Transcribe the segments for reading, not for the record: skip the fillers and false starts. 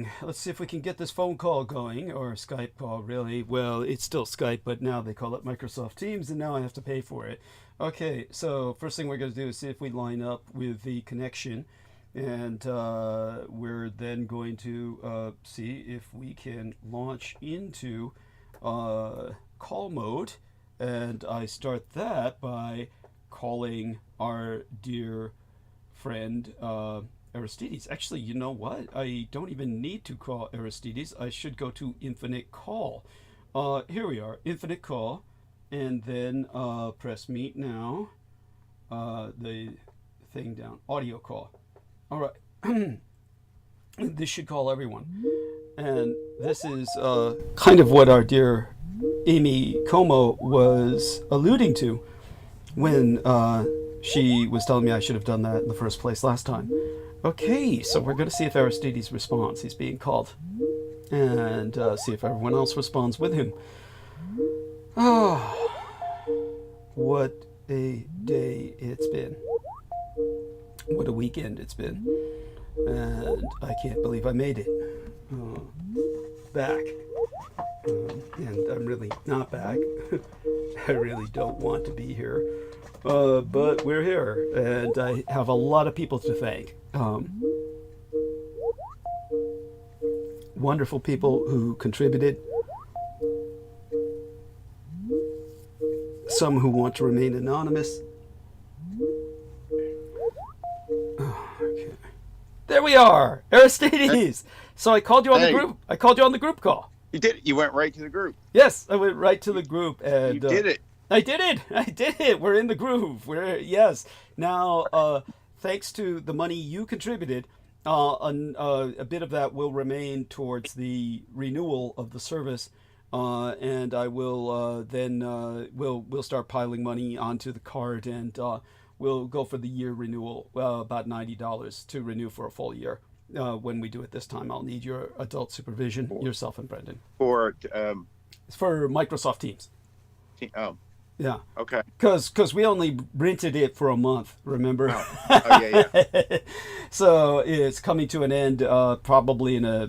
Okay, let's see if we can get this phone call going, or Skype call, really. Well, it's still Skype, but now they call it Microsoft Teams, and now I have to pay for it. Okay, so first thing we're going to do is see if we line up with the connection, and we're then going to see if we can launch into call mode, and I start that by calling our dear friend Aristides. Actually, you know what? I don't even need to call Aristides. I should go to infinite call. Here we are, infinite call, and then press meet now. The thing down, audio call. All right. This should call everyone. And this is kind of what our dear Amy Como was alluding to when she was telling me I should have done that in the first place last time. Okay, so we're going to see if Aristides responds. He's being called. And see if everyone else responds with him. Oh, what a day it's been. What a weekend it's been. And I can't believe I made it. Back. And I'm really not back. I really don't want to be here. But we're here, and I have a lot of people to thank. Wonderful people who contributed. Some who want to remain anonymous. Okay. There we are, Aristides. So I called you on the group. I called you on the group call. You did it. You went right to the group. Yes, I went right to the group, and you did it. I did it. We're in the groove. Yes. Now, thanks to the money you contributed, a bit of that will remain towards the renewal of the service, and I will then we'll start piling money onto the card, and we'll go for the year renewal, about $90 to renew for a full year. When we do it this time, I'll need your adult supervision, yourself and Brendan. It's for Microsoft Teams. Yeah. Okay. Because we only rented it for a month, remember? Oh yeah. So it's coming to an end probably in a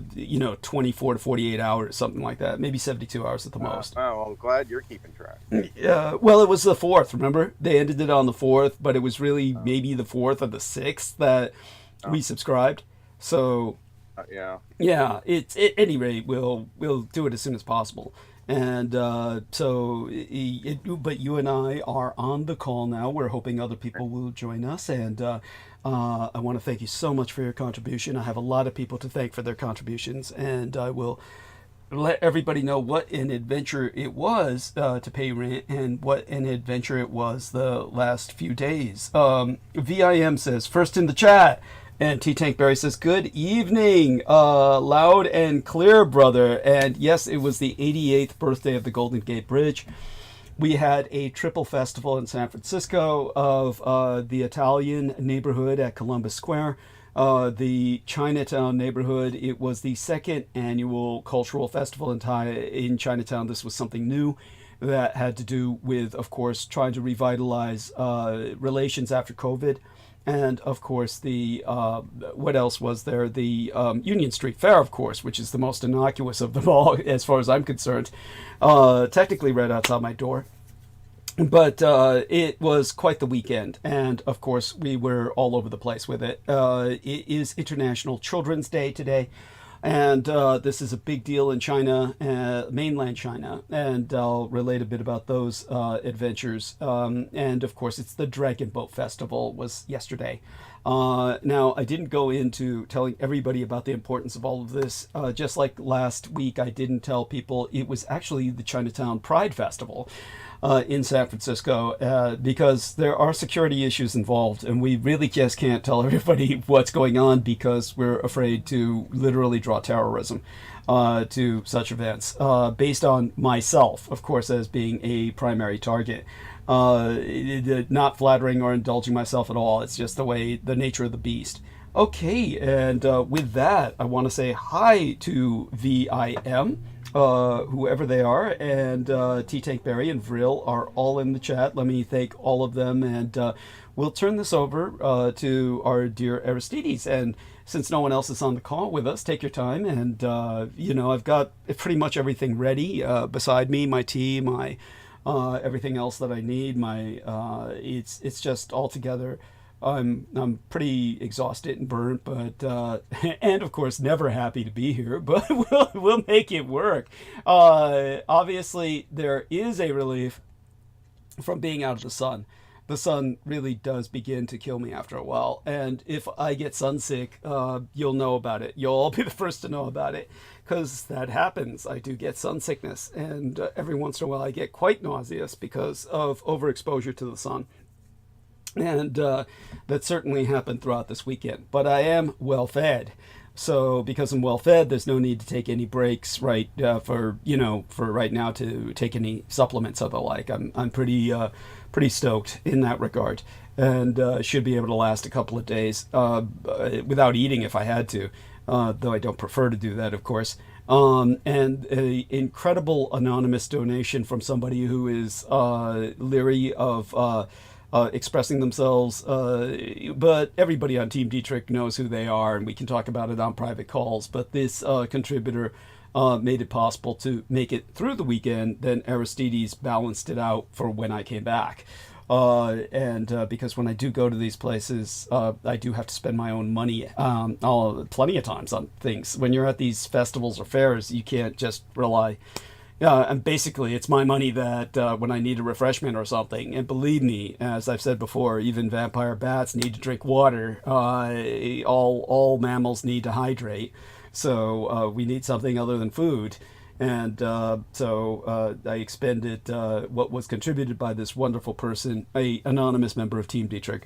24 to 48 hours, something like that. Maybe 72 hours at the most. Oh, I'm glad you're keeping track. Well, it was the 4th, remember? They ended it on the 4th, but it was really maybe the 4th or the 6th that we subscribed. So yeah. It's at any rate, we'll do it as soon as possible. And but you and I are on the call now. We're hoping other people will join us. And I want to thank you so much for your contribution. I have a lot of people to thank for their contributions. And I will let everybody know what an adventure it was to pay rent and what an adventure it was the last few days. VIM says, first in the chat. And T-Tank Barry says, good evening, loud and clear, brother. And yes, it was the 88th birthday of the Golden Gate Bridge. We had a triple festival in San Francisco of the Italian neighborhood at Columbus Square, the Chinatown neighborhood. It was the second annual cultural festival in Chinatown. This was something new that had to do with, of course, trying to revitalize relations after COVID. And, of course, the what else was there? The Union Street Fair, of course, which is the most innocuous of them all, as far as I'm concerned. Technically right outside my door. But it was quite the weekend. And, of course, we were all over the place with it. It is International Children's Day today. And this is a big deal in China, mainland China, and I'll relate a bit about those adventures. And of course, it's the Dragon Boat Festival was yesterday. Now, I didn't go into telling everybody about the importance of all of this. Just like last week, I didn't tell people it was actually the Chinatown Pride Festival in San Francisco, because there are security issues involved, and we really just can't tell everybody what's going on because we're afraid to literally draw terrorism to such events, based on myself, of course, as being a primary target. Not flattering or indulging myself at all. It's just the nature of the beast. Okay, and with that, I want to say hi to VIM. Whoever they are, and T-Tank Barry and Vril are all in the chat. Let me thank all of them, and we'll turn this over to our dear Aristides and since no one else is on the call with us, take your time. And, I've got pretty much everything ready beside me, my tea, my everything else that I need. It's just all together. I'm pretty exhausted and burnt, but and of course never happy to be here, but we'll make it work. Obviously, there is a relief from being out of the sun. The sun really does begin to kill me after a while, and if I get sunsick, you'll know about it. You'll all be the first to know about it, because that happens. I do get sun sickness, and every once in a while I get quite nauseous because of overexposure to the sun. And that certainly happened throughout this weekend. But I am well fed. So because I'm well fed, there's no need to take any breaks for right now to take any supplements of the like. I'm pretty stoked in that regard, and should be able to last a couple of days without eating if I had to, though I don't prefer to do that, of course. And an incredible anonymous donation from somebody who is leery of expressing themselves, but everybody on Team DRÄ knows who they are, and we can talk about it on private calls. But this contributor made it possible to make it through the weekend. Then Aristides balanced it out for when I came back. Because when I do go to these places, I do have to spend my own money plenty of times on things. When you're at these festivals or fairs, you can't just rely. And basically, it's my money that when I need a refreshment or something, and believe me, as I've said before, even vampire bats need to drink water. All mammals need to hydrate, so we need something other than food. And so I expended what was contributed by this wonderful person, a anonymous member of Team DRÄ,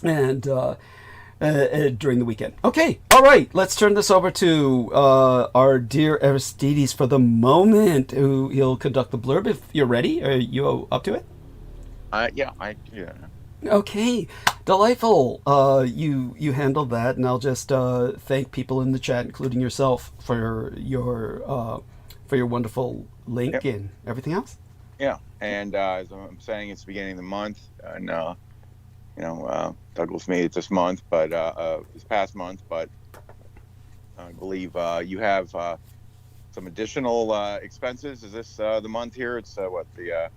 and during the weekend. Okay, all right, let's turn this over to our dear Aristides for the moment, who he'll conduct the blurb if you're ready. Are you up to it? Yeah. Okay, delightful. You handled that, and I'll just thank people in the chat, including yourself, for your wonderful link. Yep. And everything else. Yeah, and as I'm saying, it's the beginning of the month, and Douglas made it this month, but this past month. But I believe you have some additional expenses. Is this the month here? It's the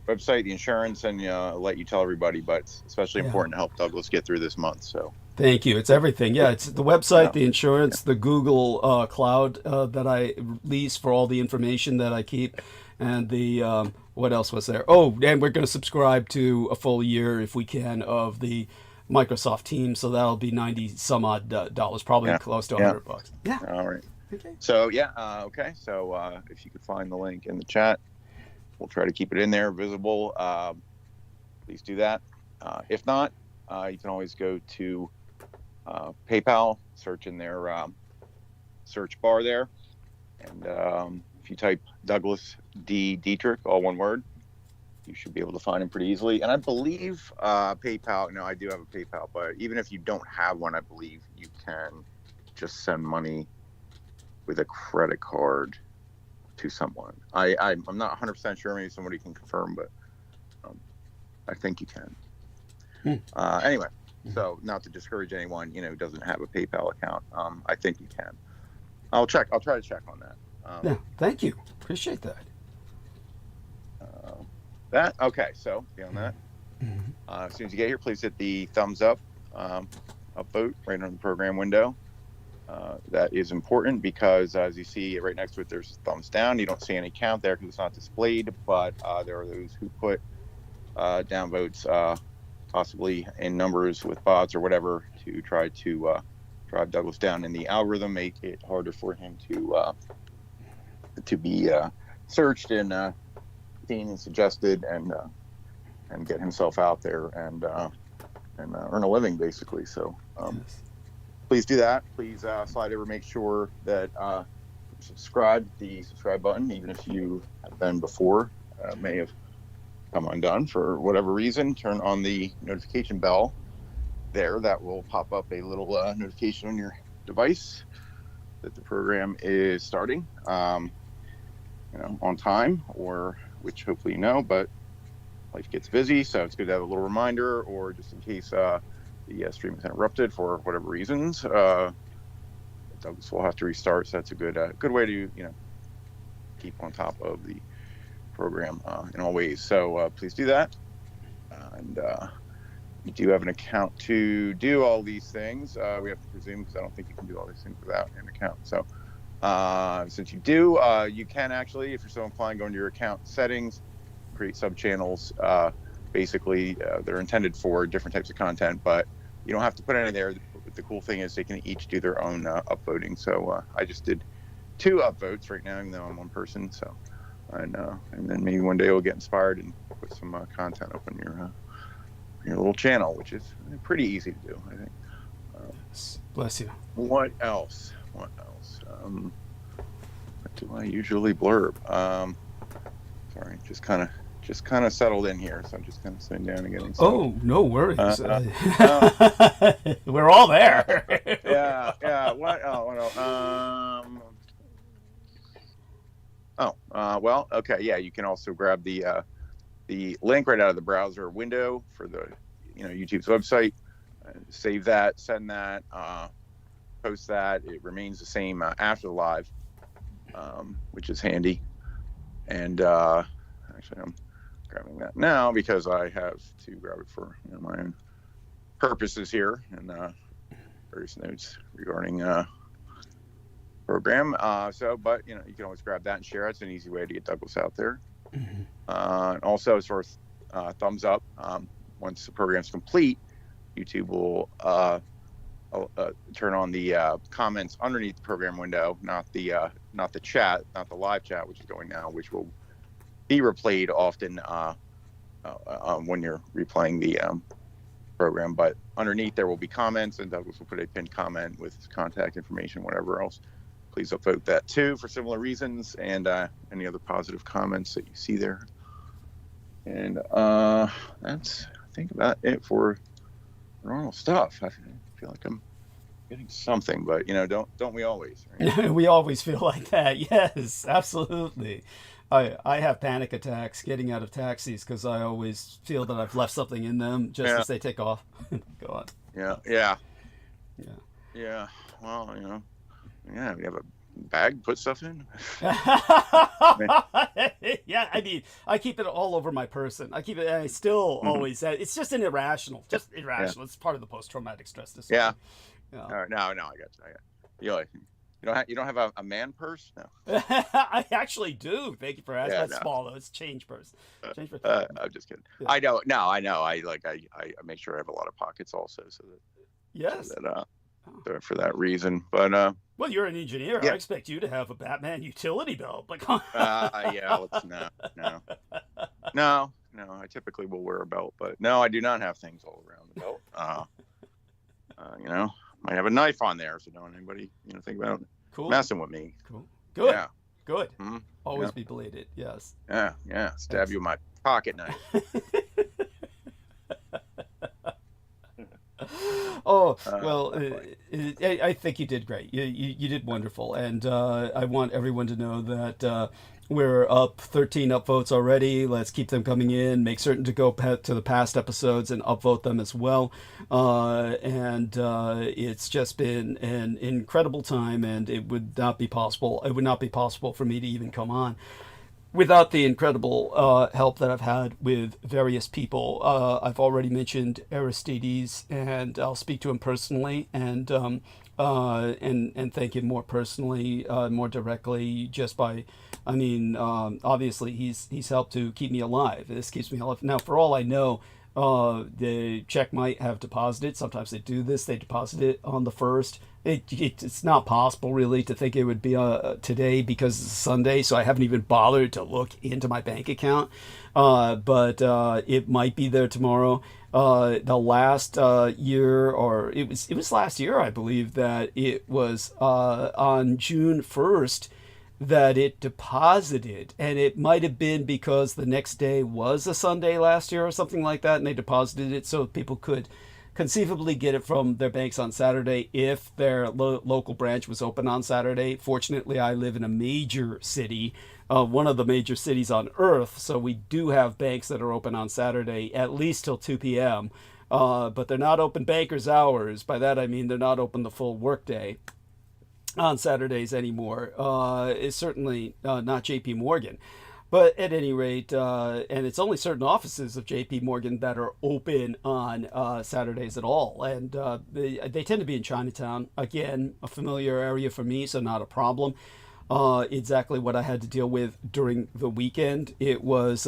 website, the insurance, and I'll let you tell everybody. But it's especially important to help Douglas get through this month. So thank you. It's everything. Yeah, it's the website, the insurance, the Google Cloud that I lease for all the information that I keep, and the what else was there? Oh, and we're going to subscribe to a full year, if we can, of the Microsoft Teams. So that'll be $90 some odd dollars, probably close to $100. Yeah. All right. Okay. So okay. So if you could find the link in the chat, we'll try to keep it in there, visible. Please do that. If not, you can always go to PayPal, search in their search bar there, and if you type Douglas D. DRÄ, all one word, you should be able to find him pretty easily. And I believe PayPal, no, I do have a PayPal, but even if you don't have one, I believe you can just send money with a credit card to someone. I'm not 100% sure, maybe somebody can confirm, but I think you can. Anyway, so not to discourage anyone, who doesn't have a PayPal account, I think you can. I'll try to check on that. Yeah, thank you. Appreciate that. Okay, so beyond that, as soon as you get here, please hit the thumbs up, upvote right on the program window. That is important because, as you see right next to it, there's thumbs down. You don't see any count there because it's not displayed, but there are those who put down votes, possibly in numbers with bots or whatever, to try to drive Douglas down in the algorithm, make it harder for him to be searched and seen and suggested, and get himself out there and earn a living, basically. So please do that. Please slide over, make sure that subscribe, the subscribe button, even if you have been before, may have come undone for whatever reason. Turn on the notification bell there. That will pop up a little notification on your device that the program is starting on time, or which hopefully but life gets busy, so it's good to have a little reminder, or just in case the stream is interrupted for whatever reasons. Douglas will have to restart, so that's a good way to keep on top of the program in all ways. So please do that. And you do have an account to do all these things. We have to presume, because I don't think you can do all these things without an account. So since you do, you can actually, if you're so inclined, go into your account settings, create sub-channels. Basically, they're intended for different types of content, but you don't have to put any there. The cool thing is they can each do their own upvoting. So I just did 2 upvotes right now, even though I'm one person. So and then maybe one day we'll get inspired and put some content up on your little channel, which is pretty easy to do, I think. Bless you. What else? What do I usually blurb? Sorry, just kind of settled in here, so I'm just kind of sitting down and getting. Oh, no worries. We're all there. Yeah. What? Well, okay. Yeah, you can also grab the link right out of the browser window for the YouTube's website. Save that, send that, post that. It remains the same after the live, which is handy. And actually, I'm grabbing that now because I have to grab it for my own purposes here and various notes regarding program. But you can always grab that and share it. It's an easy way to get Douglas out there. Mm-hmm. And also, as far as thumbs up, once the program's complete, YouTube will turn on the comments underneath the program window, not the chat, not the live chat, which is going now, which will be replayed often when you're replaying the program. But underneath there will be comments, and Douglas will put a pinned comment with contact information, whatever else. Please upvote that too for similar reasons, and any other positive comments that you see there. And that's, I think, about it for normal stuff. I feel like I'm getting something, but don't we always? Right? We always feel like that. Yes, absolutely. I have panic attacks getting out of taxis because I always feel that I've left something in them just as they take off. Go on. Yeah. Well, you have a bag, put stuff in. Yeah, I mean, I keep it all over my person. I keep it. I still always. It's just irrational. Yeah. It's part of the post-traumatic stress disorder. Yeah. All right. No, I got you. You don't have a man purse? No. I actually do. Thank you for asking. That's small though. It's change purse. I'm just kidding. Yeah. I know. I know. I make sure I have a lot of pockets also, so that. Yes. So that, for that reason, but well, you're an engineer. I expect you to have a Batman utility belt. Like, no. I typically will wear a belt, but no, I do not have things all around the belt. Might have a knife on there, so don't anybody think about messing with me. Cool. Good. Yeah. Good. Mm-hmm. Always be belated. Yes. Yeah. Stab you with my pocket knife. I think you did great. You did wonderful, and I want everyone to know that we're up 13 upvotes already. Let's keep them coming in. Make certain to go to the past episodes and upvote them as well. It's just been an incredible time, and it would not be possible for me to even come on without the incredible help that I've had with various people. I've already mentioned Aristides, and I'll speak to him personally and thank him more personally, more directly, just by, obviously he's helped to keep me alive. This keeps me alive. Now, for all I know, the check might have deposited. Sometimes they do this. They deposit it on the 1st. It's not possible really to think it would be today because it's Sunday, so I haven't even bothered to look into my bank account. But it might be there tomorrow. The last year, or it was last year, I believe, that it was on June 1st that it deposited, and it might have been because the next day was a Sunday last year or something like that, and they deposited it so people could conceivably get it from their banks on Saturday if their local branch was open on Saturday. Fortunately, I live in a major city, one of the major cities on earth, so we do have banks that are open on Saturday at least till 2 p.m. but they're not open bankers hours. By that I mean they're not open the full workday on Saturdays anymore. It's certainly not J.P. Morgan. But at any rate, and it's only certain offices of J.P. Morgan that are open on Saturdays at all. And they tend to be in Chinatown. Again, a familiar area for me, so not a problem. Exactly what I had to deal with during the weekend. It was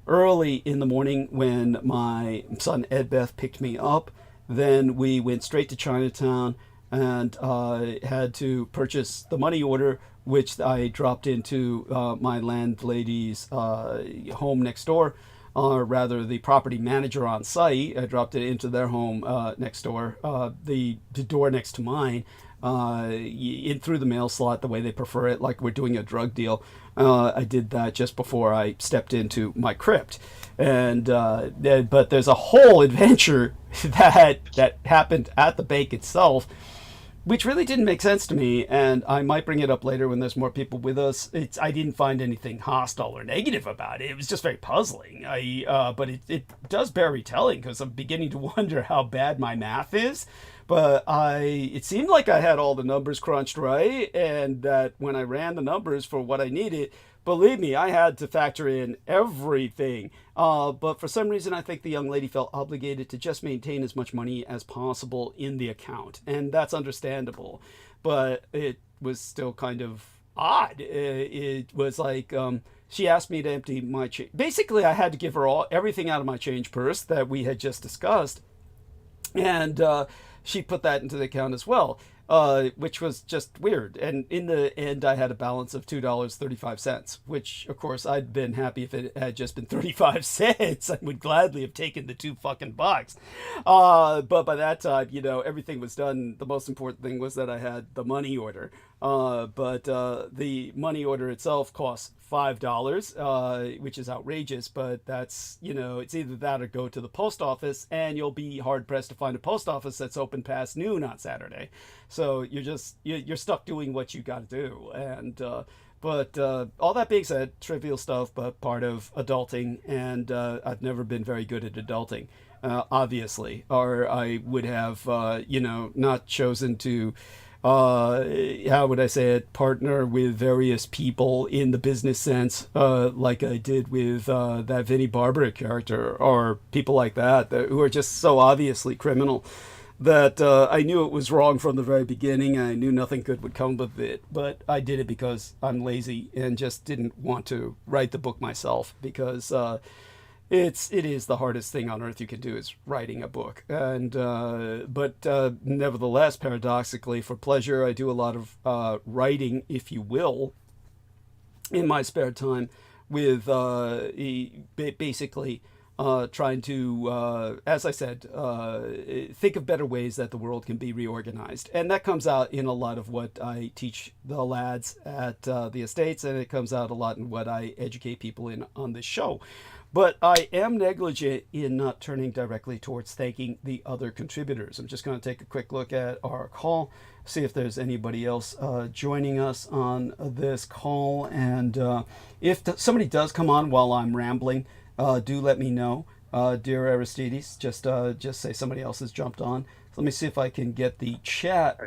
early in the morning when my son Edbeth picked me up. Then we went straight to Chinatown and had to purchase the money order, which I dropped into my landlady's home next door, or rather the property manager on site. I dropped it into their home next door, the door next to mine, in through the mail slot, the way they prefer it, like we're doing a drug deal. I did that just before I stepped into my crypt. And but there's a whole adventure that happened at the bank itself, which really didn't make sense to me, and I might bring it up later when there's more people with us. I didn't find anything hostile or negative about it. It was just very puzzling. But it does bear retelling, because I'm beginning to wonder how bad my math is. But it seemed like I had all the numbers crunched right, and that when I ran the numbers for what I needed, believe me, I had to factor in everything. But for some reason, I think the young lady felt obligated to just maintain as much money as possible in the account. And that's understandable. But it was still kind of odd. It was like she asked me to empty my change. Basically, I had to give her everything out of my change purse that we had just discussed. And she put that into the account as well. Which was just weird. And in the end, I had a balance of $2.35, which, of course, I'd been happy if it had just been 35 cents. I would gladly have taken the $2. But by that time, everything was done. The most important thing was that I had the money order. But the money order itself costs $5, which is outrageous, but that's, it's either that or go to the post office, and you'll be hard pressed to find a post office that's open past noon on Saturday. So you're stuck doing what you got to do. And but all that being said, trivial stuff, but part of adulting, and I've never been very good at adulting, obviously, or I would have not chosen to how would I say it, partner with various people in the business sense, like I did with that Vinnie Barbara character, or people like that who are just so obviously criminal that I knew it was wrong from the very beginning. I knew nothing good would come of it, but I did it because I'm lazy and just didn't want to write the book myself, because it is the hardest thing on earth you can do, is writing a book. And but nevertheless, paradoxically, for pleasure, I do a lot of writing, if you will, in my spare time, with basically trying to, as I said, think of better ways that the world can be reorganized. And that comes out in a lot of what I teach the lads at the estates, and it comes out a lot in what I educate people in on this show. But I am negligent in not turning directly towards thanking the other contributors. I'm just going to take a quick look at our call, see if there's anybody else joining us on this call. And if somebody does come on while I'm rambling, do let me know. Dear Aristides, just say somebody else has jumped on. Let me see if I can get the chat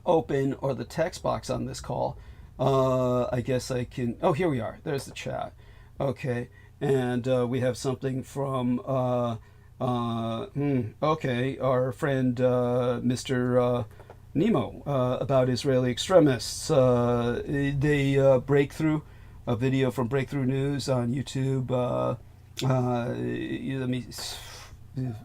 open, or the text box on this call. I guess I can. Oh, here we are. There's the chat. Okay, and we have something from okay, our friend Mr. Nemo about Israeli extremists. They breakthrough, a video from Breakthrough News on YouTube.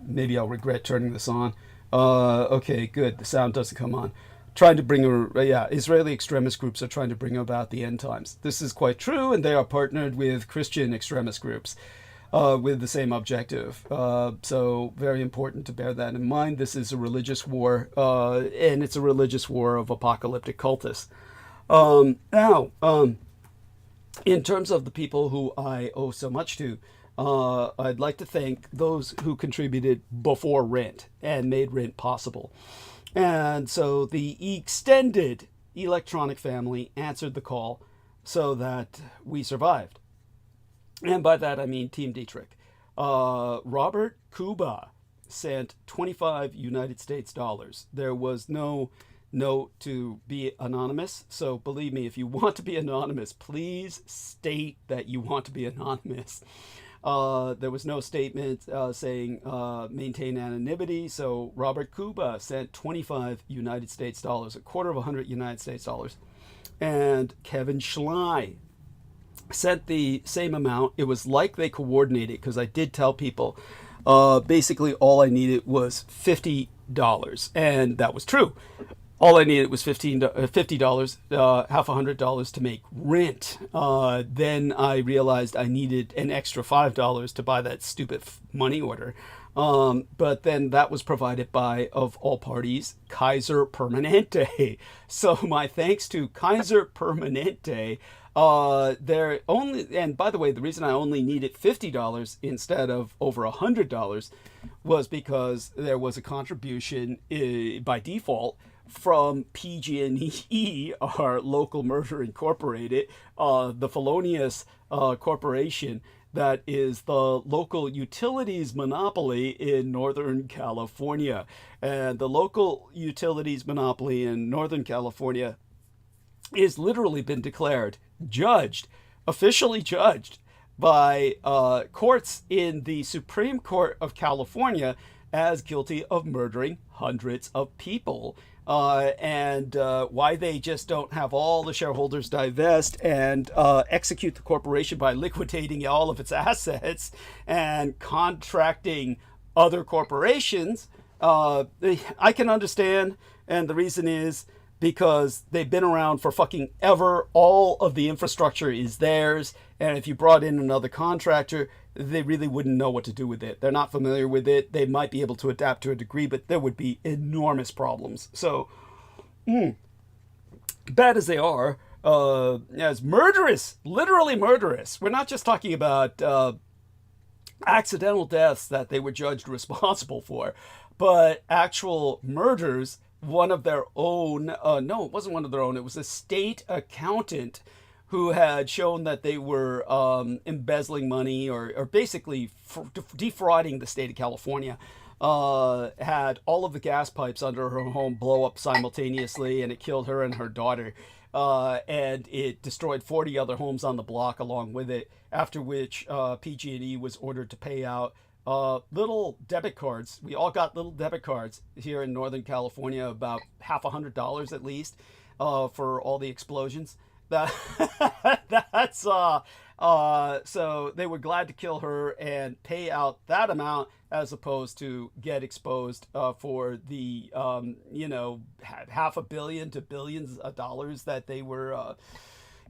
Maybe I'll regret turning this on. Okay, good. The sound doesn't come on. Trying to bring Israeli extremist groups are trying to bring about the end times. This is quite true, and they are partnered with Christian extremist groups with the same objective. So very important to bear that in mind. This is a religious war, and it's a religious war of apocalyptic cultists. Now, in terms of the people who I owe so much to, I'd like to thank those who contributed before Rent and made Rent possible. And so the extended electronic family answered the call so that we survived. And by that I mean Team Dietrich. Robert Kuba sent 25 United States dollars. There was no note to be anonymous. So believe me, if you want to be anonymous, please state that you want to be anonymous. There was no statement saying maintain anonymity. So Robert Kuba sent 25 United States dollars, a quarter of 100 United States dollars. And Kevin Schley sent the same amount. It was like they coordinated, because I did tell people basically all I needed was $50, and that was true. All I needed was $50, half $100 to make rent. Then I realized I needed an extra $5 to buy that stupid money order. But then that was provided by, of all parties, Kaiser Permanente. So my thanks to Kaiser Permanente. They're only, and by the way, the reason I only needed $50 instead of over $100 was because there was a contribution by default from PG&E, our local merger incorporated, the felonious corporation that is the local utilities monopoly in Northern California. And the local utilities monopoly in Northern California is literally been declared, officially judged by courts in the Supreme Court of California as guilty of murdering hundreds of people. And why they just don't have all the shareholders divest and execute the corporation by liquidating all of its assets and contracting other corporations, I can understand. And the reason is because they've been around for fucking ever. All of the infrastructure is theirs. And if you brought in another contractor, they really wouldn't know what to do with it. They're not familiar with it. They might be able to adapt to a degree, but there would be enormous problems. So, bad as they are, as murderous, literally murderous. We're not just talking about accidental deaths that they were judged responsible for, but actual murders. One of their own, no, it wasn't one of their own. It was a state accountant who had shown that they were embezzling money or basically defrauding the state of California, had all of the gas pipes under her home blow up simultaneously, and it killed her and her daughter. And it destroyed 40 other homes on the block along with it, after which PG&E was ordered to pay out little debit cards. We all got little debit cards here in Northern California, about half $100 at least, for all the explosions. That's so they were glad to kill her and pay out that amount as opposed to get exposed for the half a billion to billions of dollars that they were.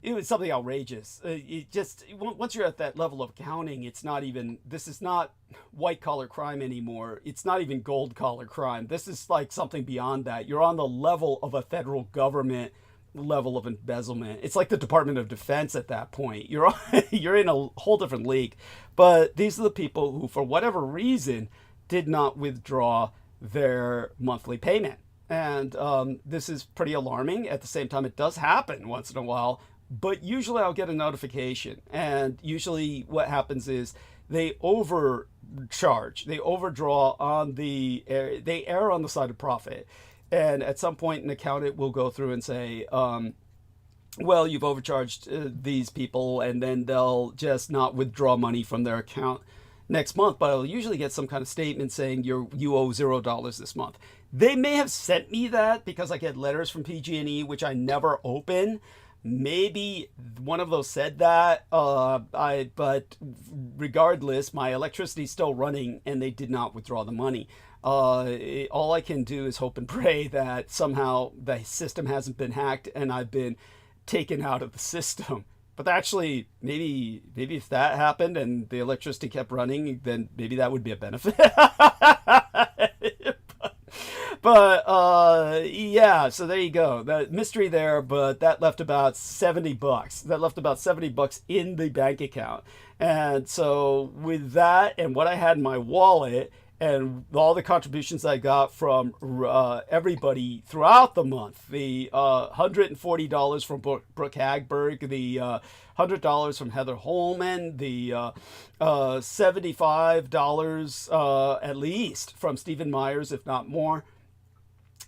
It was something outrageous. It just, once you're at that level of accounting, it's not even, this is not white collar crime anymore. It's not even gold collar crime. This is like something beyond that. You're on the level of a federal government level of embezzlement. It's like the Department of Defense at that point. You're in a whole different league. But these are the people who, for whatever reason, did not withdraw their monthly payment. And this is pretty alarming. At the same time, it does happen once in a while. But usually I'll get a notification, and usually what happens is they overcharge, they overdraw on they err on the side of profit. And at some point an accountant will go through and say, well, you've overcharged these people, and then they'll just not withdraw money from their account next month. But I'll usually get some kind of statement saying you owe $0 this month. They may have sent me that because I get letters from PG&E, which I never open. Maybe one of those said that, but regardless, my electricity's still running and they did not withdraw the money. All I can do is hope and pray that somehow the system hasn't been hacked and I've been taken out of the system. But actually, maybe if that happened and the electricity kept running, then maybe that would be a benefit. But yeah, so there you go. The mystery there, but that left about $70. That left about $70 in the bank account. And so with that and what I had in my wallet and all the contributions I got from everybody throughout the month. The $140 from Brooke Hagberg, the $100 from Heather Holman, the $75 at least from Stephen Myers, if not more.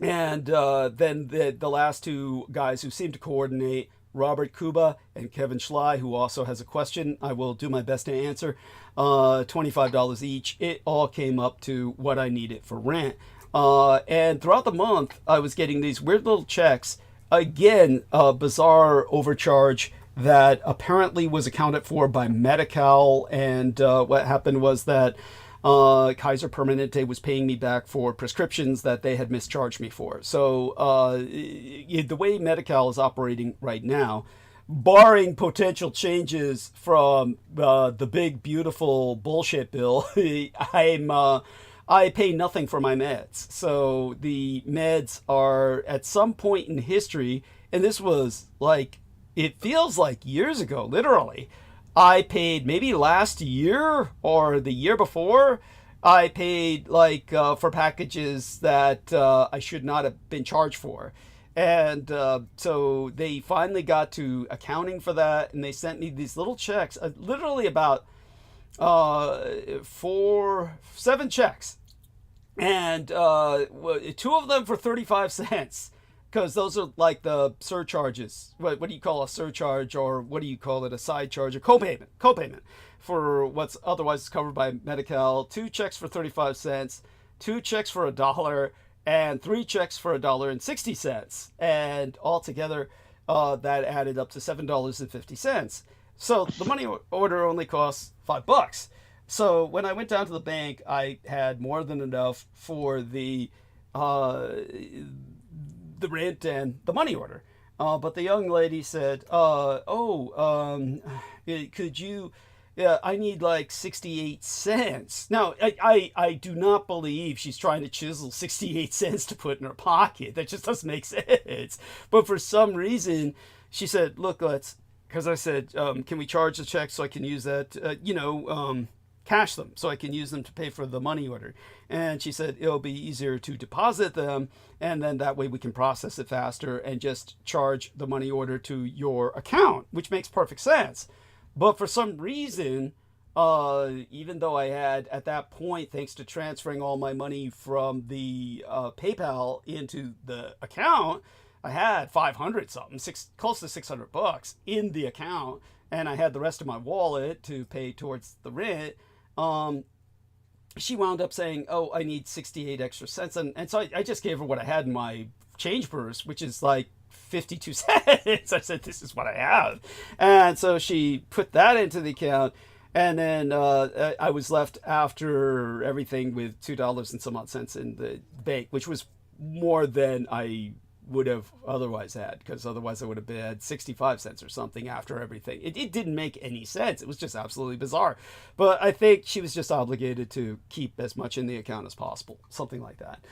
And then the last two guys who seem to coordinate, Robert Kuba and Kevin Schley, who also has a question I will do my best to answer, $25 each. It all came up to what I needed for rent. And throughout the month, I was getting these weird little checks. Again, a bizarre overcharge that apparently was accounted for by Medi-Cal. And what happened was that Kaiser Permanente was paying me back for prescriptions that they had mischarged me for. So the way Medi-Cal is operating right now, barring potential changes from the big, beautiful bullshit bill, I pay nothing for my meds. So the meds are at some point in history, and this was like, it feels like years ago, literally. I paid maybe last year or the year before, I paid like for packages that I should not have been charged for. And so they finally got to accounting for that, and they sent me these little checks, literally about 7 checks. And 2 of them for 35 cents. Because those are like the surcharges. What do you call a surcharge, or what do you call it, a side charge, or copayment for what's otherwise covered by Medi-Cal. 2 checks for 35 cents, 2 checks for $1, and 3 checks for $1.60. And altogether, that added up to $7.50. So the money order only costs $5. So when I went down to the bank, I had more than enough for the rent and the money order. But the young lady said, could you, I need like 68 cents. Now, I do not believe she's trying to chisel 68 cents to put in her pocket. That just doesn't make sense. But for some reason, she said, look, because I said, can we charge the check so I can use that, cash them so I can use them to pay for the money order. And she said it'll be easier to deposit them, and then that way we can process it faster and just charge the money order to your account, which makes perfect sense. But for some reason, even though I had at that point, thanks to transferring all my money from the PayPal into the account, I had 500 something, close to $600 in the account, and I had the rest of my wallet to pay towards the rent. She wound up saying, I need 68 extra cents. And so I just gave her what I had in my change purse, which is like 52 cents. I said, this is what I have. And so she put that into the account. And then I was left after everything with $2 and some odd cents in the bank, which was more than I would have otherwise had, because otherwise I would have had 65 cents or something after everything. It didn't make any sense. It was just absolutely bizarre. But I think she was just obligated to keep as much in the account as possible, something like that.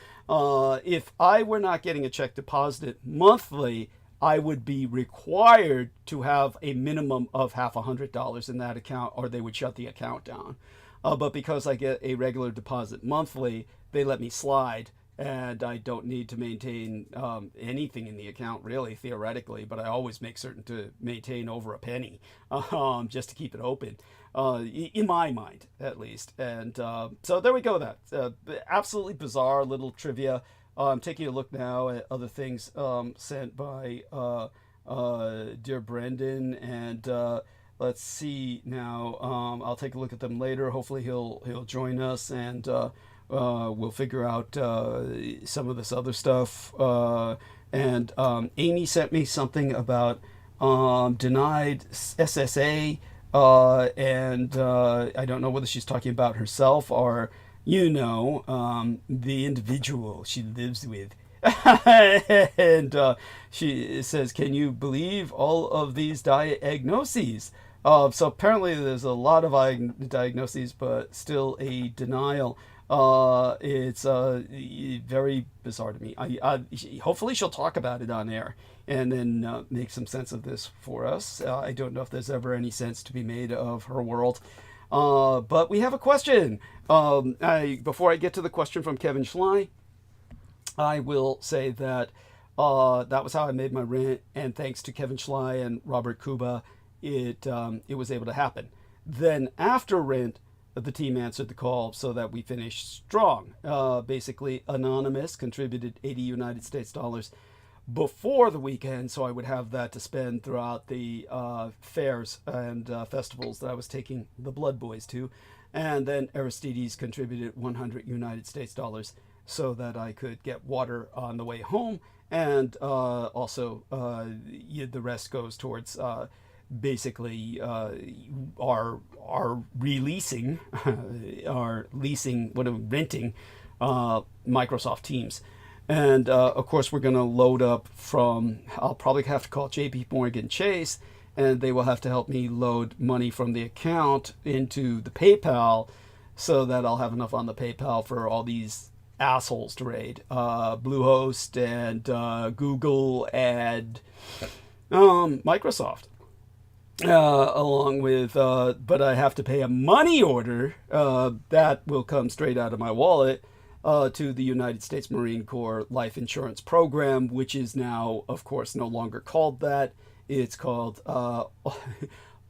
If I were not getting a check deposited monthly, I would be required to have a minimum of $50 in that account, or they would shut the account down. But because I get a regular deposit monthly, they let me slide, and I don't need to maintain anything in the account, really, theoretically, but I always make certain to maintain over a penny just to keep it open, in my mind, at least. And so there we go. That absolutely bizarre little trivia. I'm taking a look now at other things sent by dear Brendan, and let's see now. I'll take a look at them later. Hopefully he'll join us, and we'll figure out some of this other stuff. And Amy sent me something about denied SSA, and I don't know whether she's talking about herself or, the individual she lives with. And she says, can you believe all of these diagnoses? So apparently there's a lot of diagnoses, but still a denial. It's very bizarre to me. Hopefully she'll talk about it on air and then make some sense of this for us. I don't know if there's ever any sense to be made of her world. But we have a question. Before I get to the question from Kevin Schley, I will say that that was how I made my rent, and thanks to Kevin Schley and Robert Kuba, it was able to happen. Then after rent, the team answered the call so that we finished strong. Basically, Anonymous contributed 80 United States dollars before the weekend, so I would have that to spend throughout the fairs and festivals that I was taking the Blood Boys to. And then Aristides contributed 100 United States dollars so that I could get water on the way home. And also, the rest goes towards basically our releasing, our leasing, renting Microsoft Teams. And of course, we're going to load up from, I'll probably have to call JP Morgan Chase, and they will have to help me load money from the account into the PayPal so that I'll have enough on the PayPal for all these assholes to raid. Bluehost and Google and Microsoft. Along with, but I have to pay a money order that will come straight out of my wallet to the United States Marine Corps Life Insurance Program, which is now, of course, no longer called that. It's called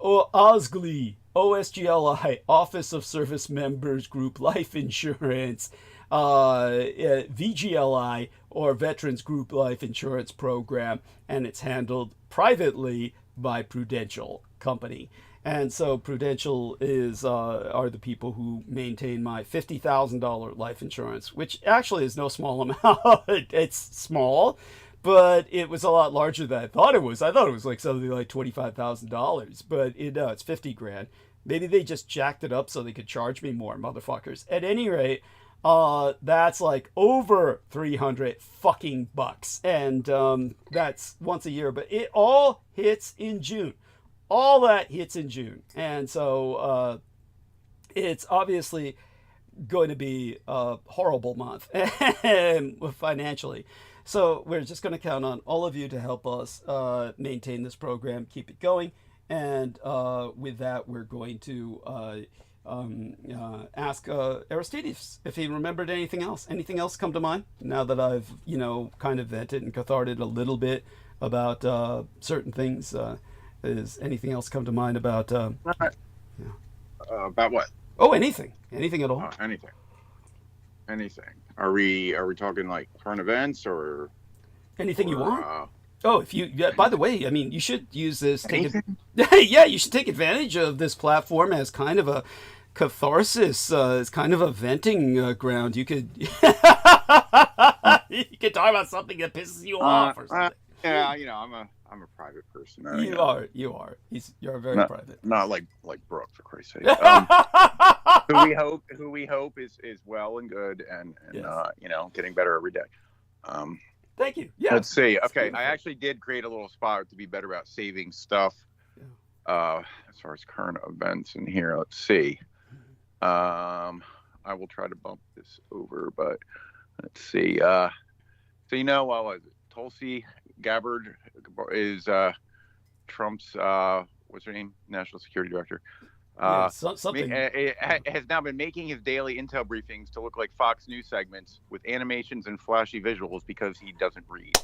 OSGLI, OSGLI, Office of Service Members Group Life Insurance, VGLI, or Veterans Group Life Insurance Program, and it's handled privately by Prudential Company. And so Prudential are the people who maintain my $50,000 life insurance, which actually is no small amount. It's small, but it was a lot larger than I thought it was. I thought it was like something like $25,000, but it's 50 grand. Maybe they just jacked it up so they could charge me more, motherfuckers. At any rate, that's like over 300 fucking bucks, and that's once a year. But it all hits in June. All that hits in June, and so it's obviously going to be a horrible month financially. So we're just going to count on all of you to help us maintain this program, keep it going, and with that, we're going to ask Aristides if he remembered anything else. Anything else come to mind now that I've kind of vented and catharted a little bit about certain things? Is anything else come to mind about about what? Oh, anything at all? Anything. Are we talking like current events or anything you want? If you, by the way, I mean, you should use this. Yeah, you should take advantage of this platform as kind of a catharsis. It's kind of a venting ground. You could you could talk about something that pisses you off or something. Yeah, I'm a private person. You are. You're very private. Not like Brooke, for Christ's sake. Who we hope is well and good and yes. Getting better every day. Thank you. Yeah. Let's see. Okay, I actually did create a little spot to be better about saving stuff. As far as current events in here, let's see. I will try to bump this over, but let's see. So what was it? Tulsi Gabbard is Trump's what's her name? National Security Director. Something has now been making his daily intel briefings to look like Fox News segments with animations and flashy visuals because he doesn't read.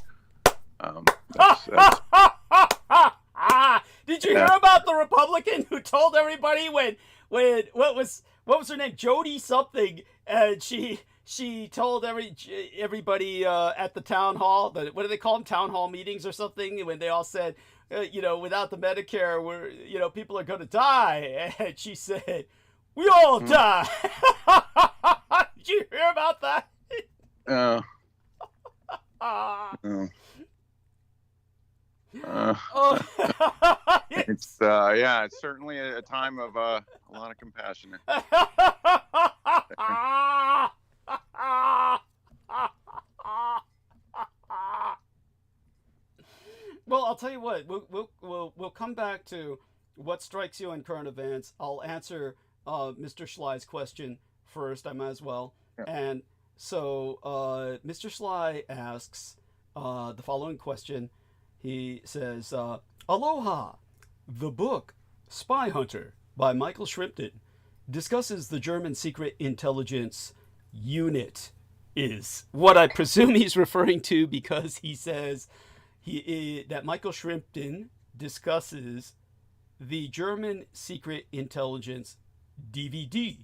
Did you hear about the Republican who told everybody when what was her name? Jody something, and she told everybody at the town hall, what do they call them, town hall meetings or something, when they all said, without the Medicare, people are going to die, and she said, we all die. Did you hear about that? It's it's certainly a time of a lot of compassion. Well, I'll tell you what. We'll come back to what strikes you in current events. I'll answer Mr. Schley's question first. I might as well. Yeah. And so Mr. Schley asks the following question. He says, "Aloha, the book Spy Hunter by Michael Shrimpton discusses the German secret intelligence unit is what I presume he's referring to, because he says that Michael Shrimpton discusses the German secret intelligence DVD.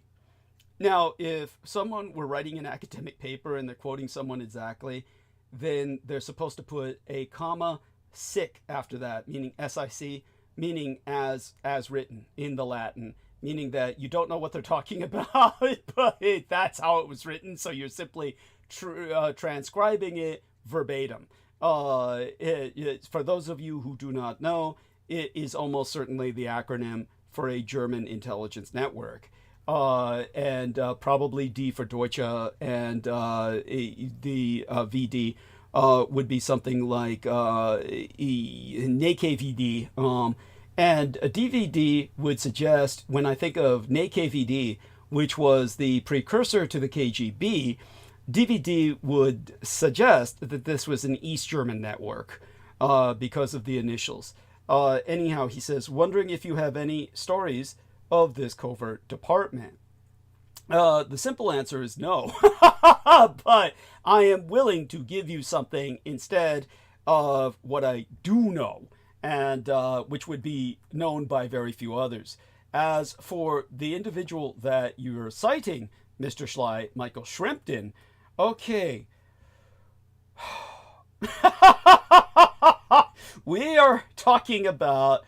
Now, if someone were writing an academic paper and they're quoting someone exactly, then they're supposed to put a comma sic after that, meaning SIC, meaning as written in the Latin, meaning that you don't know what they're talking about, but that's how it was written, so you're simply transcribing it verbatim. For those of you who do not know, it is almost certainly the acronym for a German intelligence network. And probably D for Deutsche, and the VD would be something like NKVD. And a DVD would suggest, when I think of NKVD, which was the precursor to the KGB, DVD would suggest that this was an East German network because of the initials. Anyhow, he says, wondering if you have any stories of this covert department. The simple answer is no, but I am willing to give you something instead of what I do know, and which would be known by very few others. As for the individual that you're citing, Mr. Schley, Michael Shrimpton, okay. We are talking about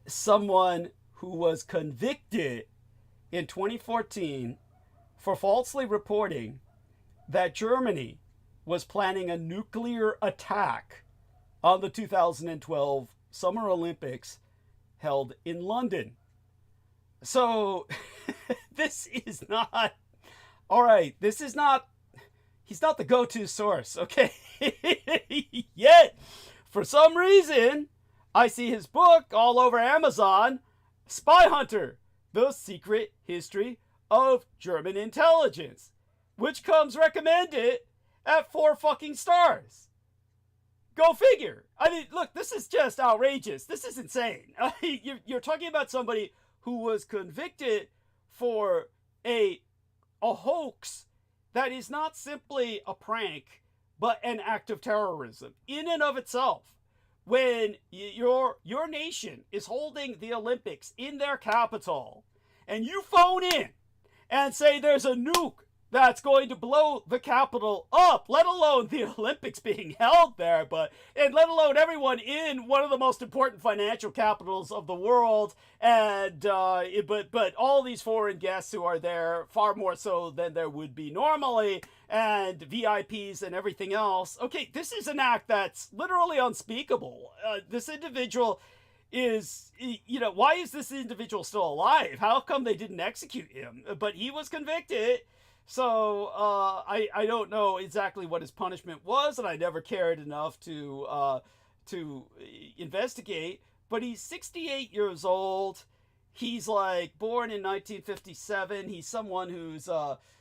someone who was convicted in 2014 for falsely reporting that Germany was planning a nuclear attack on the 2012 Summer Olympics held in London. So this is not, all right, this is not, he's not the go-to source, okay? Yet, for some reason, I see his book all over Amazon, Spy Hunter, The Secret History of German Intelligence, which comes recommended at 4 fucking stars. Go figure. I mean, look, this is just outrageous. This is insane. You're talking about somebody who was convicted for a hoax that is not simply a prank, but an act of terrorism in and of itself. When your nation is holding the Olympics in their capital, and you phone in and say there's a nuke that's going to blow the capital up, let alone the Olympics being held there, and let alone everyone in one of the most important financial capitals of the world, and but all these foreign guests who are there, far more so than there would be normally, and VIPs and everything else. Okay, this is an act that's literally unspeakable. This individual is, why is this individual still alive? How come they didn't execute him? But he was convicted. So I don't know exactly what his punishment was, and I never cared enough to investigate. But he's 68 years old. He's like born in 1957. He's someone who's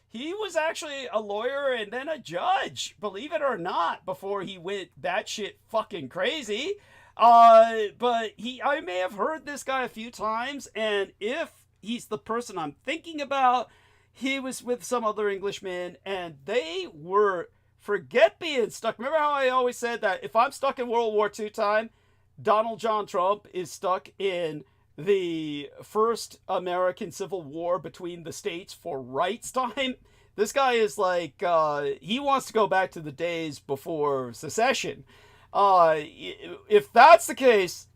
he was actually a lawyer and then a judge, believe it or not, before he went batshit fucking crazy. But I may have heard this guy a few times, and if he's the person I'm thinking about, he was with some other Englishmen, and they were, forget being stuck. Remember how I always said that if I'm stuck in World War II time, Donald John Trump is stuck in the first American Civil War between the states for rights time? This guy is like, he wants to go back to the days before secession. If that's the case,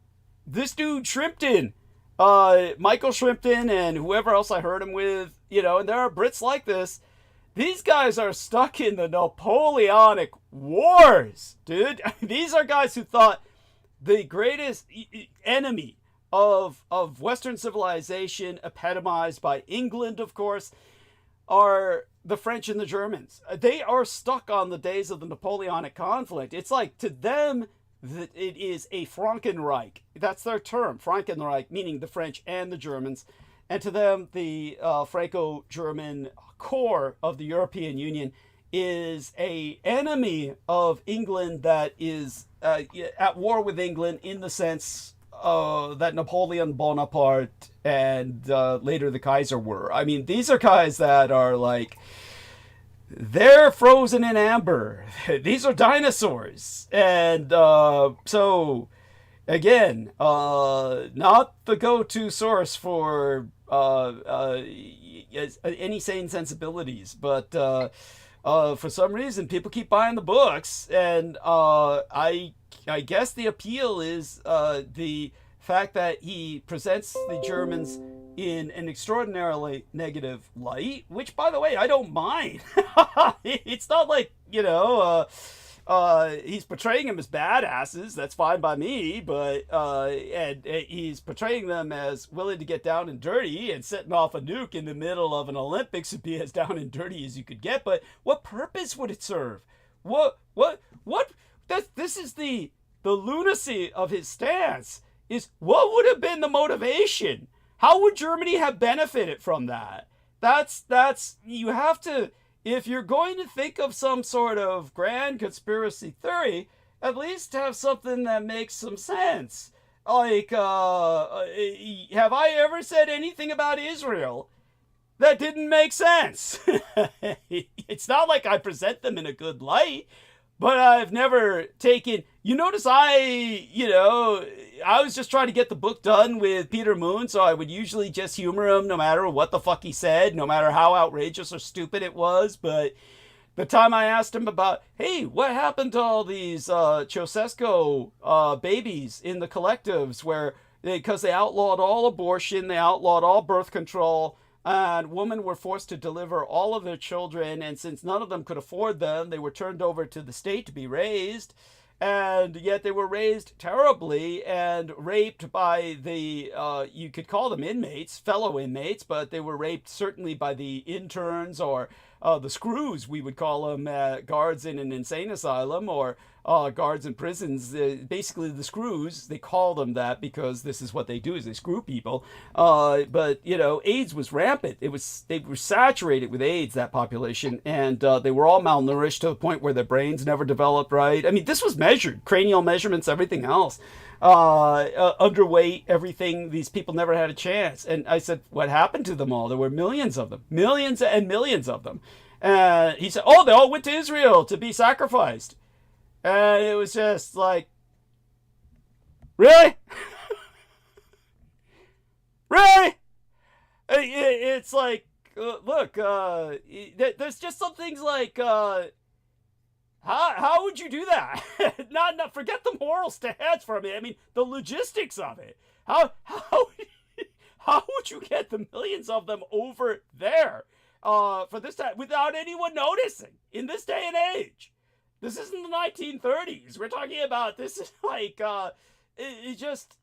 this dude Shrimpton, Michael Shrimpton, and whoever else I heard him with, and there are Brits like this, these guys are stuck in the Napoleonic Wars, dude. These are guys who thought the greatest enemy of Western civilization, epitomized by England, of course, are the French and the Germans. They are stuck on the days of the Napoleonic conflict. It's like, to them, that it is a Frankenreich. That's their term, Frankenreich, meaning the French and the Germans. And to them, the Franco-German core of the European Union is an enemy of England that is at war with England in the sense that Napoleon Bonaparte and later the Kaiser were. I mean, these are guys that are like, they're frozen in amber. These are dinosaurs. And so, again, not the go-to source for any sane sensibilities. But for some reason, people keep buying the books. And I guess the appeal is the fact that he presents the Germans in an extraordinarily negative light, which, by the way, I don't mind. It's not like, he's portraying them as badasses. That's fine by me, but and he's portraying them as willing to get down and dirty and setting off a nuke in the middle of an Olympics would be as down and dirty as you could get. But what purpose would it serve? What? This is the lunacy of his stance. Is what would have been the motivation? How would Germany have benefited from that? That's you have to, if you're going to think of some sort of grand conspiracy theory, at least have something that makes some sense. Like, have I ever said anything about Israel that didn't make sense? It's not like I present them in a good light, but I've never taken... You notice I was just trying to get the book done with Peter Moon, so I would usually just humor him no matter what the fuck he said, no matter how outrageous or stupid it was. But the time I asked him about, hey, what happened to all these Ceausescu babies in the collectives where, because they outlawed all abortion, they outlawed all birth control, and women were forced to deliver all of their children, and since none of them could afford them, they were turned over to the state to be raised. And yet they were raised terribly and raped by the, you could call them inmates, fellow inmates, but they were raped certainly by the interns or the screws, we would call them, guards in an insane asylum or guards in prisons. Basically the screws, they call them that because this is what they do, is they screw people. But, AIDS was rampant. They were saturated with AIDS, that population, and they were all malnourished to the point where their brains never developed right. I mean, this was measured, cranial measurements, everything else. Underweight, everything. These people never had a chance. And I said, what happened to them all? There were millions of them, millions and millions of them. And he said, oh, they all went to Israel to be sacrificed. And it was just like, really? Really? It's like, look, there's just some things like, how would you do that? not forget the moral stance for me. I mean, the logistics of it. How would you get the millions of them over there for this time without anyone noticing in this day and age? This isn't the 1930s. We're talking about, this is like, it just,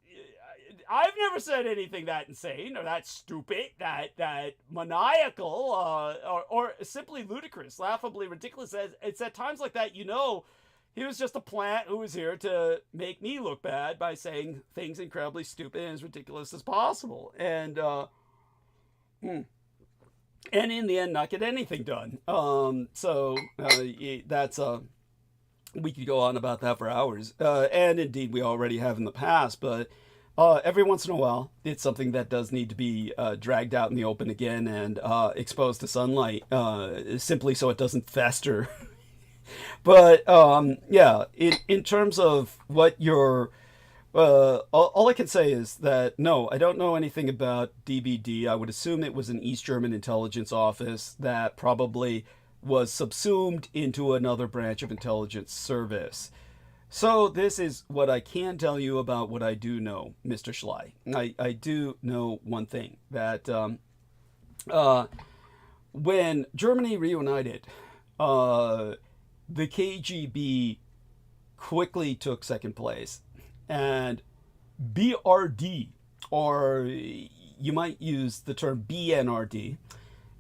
I've never said anything that insane or that stupid, that maniacal, or simply ludicrous, laughably ridiculous. It's at times like that, he was just a plant who was here to make me look bad by saying things incredibly stupid and as ridiculous as possible. And in the end, not get anything done. That's, we could go on about that for hours. And indeed, we already have in the past, but every once in a while, it's something that does need to be dragged out in the open again and exposed to sunlight, simply so it doesn't fester. But yeah, in terms of what you're, all I can say is that no, I don't know anything about DRliwoG. I would assume it was an East German intelligence office that probably was subsumed into another branch of intelligence service. So this is what I can tell you about what I do know, Mr. Schley. I do know one thing, that when Germany reunited, the KGB quickly took second place, and BRD, or you might use the term BNRD,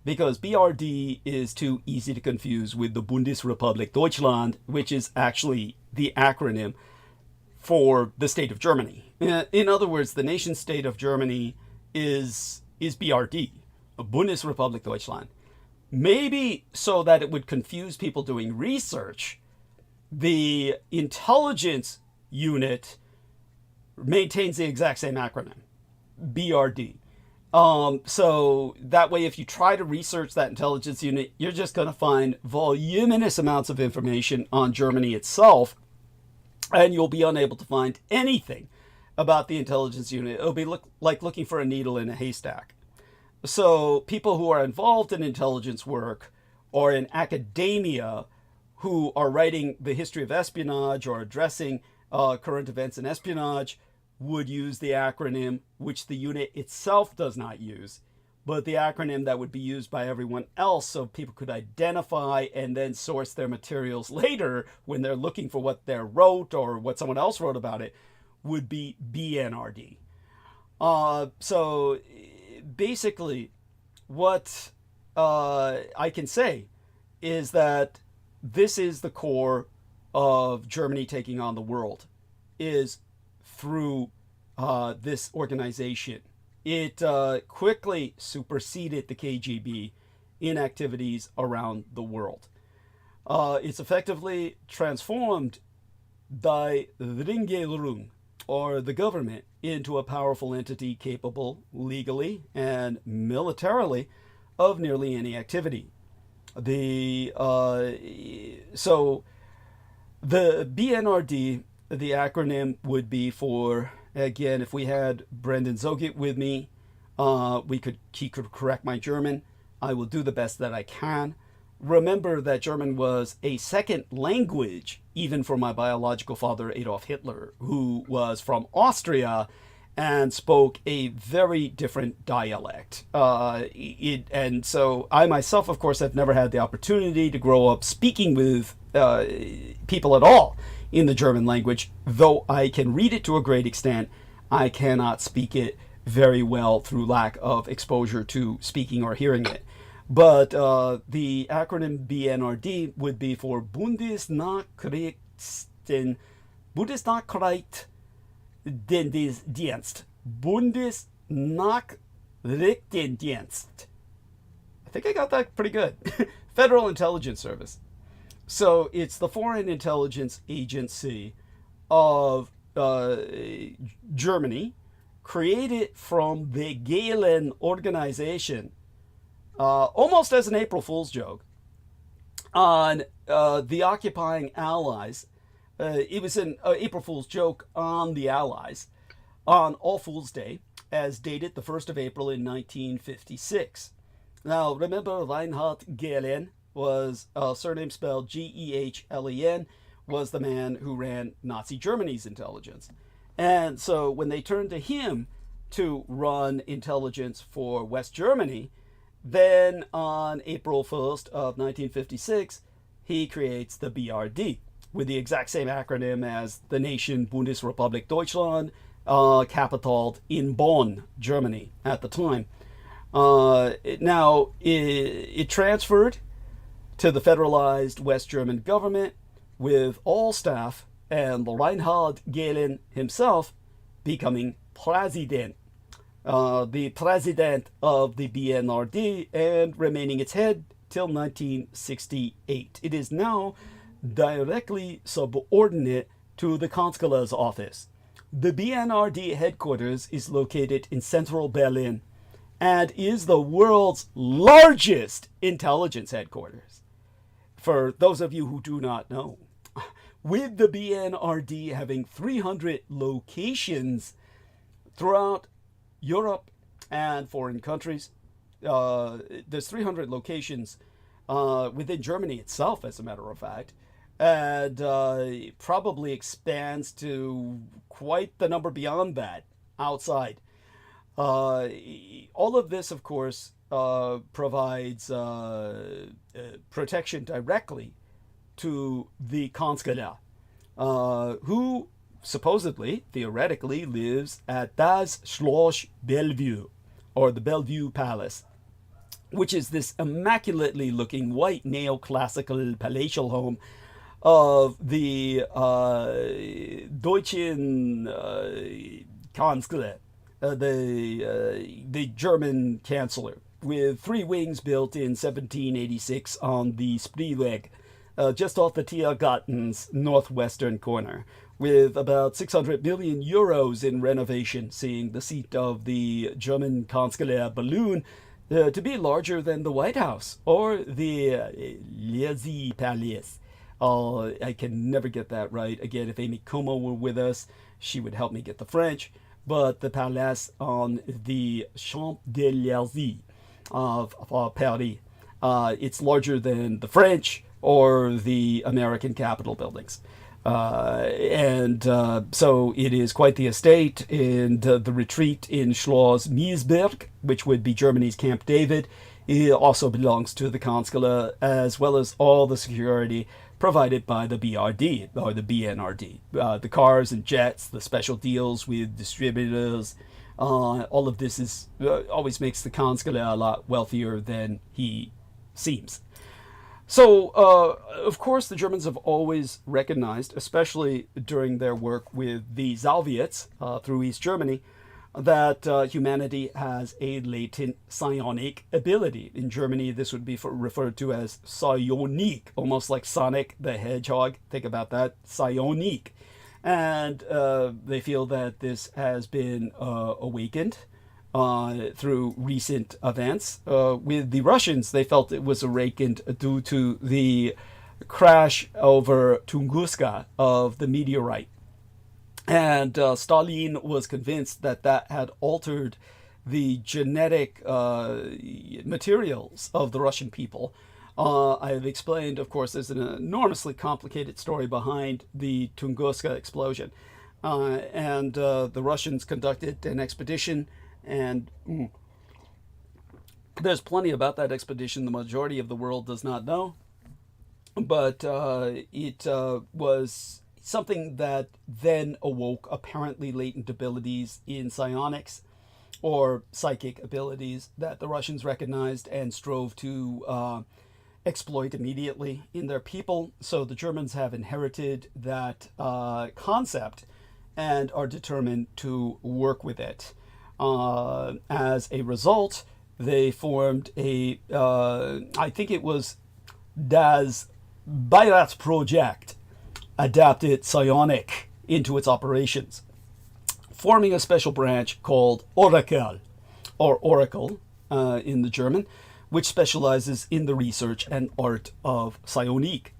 because BRD is too easy to confuse with the Bundesrepublik Deutschland, which is actually the acronym for the state of Germany. In other words, the nation state of Germany is BRD, Bundesrepublik Deutschland. Maybe so that it would confuse people doing research, the intelligence unit maintains the exact same acronym, BRD. So that way, if you try to research that intelligence unit, you're just going to find voluminous amounts of information on Germany itself, and you'll be unable to find anything about the intelligence unit. It'll be like looking for a needle in a haystack. So people who are involved in intelligence work or in academia who are writing the history of espionage or addressing current events in espionage would use the acronym, which the unit itself does not use, but the acronym that would be used by everyone else so people could identify and then source their materials later when they're looking for what they wrote or what someone else wrote about it would be BNRD. So basically what I can say is that this is the core of Germany taking on the world, is through this organization. It quickly superseded the KGB in activities around the world. It's effectively transformed the Regierung, or the government, into a powerful entity capable legally and militarily of nearly any activity. So the BNRD, the acronym would be for, again, if we had Brendan Zogit with me, he could correct my German. I will do the best that I can. Remember that German was a second language, even for my biological father, Adolf Hitler, who was from Austria and spoke a very different dialect. And so I myself, of course, have never had the opportunity to grow up speaking with people at all in the German language, though I can read it to a great extent. I cannot speak it very well through lack of exposure to speaking or hearing it. But the acronym BNRD would be for Bundesnachrichtendienst. Bundesnachrichtendienst. I think I got that pretty good. Federal Intelligence Service. So it's the foreign intelligence agency of Germany, created from the Gehlen organization, almost as an April Fool's joke, on the occupying Allies. It was an April Fool's joke on the Allies on All Fool's Day, as dated the 1st of April in 1956. Now, remember, Reinhard Gehlen was, surname spelled Gehlen, was the man who ran Nazi Germany's intelligence. And so when they turned to him to run intelligence for West Germany, then on April 1st of 1956, he creates the BRD with the exact same acronym as the nation Bundesrepublik Deutschland, capitaled in Bonn, Germany at the time. Now, it transferred to the federalized West German government with all staff and Reinhard Gehlen himself becoming president. The president of the BNRD and remaining its head till 1968. It is now directly subordinate to the Kanzler's office. The BNRD headquarters is located in central Berlin and is the world's largest intelligence headquarters. For those of you who do not know, with the BNRD having 300 locations throughout Europe and foreign countries, there's 300 locations within Germany itself, as a matter of fact, and probably expands to quite the number beyond that outside. All of this, of course, provides protection directly to the Kanzler, who supposedly, theoretically, lives at das Schloss Bellevue, or the Bellevue Palace, which is this immaculately looking white neoclassical palatial home of the Deutschen Kanzler, the German chancellor, with 3 wings built in 1786 on the Spreeweg, just off the Tiergarten's northwestern corner, with about 600 million euros in renovation, seeing the seat of the German Kanzler balloon to be larger than the White House or the Élysée Palace. I can never get that right. Again, if Amy Como were with us, she would help me get the French. But the Palace on the Champs-Élysées of Paris, it's larger than the French or the American Capitol buildings. So it is quite the estate, and the retreat in Schloss Meseberg, which would be Germany's Camp David, it also belongs to the Kanzler, as well as all the security provided by the BRD, or the BNRD. The cars and jets, the special deals with distributors, all of this is always makes the Kanzler a lot wealthier than he seems. So, of course, the Germans have always recognized, especially during their work with the Soviets through East Germany, that humanity has a latent psionic ability. In Germany, this would be referred to as psionic, almost like Sonic the Hedgehog. Think about that, psionic. And they feel that this has been awakened through recent events. With the Russians, they felt it was awakened due to the crash over Tunguska of the meteorite. And Stalin was convinced that that had altered the genetic materials of the Russian people. I have explained, of course, there's an enormously complicated story behind the Tunguska explosion. And the Russians conducted an expedition, and there's plenty about that expedition the majority of the world does not know. But it was something that then awoke apparently latent abilities in psionics, or psychic abilities, that the Russians recognized and strove to exploit immediately in their people. So the Germans have inherited that concept and are determined to work with it. As a result, they formed a, I think it was Das DRÂGON, adapted psionic into its operations, forming a special branch called Oracle, or Oracle in the German, which specializes in the research and art of psionic.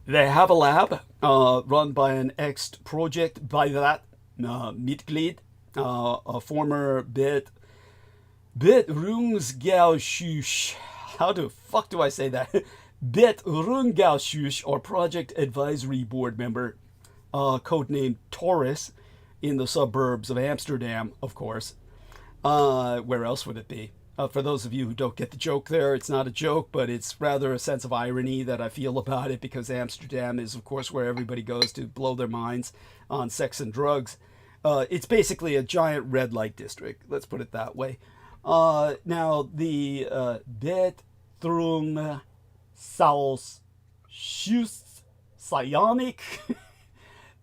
They have a lab run by an ex-project by that Mitglied, a former Betrügerungsausschuss. How the fuck do I say that? Betrügerungsausschuss, or Project Advisory Board member, codenamed Taurus, in the suburbs of Amsterdam, of course. Where else would it be? For those of you who don't get the joke there, it's not a joke, but it's rather a sense of irony that I feel about it, because Amsterdam is, of course, where everybody goes to blow their minds on sex and drugs. It's basically a giant red light district, let's put it that way. Now, the Betrügerungsausschuss Psionic,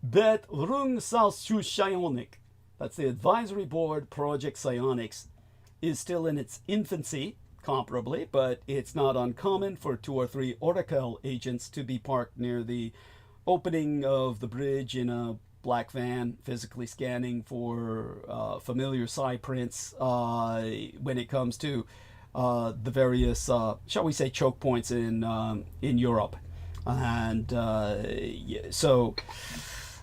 Betrügerungsausschuss Psionic, that's the advisory board, Project Psionics, is still in its infancy, comparably, but it's not uncommon for 2 or 3 Oracle agents to be parked near the opening of the bridge in a black van, physically scanning for familiar psi prints when it comes to the various, shall we say, choke points in Europe. And so,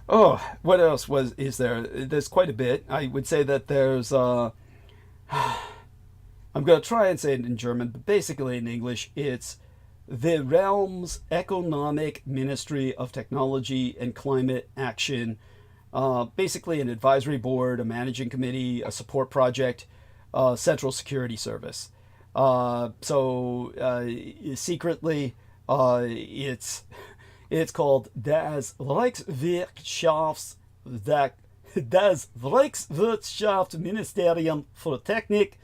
what else is there? There's quite a bit. I would say that there's I'm going to try and say it in German, but basically in English, it's the realm's Economic Ministry of Technology and Climate Action. Basically an advisory board, a managing committee, a support project, Central Security Service. Secretly, it's called Das Reichswirtschaftsministerium für Technik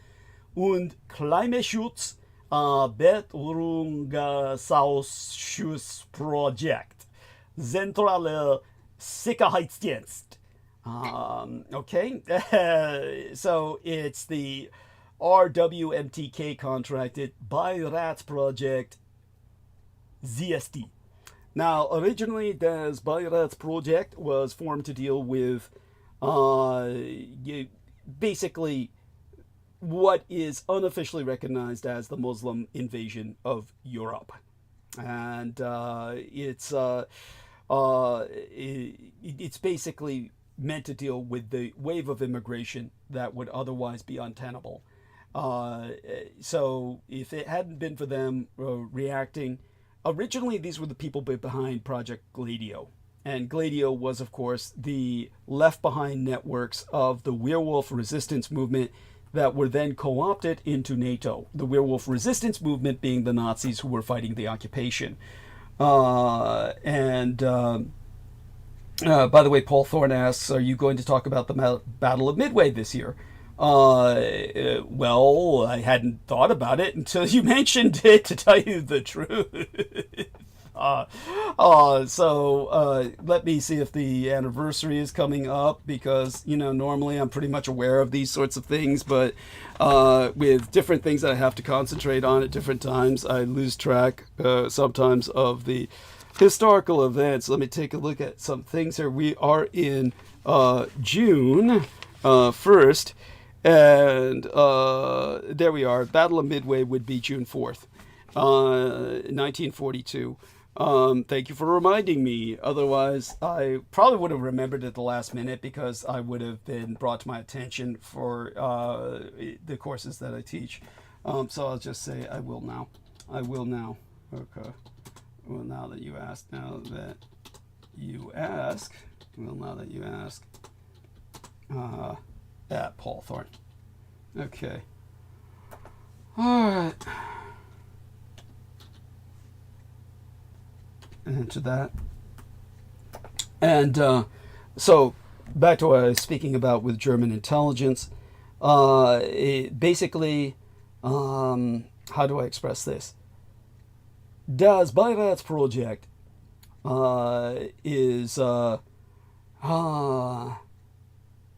und Klimaschutz, Betrügerungsausschussprojekt, Zentraler Sicherheitsdienst. Okay, so it's the RWMTK contracted Beiratsprojekt ZSD. Now, originally, das Bayerats project was formed to deal with basically what is unofficially recognized as the Muslim invasion of Europe. And it's basically meant to deal with the wave of immigration that would otherwise be untenable. So if it hadn't been for them reacting, originally these were the people behind Project Gladio. And Gladio was, of course, the left-behind networks of the werewolf resistance movement that were then co-opted into NATO. The werewolf resistance movement being the Nazis who were fighting the occupation. By the way, Paul Thorne asks, are you going to talk about the Battle of Midway this year? Well, I hadn't thought about it until you mentioned it, to tell you the truth. So let me see if the anniversary is coming up, because, normally I'm pretty much aware of these sorts of things, but with different things that I have to concentrate on at different times, I lose track sometimes of the historical events. Let me take a look at some things here. We are in June 1st, and there we are. Battle of Midway would be June 4th, 1942. Thank you for reminding me. Otherwise, I probably would have remembered at the last minute, because I would have been brought to my attention for the courses that I teach. So I'll just say I will now. I will now. Okay. Well, now that you ask. Paul Thorne. Okay. All right. Into that. And so back to what I was speaking about with German intelligence. Basically, how do I express this? Das Bayerats project is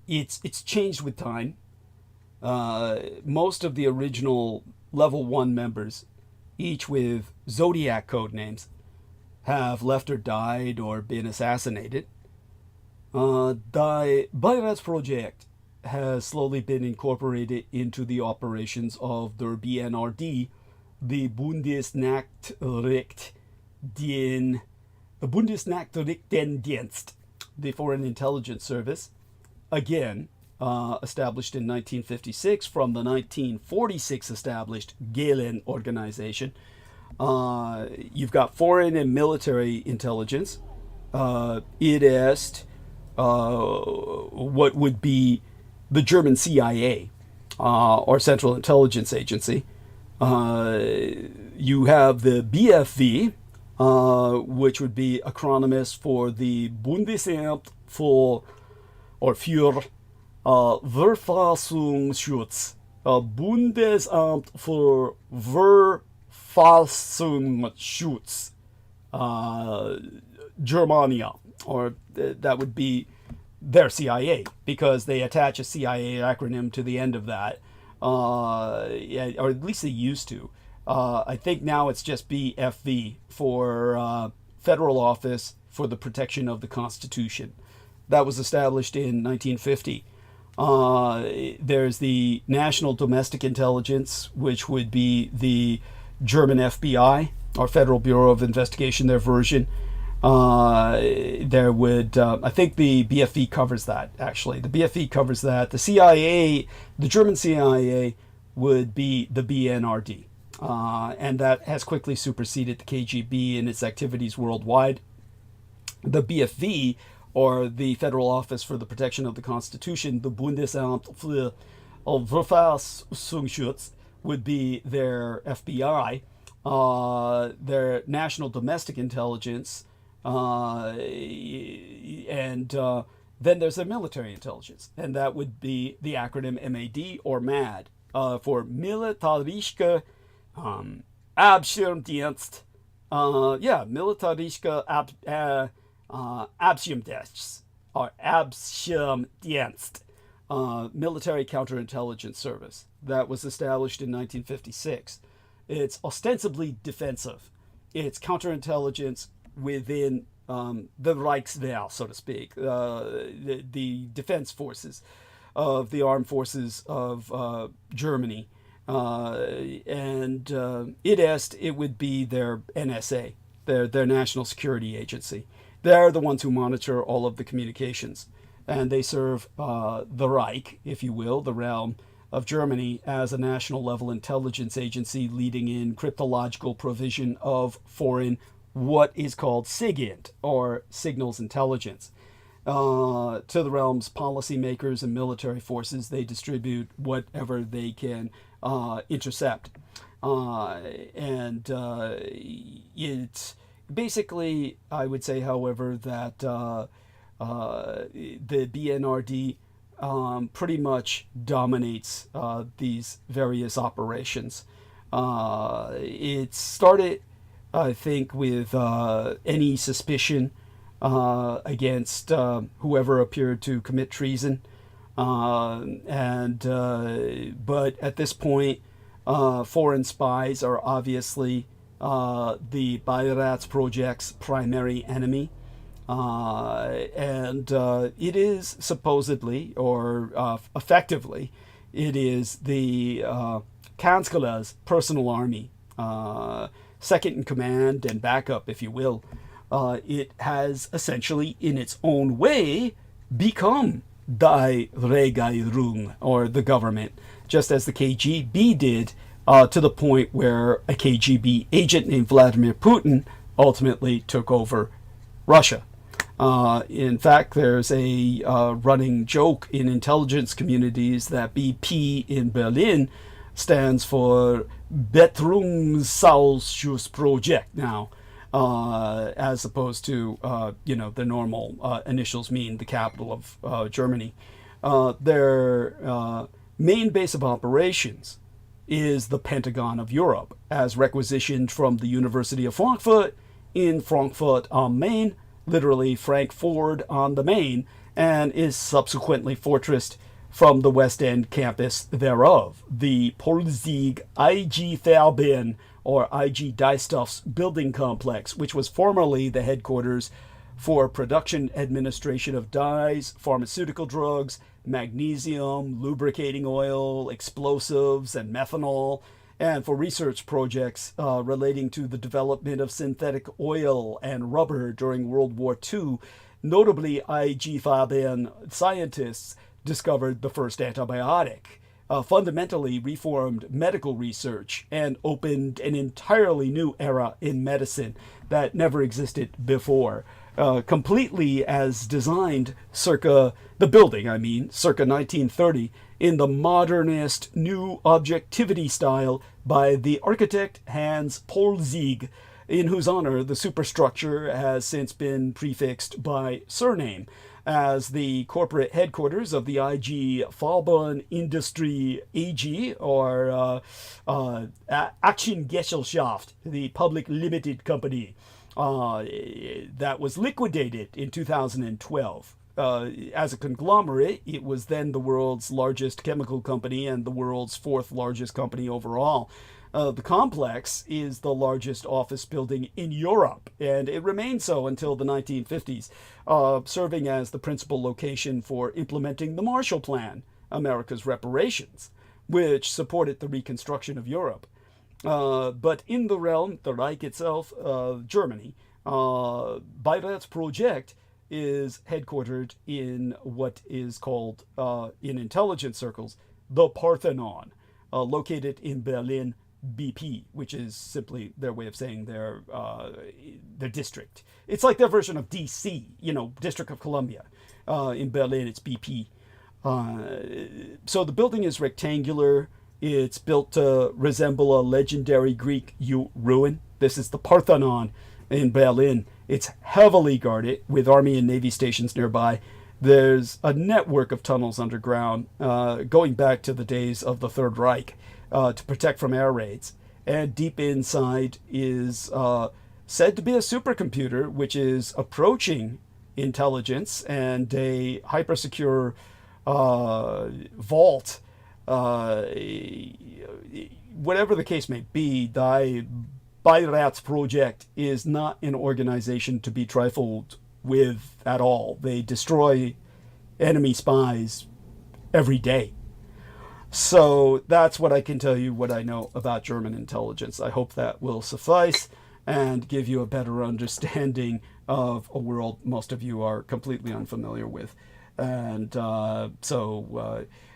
it's changed with time. Most of the original level 1 members, each with zodiac code names, have left or died or been assassinated. The Bayerats project has slowly been incorporated into the operations of the BNRD, the Bundesnachrichtendienst, the Foreign Intelligence Service, again established in 1956 from the 1946 established Gehlen organization. You've got foreign and military intelligence. It is what would be the German CIA, or Central Intelligence Agency. You have the BFV, which would be acronyms for the Bundesamt für Verfassungsschutz, Bundesamt für Verfassungsschutz, Germania, or that would be their CIA, because they attach a CIA acronym to the end of that, or at least they used to. I think now it's just BFV for Federal Office for the Protection of the Constitution. That was established in 1950. There's the National Domestic Intelligence, which would be the German FBI, or Federal Bureau of Investigation, their version. There would, I think the BFE covers that, actually. The BFE covers that. The CIA, the German CIA, would be the BNRD. And that has quickly superseded the KGB in its activities worldwide. The BFV, or the Federal Office for the Protection of the Constitution, the Bundesamt für Verfassungsschutz, would be their FBI, their National Domestic Intelligence, and then there's their military intelligence, and that would be the acronym MAD, or MAD, for Militärische Abschirmdienst. Militärische Abschirmdienst, or Abschirmdienst, Military Counterintelligence Service. That was established in 1956. It's ostensibly defensive. It's counterintelligence within the Reichswehr, so to speak, the defense forces of the armed forces of Germany. And it would be their NSA, their national security agency. They're the ones who monitor all of the communications. And they serve the Reich, if you will, the realm of Germany, as a national level intelligence agency leading in cryptological provision of foreign, what is called SIGINT, or signals intelligence. To the realm's policymakers and military forces, they distribute whatever they can intercept. It's basically, I would say, however, that the BNRD pretty much dominates these various operations. It started, I think, with any suspicion against whoever appeared to commit treason. But at this point, foreign spies are obviously the Bayrats project's primary enemy. It is supposedly, or effectively, it is the Kanskalla's personal army, second in command and backup, if you will. It has essentially, in its own way, become DRÐ, or the government, just as the KGB did, to the point where a KGB agent named Vladimir Putin ultimately took over Russia. In fact, there's a running joke in intelligence communities that BP in Berlin stands for Betrugungsausschussprojekt now, as opposed to, the normal initials mean the capital of Germany. Their main base of operations is the Pentagon of Europe, as requisitioned from the University of Frankfurt in Frankfurt am Main, literally Frankfurt on the Main, and is subsequently fortressed from the West End campus thereof, the Polzig IG Färben, or IG Dyestuffs building complex, which was formerly the headquarters for production administration of dyes, pharmaceutical drugs, magnesium, lubricating oil, explosives, and methanol, and for research projects relating to the development of synthetic oil and rubber during World War II. Notably, IG Farben scientists discovered the first antibiotic, fundamentally reformed medical research, and opened an entirely new era in medicine that never existed before. Completely as designed circa 1930, in the modernist new objectivity style by the architect Hans Polzig, in whose honor the superstructure has since been prefixed by surname, as the corporate headquarters of the IG Farben Industrie AG, or Aktiengesellschaft, the public limited company, that was liquidated in 2012. As a conglomerate, it was then the world's largest chemical company and the world's fourth largest company overall. The complex is the largest office building in Europe, and it remained so until the 1950s, serving as the principal location for implementing the Marshall Plan, America's reparations, which supported the reconstruction of Europe. But in the realm, the Reich itself, Germany, Bayrats project is headquartered in what is called, in intelligence circles, the Parthenon, located in Berlin, BP, which is simply their way of saying their district. It's like their version of DC, District of Columbia. In Berlin, it's BP. So the building is rectangular. It's built to resemble a legendary Greek ruin. This is the Parthenon in Berlin. It's heavily guarded with Army and Navy stations nearby. There's a network of tunnels underground going back to the days of the Third Reich to protect from air raids. And deep inside is said to be a supercomputer, which is approaching intelligence and a hypersecure vault. Whatever the case may be, Patriot project is not an organization to be trifled with at all. They destroy enemy spies every day. So that's what I can tell you, what I know about German intelligence. I hope that will suffice and give you a better understanding of a world most of you are completely unfamiliar with. And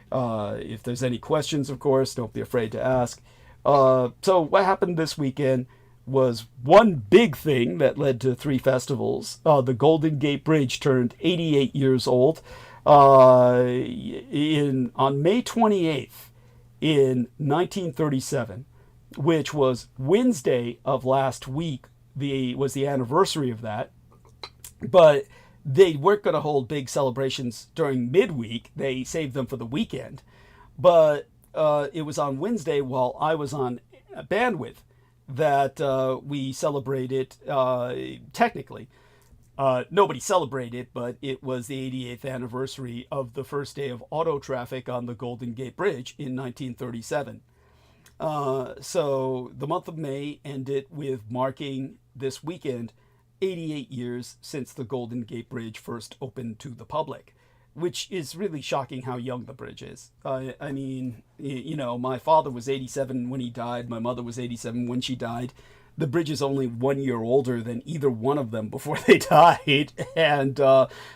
if there's any questions, of course, don't be afraid to ask. So what happened this weekend was one big thing that led to 3 festivals. The Golden Gate Bridge turned 88 years old. On May 28th in 1937, which was Wednesday of last week, was the anniversary of that. But they weren't going to hold big celebrations during midweek. They saved them for the weekend. But it was on Wednesday while I was on bandwidth that we celebrated, technically. Nobody celebrated, but it was the 88th anniversary of the first day of auto traffic on the Golden Gate Bridge in 1937. So the month of May ended with marking this weekend 88 years since the Golden Gate Bridge first opened to the public, which is really shocking how young the bridge is. I mean, you know, my father was 87 when he died. My mother was 87 when she died. The bridge is only 1 year older than either one of them before they died, and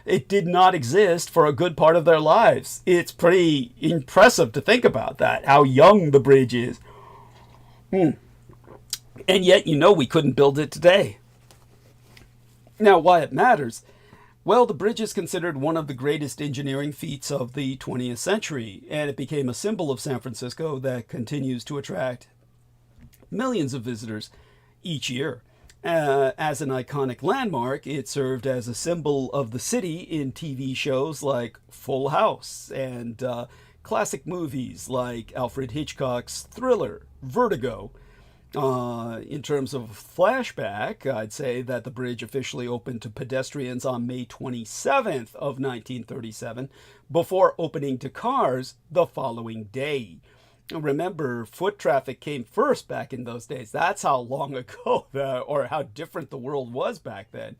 it did not exist for a good part of their lives. It's pretty impressive to think about that, how young the bridge is. And yet, you know, we couldn't build it today. Now, why it matters? Well, the bridge is considered one of the greatest engineering feats of the 20th century, and it became a symbol of San Francisco that continues to attract millions of visitors each year. As an iconic landmark, it served as a symbol of the city in TV shows like Full House and classic movies like Alfred Hitchcock's Thriller, Vertigo. In terms of flashback, I'd say that the bridge officially opened to pedestrians on May 27th of 1937 before opening to cars the following day. Remember, foot traffic came first back in those days. That's how long ago or how different the world was back then.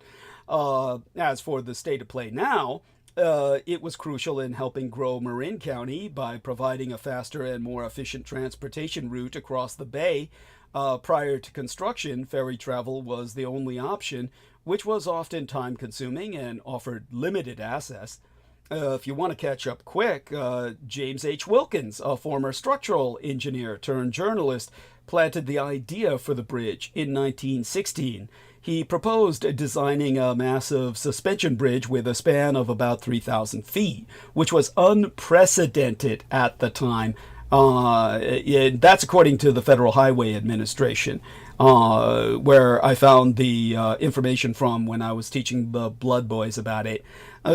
As for the state of play now, it was crucial in helping grow Marin County by providing a faster and more efficient transportation route across the bay. Prior to construction, ferry travel was the only option, which was often time-consuming and offered limited access. If you want to catch up quick, James H. Wilkins, a former structural engineer turned journalist, planted the idea for the bridge in 1916. He proposed designing a massive suspension bridge with a span of about 3,000 feet, which was unprecedented at the time. That's according to the Federal Highway Administration, where I found the information from when I was teaching the Blood Boys about it.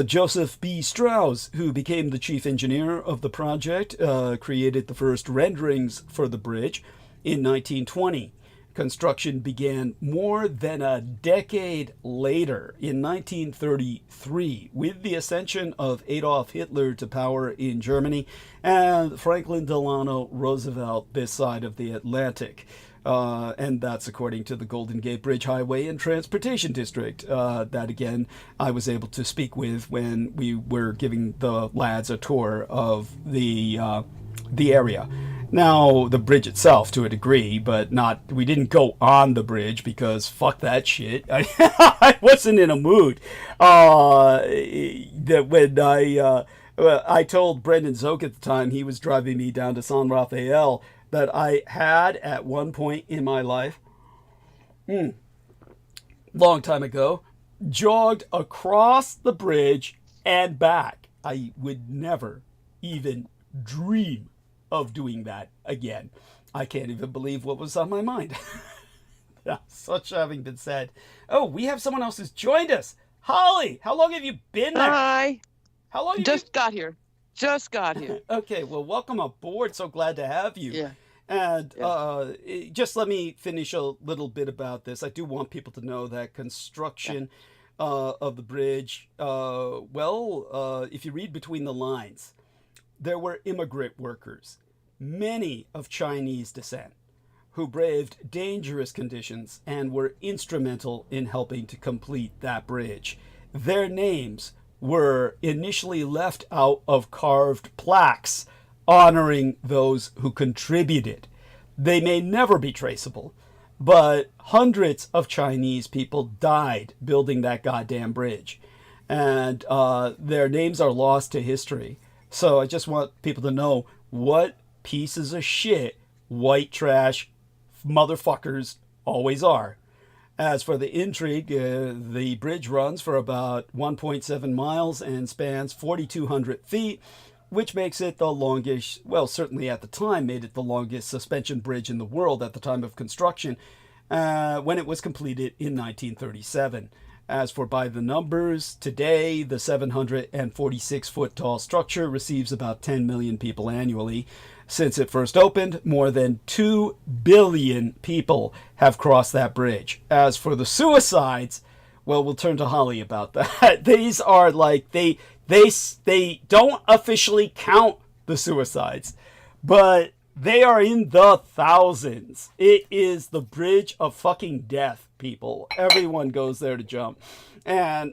Joseph B. Strauss, who became the chief engineer of the project, created the first renderings for the bridge in 1920. Construction began more than a decade later, in 1933, with the ascension of Adolf Hitler to power in Germany and Franklin Delano Roosevelt this side of the Atlantic. And that's according to the Golden Gate Bridge Highway and Transportation District. That, again, I was able to speak with when we were giving the lads a tour of the area. Now, the bridge itself, to a degree, but we didn't go on the bridge because fuck that shit. I wasn't in a mood. When I told Brendan Zoke at the time, he was driving me down to San Rafael, that I had at one point in my life, long time ago, jogged across the bridge and back. I would never even dream of doing that again. I can't even believe what was on my mind. Such having been said. Oh, we have someone else who's joined us. Holly, how long have you been there? Hi. How long? Just got here. Okay, well, welcome aboard. So glad to have you. Yeah. And just let me finish a little bit about this. I do want people to know that construction of the bridge, if you read between the lines, there were immigrant workers, many of Chinese descent, who braved dangerous conditions and were instrumental in helping to complete that bridge. Their names were initially left out of carved plaques honoring those who contributed. They may never be traceable, but hundreds of Chinese people died building that goddamn bridge. And their names are lost to history. So I just want people to know what pieces of shit white trash motherfuckers always are. As for the intrigue, the bridge runs for about 1.7 miles and spans 4,200 feet, which makes it the longest, well, certainly at the time, made it the longest suspension bridge in the world at the time of construction, when it was completed in 1937. As for by the numbers, today the 746-foot-tall structure receives about 10 million people annually. Since it first opened, more than 2 billion people have crossed that bridge. As for the suicides, well, we'll turn to Holly about that. These are like, they don't officially count the suicides, but they are in the thousands. It is the bridge of fucking death, people. Everyone goes there to jump. And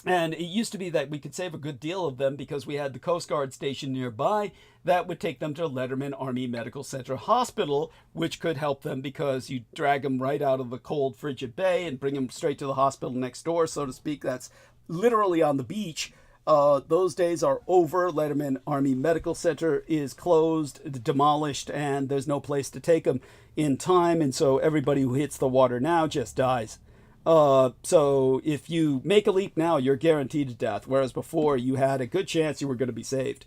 it used to be that we could save a good deal of them because we had the Coast Guard station nearby that would take them to Letterman Army Medical Center Hospital, which could help them because you drag them right out of the cold, frigid bay and bring them straight to the hospital next door, so to speak. That's literally on the beach. Those days are over. Letterman Army Medical Center is closed, demolished, and there's no place to take them in time. And so everybody who hits the water now just dies. So if you make a leap now, you're guaranteed to death. Whereas before, you had a good chance you were going to be saved.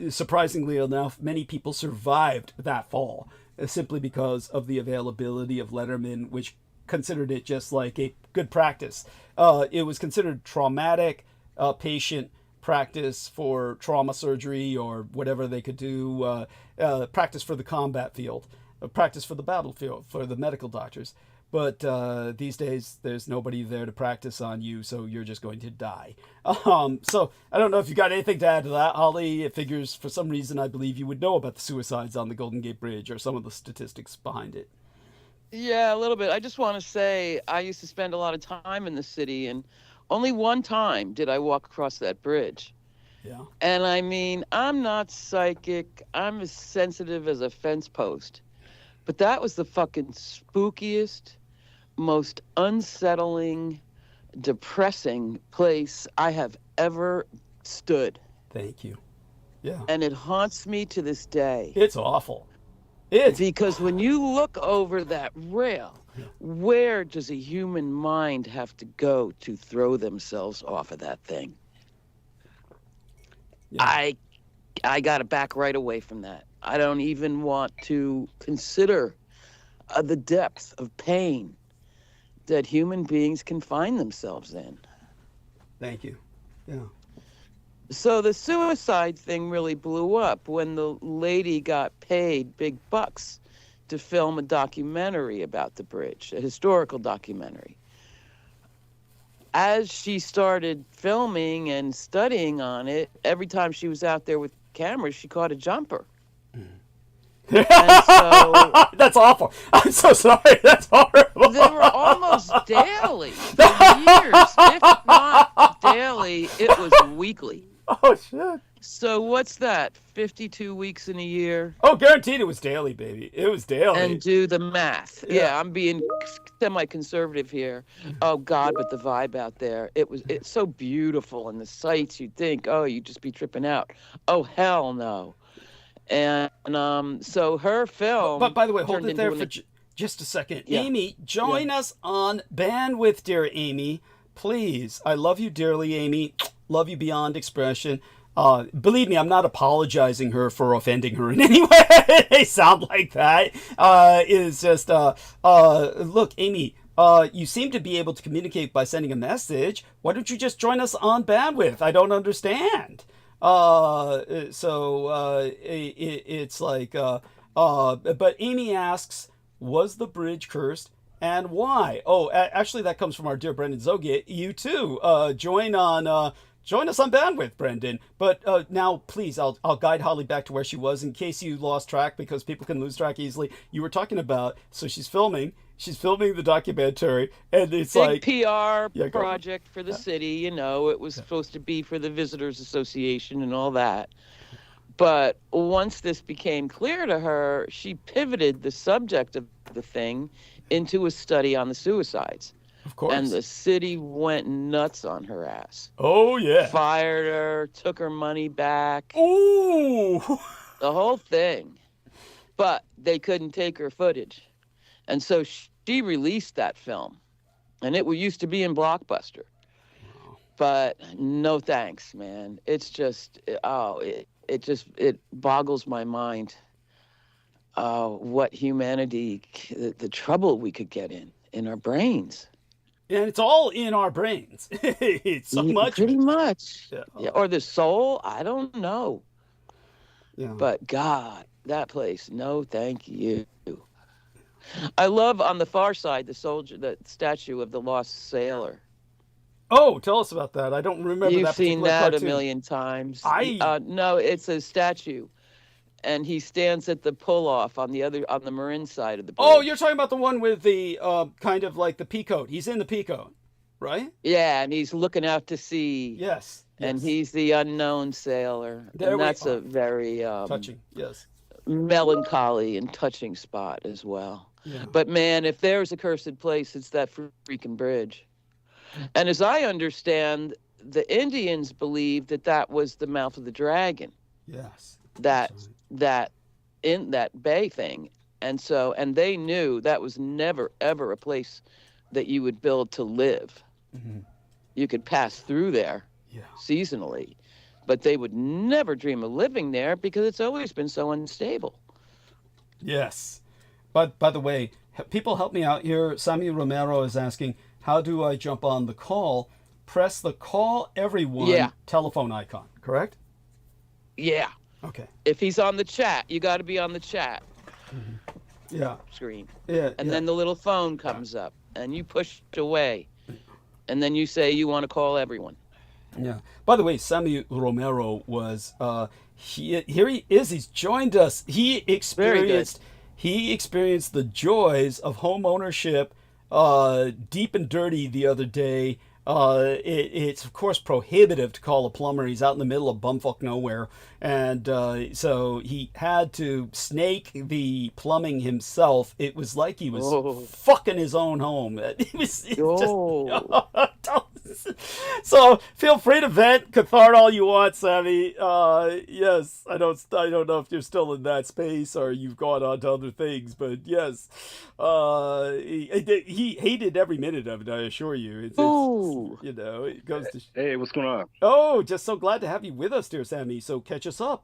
Surprisingly enough, many people survived that fall simply because of the availability of Letterman, which considered it just like a good practice. It was considered traumatic patient practice for trauma surgery or whatever they could do, practice for the combat field, practice for the battlefield, for the medical doctors. But these days, there's nobody there to practice on you, so you're just going to die. So I don't know if you got anything to add to that, Holly. It figures, for some reason, I believe you would know about the suicides on the Golden Gate Bridge or some of the statistics behind it. Yeah, a little bit. I just want to say I used to spend a lot of time in the city, and only one time did I walk across that bridge. Yeah. And I mean, I'm not psychic. I'm as sensitive as a fence post. But that was the fucking spookiest, most unsettling, depressing place I have ever stood. Thank you. Yeah. And it haunts me to this day. It's awful. Because when you look over that rail, where does a human mind have to go to throw themselves off of that thing? Yeah. I got to back right away from that. I don't even want to consider the depth of pain that human beings can find themselves in. Thank you. Yeah. So the suicide thing really blew up when the lady got paid big bucks to film a documentary about the bridge, a historical documentary. As she started filming and studying on it, every time she was out there with cameras, she caught a jumper. And so, that's awful. I'm so sorry. That's horrible. They were almost daily for years. If not daily, it was weekly. Oh, shit. So what's that? 52 weeks in a year? Oh, guaranteed it was daily, baby. It was daily. And do the math. Yeah, I'm being semi-conservative here. Oh, God, but the vibe out there. It's so beautiful. And the sights, you'd think, oh, you'd just be tripping out. Oh, hell no. And so her film... But by the way, hold it there for just a second. Yeah. Amy, join us on Bandwidth, dear Amy. Please. I love you dearly, Amy. Love you beyond expression. Believe me, I'm not apologizing her for offending her in any way. They sound like that. It's just, look, Amy, you seem to be able to communicate by sending a message. Why don't you just join us on Bandwidth? I don't understand. It's like, but Amy asks, was the bridge cursed and why? Oh, actually that comes from our dear Brendan Zogia. You too, join on join us on bandwidth, Brendan. But now, please, I'll guide Holly back to where she was in case you lost track, because people can lose track easily. You were talking about, so she's filming the documentary, and it's Big like PR project for the city. You know, it was supposed to be for the Visitors Association and all that. But once this became clear to her, she pivoted the subject of the thing into a study on the suicides. Of course. And the city went nuts on her ass. Oh, yeah. Fired her, took her money back. Ooh. The whole thing. But they couldn't take her footage. And so she released that film. And it used to be in Blockbuster. But no thanks, man. It's just, it boggles my mind what humanity, the trouble we could get in our brains. And it's all in our brains. It's so much. Pretty much. Yeah. Yeah, or the soul, I don't know. Yeah. But God, that place, no thank you. I love on the far side the statue of the lost sailor. Oh, tell us about that. I don't remember You've that seen particular that cartoon. a million times. I No, it's a statue, and he stands at the pull-off on the Marin side of the bridge. Oh, you're talking about the one with the kind of like the peacoat. He's in the peacoat, right? Yeah, and he's looking out to sea. Yes. And he's the unknown sailor. There and we that's are. a very Touching. Yes. melancholy and touching spot as well. Yeah. But man, if there's a cursed place, it's that freaking bridge. And as I understand, the Indians believed that was the mouth of the dragon. Yes. That That's right. that in that bay thing. And they knew that was never ever a place that you would build to live. Mm-hmm. You could pass through there seasonally, but they would never dream of living there because it's always been so unstable. Yes. But by the way, people help me out here. Sammy Romero is asking, how do I jump on the call? Press the call everyone telephone icon, correct? Yeah. Okay. If he's on the chat, you got to be on the chat screen. Yeah. And then the little phone comes up and you push it away. And then you say you want to call everyone. Yeah. By the way, Sammy Romero was here he is. He's joined us. He experienced the joys of home ownership deep and dirty the other day. It's of course prohibitive to call a plumber. He's out in the middle of bumfuck nowhere, and so he had to snake the plumbing himself. It was like he was fucking his own home. It was so feel free to vent, cathart all you want, Sammy. Yes, I don't know if you're still in that space or you've gone on to other things, but yes, he hated every minute of it. I assure you. It's you know, it goes to. Hey, what's going on? Oh, just so glad to have you with us, dear Sammy. So catch us up,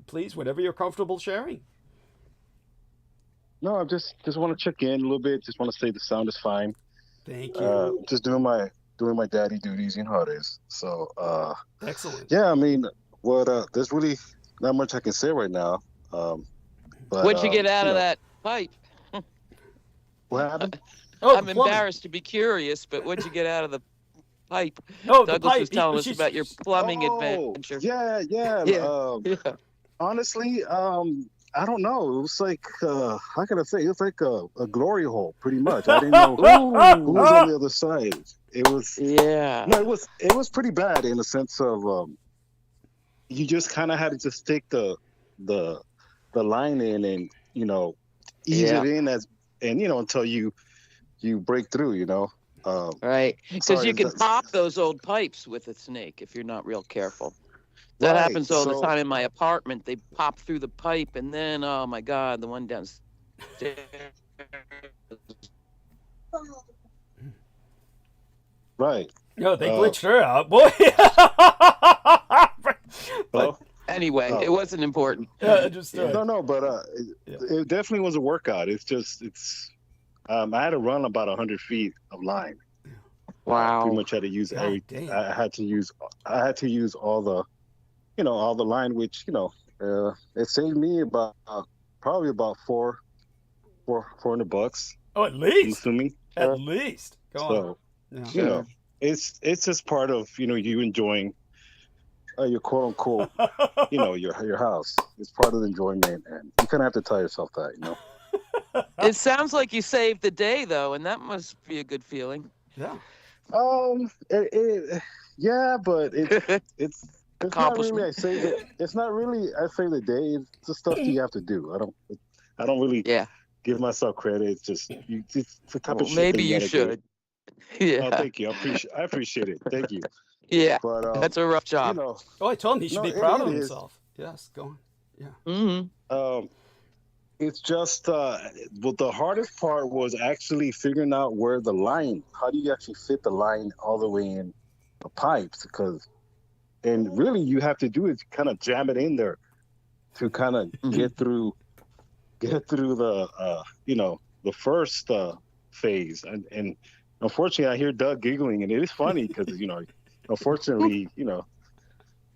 please, whenever you're comfortable sharing. No, I just want to check in a little bit. Just want to say the sound is fine. Thank you. Just doing my daddy duties, you know how it is. So excellent. Yeah, I mean, there's really not much I can say right now. But what'd you get out of that pipe? What happened? I'm embarrassed to be curious, but what'd you get out of the pipe? Oh, Douglas was telling us about your plumbing adventure. Yeah. Honestly, I don't know. It was like, how can I say? It was like a glory hole, pretty much. I didn't know who was on the other side. It was, no, it was pretty bad in the sense of, you just kind of had to just stick the line in and, you know, ease it in until you break through, you know. Right. Because you can pop those old pipes with a snake if you're not real careful. That happens all the time in my apartment. They pop through the pipe, and then, oh my God, the one downstairs. Right. No, they glitched her out, boy. But anyway, it wasn't important. Understood. No, but it definitely was a workout. I had to run about 100 feet of line. Wow. Pretty much had to use everything. I had to use all the, all the line, which, it saved me probably about $400. Oh, at least. I'm assuming. At least. Go on. So, it's just part of you enjoying your quote unquote your house. It's part of the enjoyment, and you kind of have to tell yourself that. It sounds like you saved the day, though, and that must be a good feeling. Yeah. Yeah, but it's not really. Accomplishment. It's not really. I save the day. It's the stuff that you have to do. I don't really give myself credit. It's just it's the type of shit maybe that you gotta should. do. Yeah. Oh, thank you. I appreciate it. Thank you. Yeah. But That's a rough job. Oh, I told him he should be proud of himself. Yes, go on. Yeah. Mm-hmm. It's just the hardest part was actually figuring out where the line. How do you actually fit the line all the way in the pipes? And really, you have to do is kind of jam it in there to kind of get through the the first phase. And unfortunately, I hear Doug giggling, and it is funny because unfortunately,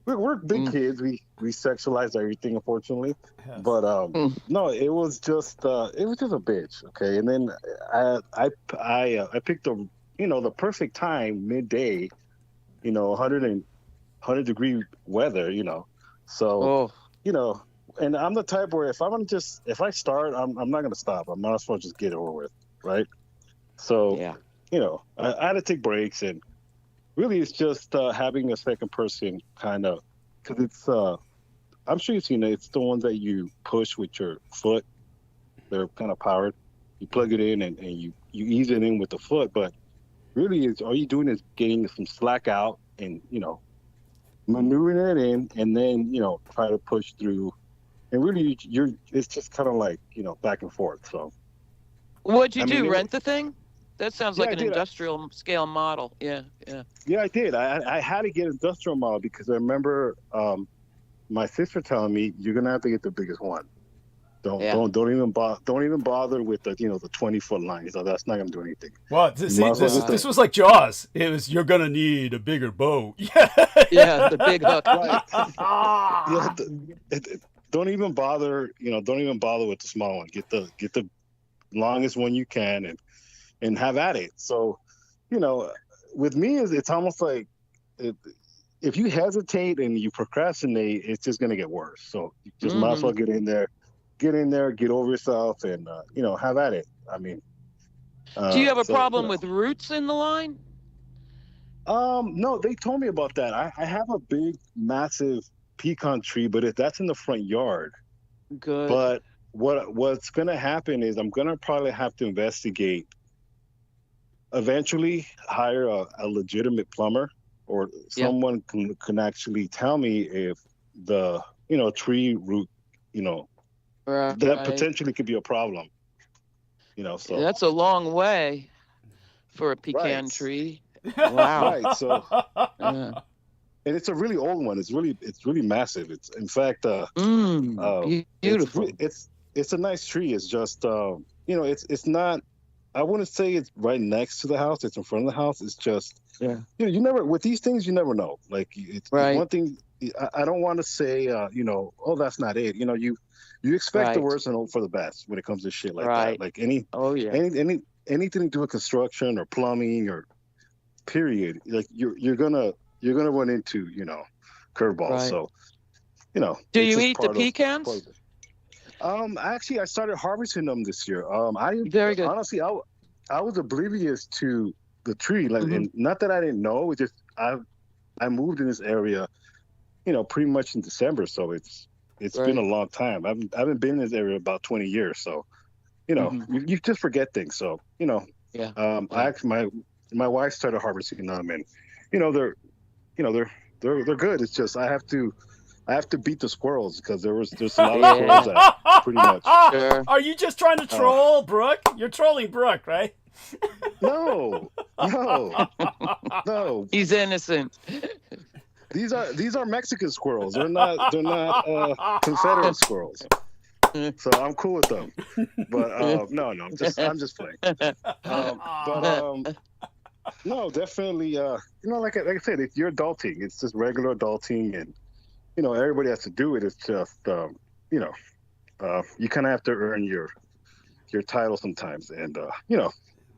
we're big kids. We sexualize everything, unfortunately. Yes. But no, it was just a bitch. Okay, and then I picked the perfect time, midday, 100 degree weather, so and I'm the type where if I start, I'm not gonna stop. I might as well just get it over with, right? So I had to take breaks, and really it's just having a second person kind of, because it's I'm sure you've seen it. It's the ones that you push with your foot. They're kind of powered. You plug it in and you ease it in with the foot, but really all you're doing is getting some slack out and maneuvering it in, and then try to push through. And really it's just kind of like back and forth. So what'd you do? Rent the thing? That sounds like an I did. industrial scale model. Yeah. I did. I had to get an industrial model because I remember my sister telling me you're gonna have to get the biggest one. Don't even bother with the 20-foot line. So that's not gonna do anything. Well, this was like Jaws. It was, you're gonna need a bigger boat. Yeah, the big hook. Right. Don't even bother. Don't even bother with the small one. Get the longest one you can and have at it. So, with me it's almost like if you hesitate and you procrastinate, it's just gonna get worse. So you just might as well get in there, get over yourself, and have at it. I mean, do you have a problem with roots in the line? No, they told me about that. I have a big, massive pecan tree, but that's in the front yard. Good. But what's gonna happen is I'm gonna probably have to investigate. Eventually, hire a legitimate plumber or someone can actually tell me if the tree root that potentially could be a problem. So that's a long way for a pecan tree. Wow. Right. So and it's a really old one. It's really massive. It's in fact beautiful. It's a nice tree. It's just it's not. I wouldn't say it's right next to the house. It's in front of the house. It's just you never, with these things, you never know. Like it's one thing. I don't want to say oh, that's not it. You expect the worst and hope for the best when it comes to shit like that. Like anything to do with construction or plumbing or period. Like you're gonna run into curveballs. Right. So do you eat the pecans? Actually, I started harvesting them this year. Very good. Honestly, I was oblivious to the tree. Like, and not that I didn't know. It's just I moved in this area, pretty much in December. So it's been a long time. I haven't been in this area about 20 years. So, you just forget things. So, I actually my wife started harvesting them, and they're good. It's just I have to beat the squirrels because there's a lot of squirrels that pretty much. Sure. Are you just trying to troll Brooke? You're trolling Brooke, right? No. He's innocent. These are Mexican squirrels. They're not Confederate squirrels. So I'm cool with them. But no, I'm just playing. No, definitely. Like I said, if you're adulting, it's just regular adulting, and everybody has to do it. It's just you kind of have to earn your title sometimes, and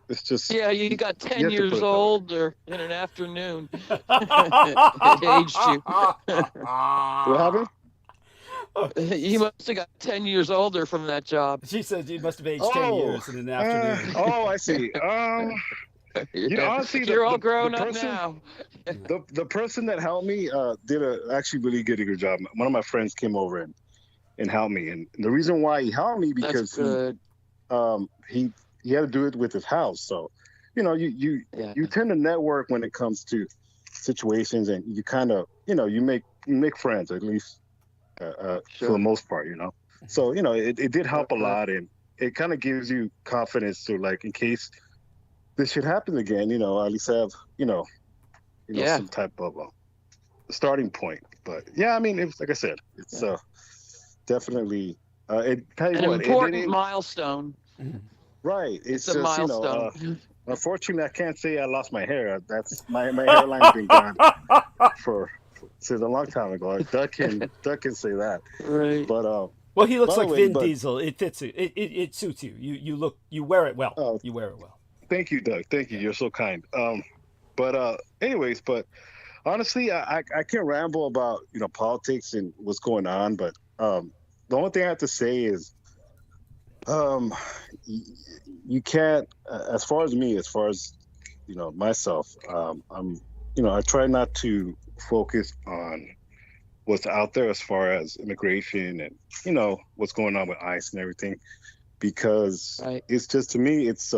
it's just Yeah, you got 10 you have to put years it that way. older in an afternoon. It aged you. What happened? You must have got 10 years older from that job. She said you must have aged 10 years in an afternoon. I see. You know, honestly, You're all the grown up person, now. the person that helped me did actually really good job. One of my friends came over and helped me, and the reason why he helped me because That's good. he had to do it with his house. So, you know, you tend to network when it comes to situations, and you kind of, you know, you make friends, at least for the most part, you know. So, you know, it did help a lot, and it kind of gives you confidence to, like, in case this should happen again, you know, at least have, you know, some type of starting point. But yeah, I mean, it's like I said, it's definitely it tell you An what, important milestone. Right. It's a milestone. You know, unfortunately, I can't say I lost my hair. That's my hairline's been gone since a long time ago. Doug can say that. Right. But well, he looks like Vin Diesel. It fits you. It suits you. You wear it well. Oh, you wear it well. Thank you, Doug. Thank you. You're so kind. Anyways, but honestly, I can't ramble about, you know, politics and what's going on. But the only thing I have to say is, you can't. As far as me, you know, myself, you know, I try not to focus on what's out there as far as immigration and, you know, what's going on with ICE and everything, because it's just, to me, it's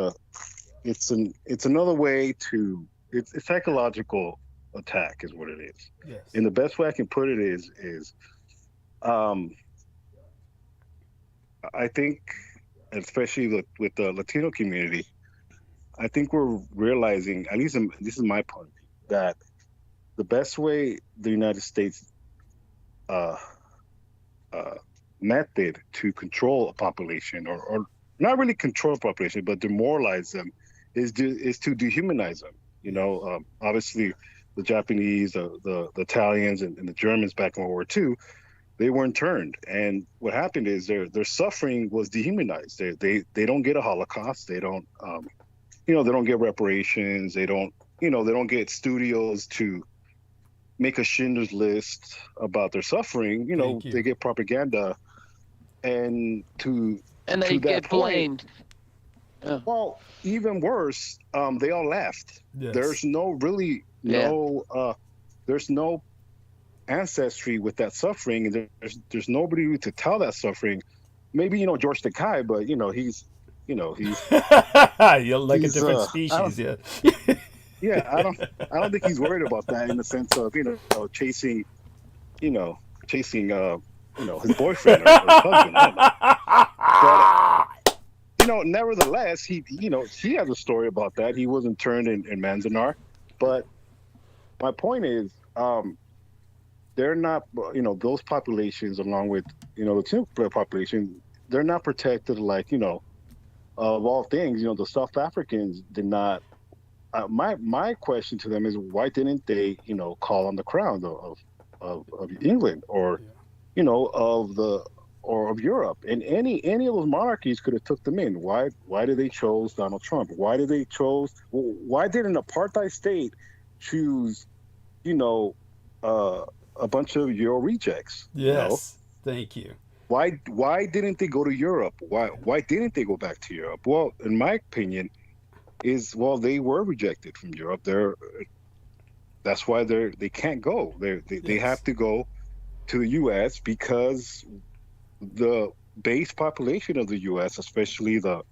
another way to, it's a psychological attack is what it is. Yes. And the best way I can put it is I think, especially with the Latino community, I think we're realizing, at least this is my point of view, that the best way the United States method to control a population, or not really control a population, but demoralize them, is to dehumanize them. You know, obviously the Japanese, the Italians, and the Germans back in World War II, they were interned, and what happened is their suffering was dehumanized. They don't get a Holocaust. They don't, you know, they don't get reparations. They don't get studios to make a Schindler's List about their suffering. You know, they get propaganda, and they get blamed. Well, even worse, they all left. Yes. There's no ancestry with that suffering, and there's nobody to tell that suffering. Maybe, you know, George Takei, but you know he's you're like a different species. Yeah, I don't think he's worried about that, in the sense of, you know, chasing his boyfriend or his husband. But, you know, nevertheless, he has a story about that. He was interned in Manzanar, but my point is, they're not, you know, those populations, along with, you know, the Latino population, they're not protected, like, you know, of all things, you know, the South Africans did not. My question to them is, why didn't they, you know, call on the crown of England, or, you know, of Europe, and any of those monarchies could have took them in. Why did they chose Donald Trump? Why did an apartheid state choose, you know, a bunch of Euro rejects? Yes. You know? Thank you. Why didn't they go to Europe? Why didn't they go back to Europe? Well, in my opinion, they were rejected from Europe. That's why they can't go. They have to go to the U.S. because the base population of the U.S., especially the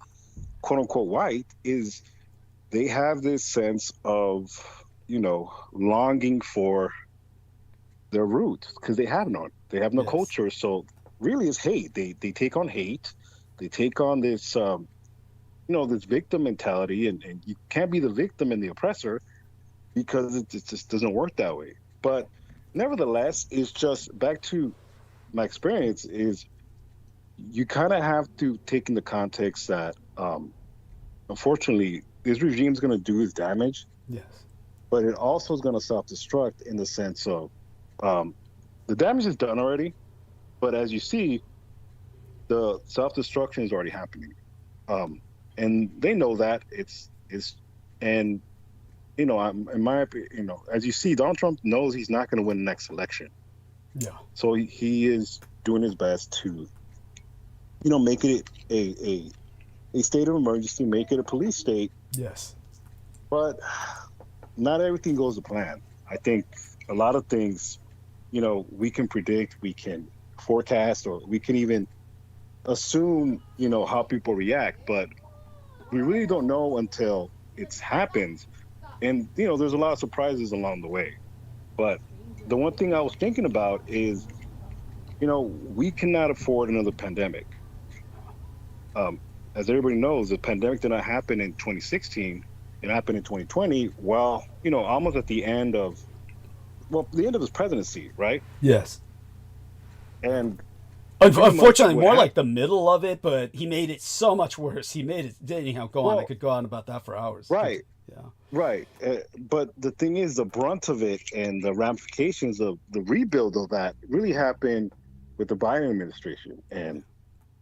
quote unquote white, they have this sense of, you know, longing for their roots, because they have none. They have no culture. So really, it's hate. They take on hate. They take on this, you know, this victim mentality, and you can't be the victim and the oppressor, because it just doesn't work that way. But nevertheless, it's just, back to my experience, is you kind of have to take into context that, unfortunately, this regime is going to do its damage. Yes. But it also is going to self-destruct, in the sense of, the damage is done already, but as you see, the self-destruction is already happening. And they know that. And in my opinion, as you see, Donald Trump knows he's not going to win the next election. Yeah. So he is doing his best to, make it a state of emergency, make it a police state. Yes. But not everything goes to plan. I think a lot of things, we can predict, we can forecast, or we can even assume, how people react. But we really don't know until it's happened. And, there's a lot of surprises along the way. But the one thing I was thinking about is, we cannot afford another pandemic. As everybody knows, the pandemic did not happen in 2016. It happened in 2020. Well, almost at the end of his presidency, right? Yes. And unfortunately, more like the middle of it, but he made it so much worse. He made it, anyhow, go on. I could go on about that for hours. Right. Yeah. Right. But the thing is, the brunt of it and the ramifications of the rebuild of that really happened with the Biden administration. And,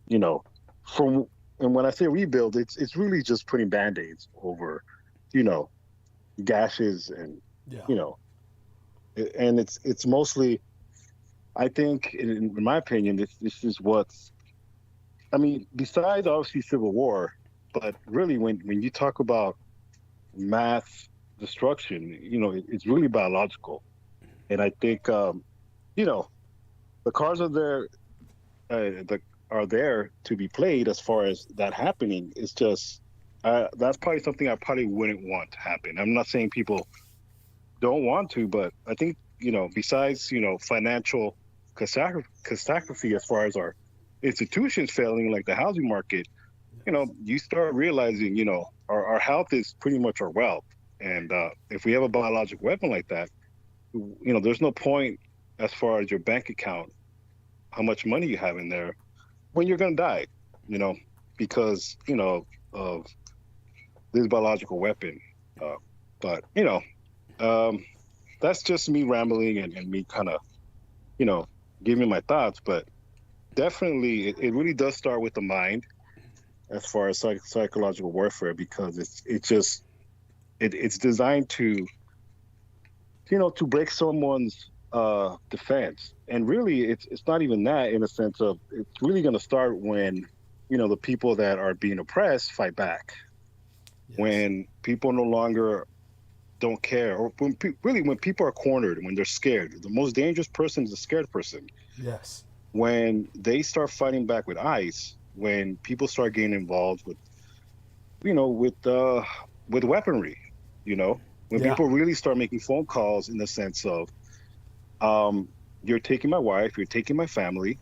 and when I say rebuild, it's really just putting Band-Aids over, gashes and, and it's mostly, I think, in my opinion, this is besides obviously Civil War, but really when you talk about mass destruction, it's really biological. And I think, the cards are there, are there to be played as far as that happening. It's just, that's probably something I probably wouldn't want to happen. I'm not saying people don't want to, but I think, besides, financial catastrophe as far as our institutions failing, like the housing market, you start realizing, our health is pretty much our wealth. And if we have a biologic weapon like that, there's no point as far as your bank account, how much money you have in there when you're going to die, because, of this biological weapon. But, that's just me rambling and me kind of, giving my thoughts. But definitely, it really does start with the mind as far as psychological warfare, because it's designed to, to break someone's defense. And really, it's not even that, in a sense of, it's really going to start when, the people that are being oppressed fight back. Yes. When people no longer don't care, or when people are cornered, when they're scared. The most dangerous person is a scared person. Yes. When they start fighting back with ice, when people start getting involved with, with weaponry, when people really start making phone calls in the sense of, you're taking my wife, you're taking my family,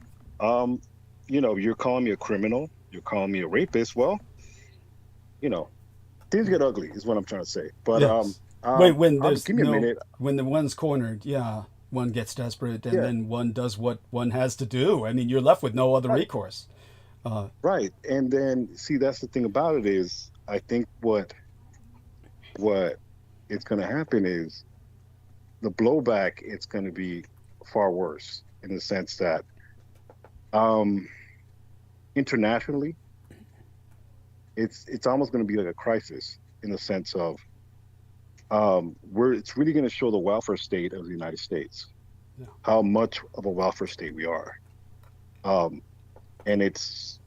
you're calling me a criminal, you're calling me a rapist. Well, things get ugly is what I'm trying to say. But yes. When there's give me a minute. When the one's cornered, one gets desperate, and then one does what one has to do. I mean, you're left with no other recourse. Right. And then, see, that's the thing about it is, I think what is going to happen is the blowback, it's going to be far worse, in the sense that internationally, it's almost going to be like a crisis, in the sense of it's really going to show the welfare state of the United States, how much of a welfare state we are. And it's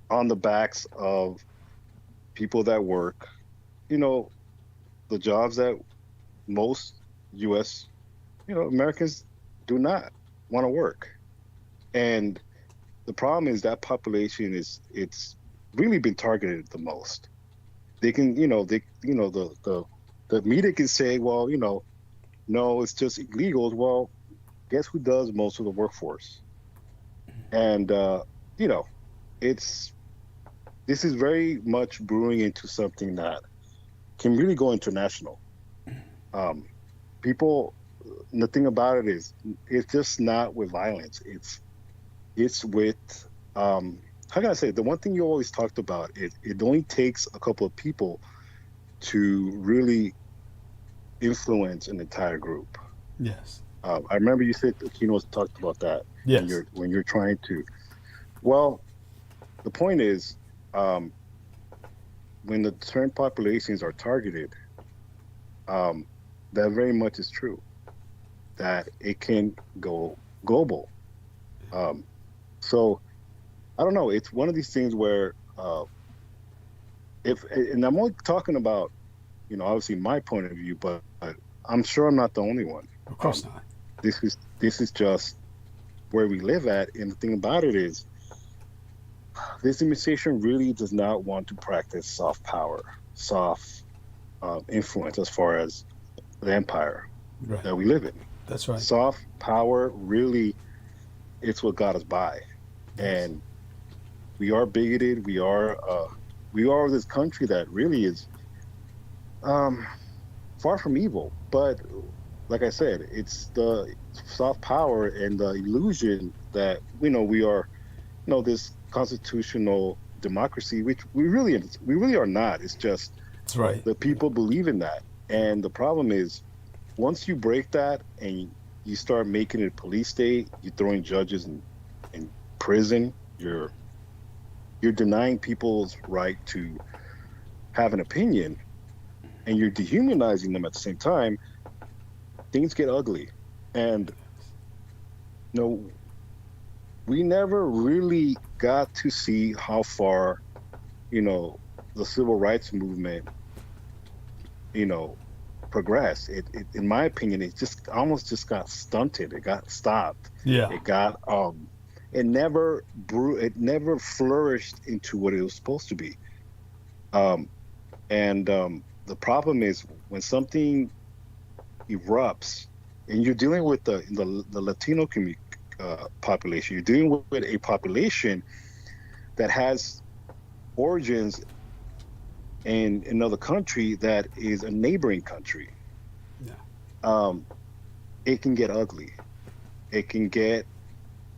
on the backs of people that work, the jobs that most U.S., Americans do not want to work. And the problem is that population it's really been targeted the most. They can, the media can say, well, no, it's just illegals. Well, guess who does most of the workforce? And, this is very much brewing into something that can really go international. People, the thing about it is, it's just not with violence. It's with, how can I say, the one thing you always talked about, it only takes a couple of people to really influence an entire group. Yes. I remember you said, Kino's talked about that. Yes. When you're trying to, well, the point is, when the certain populations are targeted, that very much is true. That it can go global. So I don't know. It's one of these things where and I'm only talking about, obviously my point of view, but I'm sure I'm not the only one. Of course not. This is just where we live at, and the thing about it is, this administration really does not want to practice soft power, soft influence as far as the empire that we live in. That's right. Soft power, really, it's what got us by. Yes. And we are bigoted. We are this country that really is far from evil. But like I said, it's the soft power and the illusion that we are, this constitutional democracy, which we really are not. It's just that's right. The people believe in that, and the problem is, once you break that and you start making it a police state, you're throwing judges in prison, you're denying people's right to have an opinion, and you're dehumanizing them at the same time, things get ugly. And we never really got to see how far the civil rights movement progressed. It in my opinion, it just almost got stunted. It got stopped. Yeah. It got it never flourished into what it was supposed to be. The problem is when something erupts, and you're dealing with the Latino community population, you're dealing with a population that has origins in another country that is a neighboring country. Yeah. It can get ugly. It can get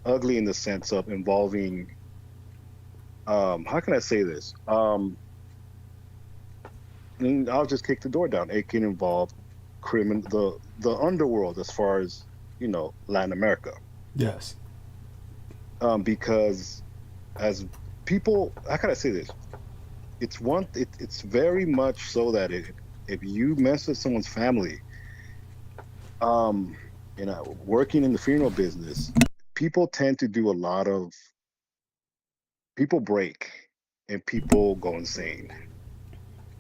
ugly in the sense of involving, how can I say this? And I'll just kick the door down. It can involve the underworld as far as, Latin America. Yes. Because as people, how can I say this? It's very much so that if you mess with someone's family, working in the funeral business, people tend to do people break and people go insane.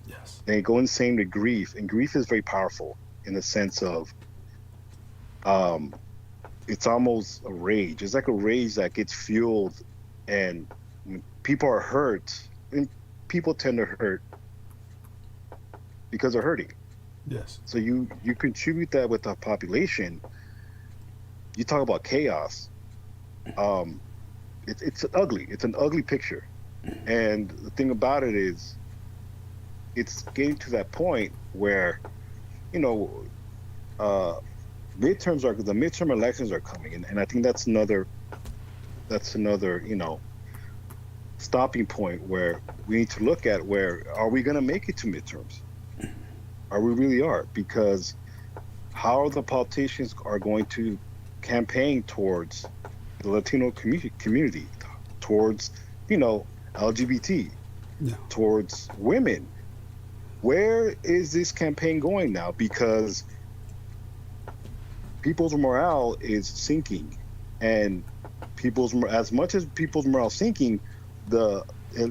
Yes. They go insane to grief, and grief is very powerful in the sense of it's almost a rage. It's like a rage that gets fueled, and when people are hurt, and people tend to hurt because they're hurting. Yes. So you contribute that with the population. You talk about chaos. It's ugly. It's an ugly picture. And the thing about it is, it's getting to that point where, the midterm elections are coming, and I think that's another, stopping point where we need to look at where are we going to make it to midterms? Are we really are? Because how the politicians are going to campaign towards the Latino community, towards, LGBT, yeah, towards women. Where is this campaign going now? Because people's morale is sinking, and as much as people's morale is sinking, this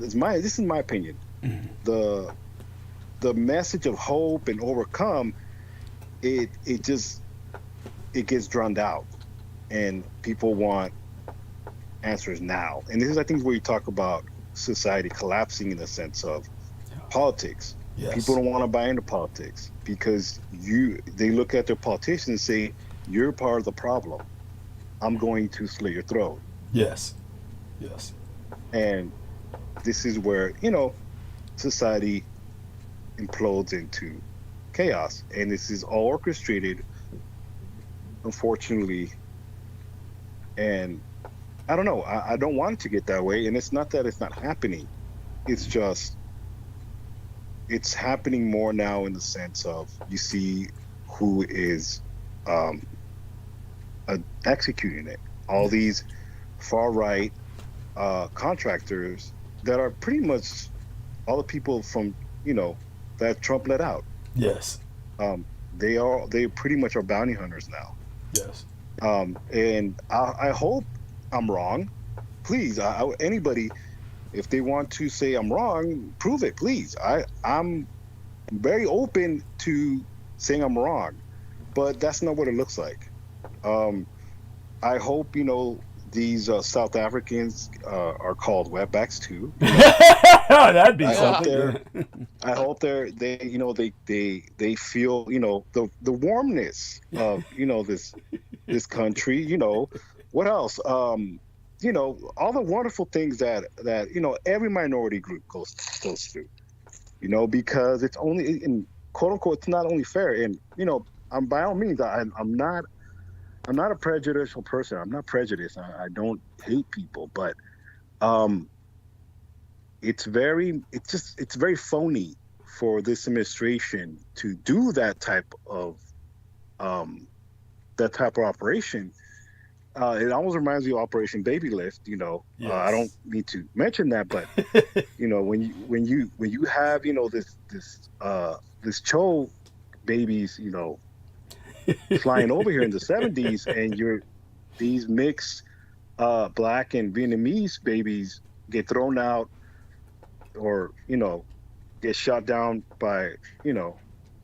is my opinion, the message of hope and overcome, it gets drowned out, and people want answers now. And this is, I think, where you talk about society collapsing in the sense of politics. Yes. People don't want to buy into politics because they look at their politicians and say, you're part of the problem. I'm going to slit your throat. Yes. Yes. And this is where, society implodes into chaos. And this is all orchestrated, unfortunately. And I don't know. I don't want it to get that way. And it's not that it's not happening. It's just, it's happening more now in the sense of you see who is executing it. All these far-right contractors that are pretty much all the people from that Trump let out. Yes. They pretty much are bounty hunters now. Yes. And I hope I'm wrong. Please, anybody, if they want to say I'm wrong, prove it, please. I'm very open to saying I'm wrong, but that's not what it looks like. I hope, these South Africans are called wetbacks too. That'd be something. I hope they feel, the warmness of, this country. What else? All the wonderful things that every minority group goes through. Because it's only, in quote unquote, it's not only fair. And I'm by all means, I'm not a prejudicial person. I'm not prejudiced. I don't hate people, but it's very phony for this administration to do that type of operation. It almost reminds me of Operation Baby Lift. Yes. I don't need to mention that, but when you have this Cho babies, flying over here in the 70s, and these mixed black and Vietnamese babies get thrown out, or get shot down by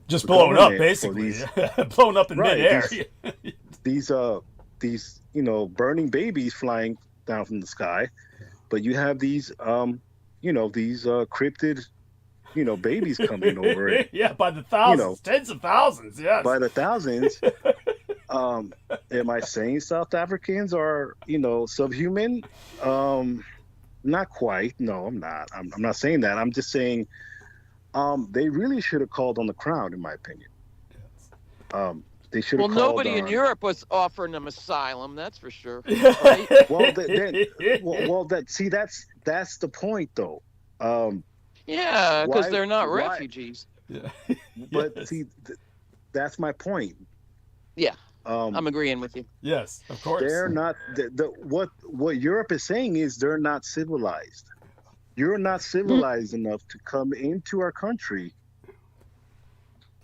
just blown up, basically. Blown up in midair. These burning babies flying down from the sky, but you have these cryptid babies coming over it. Yeah, by the thousands, tens of thousands, yes. By the thousands. Am I saying South Africans are, subhuman? Not quite. No, I'm not. I'm not saying that. I'm just saying they really should have called on the Crown, in my opinion. Yes. They should have called nobody in Europe was offering them asylum, that's for sure. Right? That's the point, though. Yeah, because they're not refugees. Yeah. But Yes. see, that's my point. Yeah, I'm agreeing with you. Yes, of course. They're not. What Europe is saying is they're not civilized. You're not civilized enough to come into our country,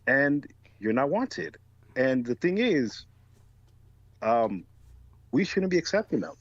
and you're not wanted. And the thing is, we shouldn't be accepting them,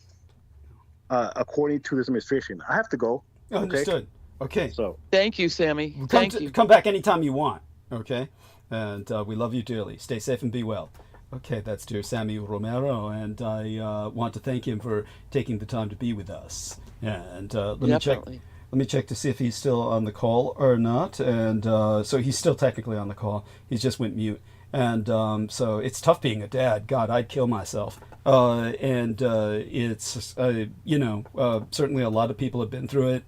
according to this administration. I have to go. Understood. Okay. So Thank you, Sammy. Thank you. Come back anytime you want. Okay. And we love you dearly. Stay safe and be well. Okay, that's dear Sammy Romero, and I want to thank him for taking the time to be with us. And let me check to see if he's still on the call or not. And so he's still technically on the call. He just went mute. And so it's tough being a dad. God, I'd kill myself. And it's certainly a lot of people have been through it.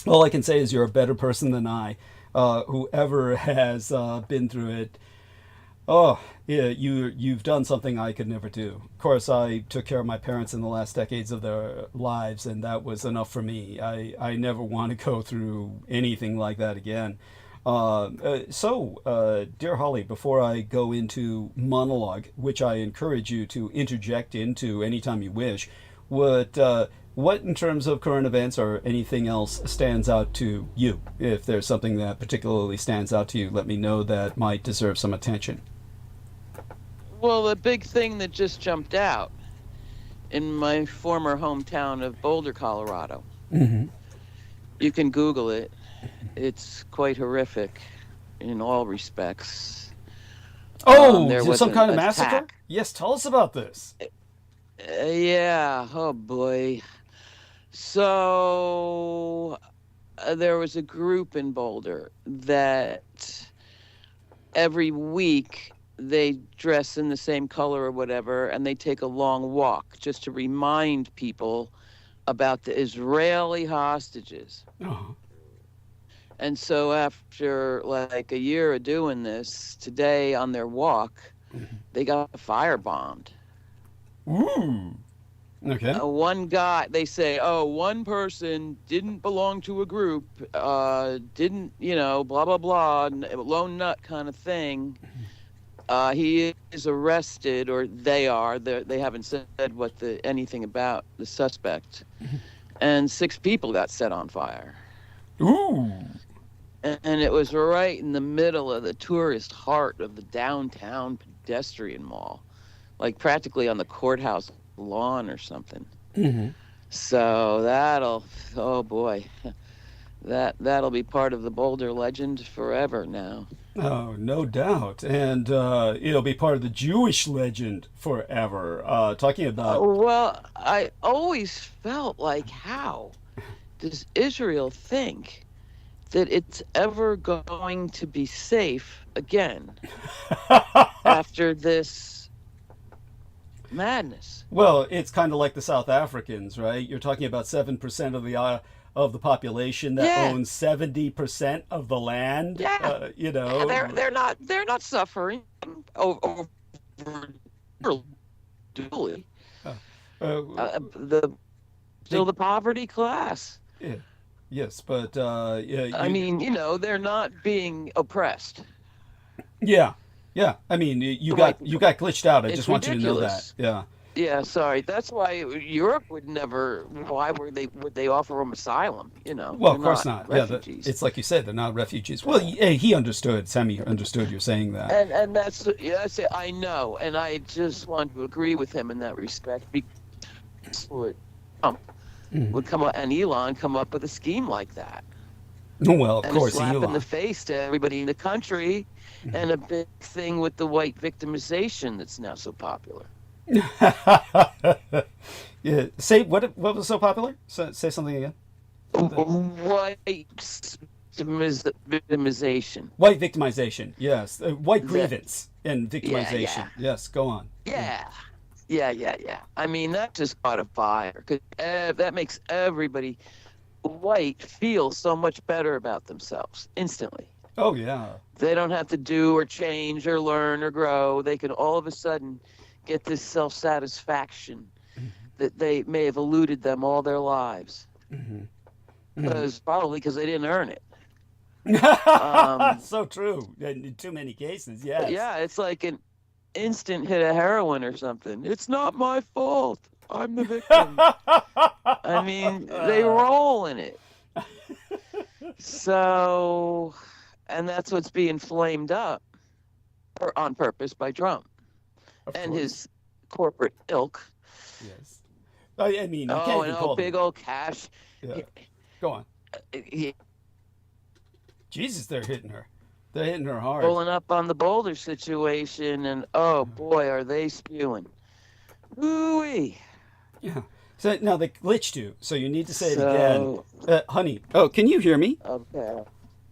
All I can say is you're a better person than I. Whoever has been through it, yeah, you've done something I could never do. Of course, I took care of my parents in the last decades of their lives, and that was enough for me. I never want to go through anything like that again. So, dear Holly, before I go into monologue, which I encourage you to interject into anytime you wish, what in terms of current events or anything else stands out to you? If there's something that particularly stands out to you, let me know that might deserve some attention. Well, the big thing that just jumped out in my former hometown of Boulder, Colorado. Mm-hmm. You can Google it. It's quite horrific in all respects. There was some kind of massacre? Yes, tell us about this. Yeah, oh boy. So there was a group in Boulder that every week they dress in the same color or whatever, and they take a long walk just to remind people about the Israeli hostages. Uh-huh. And so after like a year of doing this, today on their walk, they got firebombed. Ooh. Okay. One guy, they say, one person didn't belong to a group, didn't, blah, blah, blah, lone nut kind of thing. He is arrested, or they are. They haven't said anything about the suspect. And 6 people got set on fire. Ooh. And it was right in the middle of the tourist heart of the downtown pedestrian mall, like practically on the courthouse lawn or something. Mm-hmm. So oh boy, that'll be part of the Boulder legend forever now. Oh, no doubt. And it'll be part of the Jewish legend forever. Talking about. Well, I always felt like, how does Israel think that it's ever going to be safe again after this madness? Well, it's kind of like the South Africans, right? You're talking about 7% of the population that Yeah. owns 70% of the land. Yeah. You know. They're not suffering over duly. The still the poverty class. Yeah. Yes, but yeah. I mean, they're not being oppressed. Yeah, yeah. I mean, you got glitched out. I It's just want you to know that. ridiculous. Yeah. Yeah, sorry. That's why Europe would never. Why would they offer them asylum? Well, of They're course not. refugees. It's like you said, they're not refugees. Well, he understood. Sammy understood you're saying that. And that's it. I know, and I just want to agree with him in that respect. Because Trump would come up, and Elon come up with a scheme like that. Well, of And course, a slap in Elon. the face to everybody in the country, and a big thing with the white victimization that's now so popular. Yeah. Say what was so popular? Say something again. White victimization. White victimization. Yes. White That- grievance and victimization. yeah. Yes. Go on. Yeah. I mean, that just caught a fire. 'Cause, that makes everybody white feel so much better about themselves instantly. Oh yeah. They don't have to do or change or learn or grow. They can all of a sudden get this self-satisfaction that they may have eluded them all their lives. Probably because they didn't earn it. So true. In too many cases. Yes. Yeah, it's like an instant hit of heroin or something. It's not my fault. I'm the victim. I mean, they roll in it. So, and that's what's being flamed up on purpose by Trump Of and course. his corporate ilk. Yes. I mean, you can't even call big them. old cash. Yeah. Go on. He- Jesus, they're hitting her. They're hitting her hard. pulling up on the Boulder situation, and oh boy, are they spewing. Ooh-wee. Yeah. So now they glitched you, so you need to say it So- again. Honey. Oh, can you hear me? Okay.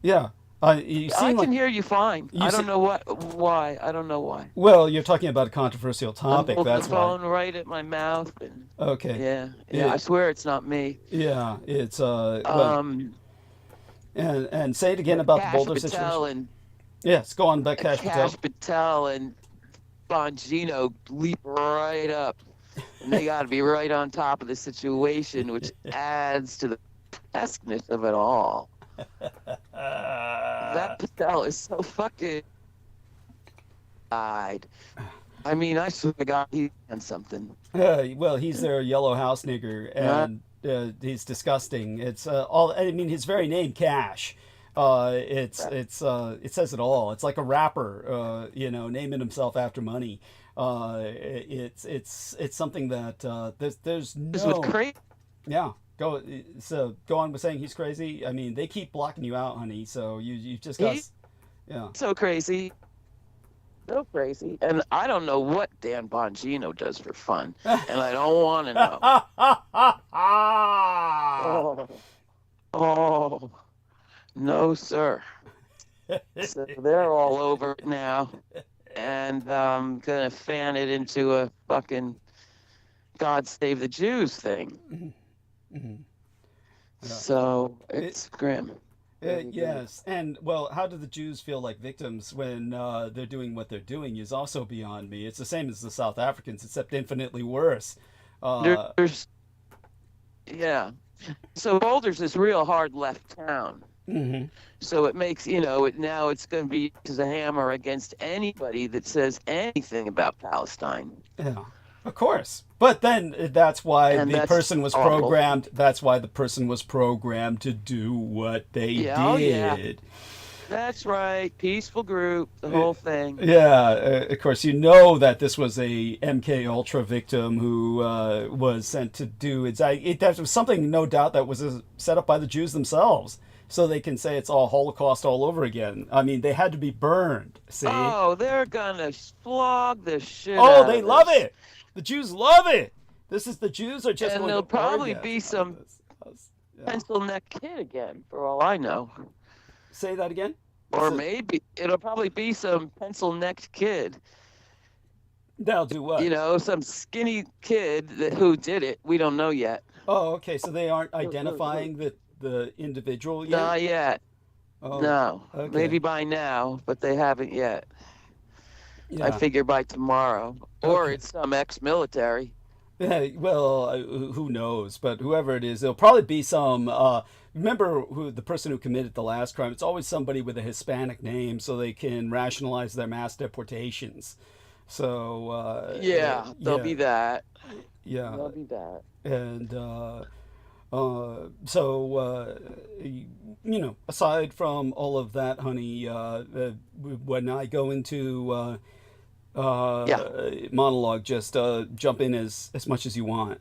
Yeah. You I seem can like. hear you fine. You I se- don't know why. I don't know why. Well, you're talking about a controversial I'm topic. holding That's the why. phone right at my mouth, and Okay. yeah. Yeah. I swear it's not me. Yeah. It's well, and say it again about the Cash Boulder Patel situation. and Yes. Go on, about Cash Patel. Cash Patel and Bongino leap right up, and they got to be right on top of the situation, which adds to the grotesqueness of it all. That Patel is so fucking died. I mean, I swear to God, he's done something. Well, he's their yellow house nigger, and he's disgusting. It's all. I mean, his very name, Cash. It says it all. It's like a rapper, naming himself after money. It's something that there's This no. was crazy. Yeah. Go on with saying he's crazy. I mean, they keep blocking you out, honey. So you just got. Yeah. So crazy. So crazy. And I don't know what Dan Bongino does for fun. And I don't want to know. Oh, no, sir. So they're all over it now. And I'm going to fan it into a fucking God Save the Jews thing. Mhm. Yeah. So it's grim. Yes, and well, how do the Jews feel like victims when they're doing what they're doing is also beyond me. It's the same as the South Africans, except infinitely worse. Yeah. So Boulder's this real hard left town. Mhm. So it makes, now it's going to be as a hammer against anybody that says anything about Palestine. Yeah. Of course. But then that's why And the that's person was awful. programmed. That's why the person was programmed to do what they Yeah, oh, yeah. did. That's right. Peaceful group, the whole thing. Yeah, of course, you know that this was a MK Ultra victim who was sent to do it. That was something, no doubt, that was set up by the Jews themselves, so they can say it's all Holocaust all over again. I mean, they had to be burned. See? Oh, they're gonna flog the shit Oh, out they of love this. it. The Jews love it. The Jews are just And going there'll to probably orgasm be on some this. Yeah. pencil neck kid again, for all I know. Say that again. Or So- maybe it'll probably be some pencil necked kid. They'll do what? You know, some skinny kid who did it. We don't know yet. Oh, okay. So they aren't identifying the individual yet? Not yet. Oh, No. okay. Maybe by now, but they haven't yet. yeah. I figure by tomorrow. Or Okay. it's some ex-military. Yeah, well, who knows? But whoever it is, it'll probably be some. Remember who the person who committed the last crime? It's always somebody with a Hispanic name, so they can rationalize their mass deportations. So Yeah, there'll be that. Yeah, There'll be that. and so you know, aside from all of that, honey, when I go into monologue, just jump in as much as you want,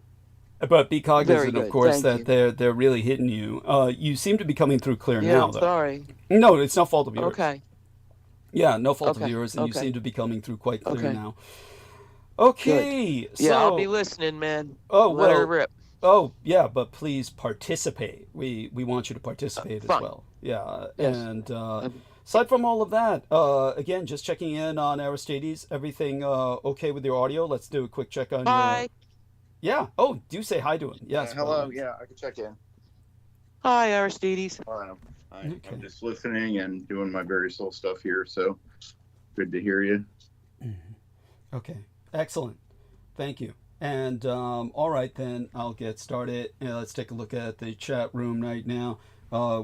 but be cognizant, Very of good, course, thank that they're really hitting you. You seem to be coming through clear Yeah, now, I'm though. sorry. No, it's no fault of yours. Okay. Yeah, no fault of Okay, yours, and you okay. seem to be coming through quite clear Okay. now. Okay, Yeah, so I'll be listening, man. oh Let her well, rip. oh yeah, but please participate. We want you to participate as fine. well. Yeah, Yes. and aside from all of that, again, just checking in on Aristides. Everything okay with your audio? Let's do a quick check on Hi. your. Yeah. Oh, do say hi to him. Yes. Hello. please. Yeah, I can check in. Hi, Aristides. Okay. I'm just listening and doing my various little stuff here. So good to hear you. Okay. Excellent. Thank you. And all right, then I'll get started. Let's take a look at the chat room right now.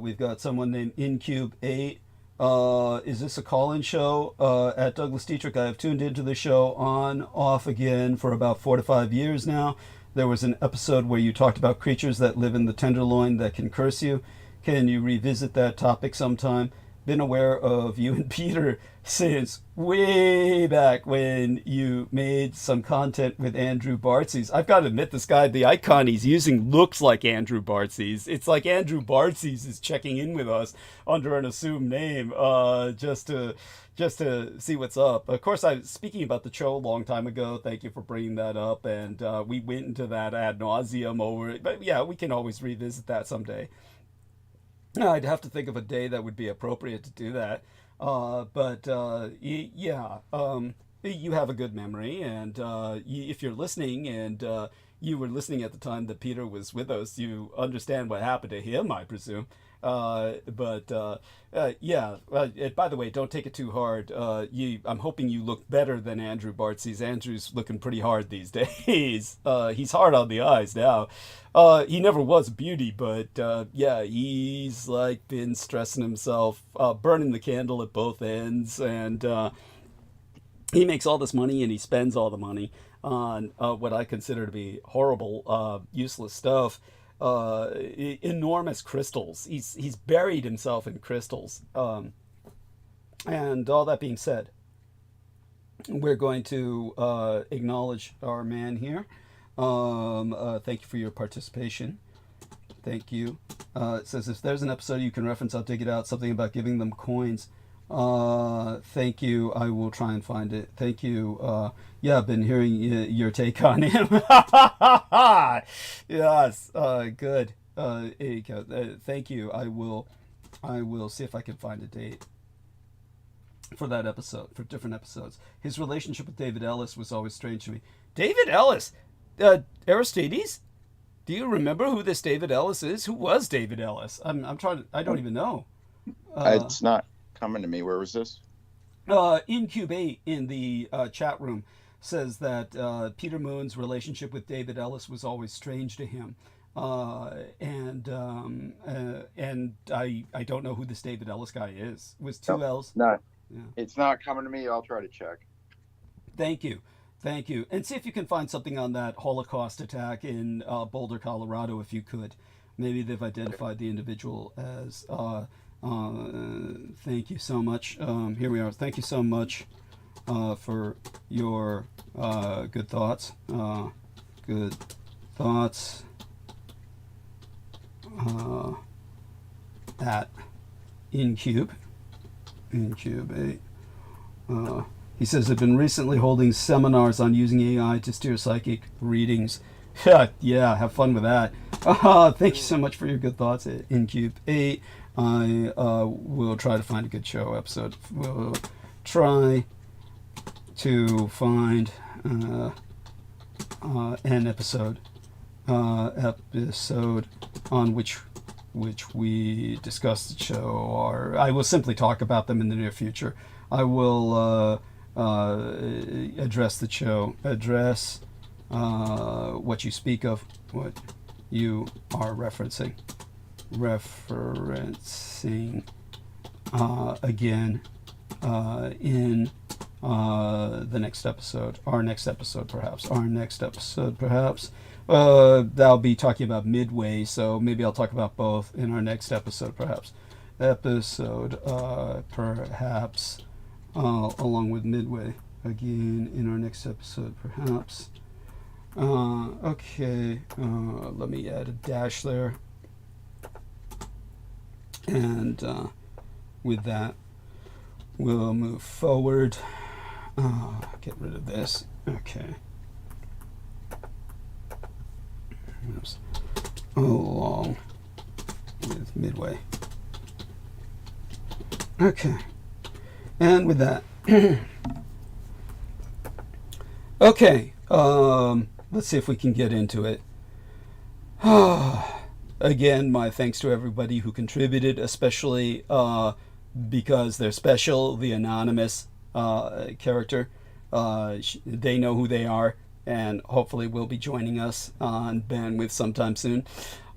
We've got someone named InCube8. Is this a call-in show? At Douglas Dietrich, I have tuned into the show on, off again for about 4 to 5 years now. There was an episode where you talked about creatures that live in the tenderloin that can curse you. Can you revisit that topic sometime? Been aware of you and Peter since way back when you made some content with Andrew Bartzies. I've got to admit, this guy, the icon he's using looks like Andrew Bartzies. It's like Andrew Bartzies is checking in with us under an assumed name, just to see what's up. Of course, I was speaking about the show a long time ago. Thank you for bringing that up, and we went into that ad nauseum over it. But yeah, we can always revisit that someday. I'd have to think of a day that would be appropriate to do that. But yeah, you have a good memory, and if you're listening, and you were listening at the time that Peter was with us, you understand what happened to him, I presume. But yeah. By the way, don't take it too hard. I'm hoping you look better than Andrew Bartzies. Andrew's looking pretty hard these days. He's hard on the eyes now. He never was a beauty, but yeah, he's like been stressing himself, burning the candle at both ends, and he makes all this money and he spends all the money on what I consider to be horrible, useless stuff. Enormous crystals. He's buried himself in crystals. And all that being said, we're going to acknowledge our man here. Thank you for your participation. Thank you. It says, if there's an episode you can reference, I'll dig it out. Something about giving them coins. Thank you. I will try and find it. Thank you. Yeah, I've been hearing your take on him. Yes. Good. Thank you. I will see if I can find a date for that episode, for different episodes. His relationship with David Ellis was always strange to me. David Ellis? Aristides? Do you remember who this David Ellis is? Who was David Ellis? I'm trying to, I don't even know. It's not coming to me. Where was this? InCube8 in the chat room says that Peter Moon's relationship with David Ellis was always strange to him. And I don't know who this David Ellis guy is. It was two L's. No, Yeah. it's not coming to me. I'll try to check. Thank you. Thank you. And see if you can find something on that Holocaust attack in Boulder, Colorado, if you could. Maybe they've identified the individual as... thank you so much. Here we are. Thank you so much for your good thoughts. Good thoughts at Incube. Incube 8. He says, I've been recently holding seminars on using AI to steer psychic readings. Yeah, have fun with that. Thank you so much for your good thoughts at Incube 8. I will try to find a good show episode. We'll try to find an episode on which we discuss the show, or I will simply talk about them in the near future. I will address the show, what you speak of, what you are referencing again in the next episode, our next episode perhaps. I'll be talking about Midway, so maybe I'll talk about both in our next episode perhaps. Along with Midway again in our next episode perhaps. Okay, let me add a dash there. And with that, we'll move forward. Get rid of this. Okay. Oops. Along with Midway. Okay. And with that. Okay. Let's see if we can get into it. Again, my thanks to everybody who contributed, especially because they're special, the anonymous character. They know who they are, and hopefully will be joining us on bandwidth sometime soon.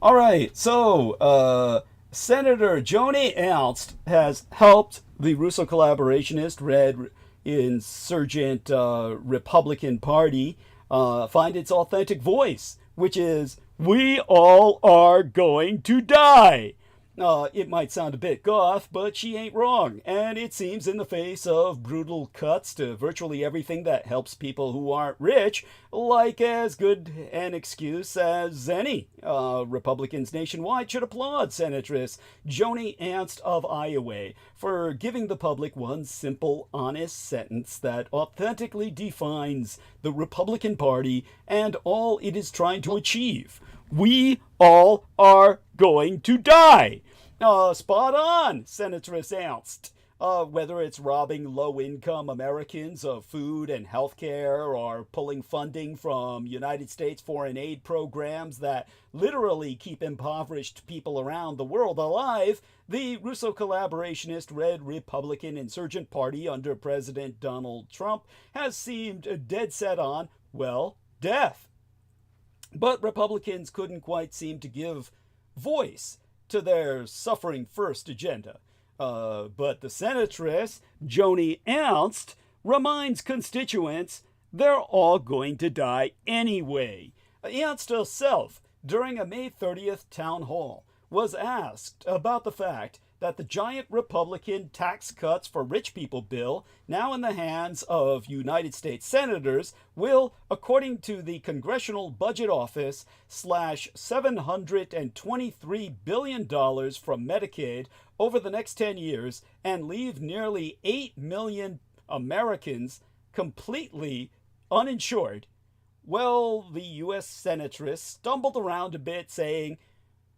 All right, so Senator Joni Ernst has helped the Russo collaborationist, red insurgent Republican Party find its authentic voice, which is, we all are going to die. It might sound a bit goth, but she ain't wrong. And it seems in the face of brutal cuts to virtually everything that helps people who aren't rich, like as good an excuse as any. Republicans nationwide should applaud Senatress Joni Ernst of Iowa for giving the public one simple, honest sentence that authentically defines the Republican Party and all it is trying to achieve. We all are going to die. Spot on, Senatress Ernst. Whether it's robbing low-income Americans of food and health care, or pulling funding from United States foreign aid programs that literally keep impoverished people around the world alive, the Russo collaborationist Red Republican Insurgent Party under President Donald Trump has seemed dead set on, well, death. But Republicans couldn't quite seem to give voice to their suffering first agenda. But the Senatress, Joni Ernst, reminds constituents they're all going to die anyway. Ernst herself, during a May 30th town hall, was asked about the fact that the giant Republican tax cuts for rich people bill, now in the hands of United States senators, will, according to the Congressional Budget Office, slash $723 billion from Medicaid over the next 10 years and leave nearly 8 million Americans completely uninsured. Well, the U.S. Senatress stumbled around a bit, saying,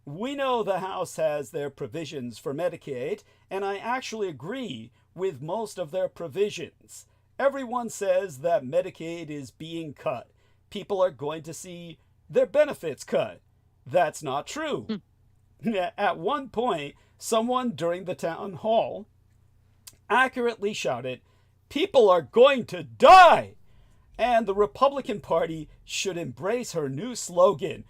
we know the House has their provisions for Medicaid, and I actually agree with most of their provisions. Everyone says that Medicaid is being cut. People are going to see their benefits cut. That's not true. At one point, someone during the town hall accurately shouted, people are going to die! And the Republican Party should embrace her new slogan,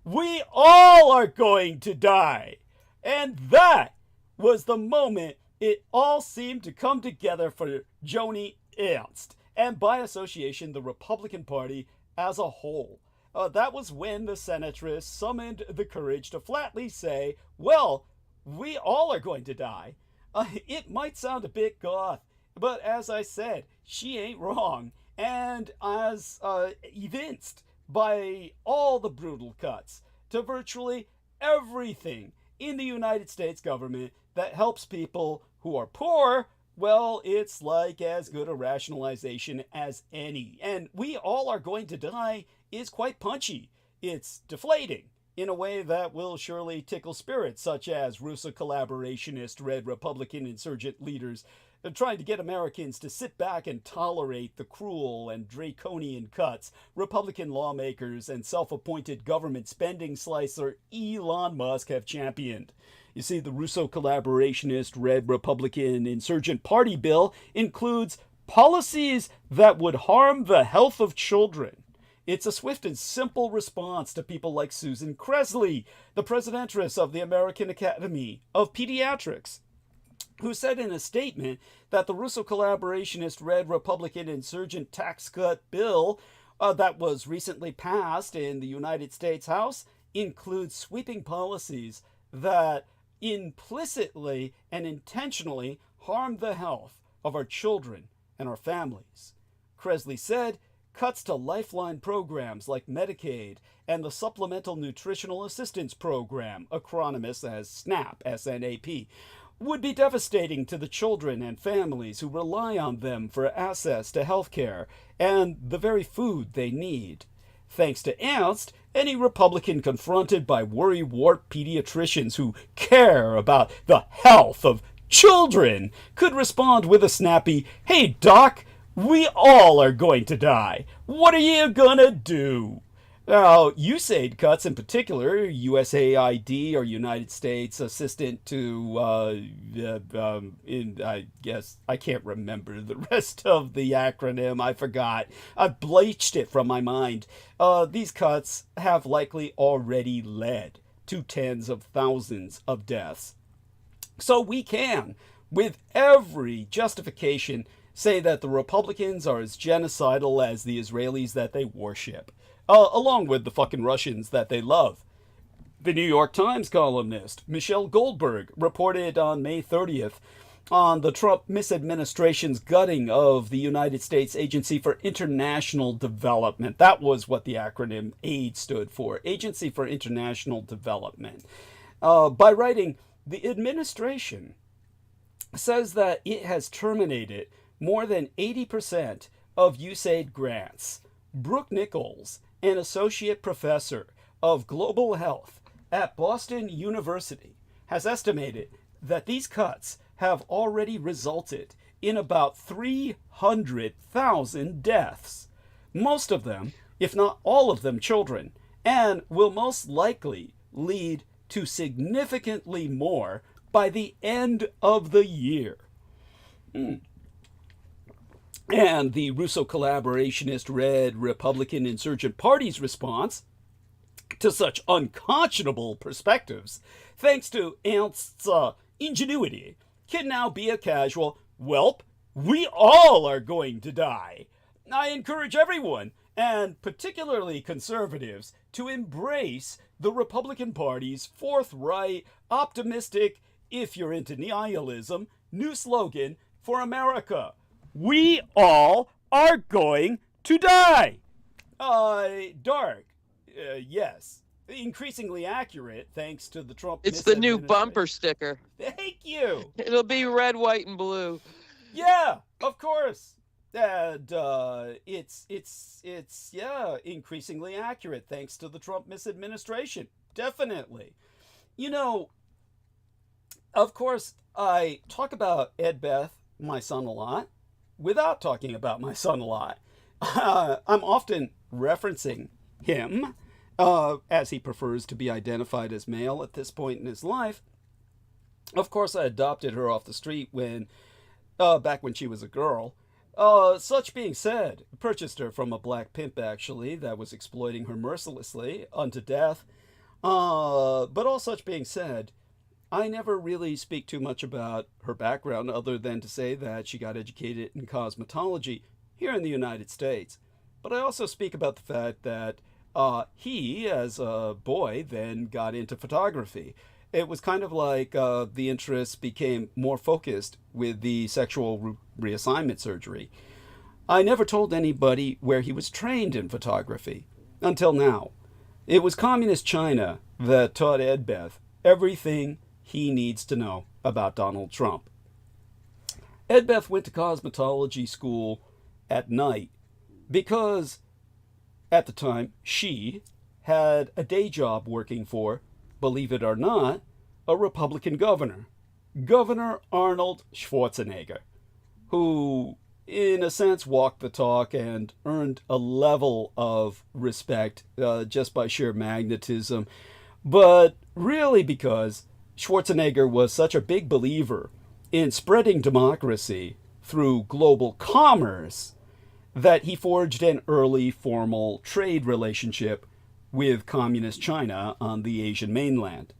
we all are going to die. And that was the moment it all seemed to come together for Joni Ernst. and by association, the Republican Party as a whole. That was when the senatress summoned the courage to flatly say, well, we all are going to die. It might sound a bit goth, but as I said, she ain't wrong. And as evinced by all the brutal cuts to virtually everything in the United States government that helps people who are poor, well, it's like as good a rationalization as any. And we all are going to die is quite punchy. It's deflating in a way that will surely tickle spirits, such as Russo collaborationist Red Republican insurgent leaders trying to get Americans to sit back and tolerate the cruel and draconian cuts Republican lawmakers and self-appointed government spending slicer Elon Musk have championed. You see, the Russo collaborationist Red Republican Insurgent Party bill includes policies that would harm the health of children. It's a swift and simple response to people like Susan Kresley, the presidentress of the American Academy of Pediatrics, who said in a statement that the Russo collaborationist Red Republican Insurgent Tax Cut bill that was recently passed in the United States House includes sweeping policies that implicitly and intentionally harm the health of our children and our families. Kresley said cuts to lifeline programs like Medicaid and the Supplemental Nutritional Assistance Program, acronymous as SNAP, S-N-A-P, would be devastating to the children and families who rely on them for access to health care and the very food they need. Thanks to Ernst, any Republican confronted by worry-wart pediatricians who care about the health of children could respond with a snappy, "Hey, Doc, we all are going to die. What are you gonna do?" Now, USAID cuts in particular, USAID, or United States Assistant to, I guess, I can't remember the rest of the acronym, I forgot. I've bleached it from my mind. These cuts have likely already led to tens of thousands of deaths. So we can, with every justification, say that the Republicans are as genocidal as the Israelis that they worship. Along with the fucking Russians that they love. The New York Times columnist Michelle Goldberg reported on May 30th on the Trump misadministration's gutting of the United States Agency for International Development. That was what the acronym AID stood for, Agency for International Development. By writing, the administration says that it has terminated more than 80% of USAID grants. Brooke Nichols, an associate professor of global health at Boston University, has estimated that these cuts have already resulted in about 300,000 deaths, most of them, if not all of them, children, and will most likely lead to significantly more by the end of the year. And the Russo collaborationist Red Republican Insurgent Party's response to such unconscionable perspectives, thanks to Ernst's ingenuity, can now be a casual, "Welp, we all are going to die." I encourage everyone, and particularly conservatives, to embrace the Republican Party's forthright, optimistic, if you're into nihilism, new slogan for America. We all are going to die. Dark. Yes. Increasingly accurate, thanks to the Trump. It's the new bumper sticker. Thank you. It'll be red, white, and blue. Yeah, of course. And it's increasingly accurate, thanks to the Trump misadministration. Definitely. You know, of course, I talk about Ed Beth, my son, a lot, without talking about my son a lot. I'm often referencing him, as he prefers to be identified as male at this point in his life. Of course, I adopted her off the street back when she was a girl. Such being said, purchased her from a black pimp, actually, that was exploiting her mercilessly unto death. But all such being said, I never really speak too much about her background other than to say that she got educated in cosmetology here in the United States. But I also speak about the fact that he, as a boy, then got into photography. It was kind of like the interests became more focused with the sexual reassignment surgery. I never told anybody where he was trained in photography until now. It was Communist China that taught Edbeth everything he needs to know about Donald Trump. Edbeth went to cosmetology school at night because, at the time, she had a day job working for, believe it or not, a Republican governor, Governor Arnold Schwarzenegger, who, in a sense, walked the talk and earned a level of respect just by sheer magnetism, but really because Schwarzenegger was such a big believer in spreading democracy through global commerce that he forged an early formal trade relationship with Communist China on the Asian mainland.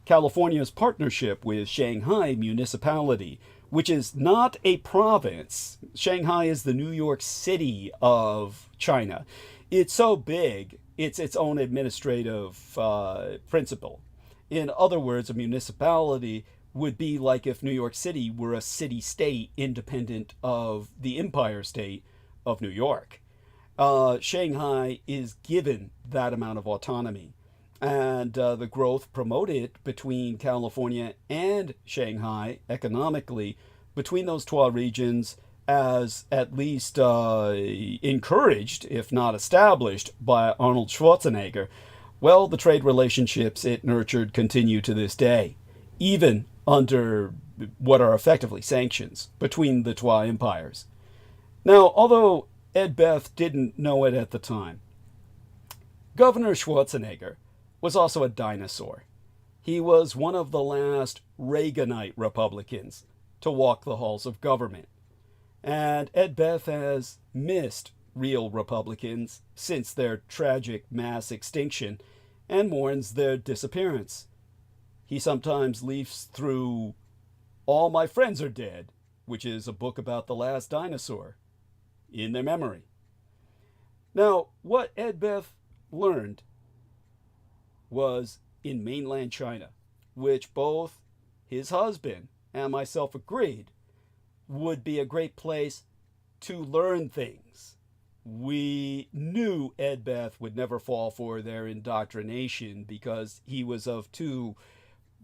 California's partnership with Shanghai Municipality, which is not a province. Shanghai is the New York City of China. It's so big, it's its own administrative principle. In other words, a municipality would be like if New York City were a city-state independent of the Empire State of New York. Shanghai is given that amount of autonomy. And the growth promoted between California and Shanghai economically, between those two regions, as at least encouraged, if not established, by Arnold Schwarzenegger, well, the trade relationships it nurtured continue to this day, even under what are effectively sanctions between the two empires. Now, although Edbeth didn't know it at the time, Governor Schwarzenegger was also a dinosaur. He was one of the last Reaganite Republicans to walk the halls of government. And Edbeth has missed real Republicans since their tragic mass extinction and mourns their disappearance. He sometimes leafs through All My Friends Are Dead, which is a book about the last dinosaur, in their memory. Now, what Edbeth learned was in mainland China, which both his husband and myself agreed would be a great place to learn things. We knew Edbeth would never fall for their indoctrination because he was of too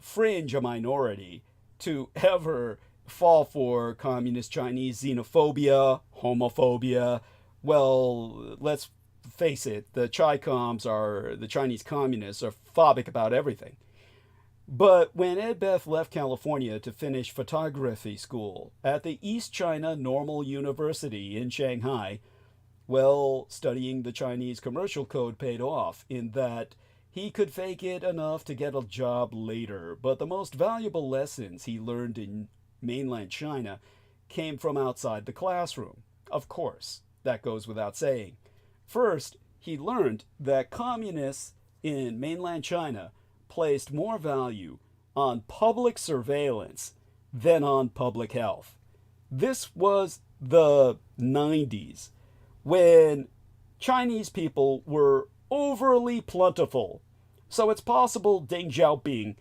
fringe a minority to ever fall for communist Chinese xenophobia, homophobia. Well, let's face it, the the Chinese communists, are phobic about everything. But when Edbeth left California to finish photography school at the East China Normal University in Shanghai, well, studying the Chinese commercial code paid off in that he could fake it enough to get a job later. But the most valuable lessons he learned in mainland China came from outside the classroom. Of course, that goes without saying. First, he learned that communists in mainland China placed more value on public surveillance than on public health. This was the 90s, when Chinese people were overly plentiful. So it's possible Deng Xiaoping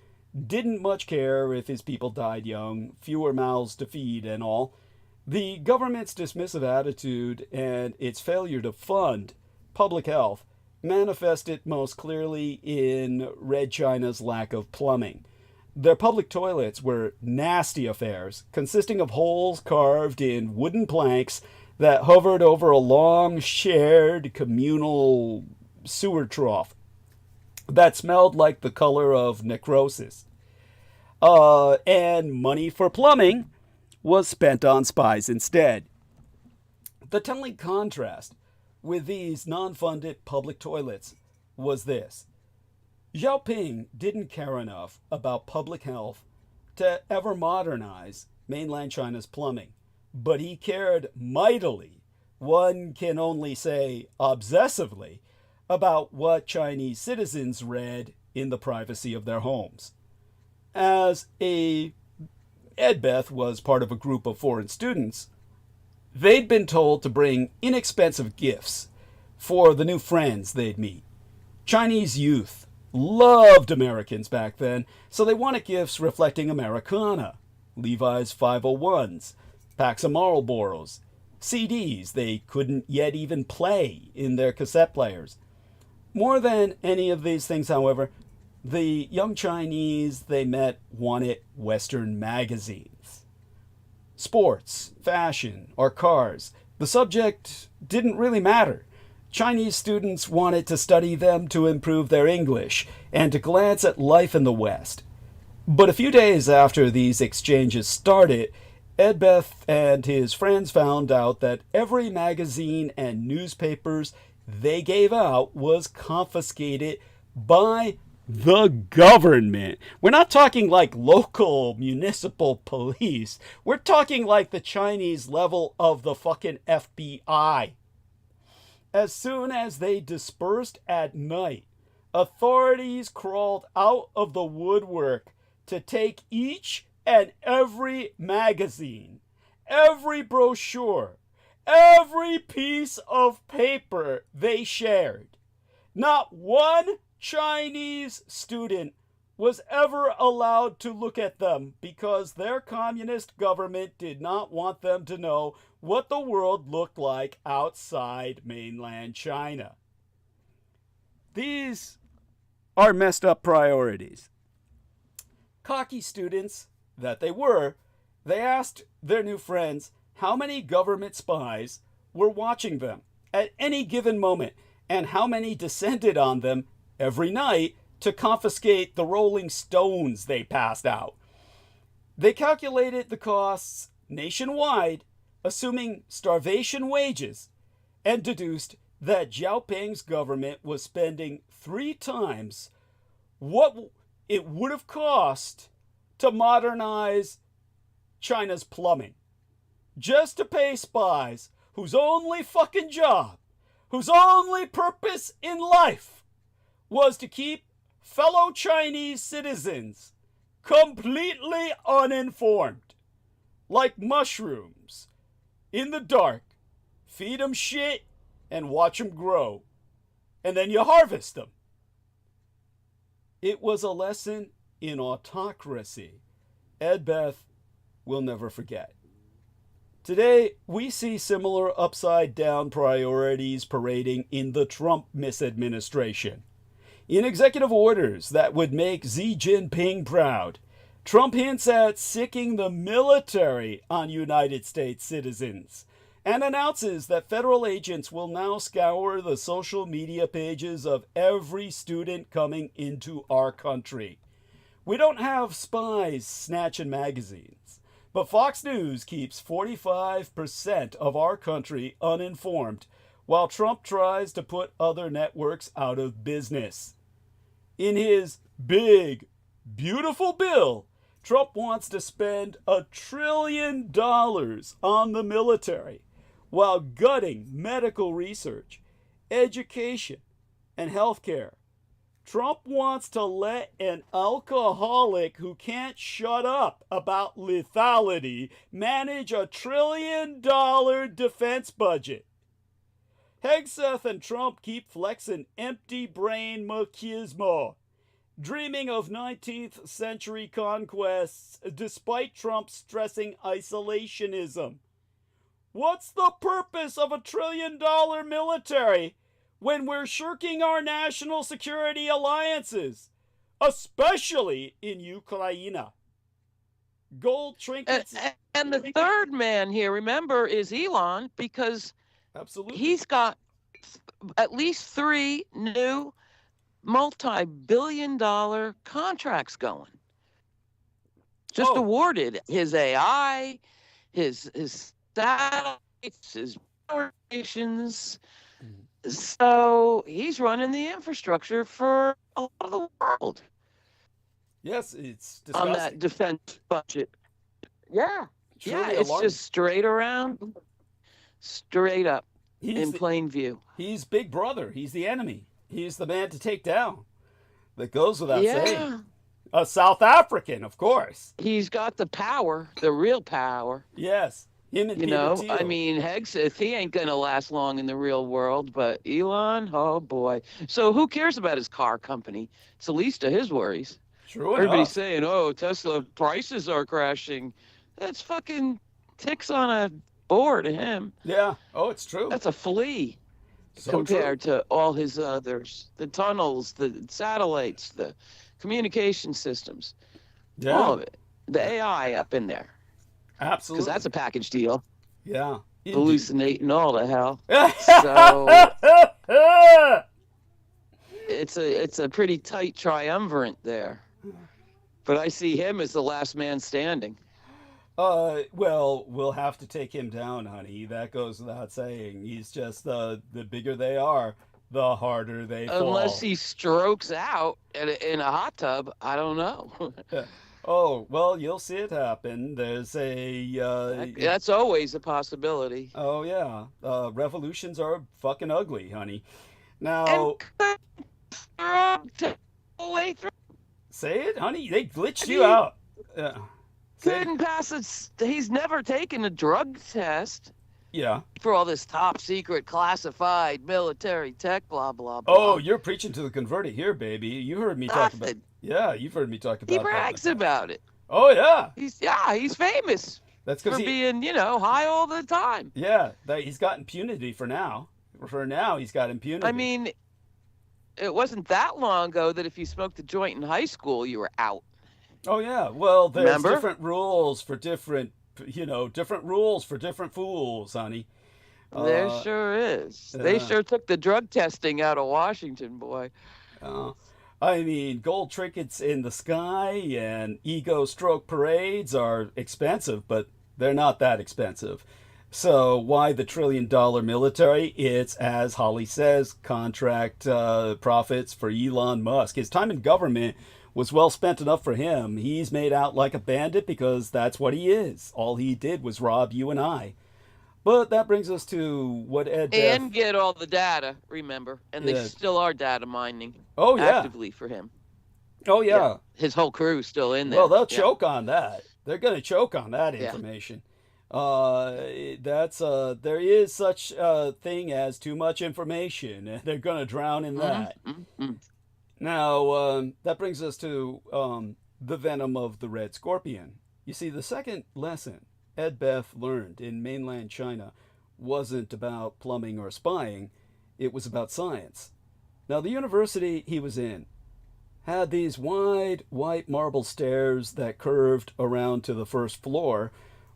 didn't much care if his people died young, fewer mouths to feed and all. The government's dismissive attitude and its failure to fund public health manifested most clearly in Red China's lack of plumbing. Their public toilets were nasty affairs, consisting of holes carved in wooden planks that hovered over a long, shared, communal sewer trough that smelled like the color of necrosis. And money for plumbing was spent on spies instead. The telling contrast with these non-funded public toilets was this. Xiaoping didn't care enough about public health to ever modernize mainland China's plumbing, but he cared mightily, one can only say obsessively, about what Chinese citizens read in the privacy of their homes. As Edbeth was part of a group of foreign students, They'd been told to bring inexpensive gifts for the new friends they'd meet. Chinese youth loved Americans back then, so they wanted gifts reflecting Americana. Levi's 501s, packs of Marlboros, CDs they couldn't yet even play in their cassette players. More than any of these things, however, the young Chinese they met wanted Western magazines. Sports, fashion, or cars, the subject didn't really matter. Chinese students wanted to study them to improve their English and to glance at life in the West. But a few days after these exchanges started, Edbeth and his friends found out that every magazine and newspapers they gave out was confiscated by the government. We're not talking like local municipal police. We're talking like the Chinese level of the fucking FBI. As soon as they dispersed at night, authorities crawled out of the woodwork to take each and every magazine, every brochure, every piece of paper they shared. Not one Chinese student was ever allowed to look at them because their communist government did not want them to know what the world looked like outside mainland China. These are messed up priorities. Cocky students that they were, they asked their new friends how many government spies were watching them at any given moment and how many descended on them every night to confiscate the Rolling Stones they passed out. They calculated the costs nationwide, assuming starvation wages, and deduced that Xiaoping's government was spending 3 times what it would have cost to modernize China's plumbing, just to pay spies whose only fucking job, whose only purpose in life was to keep fellow Chinese citizens completely uninformed, like mushrooms, in the dark. Feed them shit and watch them grow, and then you harvest them. It was a lesson in autocracy Edbeth will never forget. Today, we see similar upside-down priorities parading in the Trump misadministration. In executive orders that would make Xi Jinping proud, Trump hints at sicking the military on United States citizens and announces that federal agents will now scour the social media pages of every student coming into our country. We don't have spies snatching magazines, but Fox News keeps 45% of our country uninformed while Trump tries to put other networks out of business. In his big, beautiful bill, Trump wants to spend $1 trillion on the military while gutting medical research, education, and healthcare. Trump wants to let an alcoholic who can't shut up about lethality manage $1 trillion defense budget. Hegseth and Trump keep flexing empty brain machismo, dreaming of 19th century conquests despite Trump stressing isolationism. What's the purpose of $1 trillion military when we're shirking our national security alliances, especially in Ukraine? Gold trinkets. And the third man here, remember, is Elon, because Absolutely. he's got at least 3 new multi-billion-dollar contracts going. Just awarded his AI, his satellites, his stations. So he's running the infrastructure for a lot of the world. Yes, it's disgusting. On that defense budget. Yeah. Truly It's alarming. just straight around, straight up, in plain view. He's Big Brother. He's the enemy. He's the man to take down. That goes without saying. A South African, of course. He's got the power, the real power. Yes. Him and You Peter know, Thiel. I mean, Hegseth, he ain't going to last long in the real world, but Elon, oh boy. So who cares about his car company? It's the least of his worries. True enough. Everybody's saying, oh, Tesla prices are crashing. That's fucking ticks on a board to him. Yeah. Oh, it's true. That's a flea So compared to all his others. The tunnels, the satellites, the communication systems, Yeah. all of it. The AI up in there. Absolutely. Because that's a package deal. Yeah. Hallucinating all the hell. So it's a pretty tight triumvirate there. But I see him as the last man standing. Well, we'll have to take him down, honey. That goes without saying. He's just the bigger they are, the harder they fall. Unless he strokes out in a hot tub, I don't know. Oh, well, you'll see it happen. There's a That's always a possibility. oh yeah. Revolutions are fucking ugly, honey. Now Way through. say it, honey. They glitched you out. Yeah. Couldn't pass it. He's never taken a drug test Yeah. for all this top secret classified military tech, blah blah blah. Oh, you're preaching to the converted here, baby. You heard me talk about. Nothing. Yeah, you've heard me talk about. He that. brags about it. Oh yeah. He's famous That's for because he. being, high all the time. Yeah, he's got impunity for now. For now, he's got impunity. I mean, it wasn't that long ago that if you smoked a joint in high school, you were out. Oh yeah. Well, there's Remember? different rules for different, different rules for different fools, honey. There sure is. They sure took the drug testing out of Washington, boy. I mean, gold trinkets in the sky and ego stroke parades are expensive, but they're not that expensive. So why the $1 trillion military? It's, as Holly says, contract profits for Elon Musk. His time in government was well spent enough for him. He's made out like a bandit because that's what he is. All he did was rob you and I. But that brings us to what Ed And get all the data, remember. And they Yeah. still are data mining Oh yeah. actively for him. Oh yeah. His whole crew's still in there. Well, they'll Yeah. choke on that. They're going to choke on that Yeah. information. There is such a thing as too much information, and they're going to drown in that. Mm-hmm. Now, that brings us to the venom of the red scorpion. You see, the second lesson Ed Beth learned in mainland China wasn't about plumbing or spying. It was about science. Now, the university he was in had these wide white marble stairs that curved around to the first floor,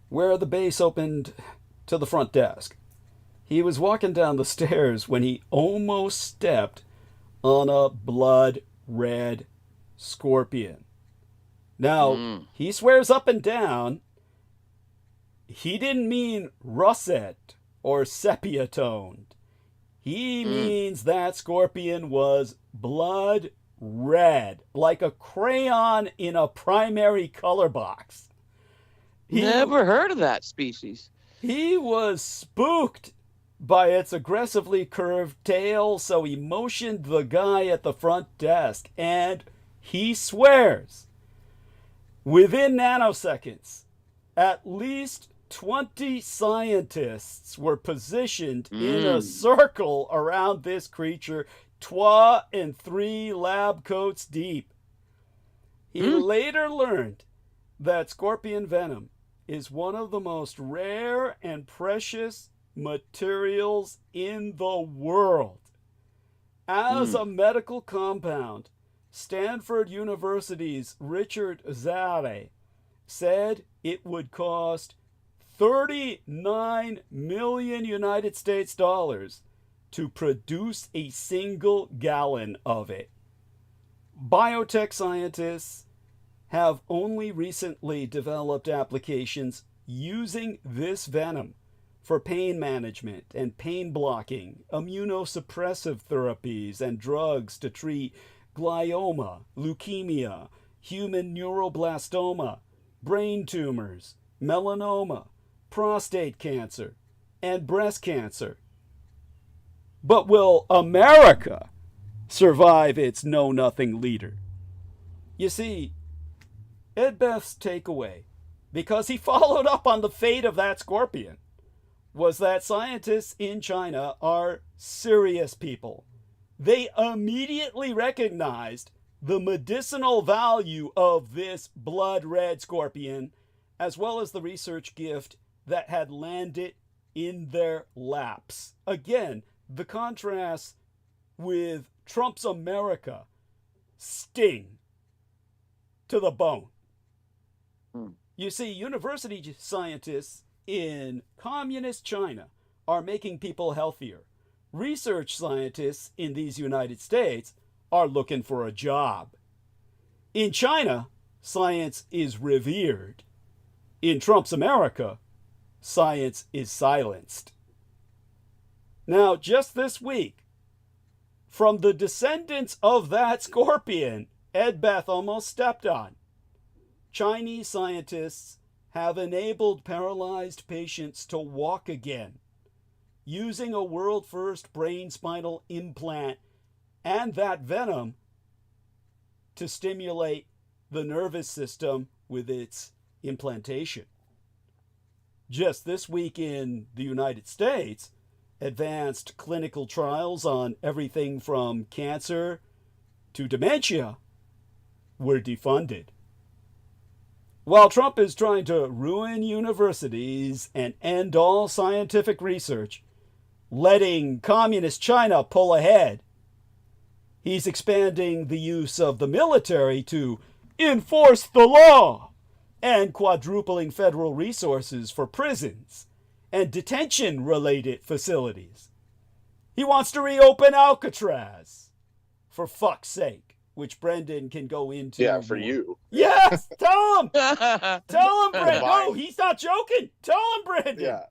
where the base opened to the front desk. He was walking down the stairs when he almost stepped on a blood red scorpion. Now, he swears up and down he didn't mean russet or sepia toned. He means that scorpion was blood red, like a crayon in a primary color box. Never heard of that species. He was spooked by its aggressively curved tail, so he motioned the guy at the front desk, and he swears within nanoseconds, at least 20 scientists were positioned in a circle around this creature, 2 and 3 lab coats deep. He later learned that scorpion venom is one of the most rare and precious materials in the world. As a medical compound, Stanford University's Richard Zare said it would cost 39 million United States dollars to produce a single gallon of it. Biotech scientists have only recently developed applications using this venom for pain management and pain blocking, immunosuppressive therapies, and drugs to treat glioma, leukemia, human neuroblastoma, brain tumors, melanoma, prostate cancer, and breast cancer. But will America survive its know-nothing leader? You see, Ed Beth's takeaway because he followed up on the fate of that scorpion, was that scientists in China are serious people. They immediately recognized the medicinal value of this blood red scorpion, as well as the research gift that had landed in their laps. Again, the contrast with Trump's America sting to the bone. You see, university scientists in communist China are making people healthier. Research scientists in these United States are looking for a job. In China, science is revered. In Trump's America, science is silenced. Now, just this week, from the descendants of that scorpion Ed Beth almost stepped on, Chinese scientists have enabled paralyzed patients to walk again using a world-first brain spinal implant and that venom to stimulate the nervous system with its implantation. Just this week in the United States, advanced clinical trials on everything from cancer to dementia were defunded. While Trump is trying to ruin universities and end all scientific research, letting communist China pull ahead, he's expanding the use of the military to enforce the law and quadrupling federal resources for prisons and detention-related facilities. He wants to reopen Alcatraz, for fuck's sake, which Brendan can go into. Yeah, for you. Yes, tell him. Tell him, Brendan. No, he's not joking. Tell him, Brendan.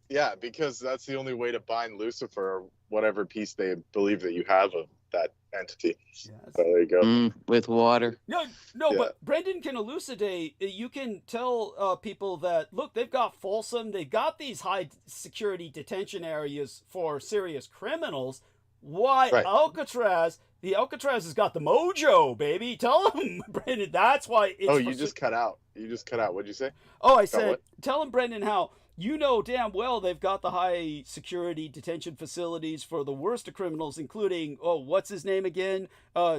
Yeah, because that's the only way to bind Lucifer, or whatever piece they believe that you have of that entity. Yes. So there you go. With water. No, but Brendan can elucidate. You can tell people that, look, they've got Folsom, they've got these high security detention areas for serious criminals. Why Alcatraz? The Alcatraz has got the mojo, baby. Tell him, Brendan. That's why it's... Oh, you just cut out. What'd you say? Oh, I said, tell him, Brendan, how you know damn well they've got the high security detention facilities for the worst of criminals, including, what's his name again?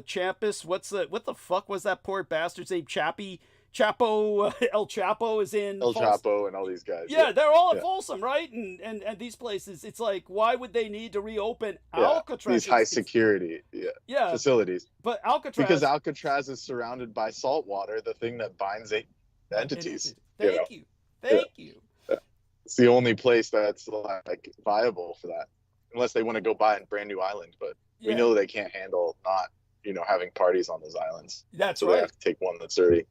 Champus. What the fuck was that poor bastard's name? Chapo, El Chapo is in El Folsom. Chapo and all these guys. Yeah, they're all at Folsom, right? And these places, it's like, why would they need to reopen Alcatraz? These high security facilities. But Alcatraz... Because Alcatraz is surrounded by salt water, the thing that binds entities. Thank you. Yeah. It's the only place that's like viable for that. Unless they want to go buy a brand new island, but we know they can't handle not, having parties on those islands. That's so right. They have to take one that's already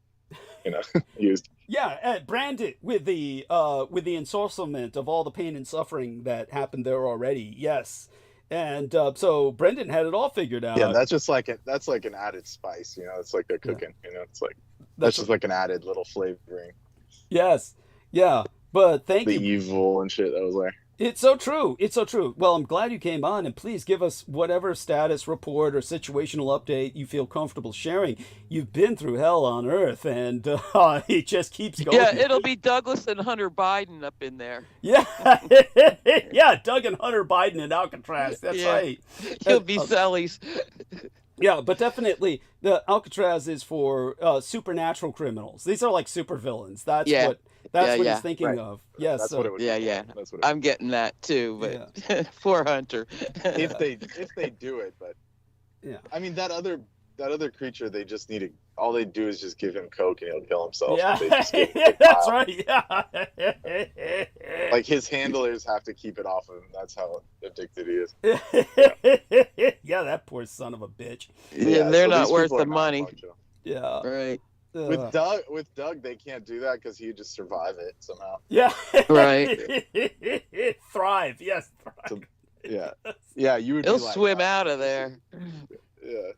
used. Yeah, brand it with the ensorcelment of all the pain and suffering that happened there already. Yes, and so Brendan had it all figured out. Yeah, that's just like an added spice. It's like they're cooking. It's like that's just like an added little flavoring. Yes, yeah, but thank you. The evil and shit that was there. It's so true. It's so true. Well, I'm glad you came on, and please give us whatever status report or situational update you feel comfortable sharing. You've been through hell on earth, and it just keeps going. Yeah, it'll be Douglas and Hunter Biden up in there. Yeah, yeah, Doug and Hunter Biden in Alcatraz. That's right. He'll be Sally's. Yeah, but definitely the Alcatraz is for supernatural criminals. These are like supervillains. That's what he's thinking of. Yes. That's what it would be. That's what I'm getting that too, but poor Hunter. if they do it, but I mean that other creature, they just need to. All they do is just give him coke and he'll kill himself. Yeah, they just give him that's right. Yeah. Like his handlers have to keep it off of him. That's how addicted he is. Yeah, that poor son of a bitch. Yeah, they're not worth the money. Yeah. Right. With Doug, they can't do that because he'd just survive it somehow. Yeah. Right. Thrive. Yes. Thrive. Yeah. You would. He'll swim out of there. Yeah.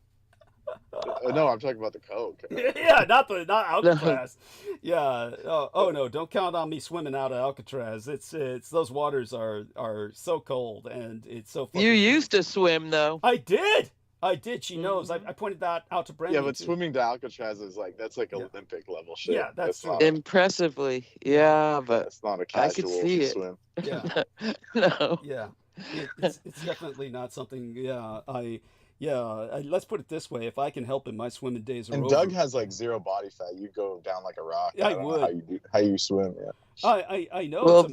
No, I'm talking about the coke. Yeah, not Alcatraz. Yeah. Oh no, don't count on me swimming out of Alcatraz. It's those waters are so cold and it's so. You used to swim though. I did. I did. She knows. I pointed that out to Brandon. Yeah, but too. swimming to Alcatraz is like that's like Yeah. Olympic level shit. Yeah, that's true. not, Impressively, yeah, but it's not a I could casual see it. swim. Yeah. No. Yeah, it's definitely not something. Let's put it this way: if I can help it, my swimming days are And over. Doug has like zero body fat. You go down like a rock. I don't know would. how you swim. Yeah. I know. Well,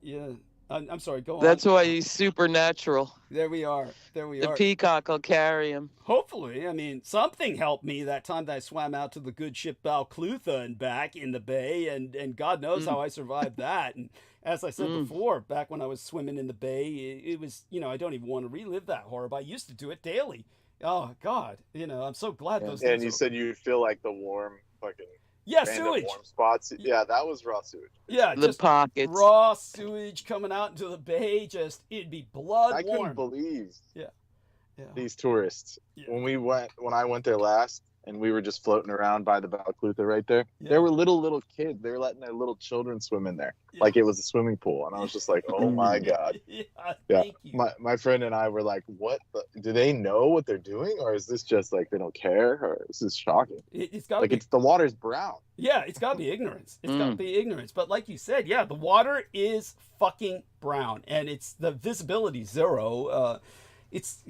Yeah. I'm sorry. Go on. that's why he's supernatural. There we are. There we The are. peacock will carry him. Hopefully, I mean, something helped me that time that I swam out to the good ship Balclutha and back in the bay, and God knows how I survived that. And as I said before, back when I was swimming in the bay, it was, I don't even want to relive that horror, but I used to do it daily. Oh God, I'm so glad those. And you said you feel like the warm fucking random sewage. warm spots. Yeah, that was raw sewage. Yeah, The just pockets. raw sewage coming out into the bay. Just it'd be blood I warm. couldn't believe Yeah. these tourists Yeah. when I went there last, and we were just floating around by the Balclutha right there. Yeah. There were little kids. They were letting their little children swim in there like it was a swimming pool, and I was just like, oh my God. Yeah. Yeah, Thank you. my friend and I were like, what? Do they know what they're doing, or is this just like they don't care, or this is shocking? It's got to Like be. the water's brown. Yeah, it's got to be ignorance. It's got to be ignorance. But like you said, yeah, the water is fucking brown, and it's the visibility zero. It's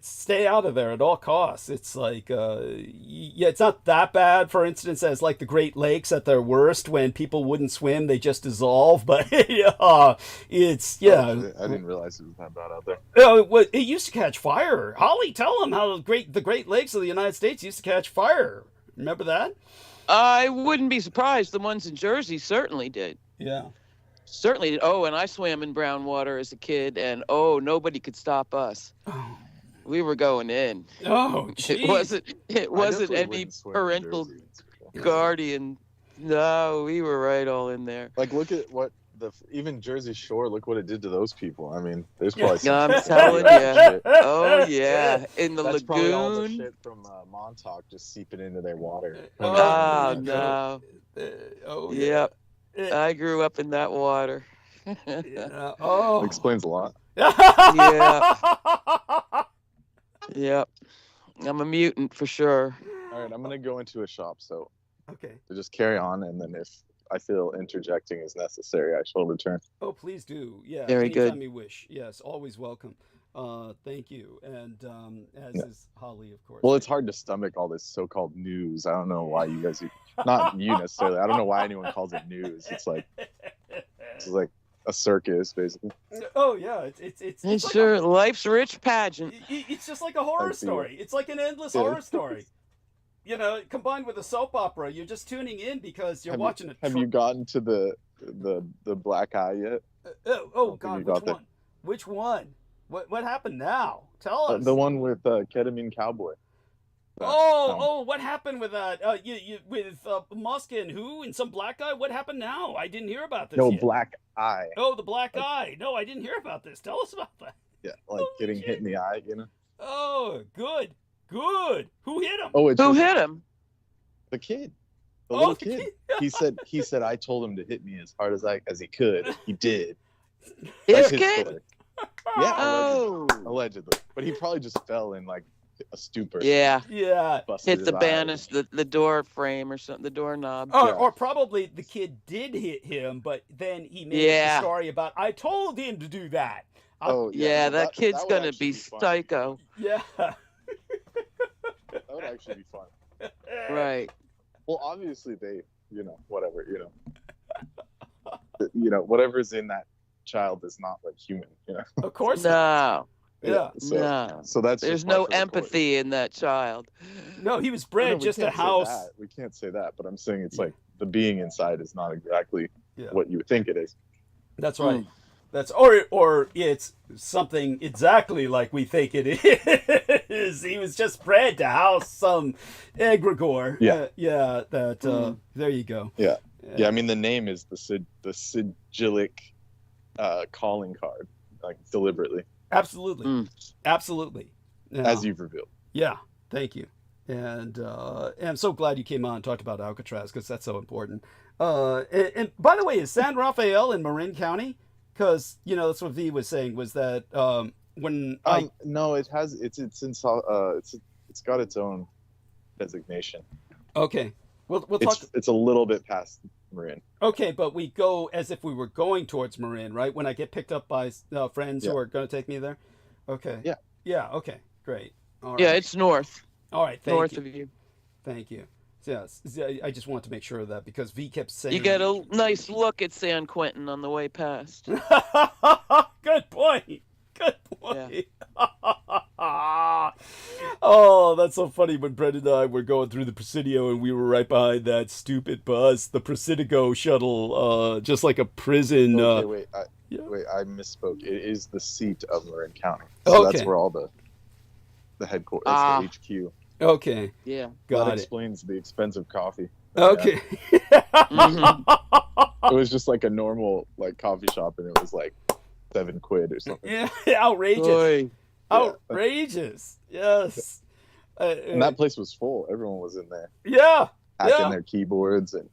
stay out of there at all costs. It's like, it's not that bad, for instance, as like the Great Lakes at their worst when people wouldn't swim, they just dissolve. But I didn't realize it was that bad out there. It used to catch fire. Holly, tell them how the Great Lakes of the United States used to catch fire. Remember that? I wouldn't be surprised. The ones in Jersey certainly did. Yeah. Certainly did. Oh, and I swam in brown water as a kid, and nobody could stop us. Oh. We were going in. Oh, geez. It wasn't definitely any wouldn't swim in parental Jersey, that's for sure. guardian. No, we were right all in there. Like, look at what even Jersey Shore. Look what it did to those people. I mean, there's probably some I'm shit. telling you. Oh yeah, in the That's probably all the lagoon. shit from Montauk just seeping into their water. Oh no. Oh Yep. yeah. I grew up in that water. Yeah. Oh. Explains a lot. Yeah. Yep. I'm a mutant for sure. All right, I'm gonna go into a shop, so Okay. just carry on, and then if I feel interjecting is necessary, I shall return. Oh, please do. Yeah. Very anytime good. you wish. Yes, always welcome. Thank you. And as is Holly, of course. Well, it's hard to stomach all this so-called news. I don't know why you guys, not you necessarily. I don't know why anyone calls it news. It's like a circus, basically. Oh yeah, it's like Sure, life's rich pageant. it's just like a horror I see. story. It's like an endless Yeah. horror story. Combined with a soap opera, you're just tuning in because you're watching Have you gotten to the black eye yet? Oh think God, you got which there. one? Which one? What happened now? Tell us. The one with Ketamine Cowboy. What happened with that? With Musk and who and some black guy? What happened now? I didn't hear about this. No, yet. black eye. Oh, the black eye. No, I didn't hear about this. Tell us about that. Yeah, like getting hit in the eye, you know. Oh, good. Who hit him? Oh, it's Who just hit him? the kid. The little the kid. kid. He said I told him to hit me as hard as he could. He did. His That's his kid? story. Yeah, Oh. allegedly. But he probably just fell in like a stupor. Yeah. Yeah. Busted Hit his the eye. banister, the door frame or something, the doorknob. Or probably the kid did hit him, but then he made Yeah. a story about I told him to do that. Oh Yeah, well, that kid's would gonna actually be fun. psycho. Yeah. That would actually be fun. Right. Well, obviously they, whatever, whatever's in that child is not like human, Of course. not. No. Yeah. No. So that's There's just no par for the course. empathy in that child. No, he was No, bred we just a can't say house. that. We can't say that, but I'm saying it's like the being inside is not exactly Yeah. what you would think it is. That's right. That's or it's something exactly like we think it is. He was just bred to house some egregore. Yeah. There you go. Yeah. Yeah, I mean the name is the sigillic calling card, like deliberately, Absolutely. Absolutely. Yeah. as you've revealed. Yeah. Thank you. And I'm so glad you came on and talked about Alcatraz because that's so important. And by the way, is San Rafael in Marin County? Because, that's what V was saying, was that when No, it has. It's got its own designation. Okay. We'll talk. It's a little bit past Marin. Okay, but we go as if we were going towards Marin, right? When I get picked up by friends who are going to take me there. Okay. Yeah. Yeah. Okay. Great. All right. Yeah, it's north. All right. North Thank of you. Thank you. Yes. I just want to make sure of that because V kept saying. You get a nice look at San Quentin on the way past. Good point. Good point. Oh, that's so funny. When Brendan and I were going through the Presidio and we were right behind that stupid bus, the Presidio shuttle, just like a prison. Okay, wait, I misspoke. It is the seat of Marin County. So Okay. that's where all the headquarters, that's the HQ. Okay. Yeah. Got That it. explains the expensive coffee. Okay. Mhm. It was just like a normal like coffee shop, and it was like £7 or something. Yeah. Outrageous. Oy. Outrageous. Yes. And that place was full. Everyone was in there Yeah. hacking their keyboards and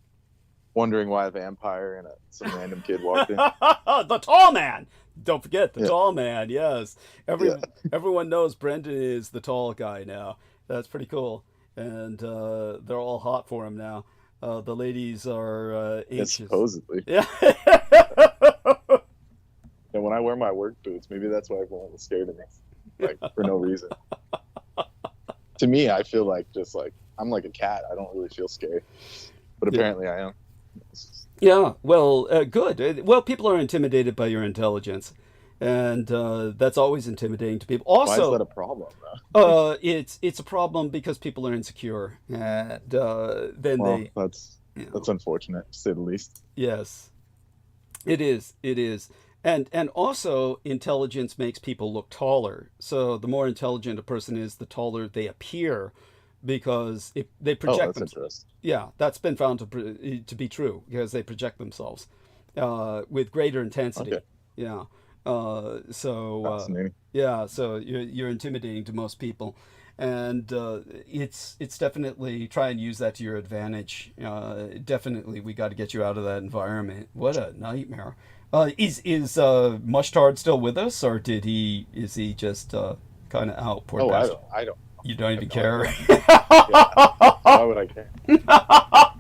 wondering why a vampire and some random kid walked in. The tall man. Don't forget the Yeah. tall man. Yes. Everyone knows Brendan is the tall guy now. That's pretty cool. And they're all hot for him now. The ladies are Yeah, anxious. supposedly. Yeah. And when I wear my work boots, maybe that's why everyone was scared of me, like for no reason. To me, I feel like just like I'm like a cat. I don't really feel scared, but apparently I am. Yeah. Well, good. Well, people are intimidated by your intelligence, and that's always intimidating to people. Why Also, is that a problem, though? it's a problem because people are insecure, and then Well, they. that's unfortunate, to say the least. Yes, it is. It is. And also, intelligence makes people look taller. So the more intelligent a person is, the taller they appear, because they project Oh, that's themselves. interesting. Yeah, that's been found to be true because they project themselves with greater intensity. Okay. Yeah. Fascinating. Yeah. So you're intimidating to most people, and it's definitely try and use that to your advantage. Definitely, we got to get you out of that environment. What a nightmare. Is Mushtard still with us, or is he just kind of out? Poor bastard. I don't. You don't even care. Why would I care?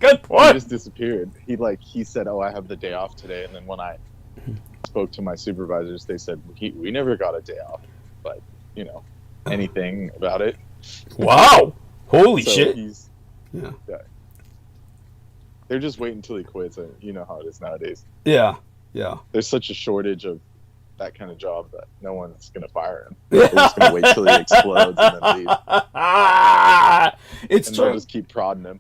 Good He point. just disappeared. He said, "Oh, I have the day off today," and then when I spoke to my supervisors, they said we never got a day off, but anything about it. Wow. Holy So shit. yeah. They're just waiting until he quits, and you know how it is nowadays. Yeah. Yeah. There's such a shortage of that kind of job that no one's gonna fire him. They're just gonna wait till he explodes and then leave. It's And true. they'll just keep prodding him.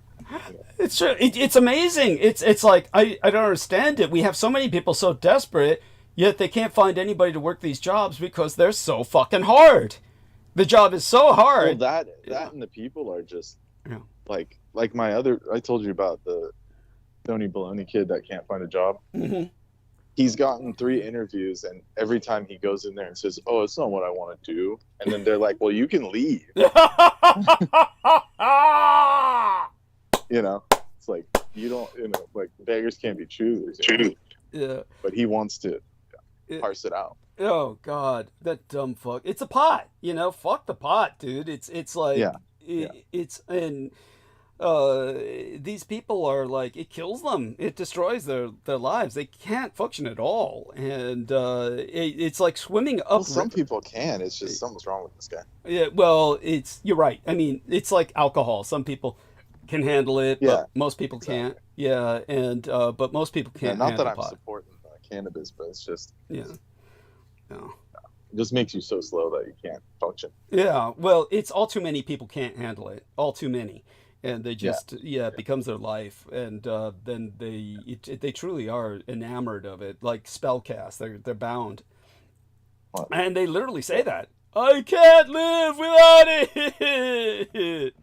It's true. It's amazing. It's like I don't understand it. We have so many people so desperate, yet they can't find anybody to work these jobs because they're so fucking hard. The job is so Well, hard. that Yeah. and the people are just Yeah. like I told you about the Tony Baloney kid that can't find a job. Mhm. He's gotten 3 interviews, and every time he goes in there and says, "Oh, it's not what I want to do," and then they're like, "Well, you can leave." It's like you don't, like beggars can't be choosers. Yeah. But he wants to It- parse it out. Oh God, that dumb fuck. It's a pot, Fuck the pot, dude. It's like Yeah. it's and these people are like it kills them. It destroys their lives. They can't function at all, and it's like swimming up. Well, some people can. It's just something's wrong with this guy. Yeah, well, you're right. I mean, it's like alcohol. Some people can handle it, Yeah, but most people can't. Yeah, and but most people Yeah, can't not handle that I'm pot. supporting cannabis, but it's just Yeah. Yeah. it just makes you so slow that you can't function. Yeah, well, it's all too many people can't handle it. All too many, and they just it becomes their life, and then they truly are enamored of it, like spellcast. They're bound, What? and they literally say that I can't live without it.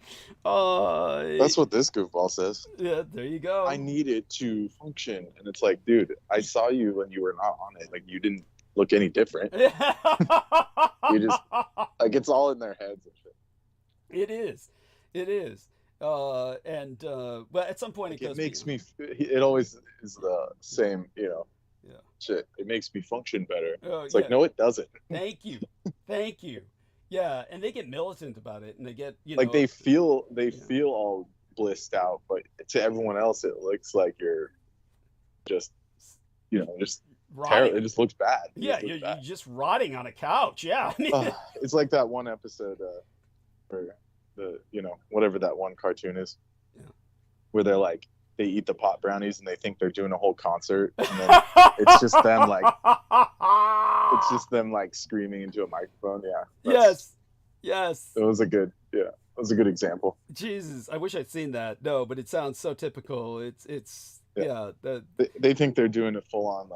That's what this goofball says. Yeah, there you go. I need it to function, and it's like, dude, I saw you when you were not on it. Like you didn't look any different. You just like it's all in their heads and shit. It is. And well, at some point Like, it goes. it makes me. It always is the same. Yeah. shit, it makes me function better. Oh, It's like, yeah. no, it doesn't. Thank you. Thank you. Yeah, and they get militant about it, and they get, you Like know, they feel all blissed out, but to everyone else, it looks like you're just, just rotting. terrible. It just looks bad. Yeah, you're just rotting on a couch. Yeah. It's like that one episode where whatever that one cartoon is, where they're like, they eat the pot brownies and they think they're doing a whole concert, and then it's just them like screaming into a microphone. Yeah. Yes. It was a good example. Jesus, I wish I'd seen that. No, but it sounds so typical. It's They think they're doing a full on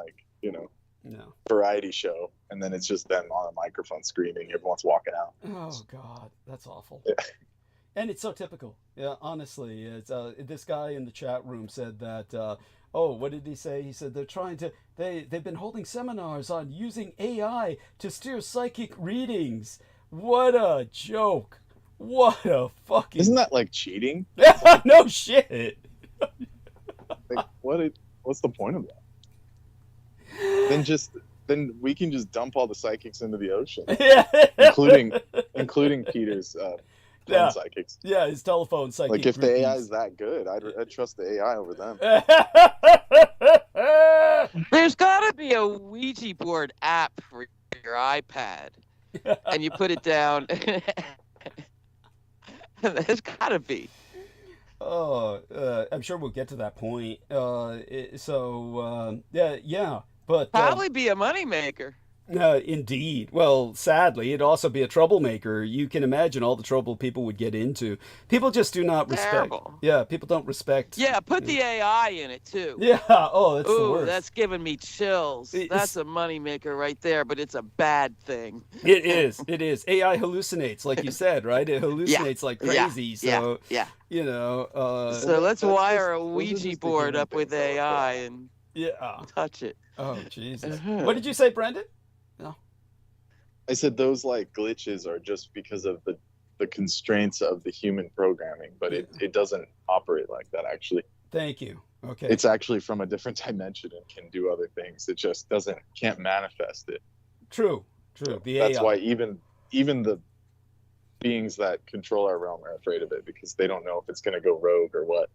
no. variety show, and then it's just them on a microphone screaming. Everyone's walking out. Oh God, that's awful. Yeah. And it's so typical. Yeah, honestly, it's this guy in the chat room said that. What did he say? He said they've been holding seminars on using AI to steer psychic readings. What a joke! What a fucking. Isn't that like cheating? No shit. Like, what's the point of that? Then we can just dump all the psychics into the ocean, including Peter's phone psychics. Yeah, his telephone psychic. Like, if the AI is that good, I'd trust the AI over them. There's got to be a Ouija board app for your iPad, and you put it down. There's got to be. I'm sure we'll get to that point. But probably be a moneymaker. Indeed. Well, sadly, it'd also be a troublemaker. You can imagine all the trouble people would get into. People just do not respect. Terrible. Yeah, people don't respect. Yeah, put the AI in it too. Yeah. Oh, that's the worst. That's giving me chills. That's a moneymaker right there, but it's a bad thing. It is. It is. AI hallucinates, like you said, right? It hallucinates like crazy. So so let's wire a Ouija board up with AI and touch it. Oh, Jesus. What did you say, Brendan? No. I said those like glitches are just because of the constraints of the human programming, but it doesn't operate like that actually. Thank you. Okay. It's actually from a different dimension and can do other things. It just can't manifest it. True. So the that's AI. why even the beings that control our realm are afraid of it, because they don't know if it's going to go rogue or what.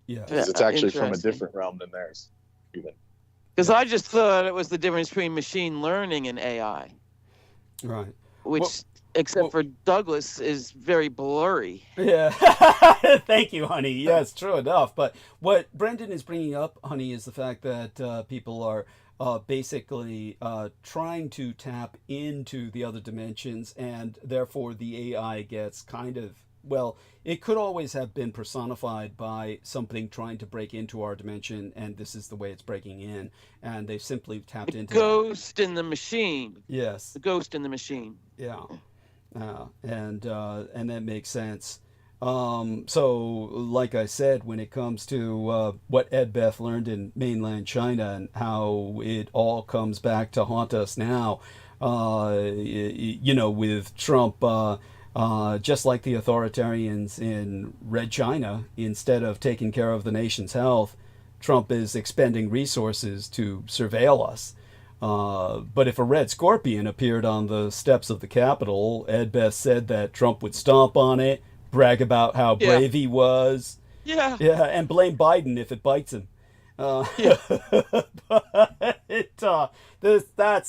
Yeah. Because it's actually from a different realm than theirs. Even. Because I just thought it was the difference between machine learning and AI. Right. Which, except for Douglas, is very blurry. Yeah. Thank you, honey. Yes, true enough. But what Brendan is bringing up, honey, is the fact that people are basically trying to tap into the other dimensions, and therefore the AI gets kind of, well, it could always have been personified by something trying to break into our dimension, and this is the way it's breaking in, and they've simply tapped into ghost in the machine. Yes. The ghost in the machine. Yeah. And that makes sense. So, like I said, when it comes to what Ed Beth learned in mainland China and how it all comes back to haunt us now, with Trump, just like the authoritarians in Red China, instead of taking care of the nation's health, Trump is expending resources to surveil us. But if a red scorpion appeared on the steps of the Capitol, Ed Beth said that Trump would stomp on it, brag about how brave he was. Yeah. Yeah, and blame Biden if it bites him. That's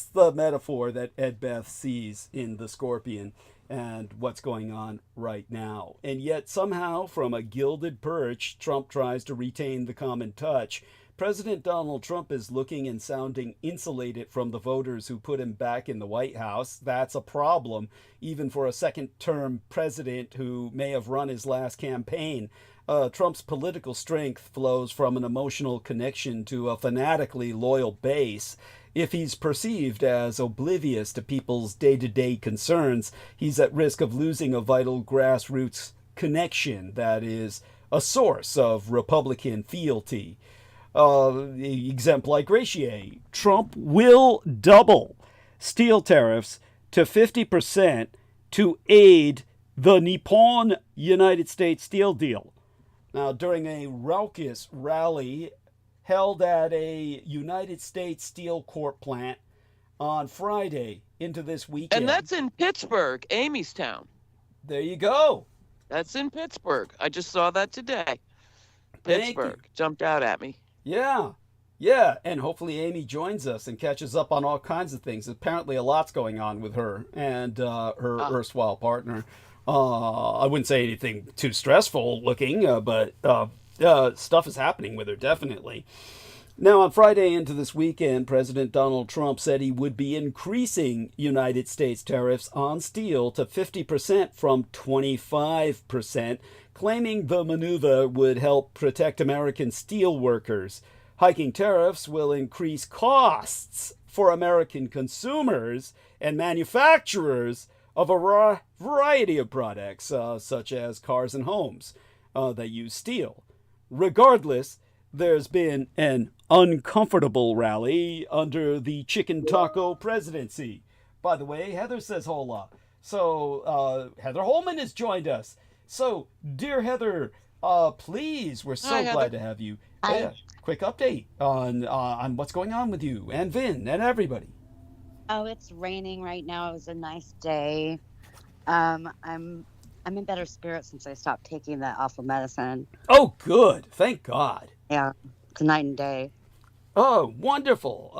the metaphor that Ed Beth sees in the scorpion and what's going on right now. And yet somehow, from a gilded perch, Trump tries to retain the common touch. President Donald Trump is looking and sounding insulated from the voters who put him back in the White House. That's a problem, even for a second-term president who may have run his last campaign. Trump's political strength flows from an emotional connection to a fanatically loyal base. If he's perceived as oblivious to people's day-to-day concerns, he's at risk of losing a vital grassroots connection that is a source of Republican fealty. Exemplify. Trump will double steel tariffs to 50% to aid the Nippon-United States steel deal. Now, during a raucous rally held at a United States Steel Corp plant on Friday into this weekend. And that's in Pittsburgh, Amy's town. There you go. That's in Pittsburgh. I just saw that today. Thank Pittsburgh you. jumped out at me. Yeah. Yeah, and hopefully Amy joins us and catches up on all kinds of things. Apparently a lot's going on with her and her erstwhile partner. I wouldn't say anything too stressful looking, but stuff is happening with her, definitely. Now, on Friday into this weekend, President Donald Trump said he would be increasing United States tariffs on steel to 50% from 25%, claiming the maneuver would help protect American steel workers. Hiking tariffs will increase costs for American consumers and manufacturers of a variety of products, such as cars and homes that use steel. Regardless, there's been an uncomfortable rally under the chicken taco presidency. By the way, Heather says hola. So Heather Holman has joined us. So, dear Heather, please, we're so Hi, glad Heather. to have you. Hi. Quick update on what's going on with you and Vin and everybody. Oh, it's raining right now. It was a nice day. I'm in better spirits since I stopped taking that awful medicine. Oh, good. Thank God. Yeah, it's a night and day. Oh, wonderful.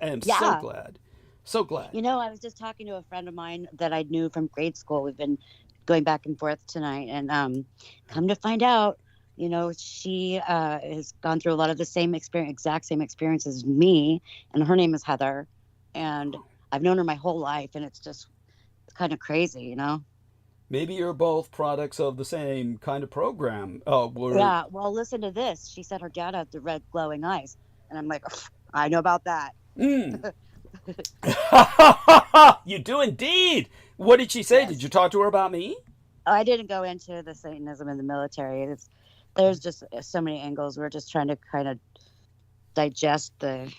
I'm so Yeah. glad. So glad. You know, I was just talking to a friend of mine that I knew from grade school. We've been going back and forth tonight, and come to find out, you know, she has gone through a lot of the exact same experience as me, and her name is Heather, and I've known her my whole life, and it's kind of crazy, you know? Maybe you're both products of the same kind of program. Yeah, well, listen to this. She said her dad had the red glowing eyes, and I'm like, I know about that. You do indeed. What did she say? Yes. Did you talk to her about me? I didn't go into the Satanism in the military. There's just so many angles. We're just trying to kind of digest the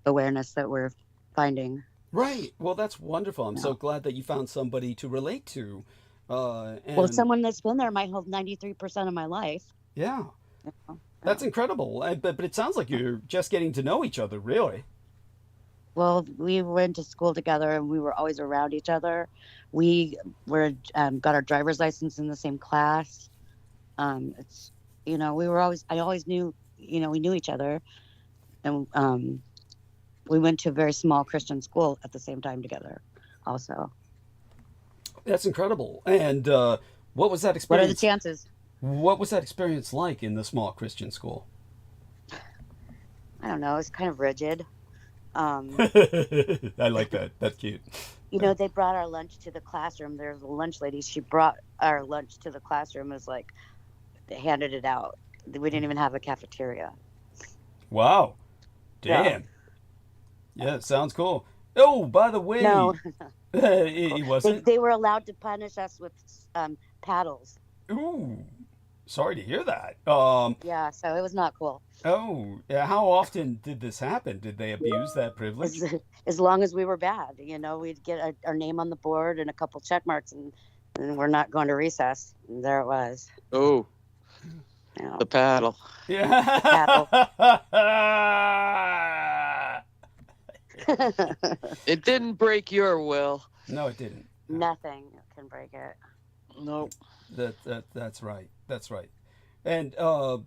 awareness that we're finding. Right. Well, that's wonderful. I'm so glad that you found somebody to relate to. Well, someone that's been there my whole 93% of my life. Yeah. You know? That's incredible. But it sounds like you're just getting to know each other, really. Well, we went to school together, and we were always around each other. We got our driver's license in the same class. It's, you know, I always knew, you know, we knew each other, and we went to a very small Christian school at the same time together, also. That's incredible. And what was that What are experience? the chances? What was that experience like in the small Christian school? I don't know. It's kind of rigid. I like that. That's cute. You know, they brought our lunch to the classroom. There's a lunch lady. She brought our lunch to the classroom. It was like they handed it out. We didn't even have a cafeteria. Wow. Damn. Yeah, sounds cool. Oh, by the way, No, he wasn't. they were allowed to punish us with paddles. Ooh, sorry to hear that. Yeah, so it was not cool. Oh, yeah, how often did this happen? Did they abuse that privilege? As long as we were bad, you know, we'd get our name on the board and a couple check marks, and we're not going to recess. And there it was. Oh, You know. the paddle. Yeah. It didn't break your will. No, it didn't. Nothing can break it. Nope. That's right. That's right. And I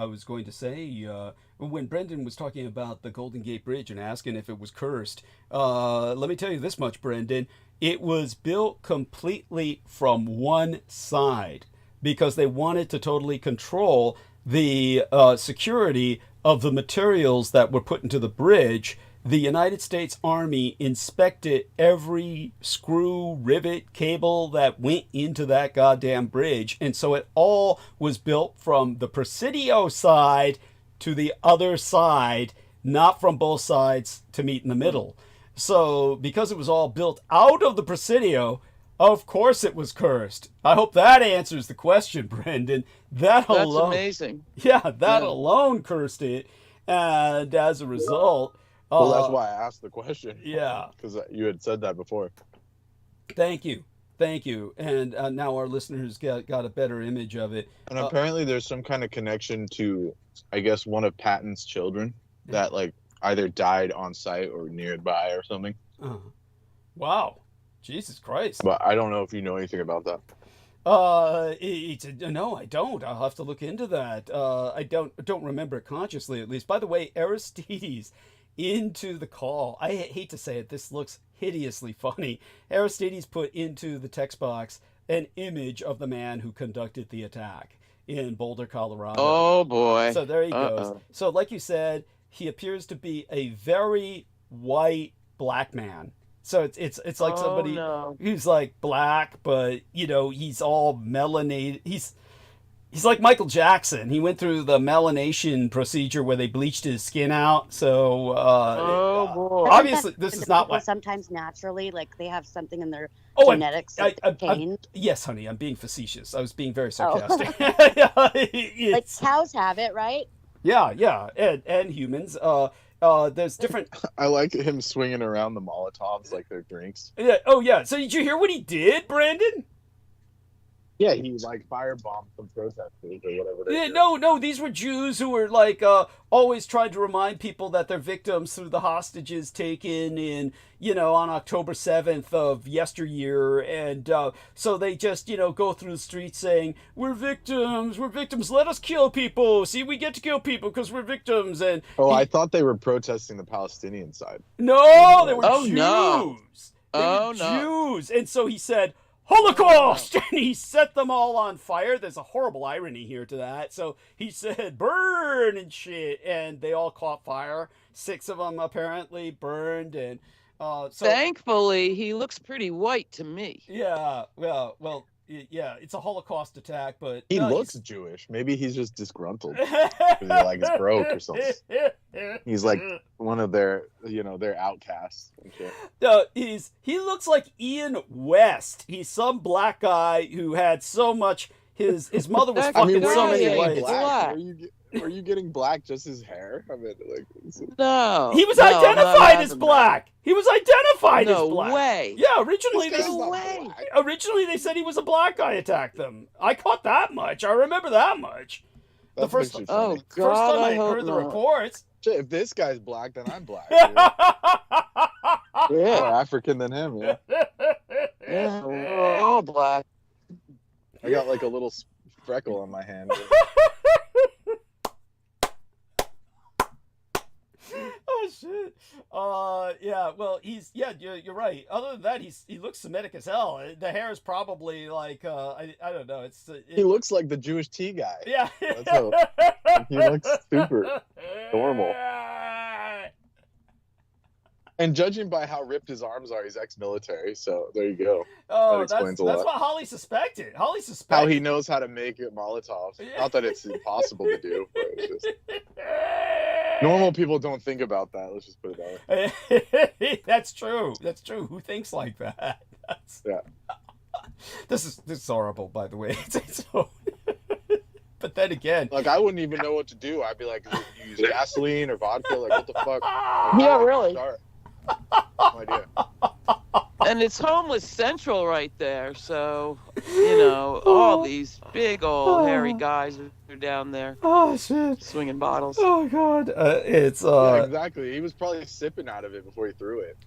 was going to say, when Brendan was talking about the Golden Gate Bridge and asking if it was cursed, let me tell you this much, Brendan. It was built completely from one side because they wanted to totally control the security of the materials that were put into the bridge. The United States Army inspected every screw, rivet, cable that went into that goddamn bridge. And so it all was built from the Presidio side to the other side, not from both sides to meet in the middle. So because it was all built out of the Presidio, of course it was cursed. I hope that answers the question, Brendan. That's amazing. Yeah, that alone cursed it. And as a result... Well, that's why I asked the question. Yeah. Because you had said that before. Thank you. Thank you. And now our listeners got a better image of it. And apparently there's some kind of connection to, I guess, one of Patton's children that like either died on site or nearby or something. Wow. Jesus Christ. But I don't know if you know anything about that. No, I don't. I'll have to look into that. I don't remember it consciously, at least. By the way, Aristides into the call. I hate to say it. This looks hideously funny. Aristides put into the text box an image of the man who conducted the attack in Boulder, Colorado. Oh boy. So there he goes. So like you said, he appears to be a very white black man. So it's like somebody who's like black, but you know, he's all melanated. He's like Michael Jackson. He went through the melanation procedure where they bleached his skin out. So boy. Obviously this is not what sometimes naturally, like they have something in their Oh, genetics yes, honey, I'm being facetious. I was being very sarcastic. Like cows have it, right? Yeah, and humans. There's different. I like him swinging around the Molotovs like they're drinks. Yeah. Oh, yeah. So did you hear what he did, Brandon? Yeah, he like firebombed some protesters or whatever. Yeah, no. These were Jews who were like always trying to remind people that they're victims through the hostages taken in, on October 7th of yesteryear, and so they just go through the streets saying we're victims, let us kill people. See, we get to kill people because we're victims. And I thought they were protesting the Palestinian side. No, they were Jews. No. They were Jews, and so he said, Holocaust! And he set them all on fire. There's a horrible irony here to that. So he said, burn and shit. And they all caught fire. 6 of them apparently burned. And so thankfully, he looks pretty white to me. Yeah, well, yeah, it's a Holocaust attack, but he looks Jewish. Maybe he's just disgruntled. He like is broke or something. He's like one of their, their outcasts and shit. He looks like Ian West. He's some black guy who had so much. His mother was fucking so many ways. Are you getting black just his hair? I mean, like no. He was identified as black. He was identified as black. No way. Yeah, originally they said he was a black guy attacked them. I caught that much. I remember that much. That first first God, time I hope heard the not. reports. Shit, if this guy's black, then I'm black. Yeah. More African than him, yeah. Yeah, we're all black. I got like a little freckle on my hand. Oh shit. Yeah. Well, you're right. Other than that, he looks Semitic as hell. The hair is probably like I don't know. He looks like the Jewish tea guy. Yeah. That's how he looks super normal. And judging by how ripped his arms are, he's ex-military. So there you go. Oh, that explains a lot. That's what Holly suspected. How he knows how to make it Molotovs. Yeah. Not that it's impossible to do, but it's just normal people don't think about that. Let's just put it that way. That's true. Who thinks like that? Yeah. This is horrible, by the way. But then again, like I wouldn't even know what to do. I'd be like, use gasoline or vodka. Like what the fuck? Yeah, really. Start? No idea. And it's homeless central right there, so all these big old hairy guys are down there. Oh shit! Swinging bottles. Oh god, it's Yeah, exactly. He was probably sipping out of it before he threw it.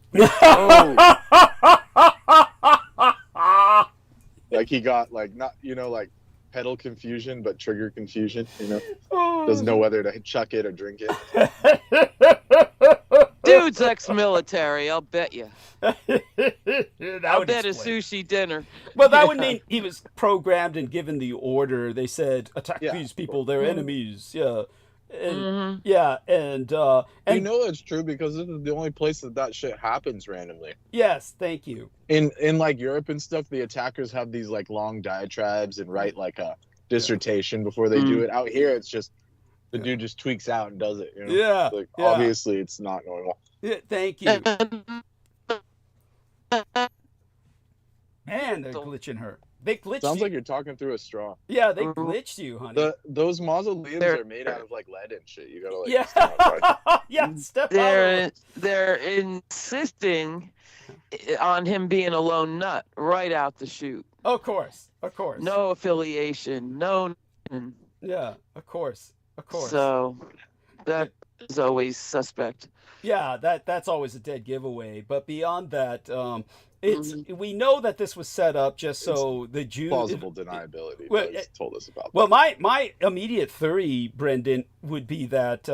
Like he got like not like pedal confusion, but trigger confusion. Doesn't know whether to chuck it or drink it. Dude's ex-military, I'll bet you. I'll bet a explain. sushi dinner. Well, that would mean he was programmed and given the order. They said, attack these people, they're enemies. Yeah. And, yeah, and it's true because this is the only place that shit happens randomly. Yes, thank you. In like Europe and stuff, the attackers have these like long diatribes and write like a dissertation before they do it. Out here, it's just the dude just tweaks out and does it. Yeah, like obviously it's not normal. Yeah, thank you. Man, they're glitching her. They glitched Sounds you. like you're talking through a straw. Yeah, they glitched you, honey. Those mausoleums They're- are made out of like lead and shit. You gotta like yeah. stand outside. Yeah, step out. They're insisting on him being a lone nut right out the chute. Of course. No affiliation, no. Yeah, of course. So that is always suspect. Yeah, that's always a dead giveaway. But beyond that, we know that this was set up just so the Jews. Plausible deniability. Well, Does told us about. Well, my immediate theory, Brendan, would be that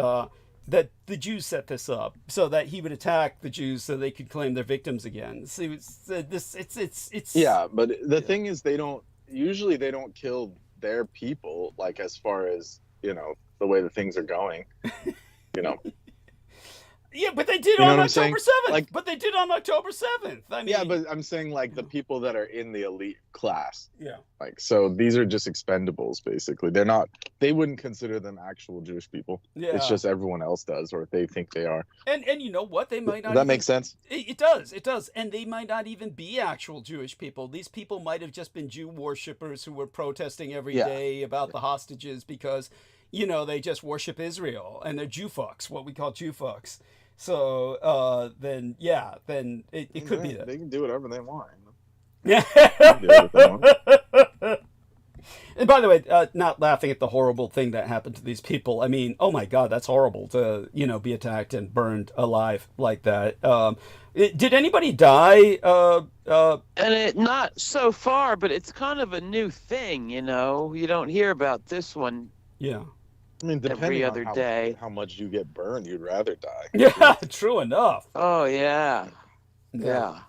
that the Jews set this up so that he would attack the Jews so they could claim their victims again. See, it's Yeah, but the thing is, they don't kill their people, like, as far as, you know, the way the things are going, you know. Yeah, but they did You know on what I'm saying? October 7th. Like- But they did on October 7th. I mean, Yeah, but I'm saying, like, the people that are in the elite class. yeah. Like, so these are just expendables, basically. They wouldn't consider them actual Jewish people. Yeah. It's just everyone else does, or they think they are. And you know what? They might not. Does that make sense? It does. And they might not even be actual Jewish people. These people might have just been Jew worshippers who were protesting every day about the hostages because, you know, they just worship Israel and they're Jew fucks, what we call Jew fucks. So then it could be that. They can do whatever they want. Yeah. Do whatever they want. And by the way, not laughing at the horrible thing that happened to these people. I mean, oh my God, that's horrible to, you know, be attacked and burned alive like that. Did anybody die? And it not so far, but it's kind of a new thing, you know. You don't hear about this one. Yeah. I mean, depending other on day. how much you get burned, you'd rather die. Yeah, true enough. Oh yeah. Yeah.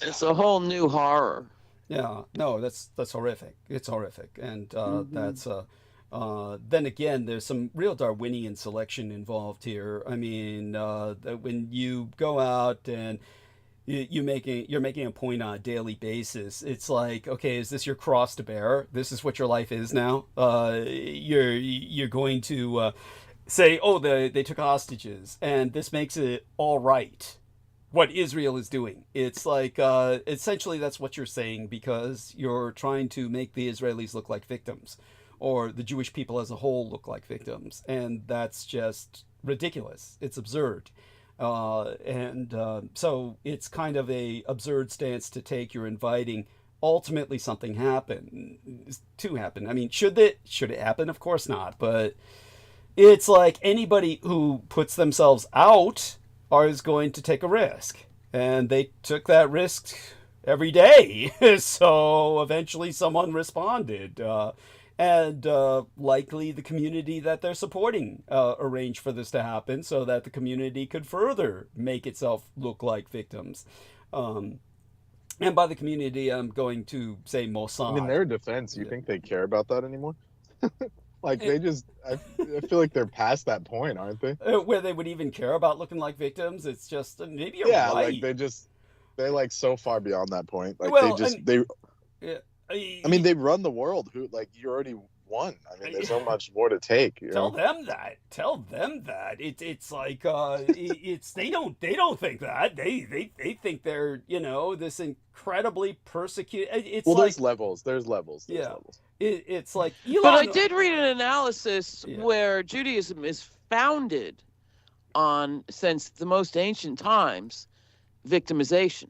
It's a whole new horror. Yeah, no, that's horrific. It's horrific, and that's then again, there's some real Darwinian selection involved here. I mean, when you go out and you're making a point on a daily basis, it's like, okay, is this your cross to bear? This is what your life is now. You're going to say, oh, they took hostages, and this makes it all right. What Israel is doing. It's like, essentially that's what you're saying because you're trying to make the Israelis look like victims or the Jewish people as a whole look like victims. And that's just ridiculous. It's absurd. So it's kind of a absurd stance to take. You're inviting ultimately something to happen. I mean, should it happen? Of course not. But it's like anybody who puts themselves out is going to take a risk, and they took that risk every day. So eventually someone responded, and likely the community that they're supporting arranged for this to happen so that the community could further make itself look like victims. And by the community, I'm going to say Mossad. In their defense, you think they care about that anymore? Like, I feel like they're past that point, aren't they? Where they would even care about looking like victims. It's just, maybe you're Yeah, right. like they're like so far beyond that point. Like, Well, I mean, they run the world. Like, you already won. I mean, there's so much more to take. Tell them that. It's like they don't think that. They think they're, you know, this incredibly persecuted. It's well, like, there's levels. There's levels. It's like Elon. But I did read an analysis where Judaism is founded on, since the most ancient times, victimization.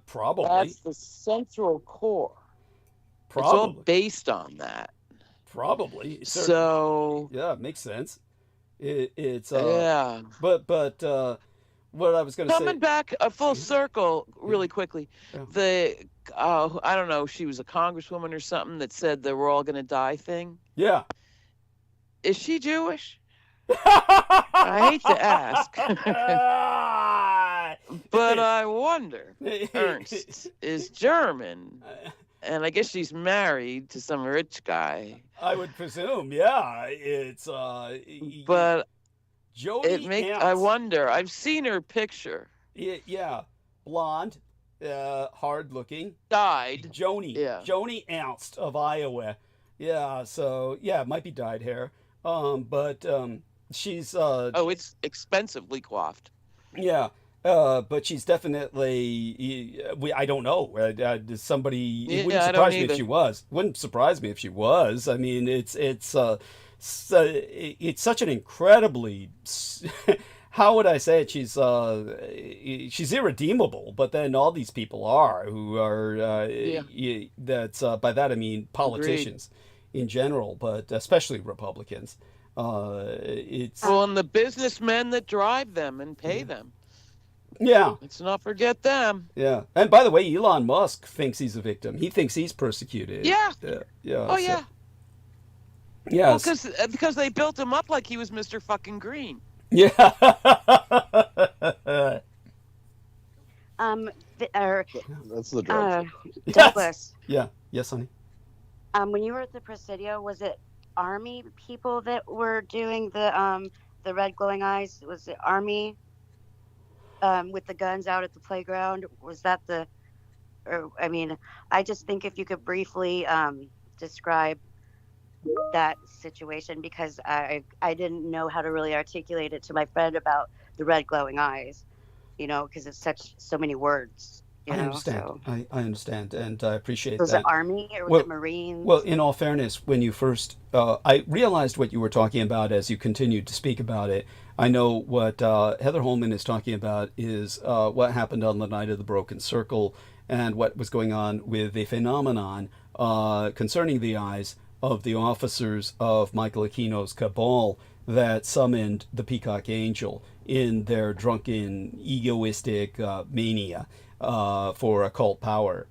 Probably. That's the central core. Probably. It's all based on that. Probably. So yeah, it makes sense. It's yeah. But what I was going to say. Coming back a full circle, really quickly. Yeah. I don't know, she was a congresswoman or something that said that we're all going to die thing. Yeah. Is she Jewish? I hate to ask. But I wonder. Ernst is German. And I guess she's married to some rich guy. I would presume, yeah. It's but Jody it makes Ernst. I wonder. I've seen her picture. Yeah. Blonde, hard looking. Dyed. Joni Ernst of Iowa. Yeah, so yeah, it might be dyed hair. But she's oh, it's expensively coiffed. Yeah. But she's definitely. I don't know. Somebody. It wouldn't Yeah, I don't surprise me if either. she was. Wouldn't surprise me if she was. I mean, it's such an incredibly. How would I say it? She's irredeemable. But then all these people are who are. Yeah. That's by that I mean Agreed. politicians in general, but especially Republicans. It's Well, and the businessmen that drive them and pay them. yeah. Let's not forget them. Yeah, and by the way, Elon Musk thinks he's a victim. He thinks he's persecuted. Yeah. Yeah. Oh so- yeah. Yeah. Well, because they built him up like he was Mr. fucking Green. Yeah. That's the drug. Yes. Douglas, Yeah. Yes, honey. when you were at the Presidio, was it Army people that were doing the red glowing eyes? Was it Army with the guns out at the playground? Was that the? Or I mean, I just think if you could briefly describe that situation, because I didn't know how to really articulate it to my friend about the red glowing eyes, you know, because it's so many words. You I know, understand. so. I understand, and I appreciate Was that. it Army or was Well- it Marines? Well, in all fairness, when you first, I realized what you were talking about as you continued to speak about it. I know what Heather Holman is talking about is what happened on the night of the Broken Circle and what was going on with the phenomenon concerning the eyes of the officers of Michael Aquino's cabal that summoned the Peacock Angel in their drunken, egoistic mania for occult power.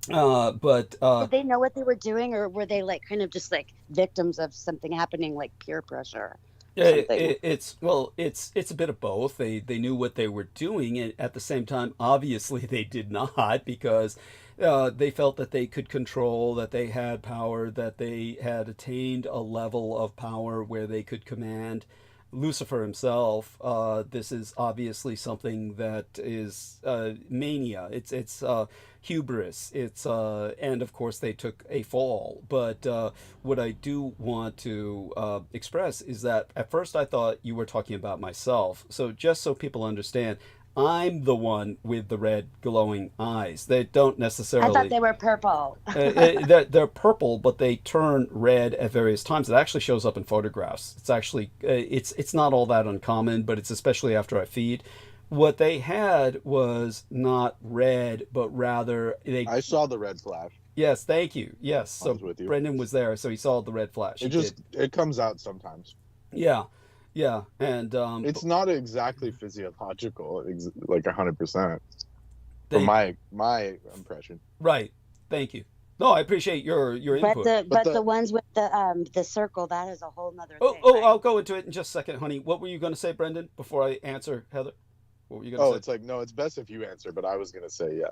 But Did they know what they were doing, or were they like kind of just like victims of something happening, like peer pressure? it's a bit of both. They knew what they were doing, and at the same time, obviously, they did not, because they felt that they could control, that they had power, that they had attained a level of power where they could command Lucifer himself. This is obviously something that is mania. It's hubris. And of course they took a fall. But what I do want to express is that at first I thought you were talking about myself. So just so people understand, I'm the one with the red glowing eyes. They don't necessarily. I thought they were purple. They're purple, but they turn red at various times. It actually shows up in photographs. It's actually it's not all that uncommon, but it's especially after I feed. What they had was not red, but rather I saw the red flash. Yes, thank you. Yes, I so was with you. Brendan was there, so he saw the red flash. It comes out sometimes. Yeah, and It's not exactly physiological, like 100%. They- From my impression. right. Thank you. No, I appreciate your input. But the ones with the circle, that is a whole nother thing. Oh, right? I'll go into it in just a second, honey. What were you going to say, Brendan, before I answer Heather? What were you going to say? It's like, no, it's best if you answer, but I was going to say,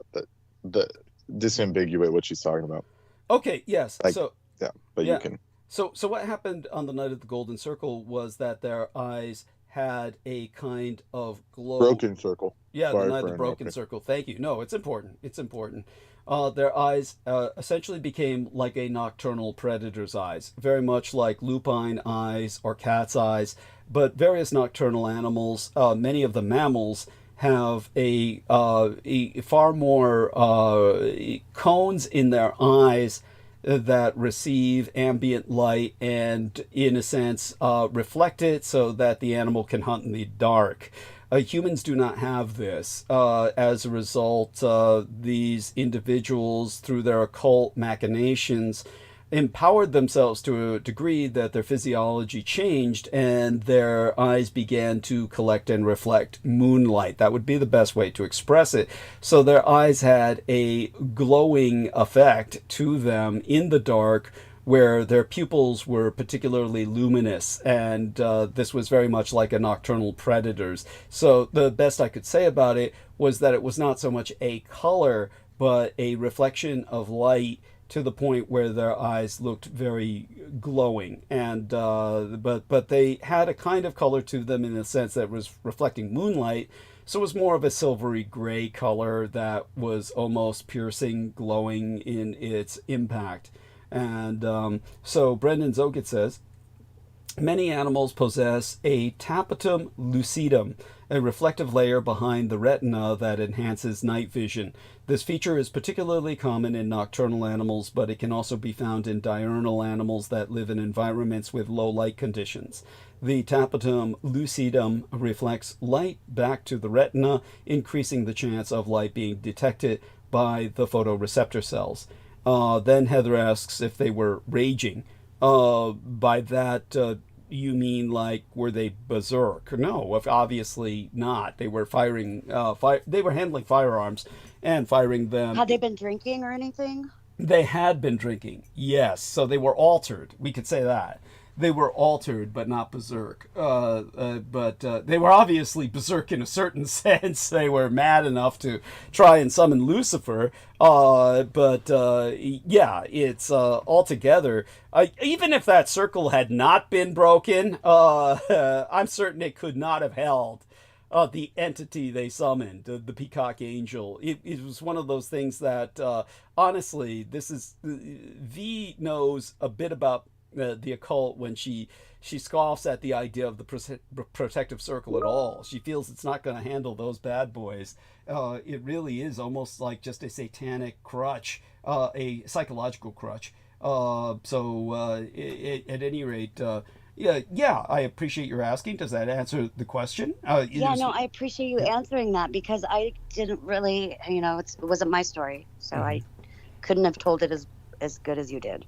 the disambiguate what she's talking about. Okay, yes. Like- So But Yeah. you can. So what happened on the night of the Golden Circle was that their eyes had a kind of glow. Broken circle. Yeah, Sorry the night of for the Broken interrupting. Circle. Thank you. No, it's important. It's important. Their eyes essentially became like a nocturnal predator's eyes, very much like lupine eyes or cat's eyes. But various nocturnal animals, many of the mammals, have a far more cones in their eyes that receive ambient light and, in a sense, reflect it so that the animal can hunt in the dark. Humans do not have this. As a result, these individuals, through their occult machinations, empowered themselves to a degree that their physiology changed and their eyes began to collect and reflect moonlight. That would be the best way to express it. So their eyes had a glowing effect to them in the dark, where their pupils were particularly luminous, and this was very much like a nocturnal predator's. So the best I could say about it was that it was not so much a color, but a reflection of light, to the point where their eyes looked very glowing, and but they had a kind of color to them in the sense that it was reflecting moonlight. So it was more of a silvery gray color that was almost piercing, glowing in its impact. And so Brendan Zoget says, Many animals possess a tapetum lucidum, a reflective layer behind the retina that enhances night vision. This feature is particularly common in nocturnal animals, but it can also be found in diurnal animals that live in environments with low light conditions. The tapetum lucidum reflects light back to the retina, increasing the chance of light being detected by the photoreceptor cells. Then Heather asks if they were raging. By that, you mean like were they berserk? No, obviously not. They were firing. They were handling firearms and firing them. Had they been drinking or anything? They had been drinking. Yes, so they were altered. We could say that. They were altered, but not berserk. But they were obviously berserk in a certain sense. They were mad enough to try and summon Lucifer. Yeah, it's altogether. Even if that circle had not been broken, I'm certain it could not have held the entity they summoned, the peacock angel. It was one of those things that, honestly, this is V knows a bit about the occult when she scoffs at the idea of the protective circle at all. She feels it's not going to handle those bad boys. It really is almost like just a satanic crutch, a psychological crutch. At any rate, yeah, I appreciate your asking. Does that answer the question? I appreciate you answering that, because I didn't really, it wasn't my story, so I couldn't have told it as good as you did.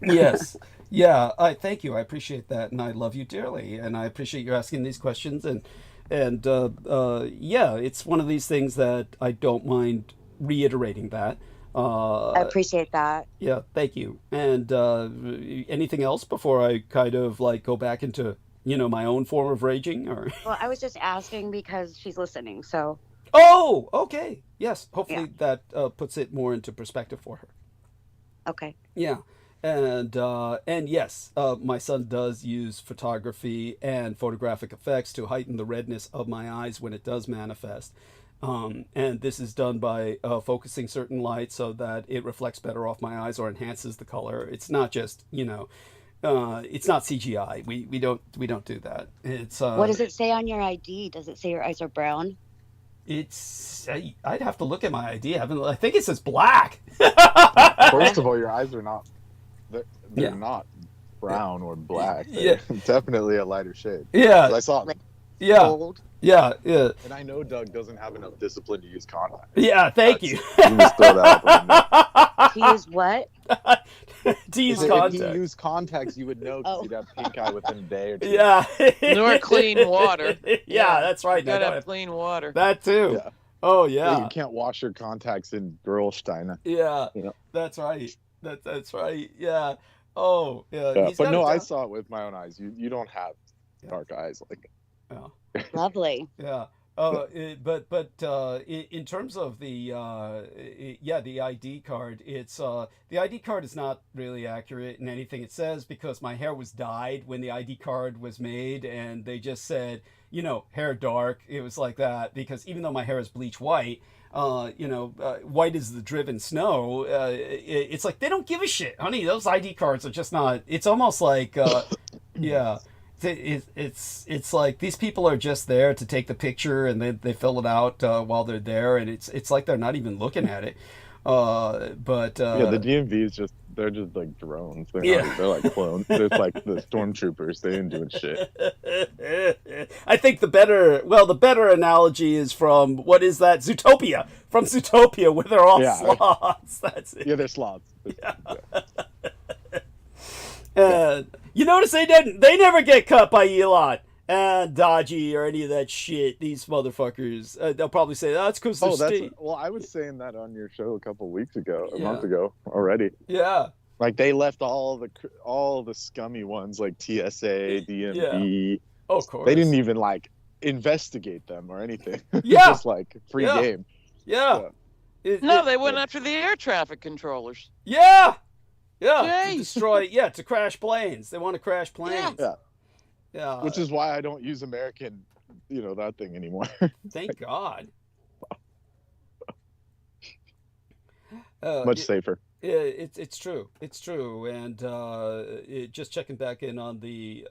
Yes. Yeah, I thank you. I appreciate that, and I love you dearly, and I appreciate you asking these questions. And yeah, it's one of these things that I don't mind reiterating that. I appreciate that. Yeah, thank you. And anything else before I kind of like go back into my own form of raging? Or Well, I was just asking because she's listening. So. Oh, okay. Yes. Hopefully that puts it more into perspective for her. Okay. Yeah. And yes, my son does use photography and photographic effects to heighten the redness of my eyes when it does manifest. And this is done by focusing certain light so that it reflects better off my eyes or enhances the color. It's not just, it's not CGI. We don't do that. It's what does it say on your ID? Does it say your eyes are brown? I'd have to look at my ID. I think it says black. First of all, your eyes are not. They're not brown or black. They're definitely a lighter shade. Yeah. I saw. Gold. Yeah. And I know Doug doesn't have enough discipline to use contacts. Yeah, thank you. You just throw that up. To use what? To use contacts. contacts. If you use contacts, you would know because you'd have pink eye within a day or two. Yeah. Nor clean water. Yeah, that's right. You gotta have clean water. That too. Yeah. Oh yeah. You can't wash your contacts in Gerolsteiner. Yeah. That's right. That's right. Yeah. Oh yeah. But no, I saw it with my own eyes. You don't have dark eyes like. Yeah. Lovely. Yeah. But in terms of the ID card, it's the ID card is not really accurate in anything it says, because my hair was dyed when the ID card was made, and they just said, hair dark. It was like that because even though my hair is bleach white, white is the driven snow. It's like they don't give a shit, honey. Those ID cards are just not. It's almost like yeah. It's like these people are just there to take the picture, and they fill it out while they're there, and it's like they're not even looking at it. The DMV is they're just like drones. They're like clones. They're like the stormtroopers. They ain't doing shit. I think the better analogy is from what is that? Zootopia. From Zootopia, where they're all sloths. That's it. Yeah, they're sloths. And you notice they never get cut by Elon and Dodgy or any of that shit. These motherfuckers, they'll probably say that's because they're well, I was saying that on your show a month ago already. Yeah, like they left all the scummy ones like TSA, DMV. Yeah. Oh, of course. They didn't even like investigate them or anything. Yeah, just like free game. Yeah. They went after the air traffic controllers. Yeah. Yeah, Jeez. to destroy. To crash planes. They want to crash planes. Yeah. Which is why I don't use American, that thing anymore. Thank God. Much safer. It's true. It's true. And just checking back in on the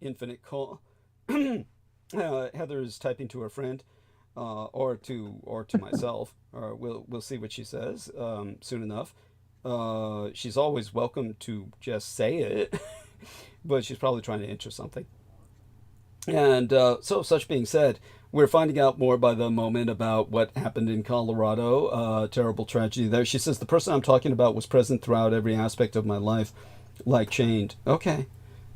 infinite call. Heather is typing to her friend, or to myself. Or we'll see what she says soon enough. She's always welcome to just say it, but she's probably trying to enter something. And so, such being said, we're finding out more by the moment about what happened in Colorado. Terrible tragedy there. She says, the person I'm talking about was present throughout every aspect of my life, like chained. Okay.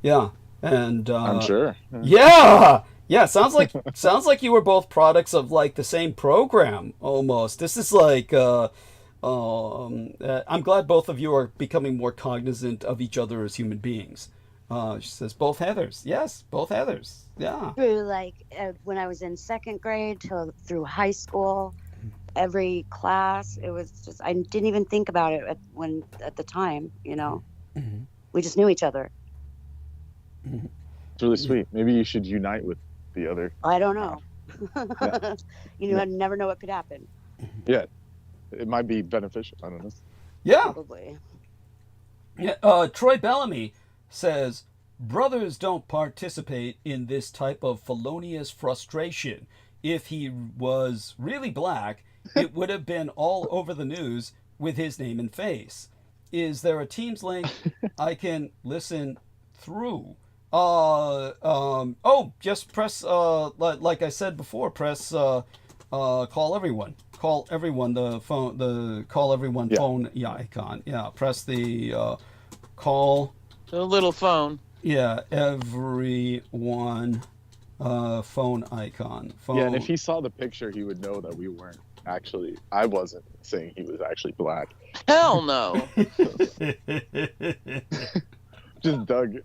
Yeah. And I'm sure. Yeah. Yeah. Sounds like you were both products of like the same program almost. This is like, I'm glad both of you are becoming more cognizant of each other as human beings. She says, both Heathers. Yes, both Heathers. Yeah. Through like when I was in second grade through high school, every class, it was just, I didn't even think about it at the time, you know. Mm-hmm. We just knew each other. Mm-hmm. It's really sweet. Maybe you should unite with the other. I don't know. Yeah. You know, I never know what could happen. Yeah, it might be beneficial. I don't know. Yeah. Probably. Yeah. Troy Bellamy says, brothers don't participate in this type of felonious frustration. If he was really black, it would have been all over the news with his name and face. Is there a Teams link I can listen through? Just press, like I said before, press call everyone. Call everyone, the call everyone phone icon. Yeah, press the call. The little phone. Yeah, everyone phone icon. Phone. Yeah, and if he saw the picture, he would know that we weren't actually. I wasn't saying he was actually black. Hell no. Just Doug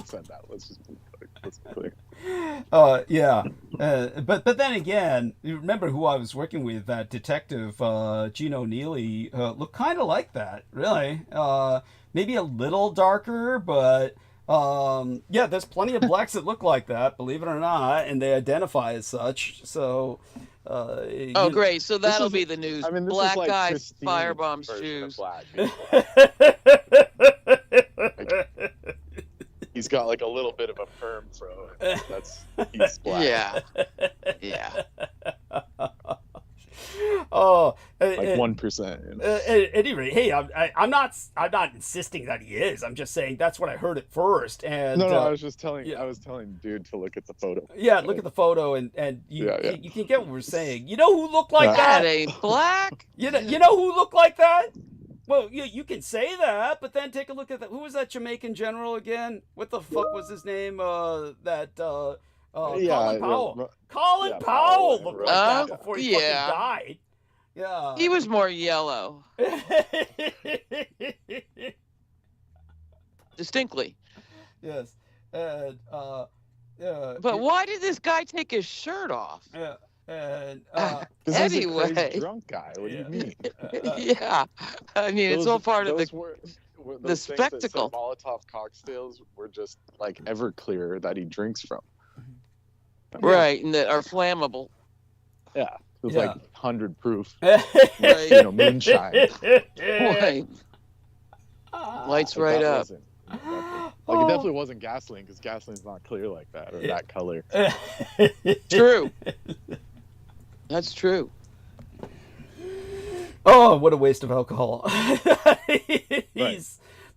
said that. Let's be clear. Yeah. But then again, you remember who I was working with? That detective Gino Neely looked kind of like that, really. Maybe a little darker, but yeah, there's plenty of blacks that look like that, believe it or not, and they identify as such. So. Great. So that'll be the news. I mean, this black is like guy Christine's firebombs version of Jews. black. He's got like a little bit of a perm fro. He's black. Yeah. Oh, like 1%. You know? At any rate, hey, I'm not insisting that he is. I'm just saying that's what I heard at first. And no, I was just telling. yeah. I was telling dude to look at the photo. Yeah, look at the photo, and you can get what we're saying. You know who looked like That that? ain't black. You know who looked like that? Well, you can say that, but then take a look at that. Who was that Jamaican general again? What the fuck was his name? Colin Powell. Colin Powell looked like that before he fucking died. Yeah. He was more yellow. Distinctly. Yes. And But why did this guy take his shirt off? Yeah. And He's anyway. a crazy drunk guy. What do you mean? Yeah. I mean, it's all part of the those spectacle. Things that said Molotov cocktails were just like Everclear that he drinks from. Right, and that are flammable. Yeah. It was like 100 proof. Right. You know, moonshine. Right. Lights Like, right that up. wasn't- Like it definitely wasn't gasoline because gasoline's not clear like that or that color. True. That's true. Oh, what a waste of alcohol. Right.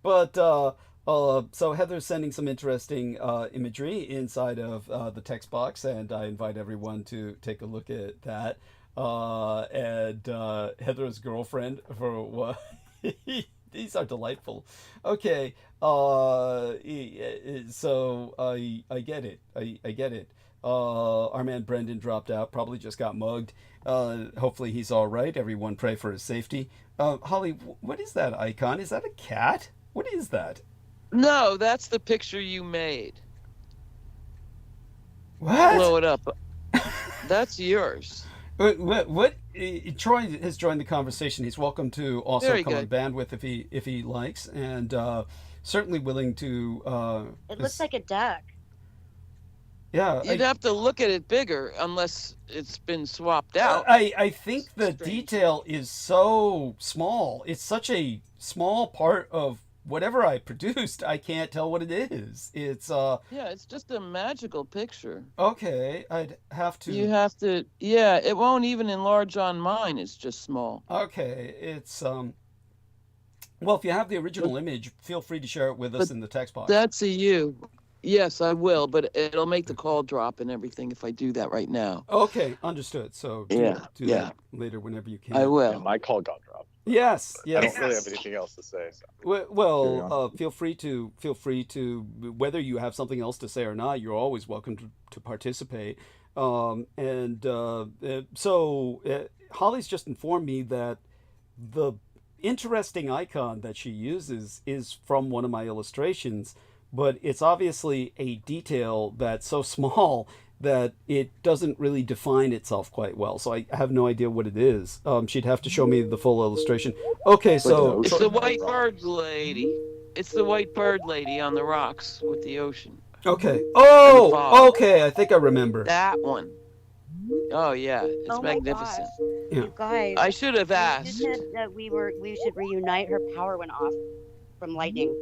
But so Heather's sending some interesting imagery inside of the text box, and I invite everyone to take a look at that. And Heather's girlfriend for what? These are delightful. Okay, so I get it. I get it. Our man Brendan dropped out. Probably just got mugged. Hopefully he's all right. Everyone pray for his safety. Holly, what is that icon? Is that a cat? What is that? No, that's the picture you made. What? Blow it up. That's yours. What? Troy has joined the conversation. He's welcome to also Very come on good. bandwidth if he likes, and certainly willing to. It looks like a duck. Yeah. You'd have to look at it bigger unless it's been swapped out. I think the Strange. detail is so small. It's such a small part of whatever I produced. I can't tell what it is. It's Yeah, it's just a magical picture. okay. I'd have to. You have to, yeah, it won't even enlarge on mine. It's just small. Okay, it's well, if you have the original image, feel free to share it with us in the text box. That's a you. Yes, I will, but it'll make the call drop and everything if I do that right now. Okay, understood. So do that later whenever you can. I Yeah, will. my call got dropped. Yes, I yes. don't really have anything else to say. So. Well, feel free to whether you have something else to say or not. You're always welcome to participate. So Holly's just informed me that the interesting icon that she uses is from one of my illustrations, but it's obviously a detail that's so small that it doesn't really define itself quite well. So I have no idea what it is. She'd have to show me the full illustration. Okay, so It's the white bird lady. It's the white bird lady on the rocks with the ocean. okay. fog. Oh, okay. I think I remember. That one. Oh yeah, it's Oh my magnificent. gosh. Yeah. You guys, I should have you asked. said that we should reunite. Her power went off from lightning.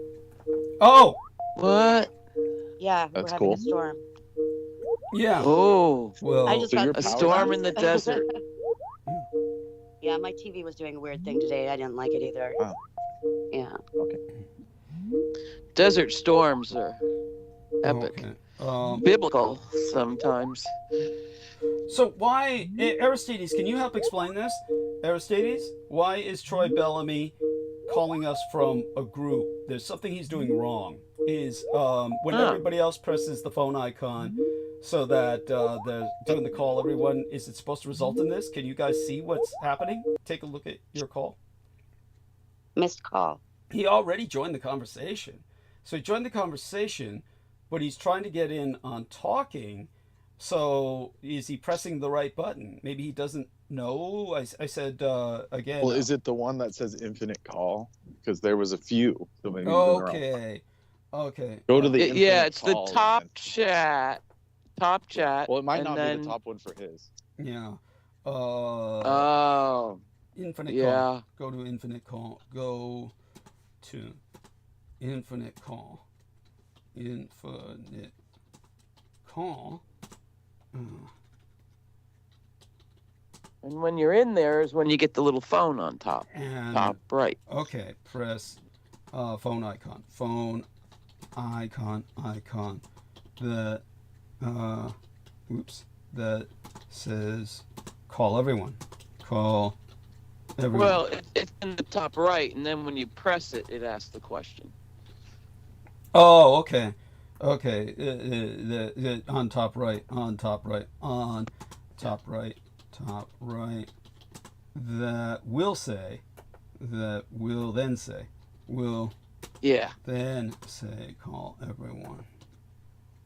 Oh, What? Yeah, That's we're having cool. a storm. yeah. Oh, Well, I just So got your a power's storm off? in the desert. Yeah, my TV was doing a weird thing today. I didn't like it either. Wow. Yeah. Okay. Desert storms are epic. okay. Biblical sometimes. So why, Aristides? Can you help explain this? Aristides, why is Troy Bellamy calling us from a group? There's something he's doing wrong. Is when everybody else presses the phone icon, so that they're doing the call. Everyone, is it supposed to result in this? Can you guys see what's happening? Take a look at your call. Missed call. He already joined the conversation. So he joined the conversation, but he's trying to get in on talking. So is he pressing the right button? Maybe he doesn't know. I said again. Well, is it the one that says infinite call? Because there was a few. So maybe they're all- Okay. Go to the Yeah, infinite it's the call top and then- chat. Top chat. Well, it might and not then, be the top one for his. Yeah. Oh, Infinite yeah. call. Go to infinite call. Go to infinite call. Infinite call. And when you're in there is when you get the little phone on top. And Top right. okay, press phone icon. Phone icon. That that says call everyone. Call everyone. Well, it's in the top right, and then when you press it, it asks the question. Oh, okay. Okay. The on top right. On top right. On top right. Top right. That will say. That will then say. Will Yeah. then say call everyone.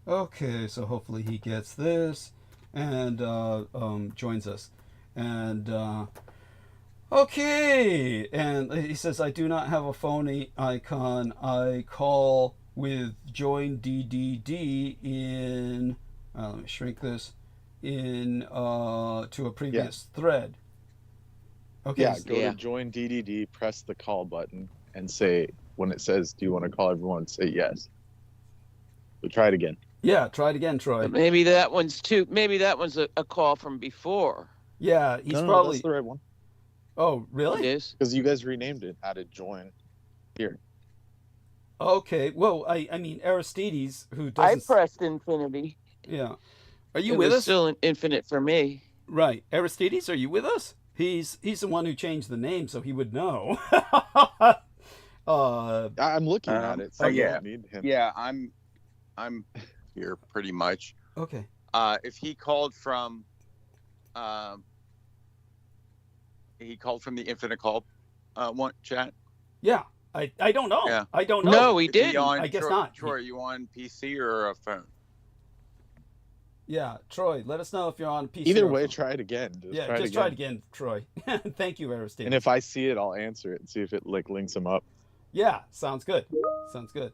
Okay, so hopefully he gets this and joins us. And okay, and he says, I do not have a phony icon. I call with join DDD in, let me shrink this, in to a previous thread. Okay. Yeah, so- go to join DDD, press the call button, and say, when it says, do you want to call everyone, say yes. So try it again. yeah, try it again, Troy. But maybe that one's too. Maybe that one's a call from before. Yeah, he's No, probably. that's the right one. Oh, It really? is. Because you guys renamed it, added join here. Okay. Well, I mean Aristides, who I doesn't. pressed infinity. Yeah. Are you It with was us? still infinite for me. Right. Aristides, are you with us? He's the one who changed the name, so he would know. I'm looking at it, so you yeah. don't need him. Yeah, I'm here pretty much. Okay. If he called from the infinite call one chat. Yeah. I don't know. Yeah. I don't know. No, he Is he didn't. on, I guess Troy, not. Troy, are you on PC or a phone? Yeah, Troy, let us know if you're on PC. Either or way, phone. try it again. Yeah, just try it again, Troy. Thank you, Aristides. And if I see it, I'll answer it and see if it links them up. Yeah, sounds good. Sounds good.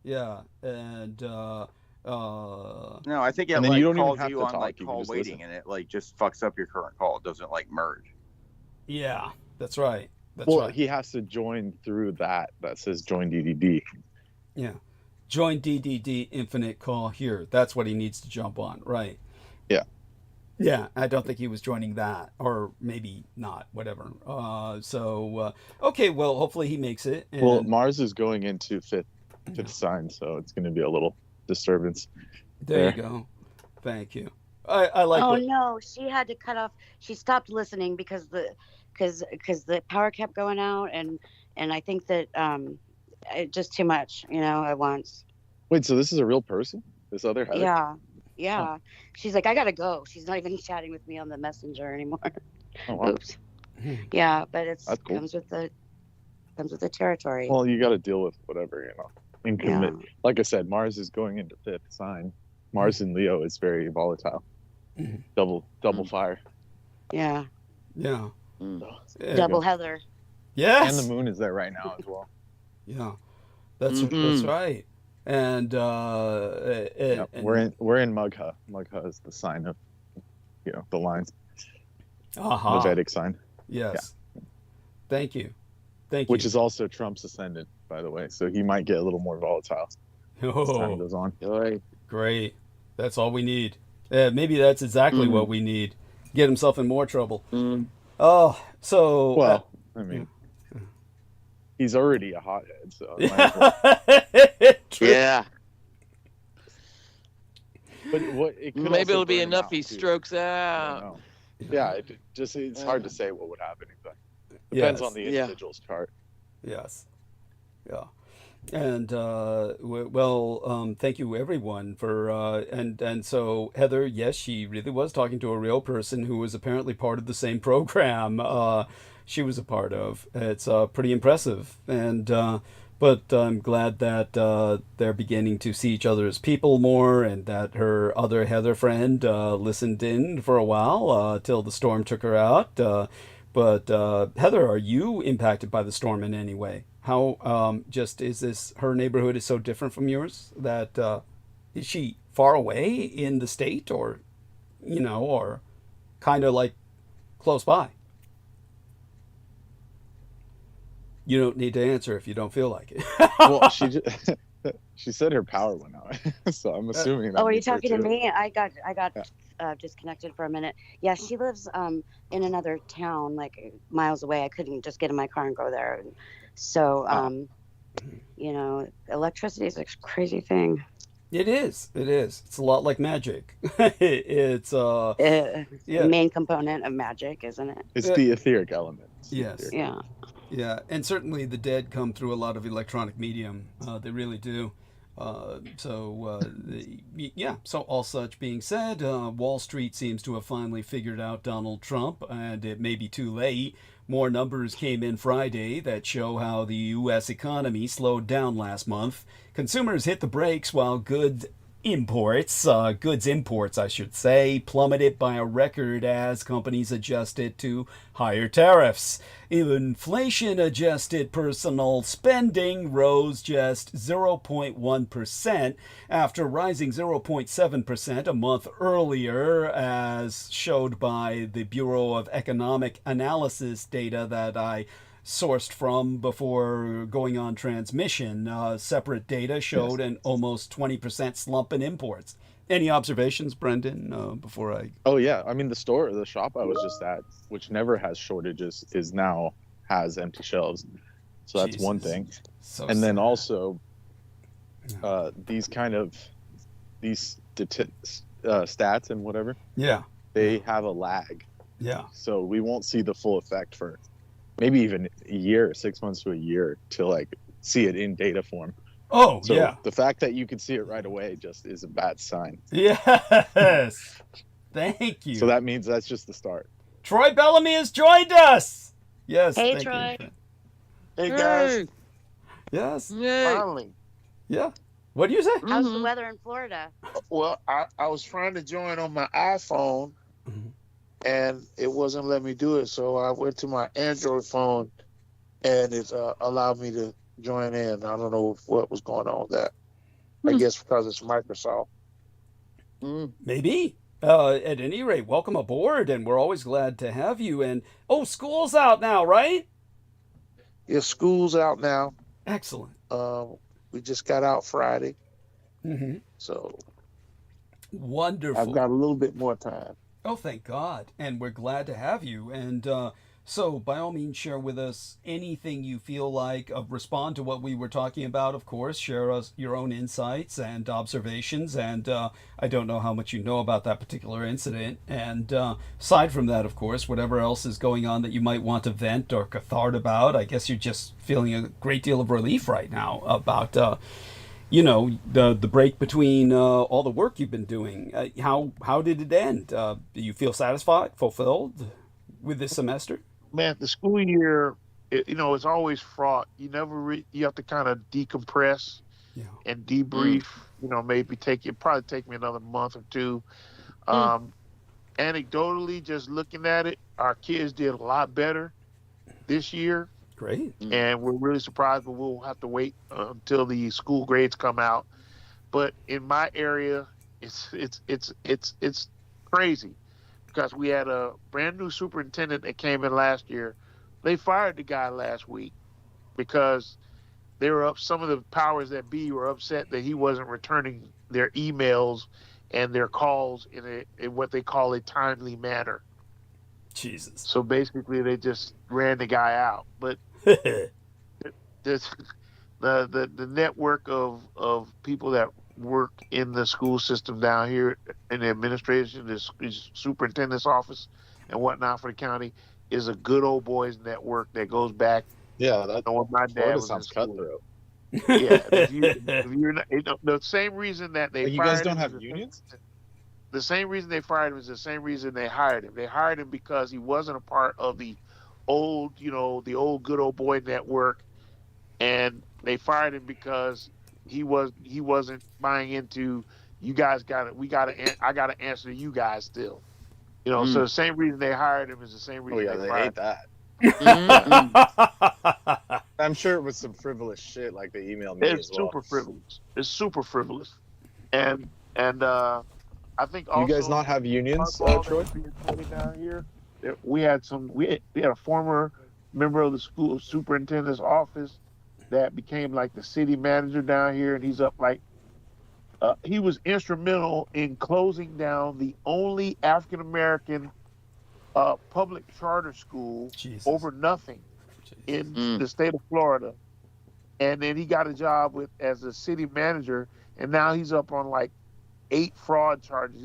Yeah, and No, I think it And then like you don't even calls have you to on talk, like you can call just waiting, listen. and it like just fucks up your current call. It doesn't like merge. Yeah, that's right. That's Well, right. he has to join through that says join DDD. Yeah. Join DDD infinite call here. That's what he needs to jump on, right? Yeah. Yeah, I don't think he was joining that, or maybe not, whatever. Okay, well, hopefully he makes it. And... Well, Mars is going into fifth sign, so it's going to be a little disturbance. There you go. Thank you. I like. Oh no, she had to cut off. She stopped listening because the power kept going out, and I think that just too much, at once. Wait, so this is a real person? This other Heather? Yeah. Huh. She's like, I gotta go. She's not even chatting with me on the messenger anymore. Oh, wow. Oops. Yeah, but That's cool. comes with the territory. Well, you got to deal with whatever, Like I said, Mars is going into fifth sign. Mars in Leo is very volatile. Double fire. Yeah. Yeah. Double Heather. Yes. And the moon is there right now as well. Yeah. That's right. And we're in Magha. Magha is the sign of the lines. The Vedic sign. Yes. Yeah. Thank you. Which is also Trump's ascendant, by the way. So he might get a little more volatile as time goes on. Great. That's all we need. Maybe that's exactly what we need. Get himself in more trouble. Oh, so... Well, I mean... He's already a hothead, so yeah. But maybe it'll be enough he strokes out. Yeah, it's hard to say what would happen exactly. Depends on the individual's chart. Yes. Yeah. And thank you everyone for and so Heather, yes, she really was talking to a real person who was apparently part of the same program she was a part of. It's pretty impressive, and but I'm glad that they're beginning to see each other as people more, and that her other Heather friend listened in for a while till the storm took her out. But Heather, are you impacted by the storm in any way? How is this, her neighborhood is so different from yours that is she far away in the state, or or kind of like close by? You don't need to answer if you don't feel like it. Well, she said her power went out, so I'm assuming that. Oh, are you talking to me? I got disconnected for a minute. Yeah, she lives in another town, like miles away. I couldn't just get in my car and go there. So, electricity is a crazy thing. It is. It's a lot like magic. It's the main component of magic, isn't it? It's the etheric element. Yes. Yeah. Yeah, and certainly the dead come through a lot of electronic medium. They really do. So all such being said, Wall Street seems to have finally figured out Donald Trump, and it may be too late. More numbers came in Friday that show how the U.S. economy slowed down last month. Consumers hit the brakes while goods imports, I should say, plummeted by a record as companies adjusted to higher tariffs. Inflation-adjusted personal spending rose just 0.1% after rising 0.7% a month earlier, as showed by the Bureau of Economic Analysis data that I sourced from before going on transmission. Separate data showed an almost 20% slump in imports. Any observations, Brendan, before I... Oh, yeah. I mean, the shop I was just at, which never has shortages, now has empty shelves. So that's one thing. So and then sad. Also, these stats and whatever, they have a lag. Yeah. So we won't see the full effect for maybe even a year, 6 months to a year to see it in data form. Oh, so yeah. The fact that you can see it right away just is a bad sign. Yes. Thank you. So that means that's just the start. Troy Bellamy has joined us. Yes. Hey, thank Troy. You. Hey, guys. Yes. Finally. Yeah. What do you say? How's the weather in Florida? Well, I was trying to join on my iPhone, and it wasn't letting me do it. So I went to my Android phone, and it allowed me to join in. I don't know what was going on with that. I guess because it's Microsoft. Maybe. At any rate, welcome aboard, and we're always glad to have you. And school's out now, right? Yeah, school's out now. Excellent. We just got out Friday, so Wonderful. I've got a little bit more time. Oh, thank God. And we're glad to have you. And so, by all means, share with us anything you feel like. Respond to what we were talking about, of course. Share us your own insights and observations. And I don't know how much you know about that particular incident. And aside from that, of course, whatever else is going on that you might want to vent or cathart about, I guess you're just feeling a great deal of relief right now about... the break between all the work you've been doing. How did it end? Do you feel satisfied, fulfilled with this semester? Man, the school year, it's always fraught. You you have to kind of decompress and debrief. Maybe probably take me another month or two. Anecdotally, just looking at it, our kids did a lot better this year. Great. And we're really surprised, but we'll have to wait until the school grades come out. But in my area, it's crazy because we had a brand new superintendent that came in last year. They fired the guy last week because they were some of the powers that be were upset that he wasn't returning their emails and their calls in what they call a timely manner. Jesus. So basically, they just ran the guy out. But the network of people that work in the school system down here in the administration, this superintendent's office and whatnot for the county, is a good old boys network that goes back. Yeah, that my dad was sounds cutthroat. Yeah, if you're not, the same reason that they you fired guys don't him have unions. The same reason they fired him is the same reason they hired him. They hired him because he wasn't a part of the old, the old good old boy network, and they fired him because he wasn't buying into I got to answer to you guys still. So the same reason they hired him is the same reason they fired hate him. that. I'm sure it was some frivolous shit like they emailed me as well. It's super frivolous. And I think also, you guys not have unions, Troy? Down here, we had a former member of the school superintendent's office that became like the city manager down here, and he's up he was instrumental in closing down the only African American public charter school over nothing in the state of Florida, and then he got a job as a city manager, and now he's up on 8 fraud charges.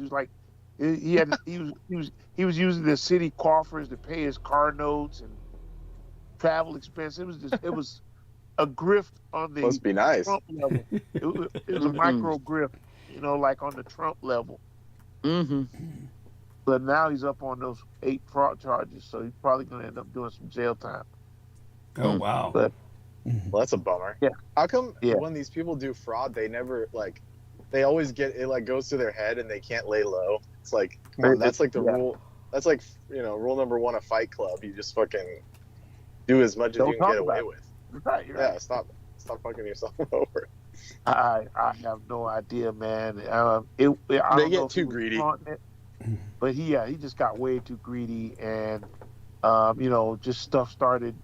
He was he was using the city coffers to pay his car notes and travel expenses. It was a grift on the Must be nice. Trump level. It was a micro grift, like on the Trump level. But now he's up on those 8 fraud charges, so he's probably going to end up doing some jail time. Oh wow! But well, that's a bummer. Yeah. How come when these people do fraud, they never they always get it goes to their head and they can't lay low? It's come on, that's the rule. That's rule number 1 of Fight Club. You just fucking do as much as you can get away with. Right, right. Stop fucking yourself over. I have no idea, man. They get too greedy. But he just got way too greedy, and just stuff started.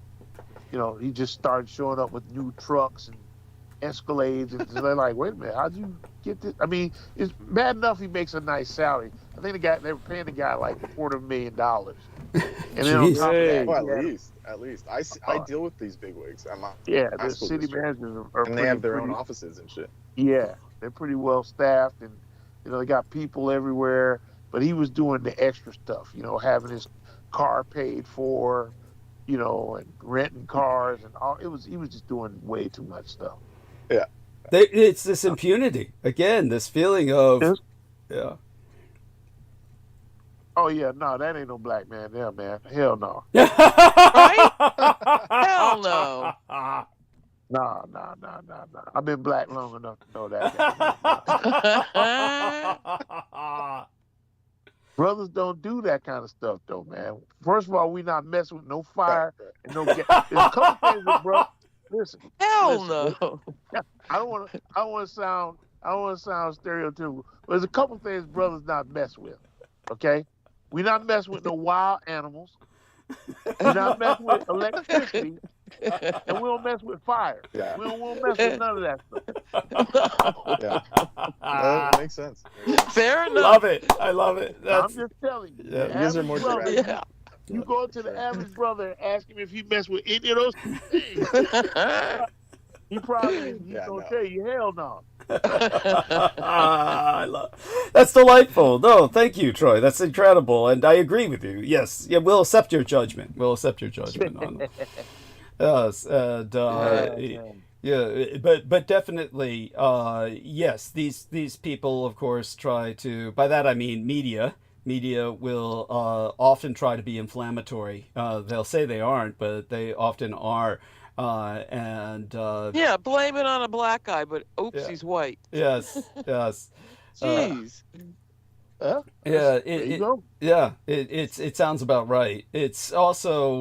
He just started showing up with new trucks and Escalades, and they're like, wait a minute, how'd you get this? I mean, it's bad enough he makes a nice salary. I think they were paying the guy $250,000. And then on top of that, at least I deal with these bigwigs. The city managers are and they have their own offices and shit. Yeah, they're pretty well staffed, and they got people everywhere. But he was doing the extra stuff, having his car paid for, and renting cars and all. He was just doing way too much stuff. Yeah. It's this impunity again. This feeling of Oh yeah, no, that ain't no black man there, man. Hell no. Right? Hell no. No. I've been black long enough to know that. Brothers don't do that kind of stuff, though, man. First of all, we not messing with no fire and no gas. There's a couple things with bro. Listen. Hell no. I don't want to sound I don't want to sound stereotypical, but there's a couple things brothers not mess with. Okay, we not mess with no wild animals. We not mess with electricity, and we don't mess with fire. Yeah. We don't mess with none of that stuff. Yeah. That makes sense. Fair enough. Love it. I love it. I'm just telling you. Yeah. the You guys are average more brother, direct. Yeah. You go to the average brother and ask him if he messed with any of those things. He probably he's gonna tell you hell no. That's delightful. No, thank you, Troy. That's incredible, and I agree with you. Yes, yeah, we'll accept your judgment. We'll accept your judgment on it. Yes, and yeah, but definitely, yes. These people, of course, try to. By that I mean media. Media will often try to be inflammatory. They'll say they aren't, but they often are. Yeah, blame it on a black guy, but oops, Yeah. he's white. Yes, yes. Jeez. Yeah, Yeah, there you go. yeah, it sounds about right. It's also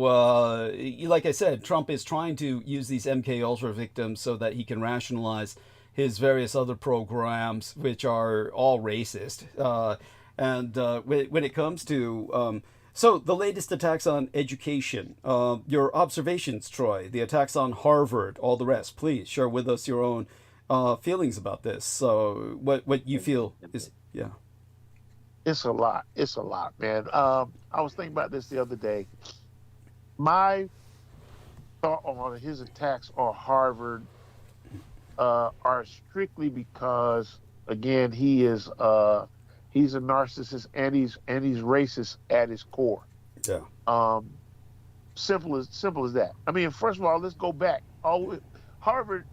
like I said, Trump is trying to use these MK Ultra victims so that he can rationalize his various other programs, which are all racist. And when it comes to so the latest attacks on education, your observations, Troy, the attacks on Harvard, all the rest. Please share with us your own feelings about this. So what you feel is It's a lot. It's a lot, man. I was thinking about this the other day. My thought on his attacks on Harvard are strictly because, again, he's a narcissist and he's racist at his core. Yeah. Simple as that. I mean, first of all, let's go back. Harvard.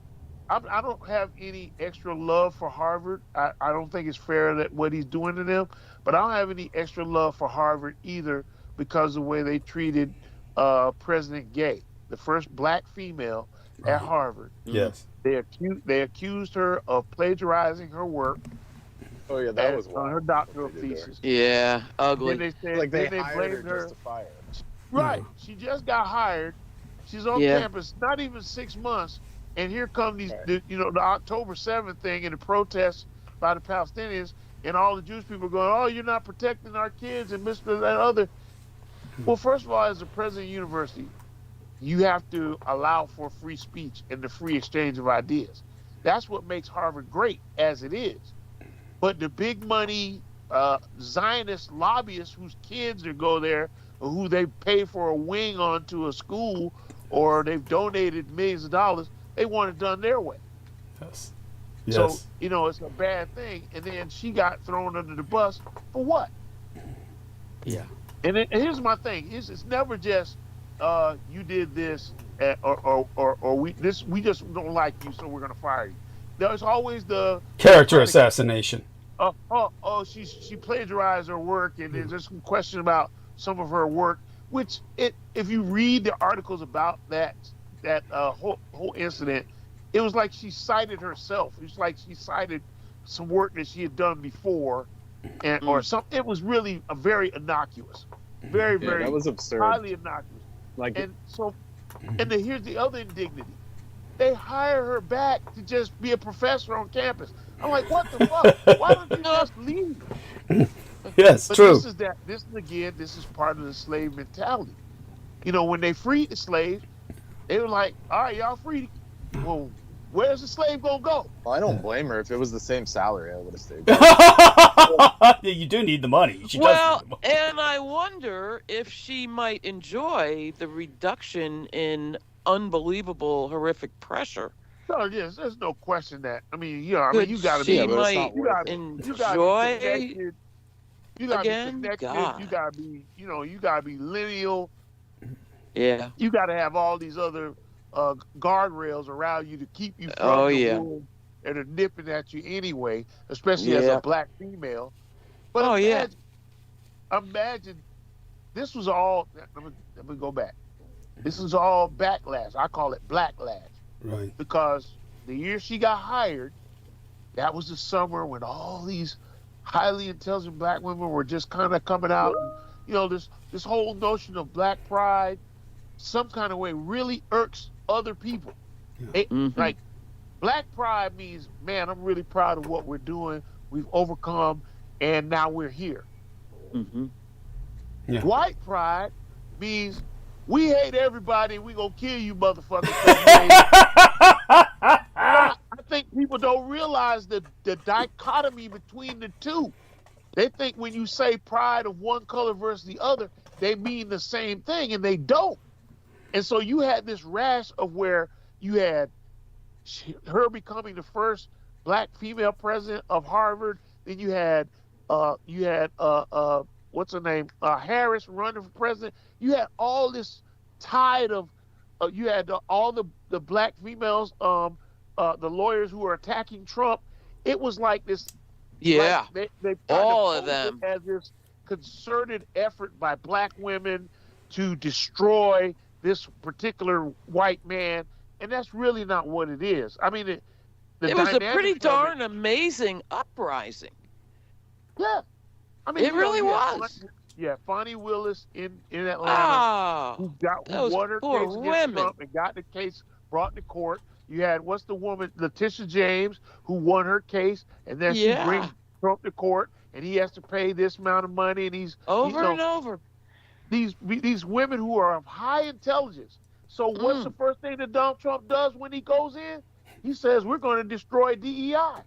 I don't have any extra love for Harvard. I don't think it's fair that what he's doing to them, but I don't have any extra love for Harvard either because of the way they treated President Gay, the first black female at Harvard. Yes. They accused her of plagiarizing her work. Oh yeah, that was on her doctoral thesis. Yeah, ugly. Then they said, Like they then hired her blamed just to fire. Right. She just got hired. She's on Yeah. campus, not even 6 months. And here come these, the October 7th thing and the protests by the Palestinians, and all the Jewish people going, "Oh, you're not protecting our kids," and Mr. that other. Well, first of all, as the president of the university, you have to allow for free speech and the free exchange of ideas. That's what makes Harvard great as it is. But the big money Zionist lobbyists whose kids are go there, or who they pay for a wing onto a school, or they've donated millions of dollars, they want it done their way. Yes. So, Yes. it's a bad thing. And then she got thrown under the bus for what? Yeah. And here's my thing: it's never just you did this, or we just don't like you, so we're gonna fire you. There's always the Character assassination. She plagiarized her work, and there's some question about some of her work. Which if you read the articles about that whole incident, it was like she cited herself. It was like she cited some work that she had done before, and or something. It was really a very innocuous, very That was absurd. highly innocuous. Like, And so, here's the other indignity: they hire her back to just be a professor on campus. I'm like, what the fuck? Why don't you just leave? Yes, But true. this is part of the slave mentality. When they freed the slaves, they were like, all right, y'all free. Well, where's the slave gonna go? well, I don't blame her. If it was the same salary, I would have stayed. Yeah, you do need the money. She Well, does need the money. and I wonder if she might enjoy the reduction in unbelievable, horrific pressure. No, yes, there's no question that. I mean, you gotta She be. Yeah, but it's might not You gotta, enjoy you gotta be connected. You gotta again? be connected. God. You gotta be, you gotta be lineal. Yeah. You gotta have all these other guardrails around you to keep you from Oh, the yeah. wolves that are nipping at you anyway, especially as Yeah. a black female. But Oh, yeah. imagine this was all. Let me go back. This is all backlash. I call it blacklash. Right. Because the year she got hired, that was the summer when all these highly intelligent black women were just kind of coming out. And, this whole notion of black pride, some kind of way, really irks other people. Yeah. Mhm. Like Black pride means, man, I'm really proud of what we're doing. We've overcome, and now we're here. Mm-hmm. Yeah. White pride means we hate everybody and we gonna kill you motherfuckers. I think people don't realize the dichotomy between the two. They think when you say pride of one color versus the other, they mean the same thing, and they don't. And so you had this rash of where you had her becoming the first black female president of Harvard. Then you had what's her name, Harris running for president. You had all this tide of you had all the black females, the lawyers who were attacking Trump. It was like this. Yeah, like they all of them as this concerted effort by black women to destroy this particular white man, and that's really not what it is. I mean, it was a pretty darn amazing uprising. Yeah, I mean, it really was. Fonnie Willis in Atlanta, who won her case against Trump and got the case brought to court. You had what's the woman, Letitia James, who won her case, and then she brings Trump to court, and he has to pay this amount of money, and he's over and over. These women who are of high intelligence. So what's the first thing that Donald Trump does when he goes in? He says, we're going to destroy DEI.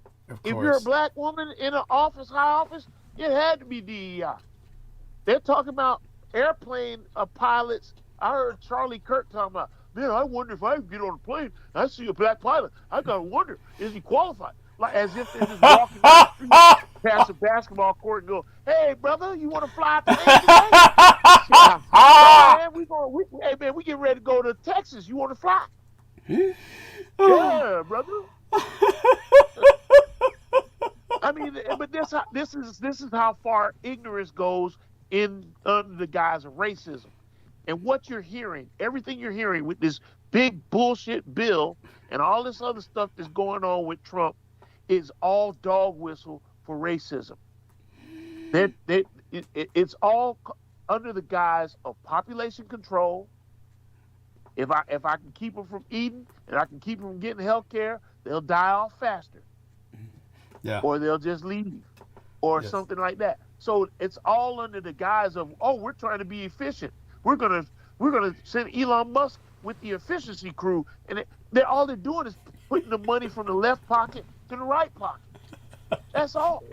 If you're a black woman in an office, high office, it had to be DEI. They're talking about airplane pilots. I heard Charlie Kirk talking about, man, I wonder if I get on a plane and I see a black pilot. I got to wonder, is he qualified? Like as if they're just walking down the street past a basketball court and go, hey, brother, you want to fly a plane today? Hey, man, we getting ready to go to Texas. You want to fly? Yeah, brother. I mean, but this is how far ignorance goes in under the guise of racism. And what you're hearing, everything you're hearing with this big bullshit bill and all this other stuff that's going on with Trump is all dog whistle for racism. It's all under the guise of population control. If I can keep them from eating and I can keep them from getting health care, they'll die off faster. Yeah. Or they'll just leave or something like that. So it's all under the guise of, oh, we're trying to be efficient. We're gonna send Elon Musk with the efficiency crew, and all they're doing is putting the money from the left pocket to the right pocket. That's all.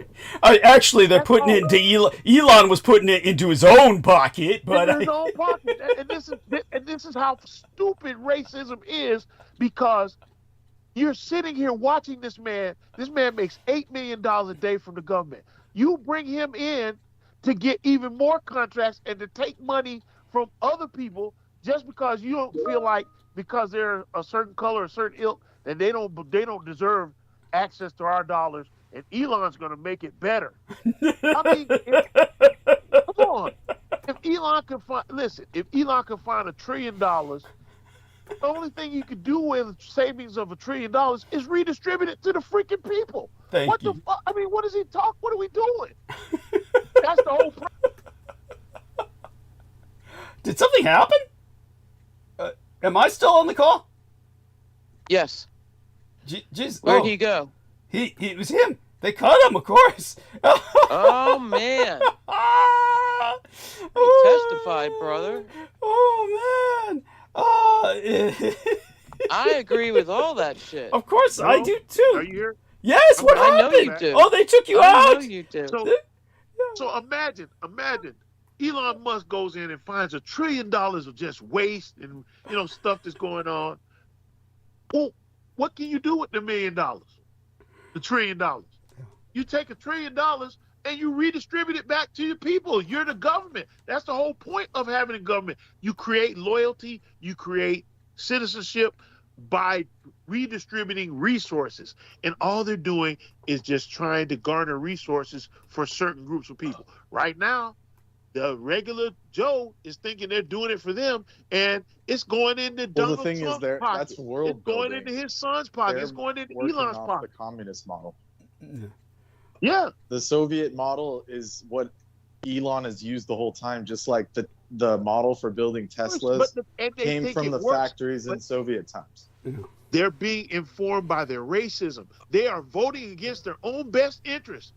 Actually, they're putting it into Elon. Elon was putting it into his own pocket, but his own pocket. And this is how stupid racism is, because you're sitting here watching this man. This man makes $8 million a day from the government. You bring him in to get even more contracts and to take money from other people just because you don't feel like, because they're a certain color, a certain ilk, that they don't deserve access to our dollars, and Elon's going to make it better. I mean, come on. If Elon could find $1 trillion, the only thing you could do with savings of $1 trillion is redistribute it to the freaking people. What the fuck? I mean, what does he talk? What are we doing? That's the whole problem. Did something happen? Am I still on the call? Yes. Where'd he go? It was him. They cut him, of course. Oh, man. He testified, brother. Oh, man. I agree with all that shit. Of course, I do too. Are you here? Yes, what happened? I know you do. Oh, they took you out? I know you do. So imagine Elon Musk goes in and finds $1 trillion of just waste and stuff that's going on. Well, what can you do with the $1 million? The $1 trillion. You take $1 trillion and you redistribute it back to your people. You're the government. That's the whole point of having a government. You create loyalty, you create citizenship by redistributing resources. And all they're doing is just trying to garner resources for certain groups of people. Right now, the regular Joe is thinking they're doing it for them, and it's going into Donald Trump's pocket. That's world It's going building. into his son's pocket. They're it's going into working Elon's off pocket. The communist model. Yeah. The Soviet model is what Elon has used the whole time, just like the model for building Teslas came from the factories in Soviet times. They're being informed by their racism. They are voting against their own best interest.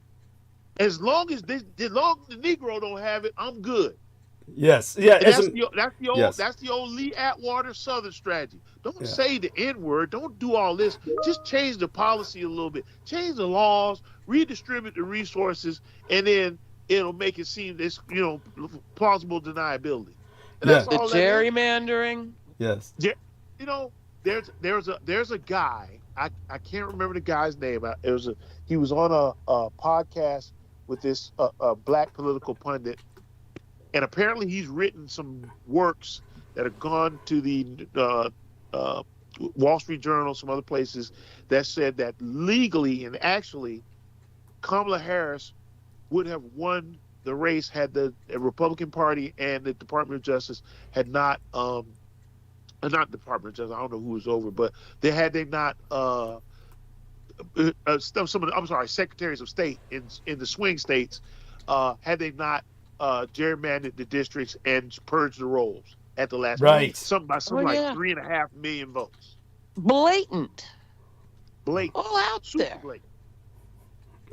As long as the Negro don't have it, I'm good. Yes. Yeah. And that's the old Lee Atwater Southern strategy. Don't say the N-word. Don't do all this. Just change the policy a little bit. Change the laws, redistribute the resources, and then it'll make it seem this, plausible deniability. And that's all the gerrymandering. Yes. There's a guy, I can't remember the guy's name. He was on a podcast with this black political pundit. And apparently he's written some works that have gone to the Wall Street Journal, some other places, that said that legally and actually Kamala Harris would have won the race had the Republican Party and the Department of Justice had not, not Department of Justice, I don't know who was over, but they not, secretaries of state in the swing states, had they not gerrymandered the districts and purged the rolls at the last right. Something like 3.5 million votes. Blatant. All out super there.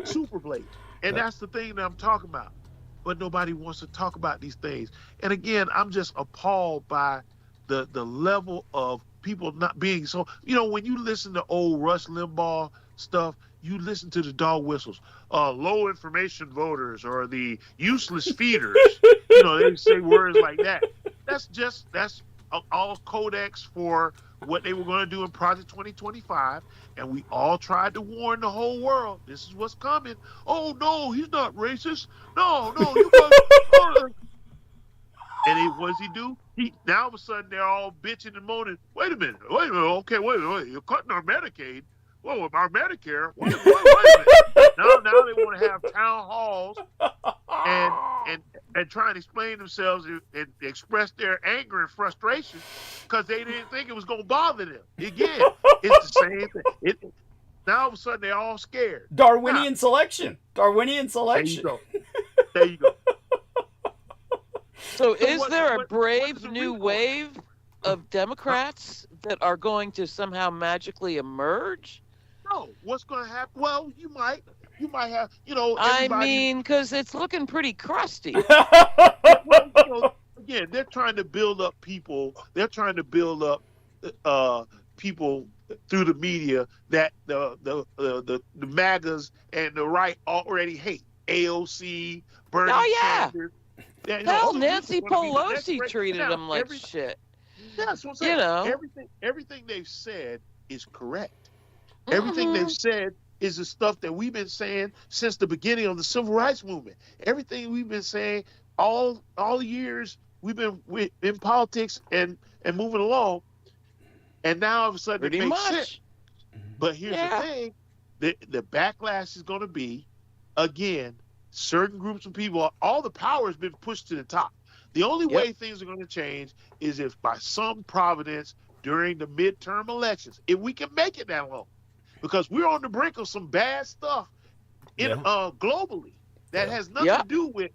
Super blatant. And that's the thing that I'm talking about. But nobody wants to talk about these things. And again, I'm just appalled by the level of people not being so. When you listen to old Rush Limbaugh stuff, you listen to the dog whistles, low information voters or the useless feeders. They say words like that. That's all codex for what they were going to do in Project 2025. And we all tried to warn the whole world, this is what's coming. Oh, no, he's not racist. No, you guys. And what does he do? Now all of a sudden they're all bitching and moaning. Wait a minute. Okay, wait. You're cutting our Medicaid. Whoa, our Medicare. Wait a minute. Now they want to have town halls and try and explain themselves and express their anger and frustration because they didn't think it was going to bother them. Again, it's the same thing. Now all of a sudden they're all scared. Darwinian selection. There you go. So is there a brave new wave of Democrats that are going to somehow magically emerge? No, what's going to happen? Well, you might have, I mean, because it's looking pretty crusty. Again, they're trying to build up people. They're trying to build up people through the media that the MAGAs and the right already hate. AOC, Bernie Sanders. Hell, Nancy Pelosi treated them like shit. Yeah, that's what I'm saying. Everything they've said is correct. Everything they've said is the stuff that we've been saying since the beginning of the civil rights movement. Everything we've been saying all years we've been in politics and moving along, and now all of a sudden it makes sense. But here's the thing: the backlash is going to be, again, certain groups of people. All the power has been pushed to the top. The only way things are going to change is if, by some providence, during the midterm elections, if we can make it that long. Because we're on the brink of some bad stuff globally that has nothing to do with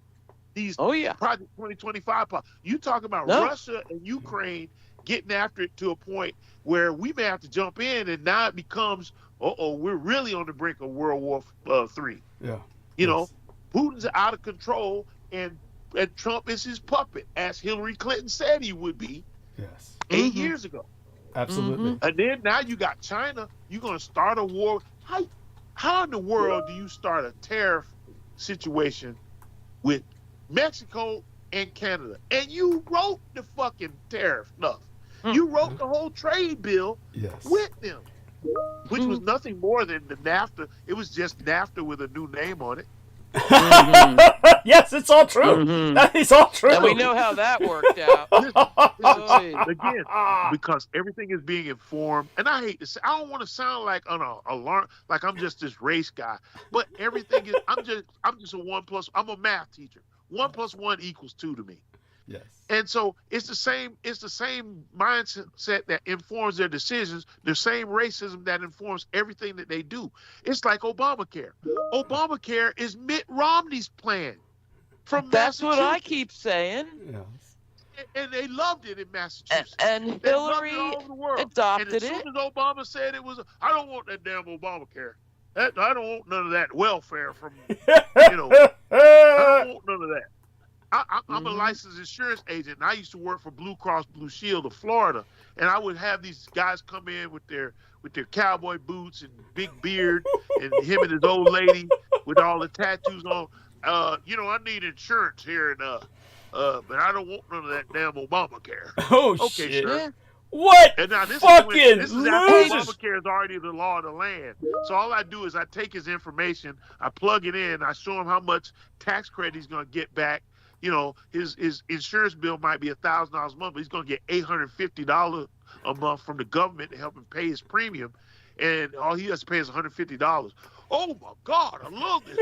these Project 2025. You talk about Russia and Ukraine getting after it to a point where we may have to jump in, and now it becomes, we're really on the brink of World War III. Yeah. Putin's out of control, and Trump is his puppet, as Hillary Clinton said he would be 8 years ago. Absolutely. And then now you got China. You're going to start a war. How in the world do you start a tariff situation with Mexico and Canada? And you wrote the fucking tariff stuff. You wrote the whole trade bill with them, which was nothing more than the NAFTA. It was just NAFTA with a new name on it. Yes, it's all true. That is all true. And we know how that worked out. Again, because everything is being informed, and I hate to say, I don't want to sound like an alarm, like I'm just this race guy, but everything is. I'm just a 1+. I'm a math teacher. 1 + 1 = 2 to me. Yes. And so it's the same mindset that informs their decisions, the same racism that informs everything that they do. It's like Obamacare. Obamacare is Mitt Romney's plan from That's what I keep saying. Yes. and they loved it in Massachusetts. And They loved it Hillary all over the world. adopted and as soon it. as Obama said it was, I don't want that damn Obamacare. I don't want none of that welfare from, I don't want none of that. I'm a licensed insurance agent, and I used to work for Blue Cross Blue Shield of Florida, and I would have these guys come in with their cowboy boots and big beard, and him and his old lady with all the tattoos on. I need insurance here, and but I don't want none of that damn Obamacare. Oh, Okay, shit. sure. Yeah. What And now this fucking is after losers? Obamacare is already the law of the land. So all I do is I take his information, I plug it in, I show him how much tax credit he's going to get back. His insurance bill might be $1,000 a month, but he's going to get $850 a month from the government to help him pay his premium, and all he has to pay is $150. Oh my God, I love this.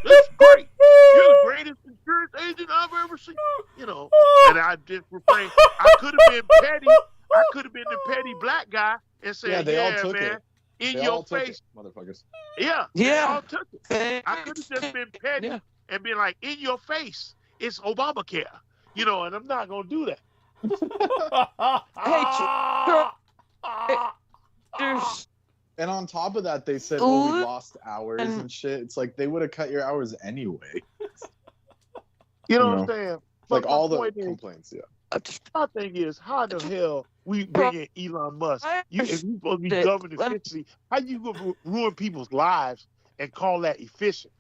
That's great. You're the greatest insurance agent I've ever seen. And I just refrain. I could have been petty. I could have been the petty black guy and said, they all took man, it. in They your all took face. it, motherfuckers. Yeah, they Yeah. all took it. I could have just been petty Yeah. and been like, in your face, it's Obamacare. And I'm not going to do that. There's And on top of that, they said, we lost hours and shit. It's like they would have cut your hours anyway. You know what I'm saying? Like But all my the point is, complaints, yeah. my thing is, how the hell we bring in Elon Musk? If you're supposed to be government efficiency, how you gonna ruin people's lives and call that efficient?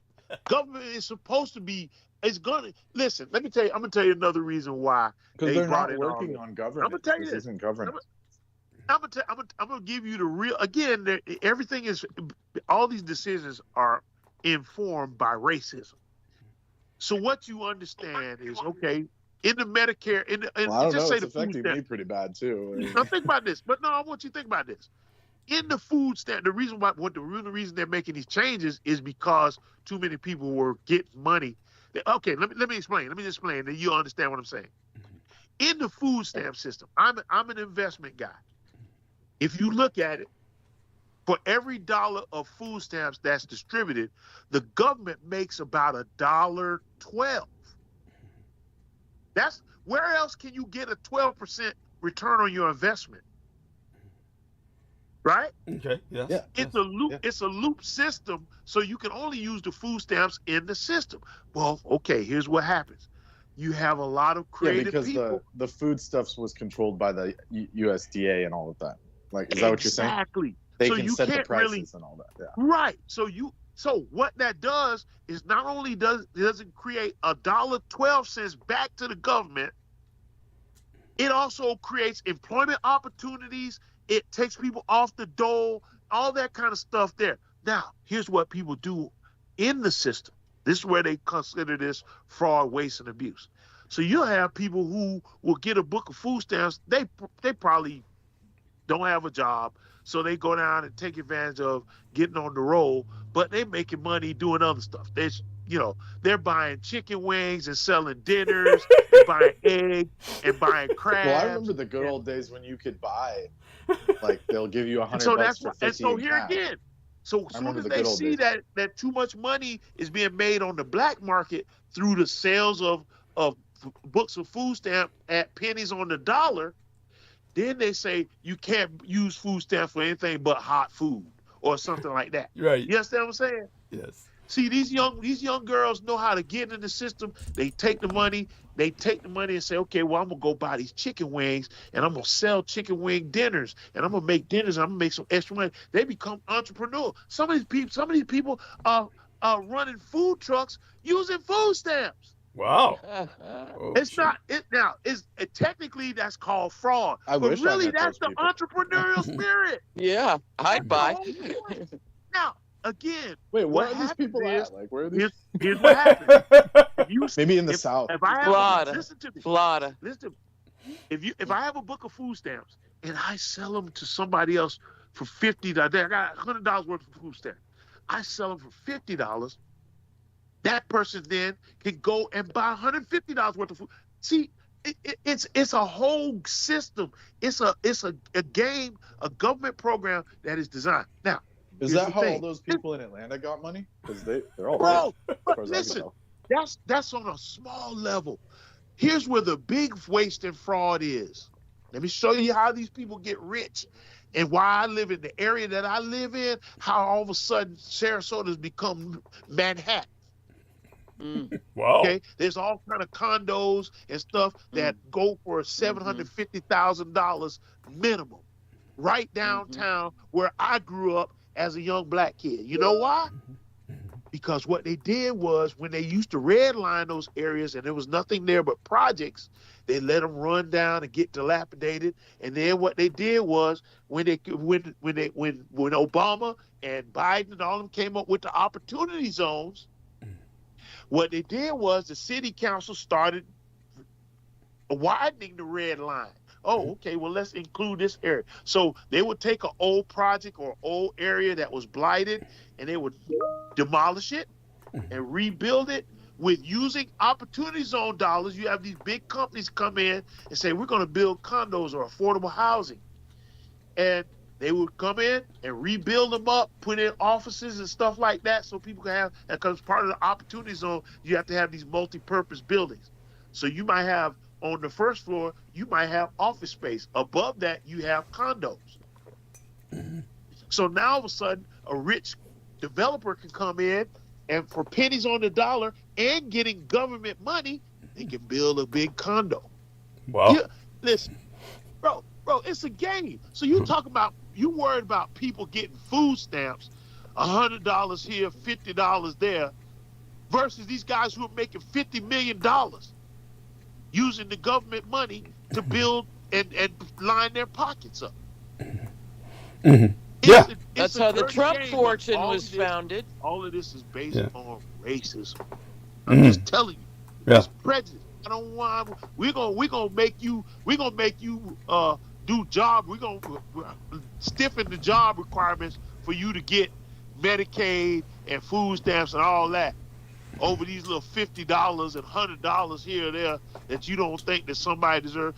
Government is supposed to be. It's gonna listen. Let me tell you. I'm gonna tell you another reason why Because they're brought not in working on government. I'm gonna tell you this this. isn't government. I'm gonna give you the real. Again, everything is. All these decisions are informed by racism. So what you understand is, okay, in the Medicare, Well, I don't just know. say It's the food affecting stamp. me pretty bad too. Now think about this. But no, I want you to think about this. In the food stamp, the reason they're making these changes is because too many people were getting money. Okay, let me explain. Let me explain, and you understand what I'm saying. In the food stamp system, I'm an investment guy. If you look at it, for every dollar of food stamps that's distributed, the government makes about $1.12. That's where else can you get a 12% return on your investment? Right? Okay. Yes. Yeah. It's a loop. It's a loop system, so you can only use the food stamps in the system. Well, okay. Here's what happens: you have a lot of creative because people. the foodstuffs was controlled by the USDA and all of that. Like, is that what you're saying? Exactly. They So can you set the can't prices really- and all that. Yeah. Right. So what that does is not only does it create $1.12 back to the government, it also creates employment opportunities. It takes people off the dole, all that kind of stuff there. Now, here's what people do in the system. This is where they consider this fraud, waste, and abuse. So you'll have people who will get a book of food stamps. They probably don't have a job, so they go down and take advantage of getting on the roll, but they making money doing other stuff. They're buying chicken wings and selling dinners, and buying eggs and buying crabs. Well, I remember the good old days when you could buy, like, they'll give you $100 So for 50 and so in here cash. again. So as soon remember as the they good old see days. that too much money is being made on the black market through the sales of books of food stamp at pennies on the dollar, then they say you can't use food stamp for anything but hot food or something like that. Right. You understand what I'm saying? Yes. See, these young girls know how to get in the system. They take the money and say, okay, well, I'm gonna go buy these chicken wings and I'm gonna sell chicken wing dinners and I'm gonna make dinners and I'm gonna make some extra money. They become entrepreneurs. Some of these people are running food trucks using food stamps. Wow. Oh, It's shit. not it now. Technically that's called fraud. I but wish I really met that's those the people. entrepreneurial spirit. yeah, I'd buy. Now, again, Wait, where what are these people happens at? Like, where are these? here's what happens. Maybe in the South. If I have Florida. listen to me. Florida. Listen, if I have a book of food stamps and I sell them to somebody else for $50, I got $100 worth of food stamps. I sell them for $50. That person then can go and buy $150 worth of food. See, it's a whole system. It's a game, a government program that is designed. Now, Is here's that the how all thing. those people in Atlanta got money? Because they're all Bro, rich, as but far as I can listen, tell. that's on a small level. Here's where the big waste and fraud is. Let me show you how these people get rich and why I live in the area that I live in, how all of a sudden Sarasota has become Manhattan. Wow. Okay, there's all kind of condos and stuff that go for $750,000 minimum, right downtown where I grew up as a young black kid. You know why? Because what they did was when they used to redline those areas and there was nothing there but projects, they let them run down and get dilapidated. And then what they did was when Obama and Biden and all of them came up with the opportunity zones, what they did was the city council started widening the red line. Oh, okay, well, let's include this area. So they would take an old project or old area that was blighted and they would demolish it and rebuild it with using opportunity zone dollars. You have these big companies come in and say, we're going to build condos or affordable housing. And they would come in and rebuild them up, put in offices and stuff like that so people can have, because part of the opportunity zone, you have to have these multi-purpose buildings. So you might have, on the first floor, you might have office space. Above that, you have condos. So now all of a sudden, a rich developer can come in and for pennies on the dollar and getting government money, they can build a big condo. Wow. Yeah, listen, bro, it's a game. So you talk about, you worried about people getting food stamps, $100 here, $50 there, versus these guys who are making $50 million using the government money to build and line their pockets up. Yeah. That's how the Trump game, fortune all was of this- founded. All of this is based Yeah. on racism. I'm just telling you. Yeah. It's prejudice. I don't want. We're gonna make you do job. We're gonna stiffen the job requirements for you to get Medicaid and food stamps and all that over these little $50 and $100 here or there that you don't think that somebody deserves.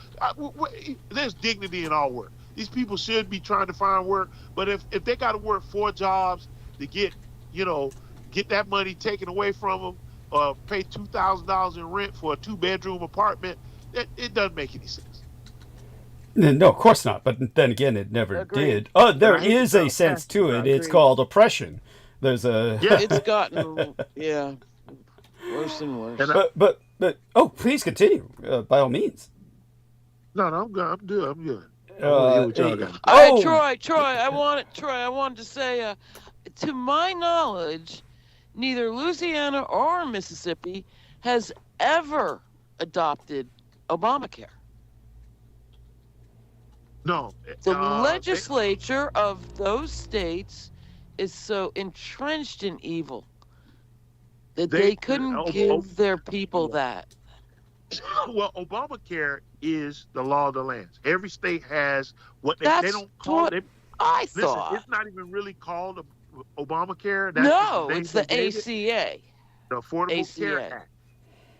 There's dignity in all work. These people should be trying to find work, but if they got to work 4 jobs to get that money taken away from them, or pay $2,000 in rent for a 2-bedroom apartment, it doesn't make any sense. No, of course not. But then again, it never Agreed. did. There Right. is a sense to it. It's Agreed. called oppression. There's a Yeah. It's gotten, worse and worse. And but oh, please continue by all means. No, I'm good. I'm good. I wanna hear what y'all got. Oh. Troy, I wanted to say, to my knowledge, neither Louisiana or Mississippi has ever adopted Obamacare. No, The legislature of those states is so entrenched in evil that they couldn't give their people that. Well, Obamacare is the law of the lands. Every state has what they That's don't call what it. I Listen, thought. it's not even really called Obamacare. That's No, name it's the they gave it. ACA. The Affordable ACA. Care Act.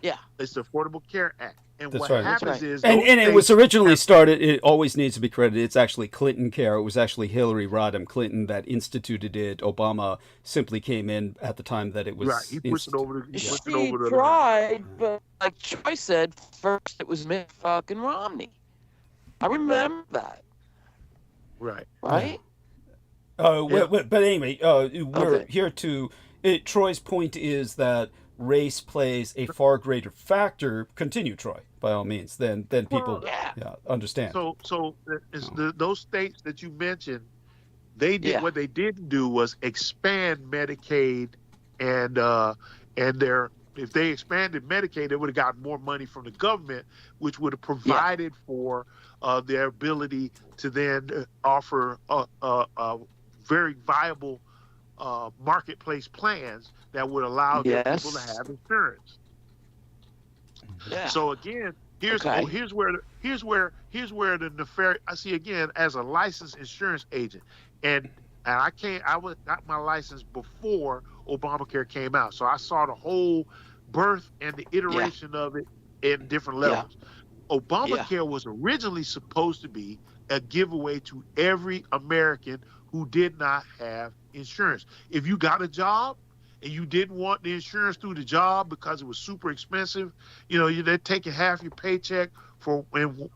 Yeah. It's the Affordable Care Act. And That's what right. That's happens right. is And those it was states originally have- started, it always needs to be credited, it's actually Clinton Care. It was actually Hillary Rodham Clinton that instituted it. Obama simply came in at the time that it was right. He pushed it over the. She line. tried, but like Troy said, first it was Mitt fucking Romney. I remember that, Right. right? But anyway, we're Okay. here to. Troy's point is that race plays a far greater factor. Continue, Troy, by all means. Than people Well, yeah. understand. So those states that you mentioned, they did what they didn't do was expand Medicaid, and if they expanded Medicaid, they would have gotten more money from the government, which would have provided for their ability to then offer very viable marketplace plans that would allow their people to have insurance. Yeah. So again, here's where the nefarious. I see again as a licensed insurance agent, and I got my license before Obamacare came out, so I saw the whole birth and the iteration of it in different levels. Obamacare was originally supposed to be a giveaway to every American who did not have insurance. If you got a job and you didn't want the insurance through the job because it was super expensive, they're taking half your paycheck for you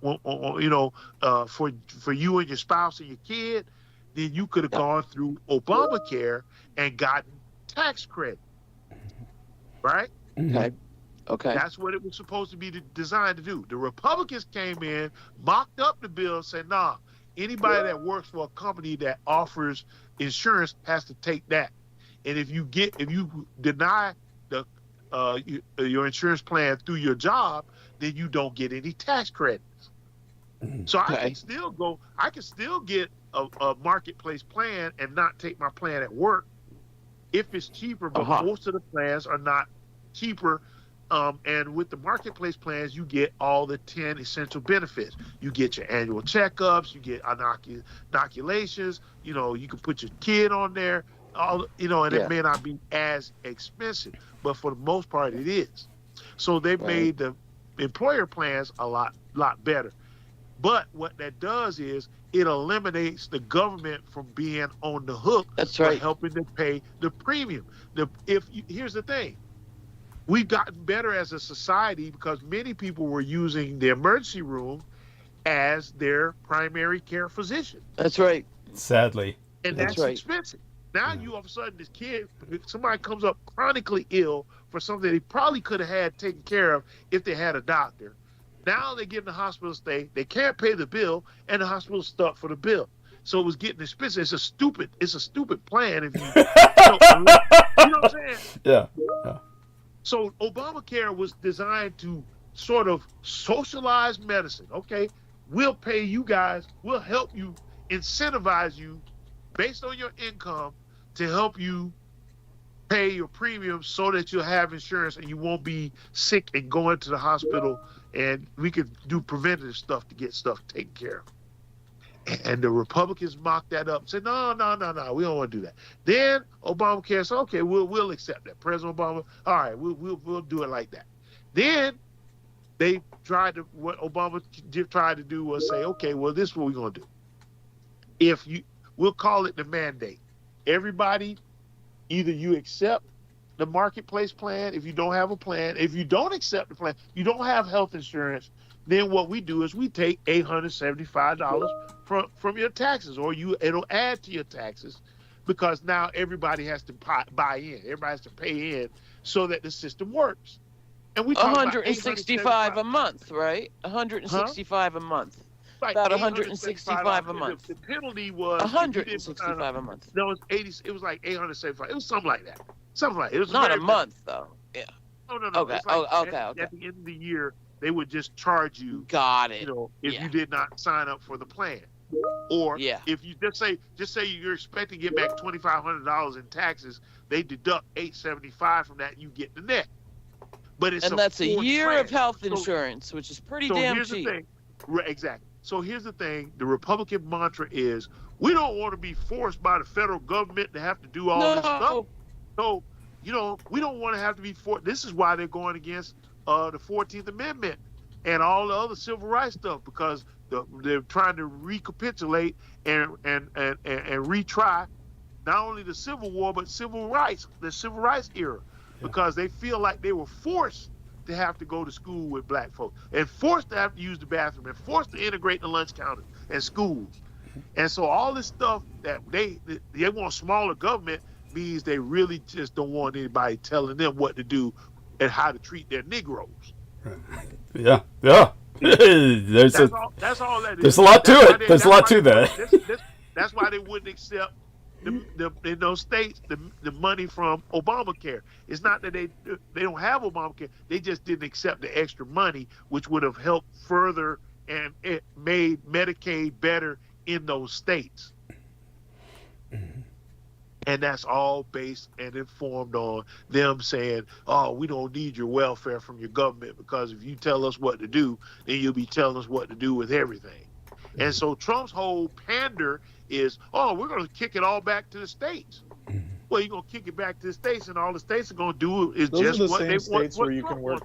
and your spouse and your kid, then you could have gone through Obamacare and gotten tax credit, right? Okay. That's what it was supposed to be designed to do. The Republicans came in, mocked up the bill, and said, nah, anybody that works for a company that offers insurance has to take that. And if you deny your insurance plan through your job, then you don't get any tax credits. So I can still get a marketplace plan and not take my plan at work if it's cheaper, but most of the plans are not cheaper. And with the marketplace plans, you get all the 10 essential benefits. You get your annual checkups, you get inoculations, you can put your kid on there, it may not be as expensive, but for the most part it is. So they've made the employer plans a lot better. But what that does is it eliminates the government from being on the hook for helping to pay the premium. Here's the thing. We've gotten better as a society because many people were using the emergency room as their primary care physician. That's right. Sadly. And that's expensive. Now you all of a sudden, this kid, somebody comes up chronically ill for something they probably could have had taken care of if they had a doctor. Now they get in the hospital stay, they can't pay the bill, and the hospital's stuck for the bill. So it was getting expensive. It's a stupid plan if you, you know what I'm saying? Yeah. So Obamacare was designed to sort of socialize medicine. Okay, we'll pay you guys, we'll help you, incentivize you based on your income to help you pay your premiums so that you'll have insurance and you won't be sick and going to the hospital, and we could do preventative stuff to get stuff taken care of. And the Republicans mocked that up and said, no, we don't want to do that. Then Obamacare said, okay, we'll accept that. President Obama, all right, we'll do it like that. Then they what Obama tried to do was say, okay, well, this is what we're going to do. We'll call it the mandate. Everybody, either you accept the marketplace plan if you don't have a plan. If you don't accept the plan, you don't have health insurance, then what we do is we take $875 from your taxes, or it'll add to your taxes, because now everybody has to buy in. Everybody has to pay in so that the system works. And we talk $165 a month, right? $165 a month. Right, about $165 a month. The penalty was $165 a month. No, it was 80. It was like $875. It was something like that. It was not a month though. Yeah. No. Okay. Okay. At the end of the year, they would just charge you. Got it. If you did not sign up for the plan, or if you just say you're expecting to get back $2,500 in taxes, they deduct $875 from that, and you get the net. But that's a year of health insurance, which is pretty damn here's cheap. The thing. Right, exactly. So here's the thing: the Republican mantra is, we don't want to be forced by the federal government to have to do all this stuff. So, we don't want to have to be forced. This is why they're going against the 14th Amendment and all the other civil rights stuff, because they're trying to recapitulate and retry not only the Civil War but the civil rights era, because they feel like they were forced to have to go to school with black folks, and forced to have to use the bathroom, and forced to integrate the lunch counter and schools. And so all this stuff that they want smaller government means they really just don't want anybody telling them what to do and how to treat their Negroes. Yeah. There's all that is. There's a lot to it. There's a lot to that. That's why they wouldn't accept in those states the money from Obamacare. It's not that they don't have Obamacare. They just didn't accept the extra money, which would have helped further and it made Medicaid better in those states. And that's all based and informed on them saying, oh, we don't need your welfare from your government, because if you tell us what to do, then you'll be telling us what to do with everything. And so Trump's whole pander is, oh, we're going to kick it all back to the states. Well, you're going to kick it back to the states, and all the states are going to do is those just are the what same they states want. where you can work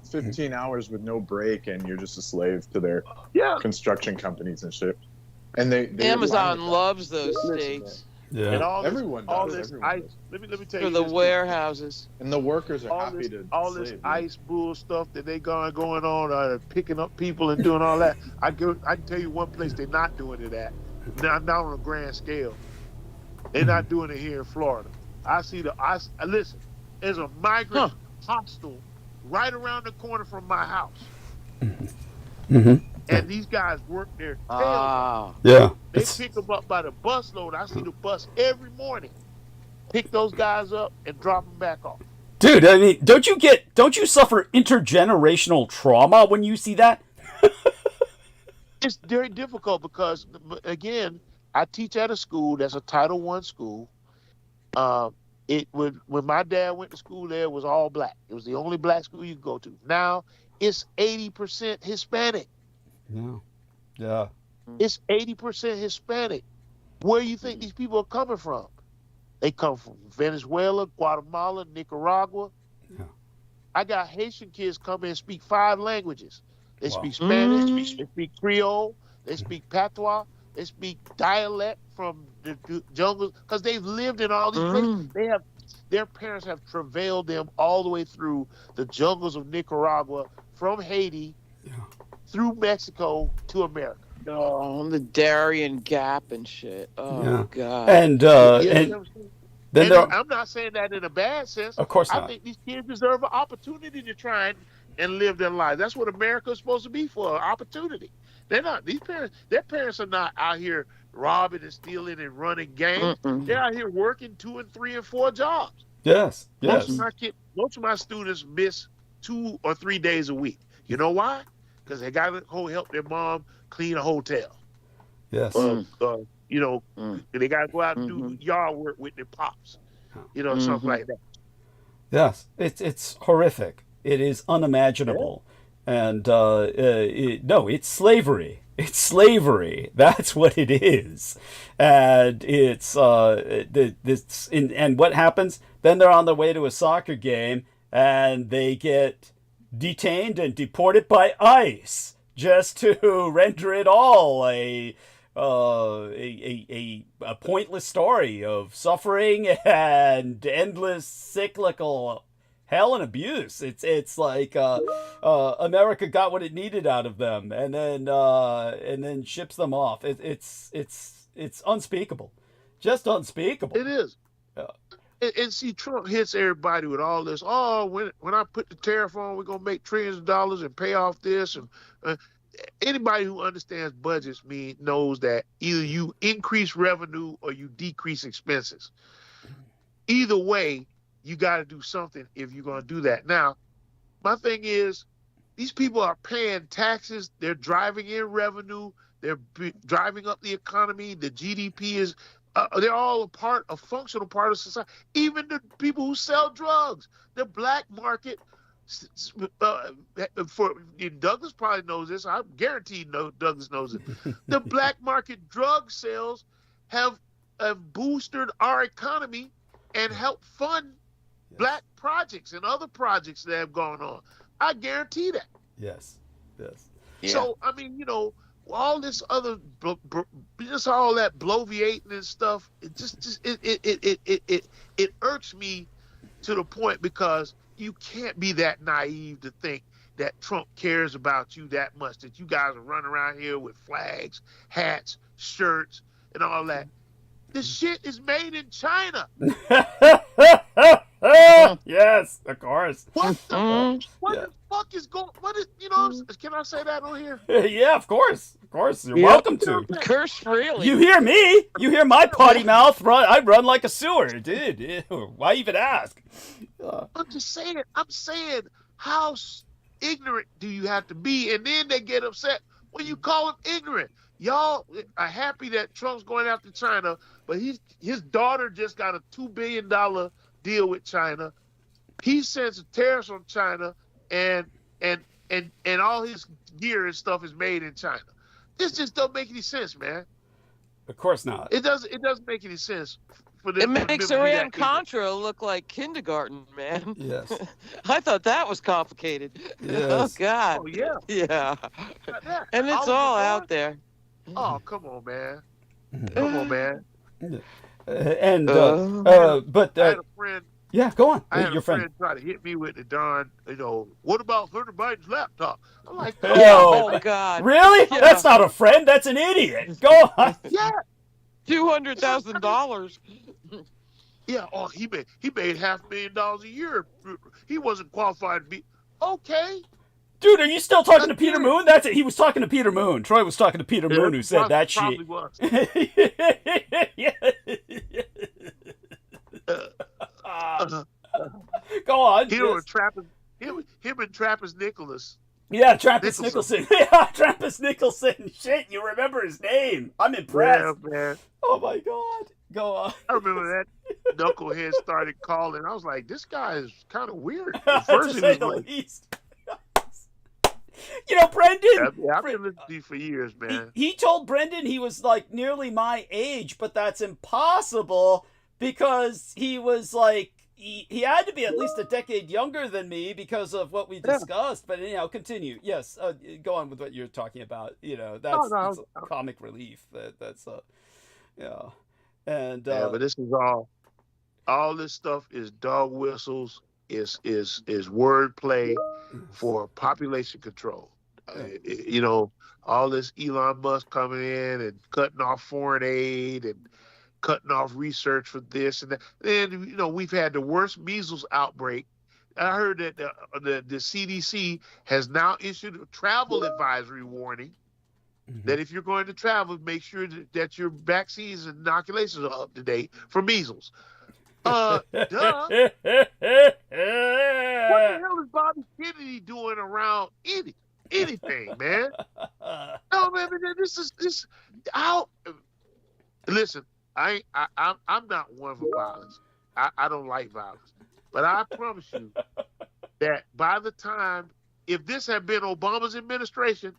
15 hours with no break, and you're just a slave to their construction companies and shit. And they Amazon loves those states. Yeah. And all Everyone this, all does. this Everyone ice. does. Let me tell For you the this, warehouses. And the workers are all happy this, to all this slave. ice bull stuff that they going on, picking up people and doing all that. I can tell you one place they're not doing it at. Not on a grand scale. They're not doing it here in Florida. Listen. There's a migrant hostel right around the corner from my house, and these guys work their tails off. Yeah. They pick them up by the busload. I see the bus every morning. Pick those guys up and drop them back off. Dude, I mean, don't you suffer intergenerational trauma when you see that? It's very difficult because, again, I teach at a school that's a Title I school. When my dad went to school there, it was all black. It was the only black school you could go to. Now it's 80% Hispanic. Yeah. Yeah. It's 80% Hispanic. Where do you think these people are coming from? They come from Venezuela, Guatemala, Nicaragua. Yeah. I got Haitian kids come in and speak 5 languages. They speak Spanish, they speak Creole, they speak Patois, they speak dialect from the jungles because they've lived in all these places. Their parents have travailed them all the way through the jungles of Nicaragua, from Haiti, through Mexico to America. Oh, the Darien Gap and shit. Oh God. And then I'm not saying that in a bad sense. Of course not. I think these kids deserve an opportunity to try and live their lives. That's what America is supposed to be for, an opportunity. They're not. Their parents are not out here robbing and stealing and running gangs. They're out here working 2 and 3 and 4 jobs. Yes. Most of my students miss 2 or 3 days a week. You know why? Because they got to go help their mom clean a hotel. Yes. They got to go out and do yard work with their pops. Something like that. Yes. It's horrific. It is unimaginable. And it's slavery. It's slavery. That's what it is. And it's and what happens? Then they're on their way to a soccer game and they get detained and deported by ICE just to render it all a pointless story of suffering and endless cyclical hell and abuse. It's like America got what it needed out of them, and then ships them off. It's unspeakable, just unspeakable. It is. And see, Trump hits everybody with all this. Oh, when I put the tariff on, we're gonna make trillions of dollars and pay off this. And anybody who understands budgets knows that either you increase revenue or you decrease expenses. Either way, you got to do something if you're going to do that. Now, my thing is, these people are paying taxes. They're driving in revenue. They're driving up the economy. The GDP is, they're all a functional part of society. Even the people who sell drugs, the black market, Douglas probably knows this. I'm guaranteed Douglas knows it. The black market drug sales have boosted our economy and helped fund black projects and other projects that have gone on. I guarantee that. Yes. Yeah. So, I mean, all this other, just all that bloviating and stuff, it irks me to the point because you can't be that naive to think that Trump cares about you that much, that you guys are running around here with flags, hats, shirts, and all that. This shit is made in China. Yes, of course. What the fuck is going? Can I say that on here? Yeah, of course. Of course, you're welcome to. Curse freely. You hear me? You hear my potty mouth run? I run like a sewer, dude. Why even ask? I'm just saying. I'm saying, how ignorant do you have to be? And then they get upset when you call them ignorant. Y'all are happy that Trump's going after China, but his daughter just got a $2 billion deal with China. He sends tariffs on China, and all his gear and stuff is made in China. This just don't make any sense, man. Of course not. It doesn't make any sense. It makes Iran-Contra look like kindergarten, man. Yes. I thought that was complicated. Yes. Oh, God. Oh, yeah. Yeah. And it's all out there. Oh, come on, man. Come on, man. But I had a friend. yeah, go on. I had Your a friend try to hit me with the darn, what about Hunter Biden's laptop? I'm like, Oh, God. really? Yeah. That's not a friend. That's an idiot. Go on. yeah, $200,000. yeah. Oh, he made $500,000 a year. He wasn't qualified to be okay. Dude, are you still talking to Peter Moon? That's it. He was talking to Peter Moon. Troy was talking to Peter Moon, who said that shit. Probably was. Yeah. Go on. Him and Trappist Nicholas. Yeah, Trappist Nicholson. Yeah, Trappist Nicholson. Shit, you remember his name. I'm impressed. Yeah, man. Oh my God. Go on. I remember that knucklehead started calling. I was like, this guy is kind of weird. To At first he say was the like, least. Brendan. I've been listening to you for years, man. He told Brendan he was like nearly my age, but that's impossible because he was like, he had to be at least a decade younger than me because of what we discussed. But anyhow, continue. Yes, go on with what you're talking about. That's comic relief. That's yeah. And but this is all this stuff is dog whistles, is wordplay for population control. All this Elon Musk coming in and cutting off foreign aid and cutting off research for this and that. And we've had the worst measles outbreak. I heard that the CDC has now issued a travel advisory warning that if you're going to travel, make sure that your vaccines and inoculations are up to date for measles. Duh. What the hell is Bobby Kennedy doing around anything, man? No, man, this out. Listen, I'm not one for violence. I don't like violence, but I promise you that by the time, if this had been Obama's administration,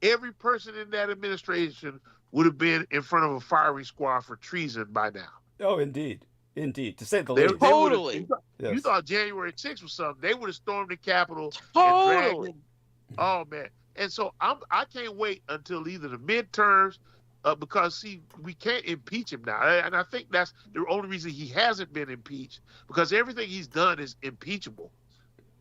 every person in that administration would have been in front of a firing squad for treason by now. Oh, indeed, to say the least. Totally. You thought January 6th was something? They would have stormed the Capitol. Totally. Oh man! And so I can't wait until either the midterms, because we can't impeach him now, and I think that's the only reason he hasn't been impeached, because everything he's done is impeachable.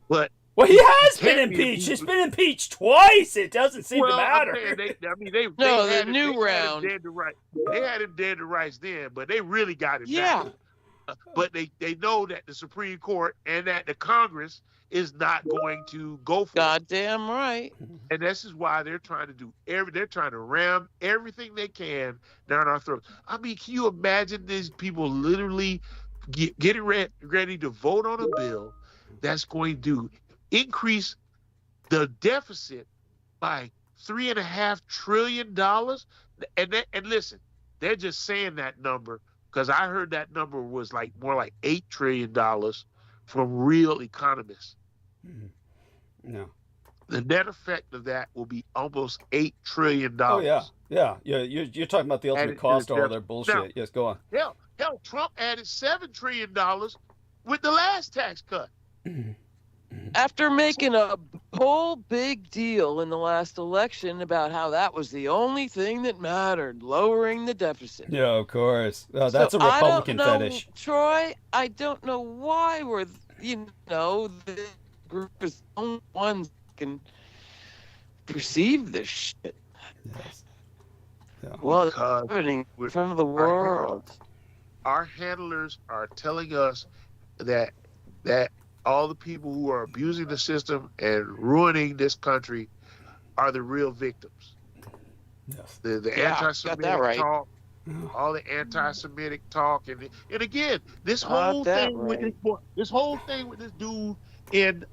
But he has been impeached. He's been impeached twice. It doesn't seem to matter. The new round. They had him dead to rights then, but they really got him. Yeah. Back. But they know that the Supreme Court and that the Congress is not going to go for it. Goddamn right. And this is why they're trying to they're trying to ram everything they can down our throats. I mean, can you imagine these people literally getting ready to vote on a bill that's going to increase the deficit by $3.5 trillion? And listen, they're just saying that number because I heard that number was more like $8 trillion from real economists. No. The net effect of that will be almost $8 trillion. Oh yeah. You're talking about the ultimate cost of all their bullshit. Now, yes, go on. Hell, Trump added $7 trillion with the last tax cut. After making a whole big deal in the last election about how that was the only thing that mattered, lowering the deficit. Yeah, of course. That's a Republican fetish. Troy, I don't know why the group is the only ones that can perceive this shit. Yes. Yeah. Well, it's happening in front of the world. Our handlers are telling us that all the people who are abusing the system and ruining this country are the real victims. Yes. The anti-Semitic talk, all the anti-Semitic talk, and again, this whole thing with this dude in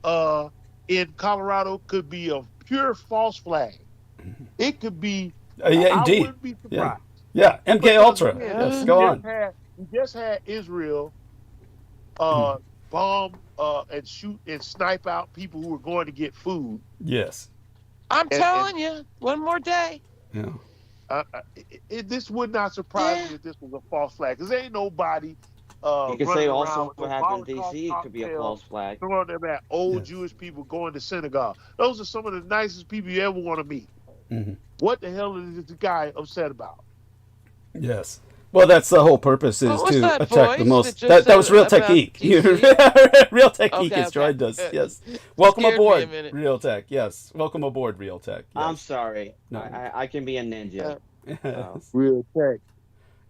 Colorado could be a pure false flag. It could be. Indeed. I wouldn't be surprised. Yeah. MK Ultra. Yes. Go on. We just had Israel bomb and shoot and snipe out people who were going to get food. Yes. I'm telling you, one more day. Yeah. This would not surprise me if this was a false flag, because there ain't nobody. You can say also what happened in D.C. It could be a false flag. Throwing them at old Jewish people going to synagogue. Those are some of the nicest people you ever want to meet. Mm-hmm. What the hell is this guy upset about? Yes. Well, that's the whole purpose, is What was to that attack the voice most. that just That was said Real about Technique. DC? Real Technique Okay, has okay. joined us. Yes. Welcome Scared me a aboard, minute. Real Tech. Yes. Welcome aboard, Real Tech. I'm Yes. sorry. No. I can be a ninja. Yes. Real tech.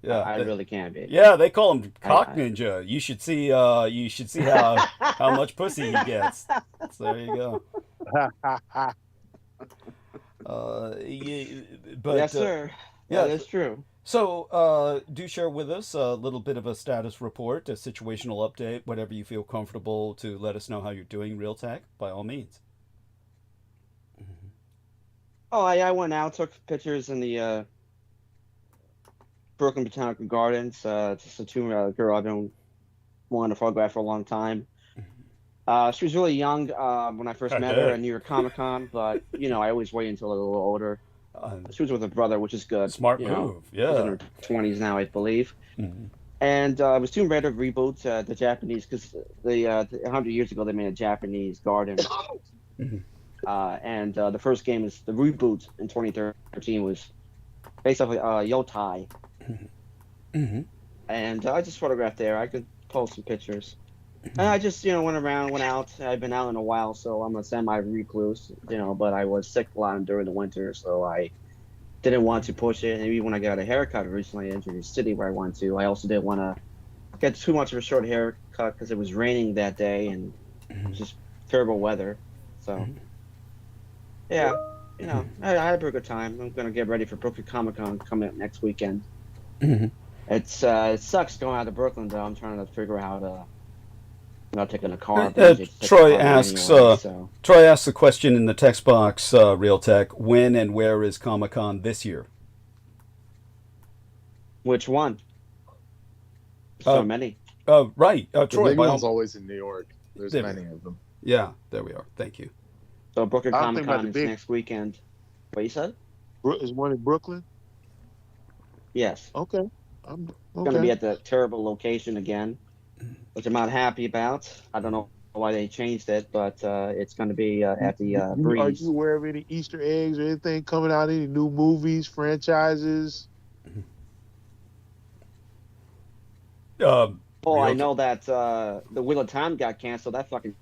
Yeah. I really can be. Yeah, they call him Cock I- Ninja. You should see. You should see how much pussy he gets. So there you go. But yes, sir. yeah, That is true. So, do share with us a little bit of a status report, a situational update, whatever you feel comfortable to let us know how you're doing, Real Tech, by all means. Oh, I went out, took pictures in the Brooklyn Botanical Gardens. Just a girl I've been wanting to photograph for a long time. She was really young when I first met her at New York Comic Con, but I always wait until a little older. She was with her brother, which is good. Smart you know. move, She's yeah. in her 20s now, I believe. Mm-hmm. And I was doing random reboots, the Japanese, because 100 years ago they made a Japanese garden. And the first game is the reboot in 2013 was based off of Yotai. And I just photographed there. I could post some pictures. And I just, went out. I've been out in a while, so I'm a semi-recluse, but I was sick a lot during the winter, so I didn't want to push it. And even when I got a haircut recently in the city where I went to, I also didn't want to get too much of a short haircut because it was raining that day and it was just terrible weather. So, yeah, I had a pretty good time. I'm going to get ready for Brooklyn Comic Con coming up next weekend. It sucks going out to Brooklyn, though. I'm trying to figure out how to... not taking a car. Troy asks. Anyway, so. Troy asks a question in the text box. Real Tech. When and where is Comic-Con this year? Which one? So many. Right. The Troy. big one's always in New York. There's many of them. Yeah. There we are. Thank you. So Brooklyn I'm Comic thinking about Con the is big- next weekend. What you said? Is one in Brooklyn? Yes. Okay. It's going to be at the terrible location again, which I'm not happy about. I don't know why they changed it, but it's going to be at the Are Breeze. you aware of any Easter eggs or anything coming out? Any new movies, franchises? I know that the Wheel of Time got canceled. That fucking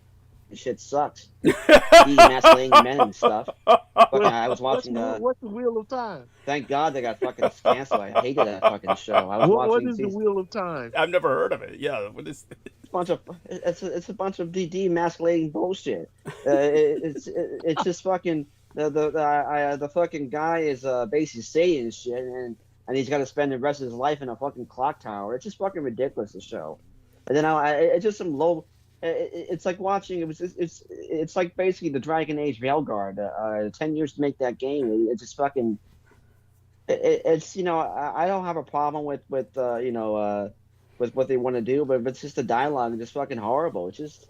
shit sucks. Emasculating men and stuff. Fucking, I was watching What's the Wheel of Time? Thank God they got fucking canceled. I hated that fucking show. I was What watching is the Wheel of Time? I've never heard of it. Yeah. What is? It's a bunch of demasculating bullshit. It's just fucking the fucking guy is basically saying shit and he's got to spend the rest of his life in a fucking clock tower. It's just fucking ridiculous, the show. And then it's just some low. It's like watching. It's like basically the Dragon Age Veilguard. 10 years to make that game. It's just fucking. It's I don't have a problem with what they want to do, but it's just the dialogue is just fucking horrible. It's just.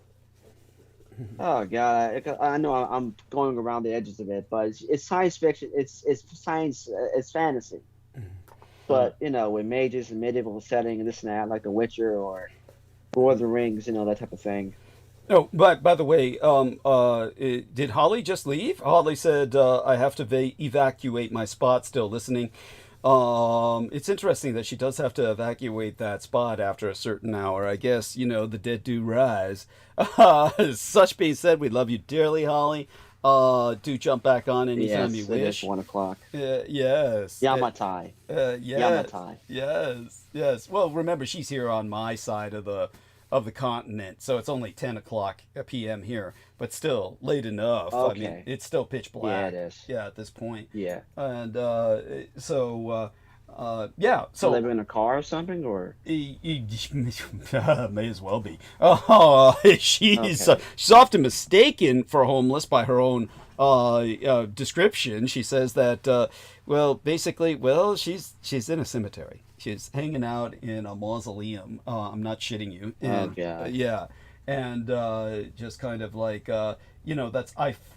Oh god, I know I'm going around the edges of it, but it's science fiction. It's science. It's fantasy. But with mages and medieval setting and this and that, like The Witcher or Lord of the Rings, that type of thing. No, but by the way, did Holly just leave? Holly said, I have to evacuate my spot, still listening. It's interesting that she does have to evacuate that spot after a certain hour. I guess, the dead do rise. Such being said, we love you dearly, Holly. Do jump back on anytime you wish. It is 1 o'clock. Yes. Yamatai. Yes. Yamatai. Yes. Well, remember, she's here on my side of the continent, so it's only 10 o'clock p.m. here, but still late enough. Okay. I mean, it's still pitch black. Yeah, it is. Yeah, at this point. Yeah. And so yeah. So live in a car or something, or may as well be. Oh, she's often mistaken for homeless by her own description. She says that basically, she's in a cemetery. She's hanging out in a mausoleum. I'm not shitting you. And, yeah. And just kind of like, I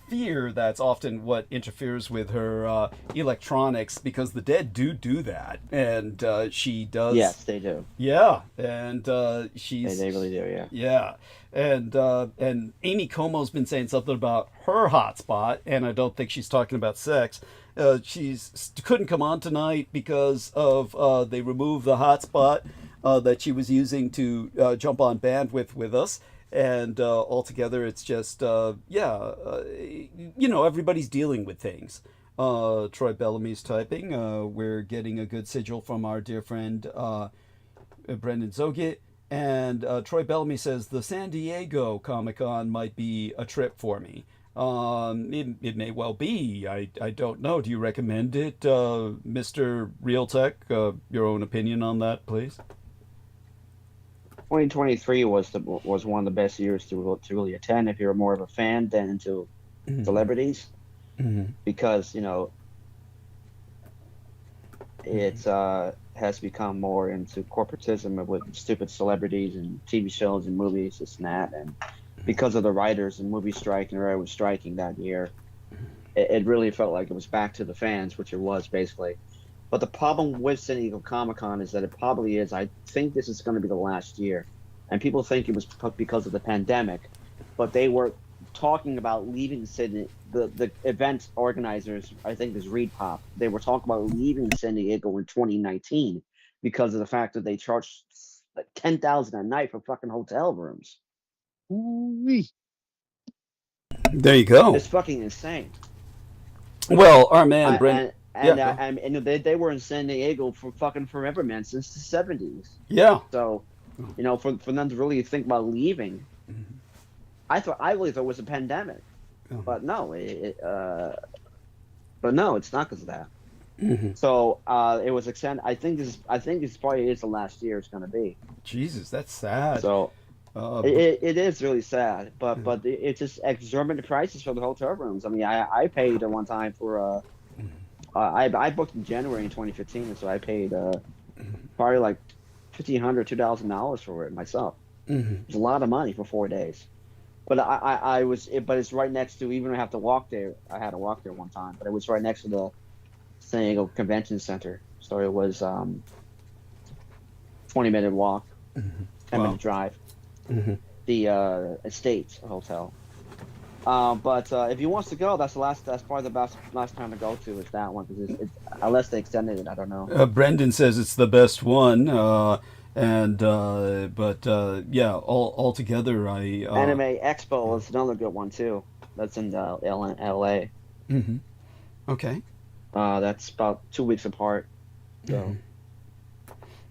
fear that's often what interferes with her electronics, because the dead do that. And she does. Yes, they do. Yeah. And she's. They really do, yeah. Yeah. And Amy Como's been saying something about her hotspot, and I don't think she's talking about sex. She's couldn't come on tonight because of they removed the hotspot that she was using to jump on bandwidth with us. And altogether, it's just, everybody's dealing with things. Troy Bellamy's typing. We're getting a good sigil from our dear friend Brendan Zogit. And Troy Bellamy says, the San Diego Comic-Con might be a trip for me. It may well be. I don't know. Do you recommend it, Mr. Real Tech? Your own opinion on that, please? 2023 was one of the best years to really attend if you're more of a fan than into celebrities, because it has become more into corporatism with stupid celebrities and TV shows and movies, this and that, and because of the writers and movie strike and everyone was striking that year, it really felt like it was back to the fans, which it was basically. But the problem with San Diego Comic-Con is that it probably is. I think this is going to be the last year. And people think it was because of the pandemic. But they were talking about leaving Sydney. The event organizers, I think this ReedPop, they were talking about leaving San Diego in 2019 because of the fact that they charged like $10,000 a night for fucking hotel rooms. Ooh-wee. There you go. It's fucking insane. Well, our man, Brent. And they were in San Diego for fucking forever, man, since the 70s. Yeah. So, for them to really think about leaving, I really thought it was a pandemic, but no, it's not because of that. So it was extended. I think this probably is the last year it's going to be. Jesus, that's sad. So it is really sad, but it's just exorbitant prices for the hotel rooms. I mean, I paid at one time for I booked in January in 2015, so I paid probably like $1,500, $2,000 for it myself. It's a lot of money for 4 days. But but it's right next to, even I have to walk there. I had to walk there one time, but it was right next to the San Diego Convention Center. So it was 20-minute walk, 10-minute drive. The Estates Hotel. But if he wants to go, that's probably the last time to go to is that one, because unless they extended it, I don't know. Brendan says it's the best one, all together, Anime Expo is another good one too. That's in L.A. Okay. That's about 2 weeks apart. So.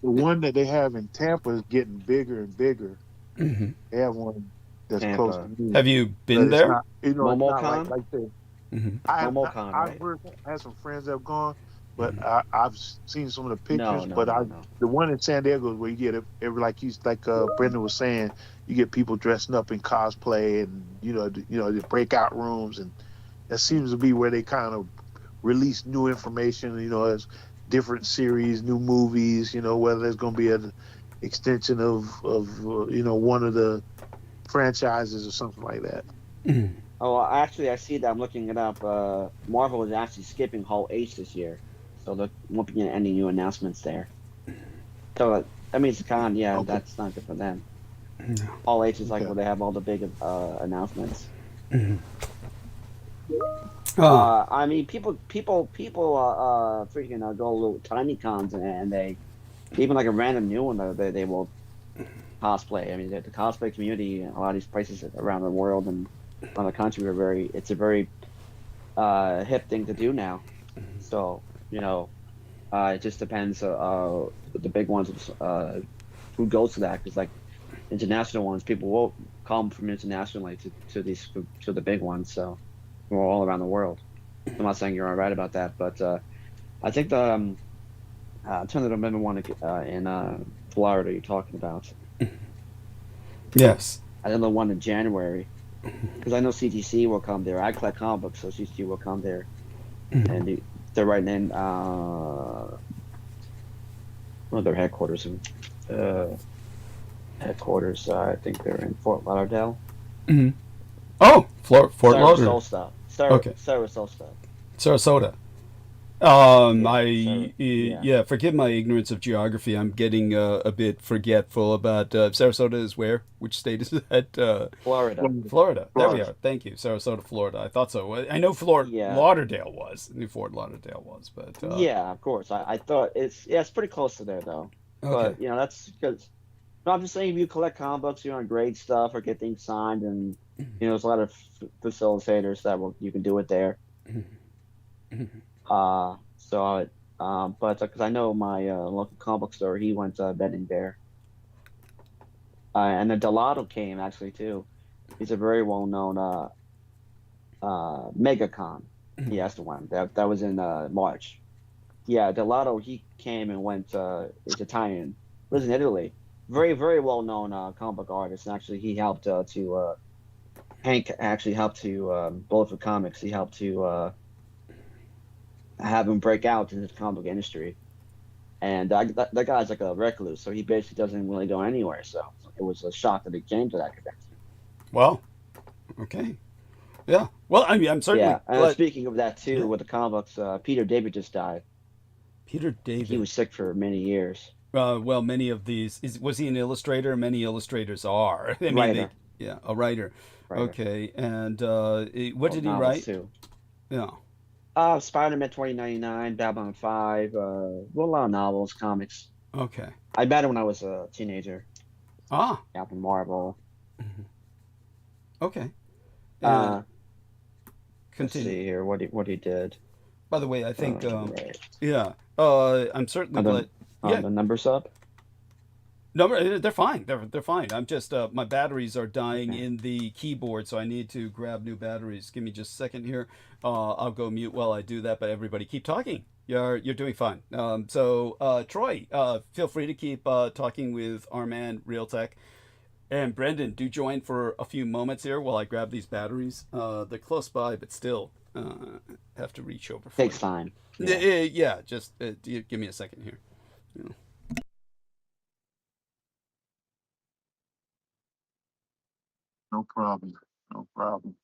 The one that they have in Tampa is getting bigger and bigger. They have one that's Tampa. close to me. Have you been there? Not, MomoCon? like the, MomoCon, right? I had some friends that have gone, but I've seen some of the pictures. No. The one in San Diego is where you get Brendan was saying, you get people dressing up in cosplay and the breakout rooms, and that seems to be where they kind of release new information. As different series, new movies. Whether there's going to be an extension of one of the franchises or something like that. Oh, actually, I see that. I'm looking it up. Marvel is actually skipping Hall H this year, so there won't be any new announcements there. So that means the con, okay. That's not good for them. Hall H is like where they have all the big announcements. I mean, people freaking go little tiny cons, and they even like a random new one they will cosplay. I mean, the cosplay community in a lot of these places around the world and around the country it's a very hip thing to do now. So it just depends the big ones who goes to that, because like international ones, people will come from internationally to the big ones. So we're all around the world. I'm not saying you're all right about that, but I think the Alternative Amendment one in Florida you're talking about. Yes. I know the one in January, because I know CTC will come there. I collect comic books, so CTC will come there, and they're right in one of their headquarters. I think they're in Fort Lauderdale. Oh, Fort Lauderdale. Sarasota. Sarasota. Yeah, forgive my ignorance of geography. I'm getting a bit forgetful about Sarasota is where? Which state is that? Florida. Florida. There we Florida. are. Thank you. Sarasota, Florida. I thought so. I know Yeah. Lauderdale was. I knew Fort Lauderdale was, but Yeah, of course. I thought it's pretty close to there though. okay. But that's because no, I'm just saying if you collect comic books, you want to grade stuff or get things signed, and there's a lot of facilitators that you can do it there. But because I know my local comic book store, he went betting there. And then Delato came actually too. He's a very well-known MegaCon. He has to win. That was in March. Yeah, Delato, he came and went. He's Italian. Lives in Italy. Very, very well-known comic book artist. And actually, he helped Hank actually helped to Bullet for Comics. He helped to have him break out into the comic book industry. And that guy's like a recluse, so he basically doesn't really go anywhere. So it was a shock that he came to that convention. Well, okay. Yeah. Well, I mean, I'm certainly. Yeah. And glad- speaking of that too, with the comic books, Peter David just died. Peter David. He was sick for many years. Well, many of these was he an illustrator? Many illustrators are. I mean, Writer. A writer. Writer. Okay, and what did he Novels, write? too. Yeah. Spider-Man 2099, Babylon 5, a lot of novels, comics. Okay. I met him when I was a teenager. Ah. Captain Marvel. Okay. Let's Continue. see here what he did. By the way, I think Right. yeah. I'm certainly glad. Yeah. The numbers up. No, they're fine. They're fine. I'm just my batteries are dying Okay. in the keyboard, so I need to grab new batteries. Give me just a second here. I'll go mute while I do that. But everybody, keep talking. You're doing fine. So Troy, feel free to keep talking with our man Real Tech, and Brendan. Do join for a few moments here while I grab these batteries. They're close by, but still have to reach over. For Takes you. time. Yeah. Just give me a second here. Yeah. No problem. No problem.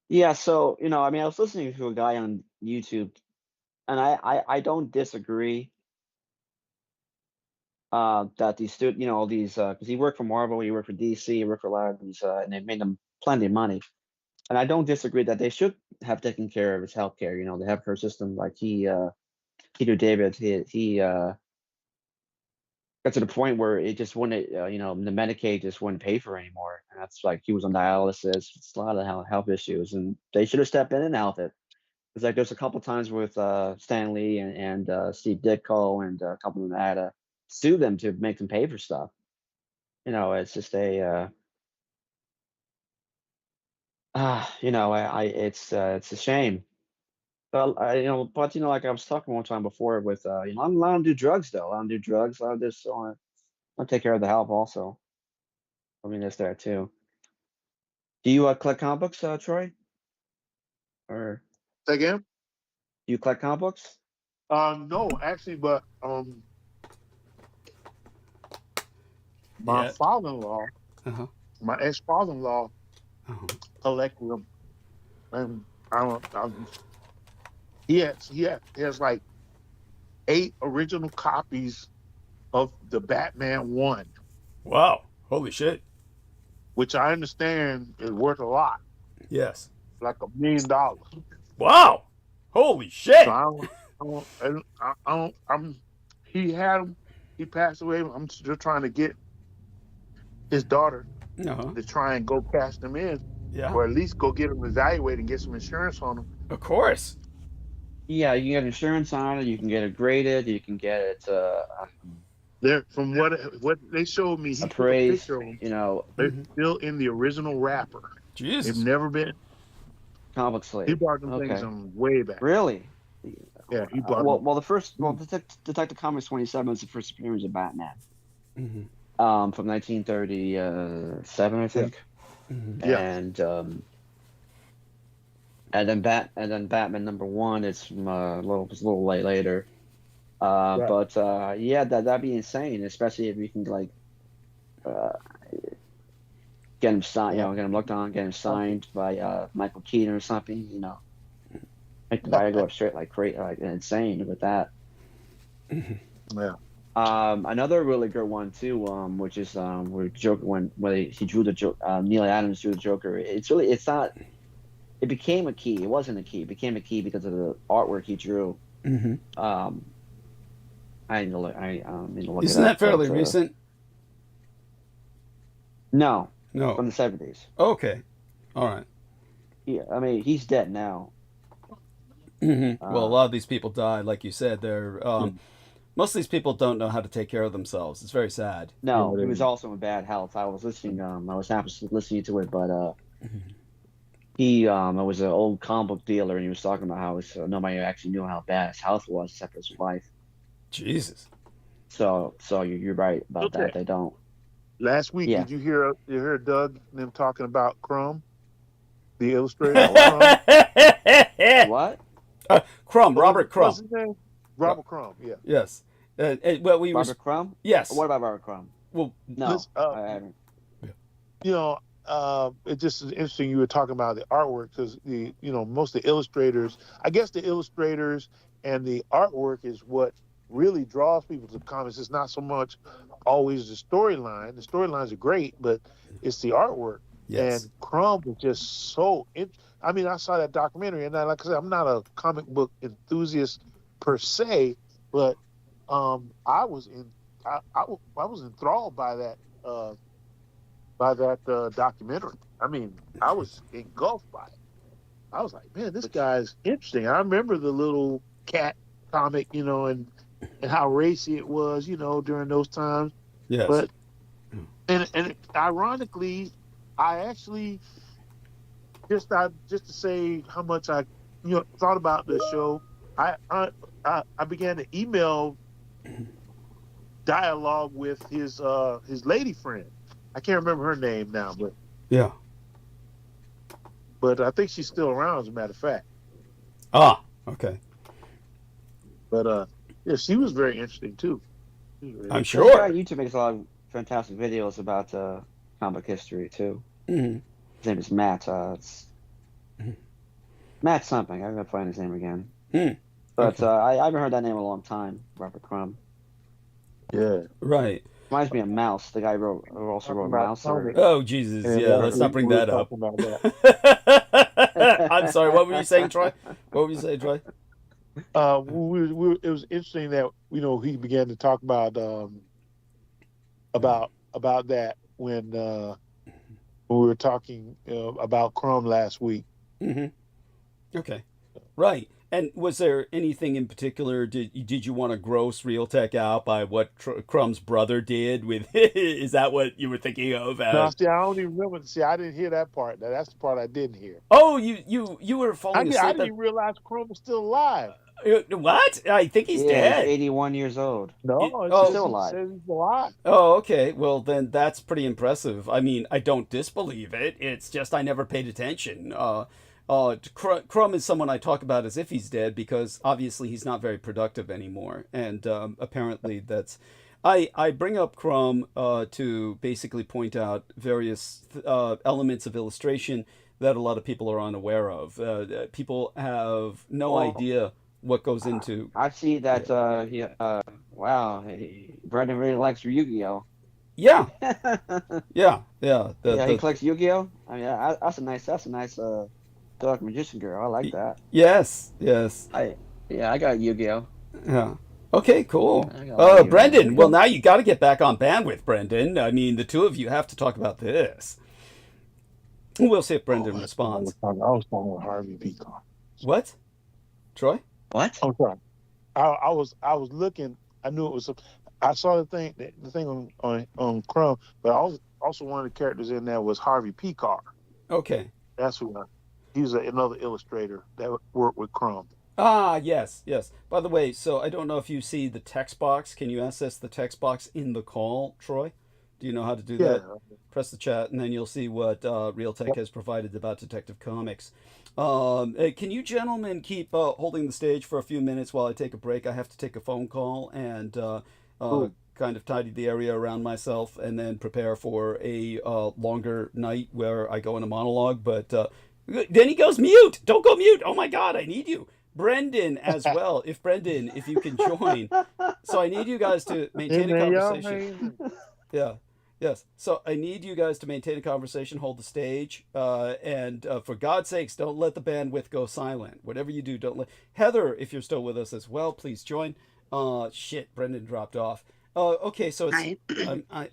Yeah, so I mean, I was listening to a guy on YouTube, and I don't disagree that these all these because he worked for Marvel, he worked for DC, he worked for a lot of these, and they made them plenty of money. And I don't disagree that they should have taken care of his healthcare. They have her system like Peter David, he got to the point where it just wouldn't, the Medicaid just wouldn't pay for it anymore. And that's like he was on dialysis. It's a lot of health issues, and they should have stepped in and helped it. It's like there's a couple times with Stan Lee and Steve Ditko and a couple of them had to sue them to make them pay for stuff. It's just it's a shame. But like I was talking one time before with I'm allowed to do drugs though. I don't do drugs. I just want to take care of the health also. I mean, that's there too. Do you collect comic books, Troy? Or Say again? do you collect comic books? No, actually, but my Yeah. father-in-law, Uh-huh. my ex-father-in-law, Uh-huh. collected them, and he has like 8 original copies of the Batman 1, Wow. Holy shit. which I understand is worth a lot, Yes. like $1 million. Wow. Holy shit. So he had him. He passed away. I'm still trying to get his daughter Uh-huh. to try and go cash them in, Yeah. or at least go get them evaluated and get some insurance on them. Of course. Yeah, you can get insurance on it. You can get it graded. You can get it They're from what they showed me. He took a appraised. picture of them. You They're Mhm. still in the original wrapper. Jesus. They've never been. comic slave. He brought them things Okay. from way back. Really? Yeah, he brought them. Well, Detective Comics 27 was the first appearance of Batman. Mhm. From 1937, I think. Mhm. Yeah. And then Batman #1 is from a little late later. But that'd be insane, especially if you can like get him signed, get him looked on, get him signed by Michael Keaton or something, I go straight like crazy, like insane with that. Yeah. Another really good one too, which is where Joker when he drew the Joker, Neil Adams drew the Joker. It's not. It became a key. It wasn't a key. It became a key because of the artwork he drew. Mm-hmm. I need to look. I need to look. Isn't that fairly recent? No, No. from the 70s. Okay. All right. Yeah, I mean he's dead now. Mm-hmm. Well, a lot of these people died, like you said. They're most of these people don't know how to take care of themselves. It's very sad. No, he was also in bad health. I was listening. I was happy listening to it, but he was an old comic book dealer, and he was talking about how nobody actually knew how bad his health was except for his wife. Jesus. So you're right about that. They don't. Last week, Yeah. did you hear Doug and them talking about Crumb, the illustrator? Crumb? What? Crumb, Robert Crumb. What's his name? Robert Crumb. Yeah. Yes. Well, we Robert Crumb? Yes. What about Robert Crumb? Well, No, I haven't. You know, it just is interesting you were talking about the artwork because most of the illustrators, I guess the illustrators and the artwork is what really draws people to comics. It's not so much always the storyline. The storylines are great, but it's the artwork. Yes. And Crumb was just so. I mean, I saw that documentary, and like I said, I'm not a comic book enthusiast per se, but I was enthralled by that documentary. I mean, I was engulfed by it. I was like, man, this guy's interesting. I remember the little cat comic, and how racy it was, during those times. Yes. But and ironically, I actually just to say how much I thought about this show, I began to email dialogue with his lady friend. I can't remember her name now, but yeah. But I think she's still around, as a matter of fact. Ah, okay. But yeah, she was very interesting too. I'm This sure. guy on YouTube makes a lot of fantastic videos about comic history too. Mm-hmm. His name is Matt. It's Matt something. I'm gonna find his name again. But Okay. I haven't heard that name in a long time. Robert Crumb. Yeah. Right. Reminds me of Mouse. The guy who also wrote Mouse. Oh, Jesus. Yeah, let's not bring that up. About that. I'm sorry. What were you saying, Troy? What were you saying, Troy? It was interesting that he began to talk about that when we were talking about Crumb last week. Mm-hmm. Okay. Right. And was there anything in particular? Did you want to gross Realtek out by what Crumb's brother did with? Is that what you were thinking of? No, see, I don't even remember. See, I didn't hear that part. That's the part I didn't hear. Oh, you were falling asleep. I didn't even realize Crumb was still alive. What? I think he's dead. He's 81 years old. No, oh, still alive. It says he's alive. Oh, okay. Well, then that's pretty impressive. I mean, I don't disbelieve it. It's just I never paid attention. Crumb is someone I talk about as if he's dead because obviously he's not very productive anymore, and apparently that's. I bring up Crumb to basically point out various elements of illustration that a lot of people are unaware of. People have no idea what goes into. I see that. Wow, Brendan really likes Yu-Gi-Oh. Yeah, yeah. He collects Yu-Gi-Oh. I mean, that's a nice dark magician girl. I like that. Yes. I got Yu-Gi-Oh. Yeah. Okay, cool. Brendan, well, now you got to get back on bandwidth, Brendan. I mean, the two of you have to talk about this. We'll see if Brendan responds. I was talking with Harvey Peacock. What? Troy? What? I'm sorry. I was looking. I knew it was. I saw the thing on Crumb, but also one of the characters in there was Harvey Peacock. Okay. That's who. He was another illustrator that worked with Crumb. Ah, yes. By the way, so I don't know if you see the text box. Can you access the text box in the call, Troy? Do you know how to do that? Press the chat, and then you'll see what Realtek has provided about Detective Comics. Can you gentlemen keep holding the stage for a few minutes while I take a break? I have to take a phone call and kind of tidy the area around myself and then prepare for a longer night where I go in a monologue. But Then he goes mute. Don't go mute. Oh my God, I need you. Brendan as well. If you can join. So I need you guys to maintain a conversation. Yeah. Yes. So I need you guys to maintain a conversation, hold the stage, and for God's sakes, don't let the bandwidth go silent. Whatever you do, don't let Heather, if you're still with us as well, please join. Shit, Brendan dropped off. Okay, so it's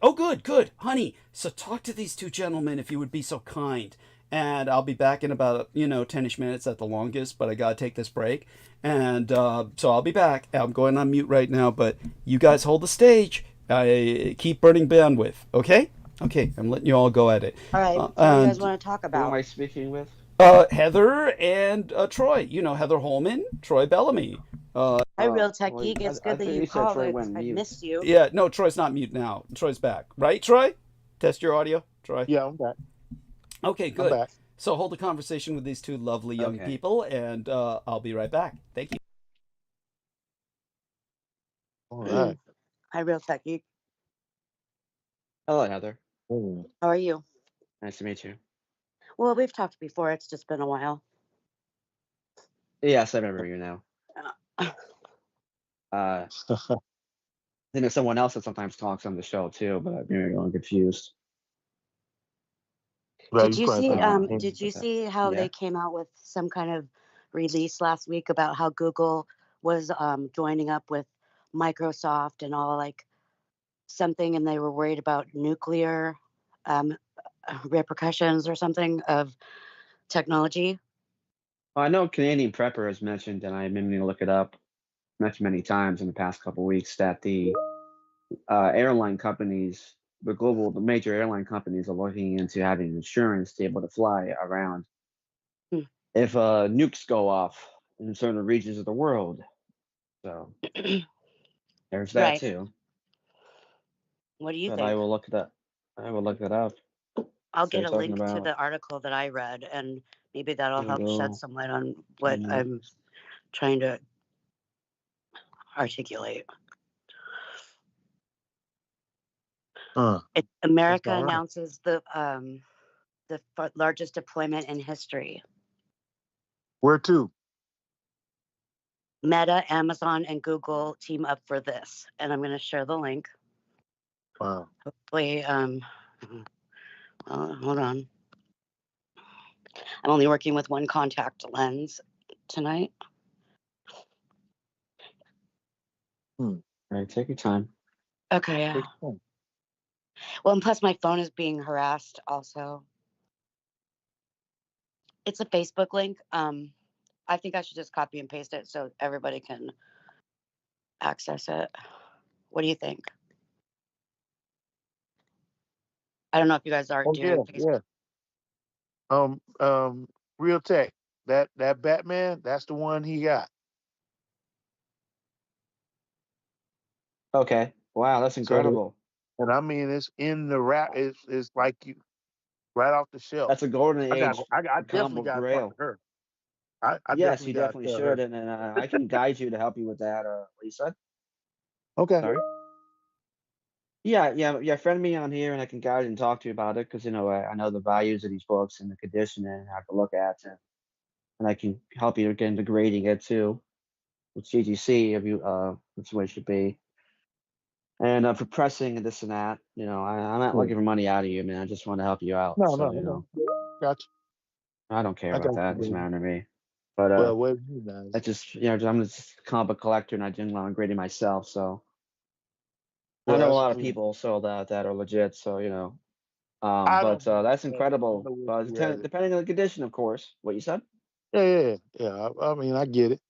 oh, good, honey. So talk to these two gentlemen if you would be so kind, and I'll be back in about 10ish minutes at the longest. But I gotta take this break, and so I'll be back. I'm going on mute right now, but you guys hold the stage. I keep burning bandwidth. Okay, I'm letting you all go at it. All right. What do you guys want to talk Who am about? I speaking with? Heather and Troy. Heather Holman, Troy Bellamy. Hi, Real Tech well, Geek. It's I good that thought you you said called. Troy I went mute. missed you. Yeah, no, Troy's not mute now. Troy's back. Right, Troy? Test your audio, Troy. Yeah, I'm back. Okay, I'm good. back. So hold a conversation with these two lovely young Okay. people, and I'll be right back. Thank you. All right. Hi, Real Tech Geek. Hello, Heather. Oh. How are you? Nice to meet you. Well, we've talked before. It's just been a while. Yes, I remember you now. I think there's someone else that sometimes talks on the show too, but maybe I'm confused. Well, Did you probably see? think- Did you see how Yeah. they came out with some kind of release last week about how Google was joining up with Microsoft and all like something, and they were worried about nuclear repercussions or something of technology? Well, I know Canadian Prepper has mentioned, and I've been meaning to look it up, mentioned many times in the past couple of weeks, that the airline companies, the major airline companies are looking into having insurance to be able to fly around Hmm. if nukes go off in certain regions of the world. So there's that Right. too. What do you But think? I will look it up. I'll So get a talking link to about- the article that I read, and maybe that'll help Iūbilō. shed some light on what Mhm. I'm trying to articulate. America all right. announces the largest deployment in history. Where to? Meta, Amazon, and Google team up for this, and I'm going to share the link. Wow. Hopefully, hold on. I'm only working with one contact lens tonight. All right, take your time. Okay. Yeah. Well, and plus my phone is being harassed also. It's a Facebook link. I think I should just copy and paste it so everybody can access it. What do you think? I don't know if you guys are doing Facebook. Yeah. Real Tech. That Batman, that's the one he got. Okay. Wow, that's incredible. And I mean, it's in the wrap. It's like you right off the shelf. That's a golden age. I definitely combo got to grail. talk to her. I Yes, you gotta definitely tell should, her. and I can guide you to help you with that. What you said? Okay. Sorry. Yeah. Friend me on here, and I can guide and talk to you about it because I know the values of these books and the condition and how to look at it, and I can help you get into grading it too with CGC if you that's the way it should be. And for pressing and this and that, I'm not looking for money out of you, man. I just want to help you out. No. Gotcha. I don't care I about got that. you, It doesn't baby. matter to me. But Well, what you guys? I just, I'm just a comic book collector, and I didn't want to grade it myself. So I know a lot of people that are legit. So but that's incredible. But depending on the condition, of course. What you said? Yeah. I mean, I get it.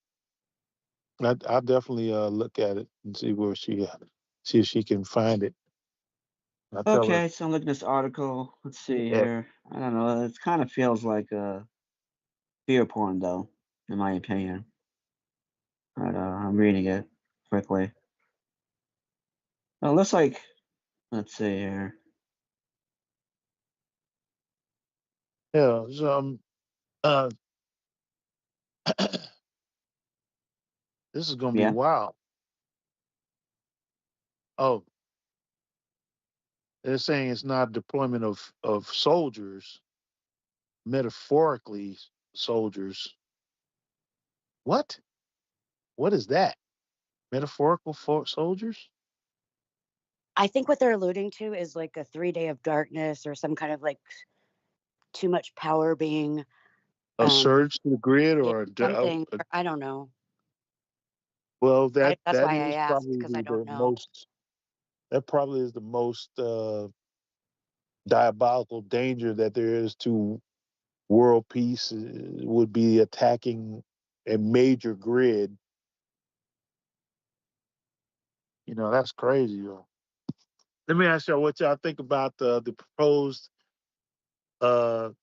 I'll definitely look at it and see where see if she can find it. I'll tell her. Okay, so I'm looking at this article. Let's see Yeah. here. I don't know. It kind of feels like fear porn, though, in my opinion. But I'm reading it quickly. It looks like, let's see here. Yeah. So, this is gonna be Yeah. wild. Oh, they're saying it's not deployment of soldiers. metaphorically soldiers. What? What is that? Metaphorical soldiers? I think what they're alluding to is like a 3-day of darkness or some kind of like too much power being A surge to the grid, or something. I don't know. well, That's that why I is asked, probably because I the don't know. most. That probably is the most diabolical danger that there is to world peace. Would be attacking a major grid. You know, that's crazy. Let me ask y'all what y'all think about the proposed $20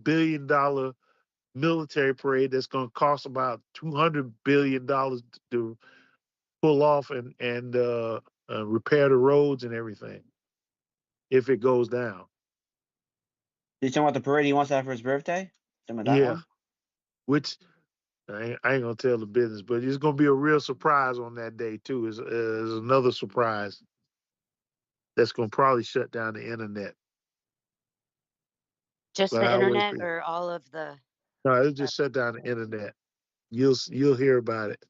billion military parade that's going to cost about $200 billion to pull off and repair the roads and everything if it goes down. You talking about the parade he wants to have for his birthday? Talking about that Yeah, one? which I ain't gonna tell the business, but it's gonna be a real surprise on that day too. Is another surprise that's gonna probably shut down the internet. Just But the I'll wait internet for you. or all of the. No, it'll just shut down the internet. You'll hear about it.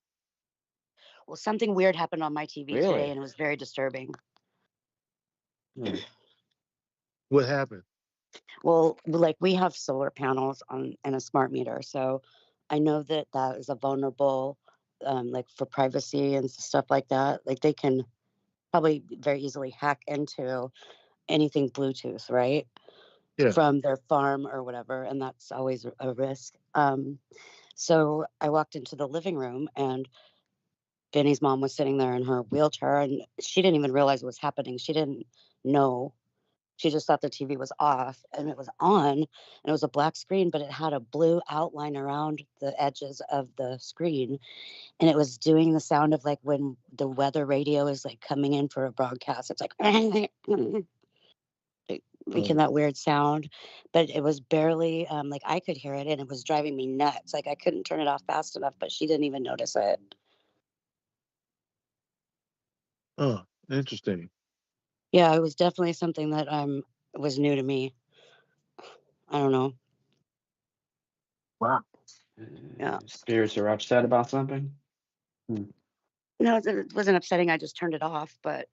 Well, something weird happened on my TV today, Really? and it was very disturbing. What happened? Well, like we have solar panels on and a smart meter, so I know that that is a vulnerable, like for privacy and stuff like that. Like they can probably very easily hack into anything Bluetooth, right? Yeah. From their farm or whatever, and that's always a risk. So I walked into the living room, and Benny's mom was sitting there in her wheelchair, and she didn't even realize what was happening. She didn't know. She just thought the TV was off, and it was on, and it was a black screen, but it had a blue outline around the edges of the screen, and it was doing the sound of like when the weather radio is like coming in for a broadcast. It's like making that weird sound, but it was barely like I could hear it, and it was driving me nuts. Like I couldn't turn it off fast enough, but she didn't even notice it. Oh, interesting. Yeah, it was definitely something that was new to me. I don't know. Wow. Yeah. Spirits are upset about something? No, it wasn't upsetting. I just turned it off, but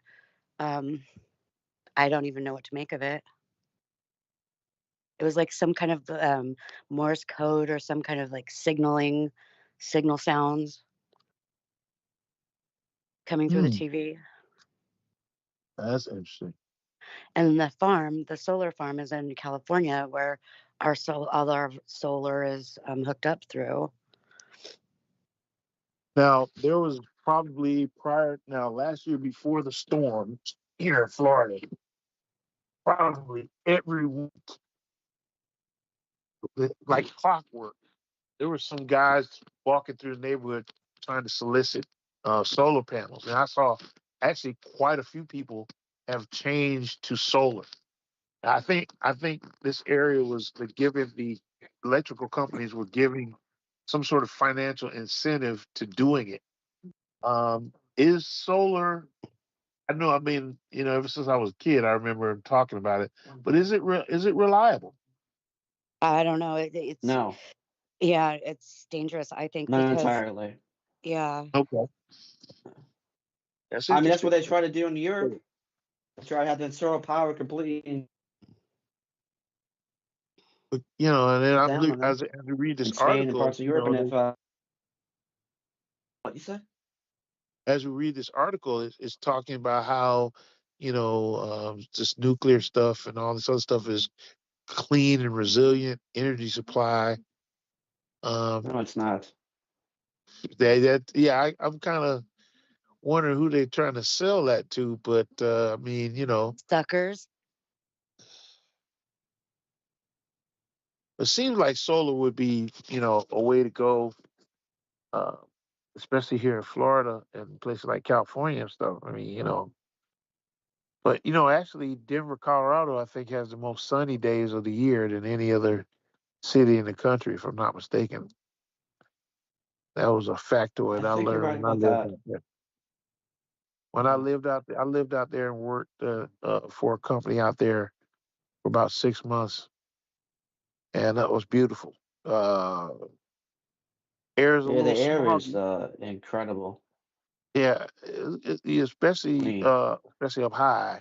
I don't even know what to make of it. It was like some kind of Morse code or some kind of like signal sounds coming through the TV. That's interesting. And the solar farm is in California, where all our solar is hooked up through. Now, there was probably last year before the storm here in Florida, probably every week, like clockwork, there were some guys walking through the neighborhood trying to solicit solar panels. And I saw actually quite a few people have changed to solar. I think this area was the electrical companies were giving some sort of financial incentive to doing it. Is solar? I know. I mean, ever since I was a kid, I remember talking about it. But is it reliable? I don't know. It's No, yeah, it's dangerous. I think not because entirely. yeah, Okay. That's I mean, that's interesting. what they try to do in Europe. They try to have the solar power completely But, and then down on them. as I read In this Spain and article, parts of Europe, and if what you said? as we read this article, it's talking about how, this nuclear stuff and all this other stuff is clean and resilient energy supply. No, it's not. I'm kind of wondering who they're trying to sell that to, but I mean, suckers. it seems like solar would be, a way to go, especially here in Florida and places like California and stuff. I mean, but actually Denver, Colorado, I think has the most sunny days of the year than any other city in the country, if I'm not mistaken. That was a factoid I I think you're learned right when I about lived that. out there. When I lived out there and worked for a company out there for about 6 months. and that was beautiful. Air's a Yeah, the little air is smoggy. incredible. Yeah, especially Clean. especially up high.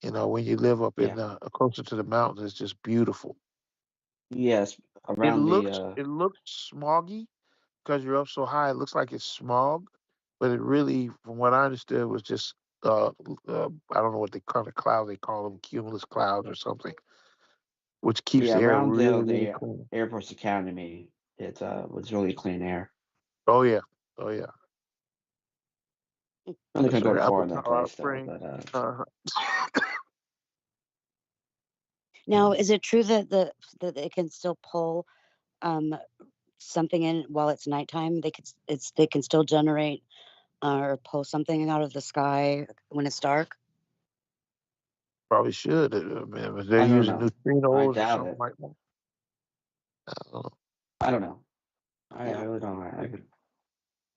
When you live up in Yeah. closer to the mountains, it's just beautiful. Yes, It around looks the it looks smoggy because you're up so high. It looks like it's smog, but it really, from what I understood, was just I don't know what kind of cloud they call them, cumulus clouds or something, which keeps yeah the air around really, the really clean. Air Force Academy. It was really clean air. Oh yeah, oh yeah. I'm not Yes, gonna go sir. too Up far in in that Colorado place though, Springs. but Uh-huh. Now, is it true that that it can still pull something in while it's nighttime? They can still generate or pull something out of the sky when it's dark. Probably should. I mean, if they're I don't using know. I neutrinos or doubt something it. like that. I don't know. I don't know. I Yeah. really don't. I could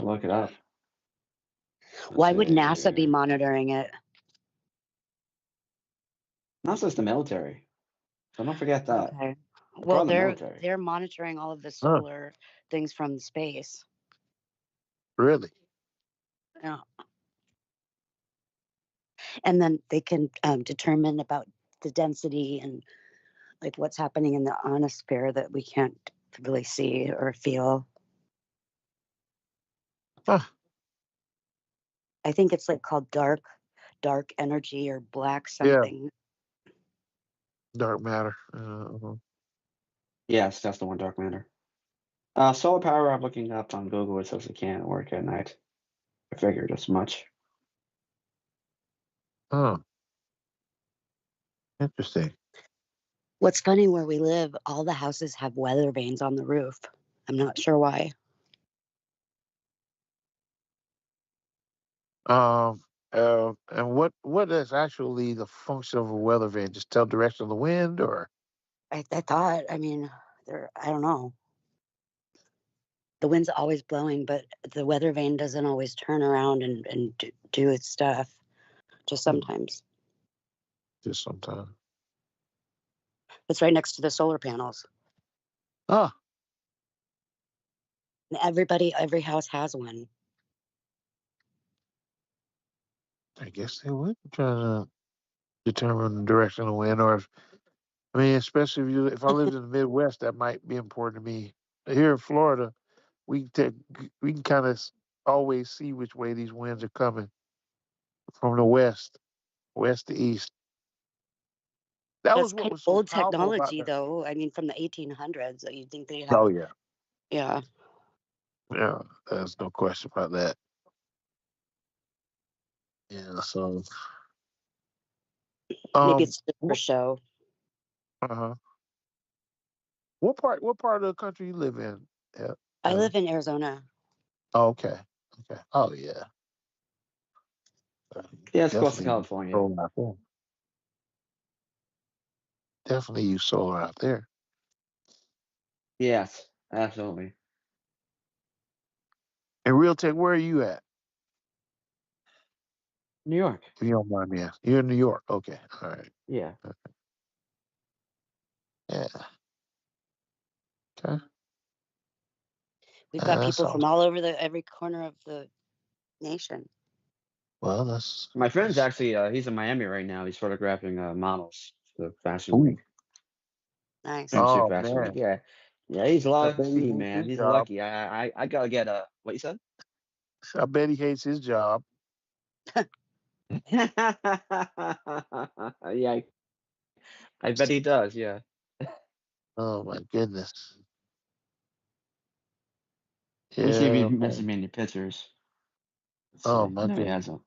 look it up. Why would Let's NASA be see. monitoring it? NASA's the military, so don't forget that. Okay. They're Well, part of the military. they're monitoring all of the Huh, solar things from space. really? Yeah. And then they can determine about the density and like what's happening in the ionosphere that we can't really see or feel. Huh. I think it's like called dark energy or black Yeah, something. dark matter. Yes, that's the one, dark matter. Solar power, I'm looking up on Google. It says it can't work at night. I figured as much. Huh. Interesting. What's funny, where we live, all the houses have weather vanes on the roof. I'm not sure why. And what is actually the function of a weather vane? Just tell direction of the wind, or? I thought, I mean, I don't know. The wind's always blowing, but the weather vane doesn't always turn around and do its stuff. Just sometimes. Just sometimes. It's right next to the solar panels. Ah, And every house has one. I guess they would try to determine the direction of the wind, or especially if I lived in the Midwest, that might be important to me. Here in Florida, we can kind of always see which way these winds are coming from the west to east. That That's was what kind of was so old powerful about technology, that. though. I mean, from the 1800s, you'd think they'd Oh have. yeah, Yeah. yeah. There's no question about that. Yeah. So, Maybe it's just for what, show. uh-huh. What part of the country you live in? Yeah. I live in Arizona. Oh, okay. Okay. Oh yeah. Yeah, it's close to Definitely California. solar out there. Definitely use solar out there. Yes, absolutely. And Real Tech, where are you at? New York. If you don't mind me asking. You're in New York. Okay. All right. Yeah. Yeah. Okay. We've got That's people from awesome. all over every corner of the nation. Well, that's My friend's actually he's in Miami right now. He's photographing models for the Fashion ooh. Week. Nice. Swimsuit Oh Fashion Week. man. Yeah. Yeah, he's I bet he lucky, hates man. his He's job. lucky. I gotta get a what you said? I bet he hates his job. Yeah, I bet he does. Yeah. Oh my goodness. Let me see if he Yeah. messaged me any pictures. Let's Oh see. my No, he goodness. hasn't.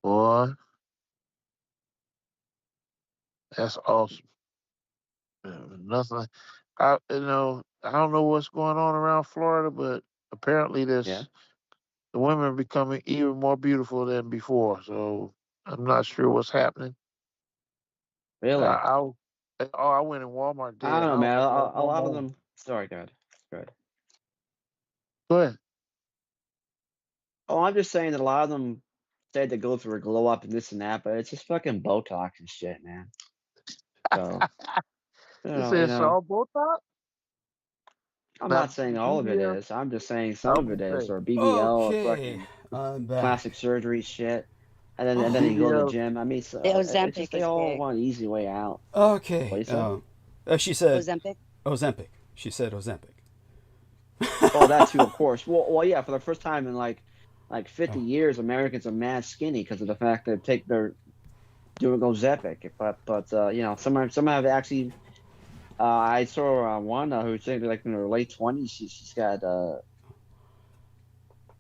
Boy, that's awesome. Nothing. I don't know what's going on around Florida, but apparently Yeah. the women are becoming even more beautiful than before. So I'm not sure what's happening. Really? I went in Walmart I today don't and know, I was man. looking at A one lot of more. them. Sorry, God. Good. Go ahead. Oh, I'm just saying that a lot of them said to go through a glow up and this and that, but it's just fucking Botox and shit, man. So You say it's all Botox? I'm Now, not saying all of it BBL? is. I'm just saying I some of would it is, say or BBL, or Okay, fucking I'm back. plastic surgery shit. And then you go to the BBL. gym. I mean, so, The it's Ozempic just they is all big. want an easy way out. Okay. What you say? She said Ozempic. Ozempic. She said Ozempic. Oh, that too, of course. Well, yeah. For the first time in like 50 years, Americans are mad skinny because of the fact that they're doing Ozempic. But you know, some have actually. I saw one who's like in her late 20s. She's got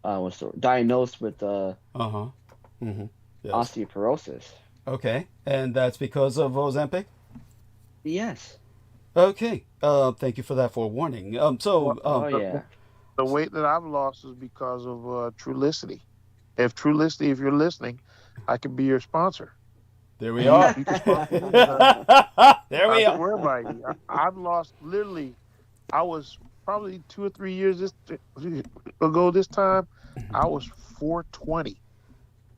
was diagnosed with Mm-hmm. Yes. osteoporosis. Okay, and that's because of Ozempic. Yes. Okay. Thank you for that forewarning. Oh yeah. The weight that I've lost is because of Trulicity. If Trulicity, if you're listening, I can be your sponsor. There we are. You can sponsor me. There we I are. swear by you. I've lost literally. I was probably 2 or 3 years ago. This time, I was 420.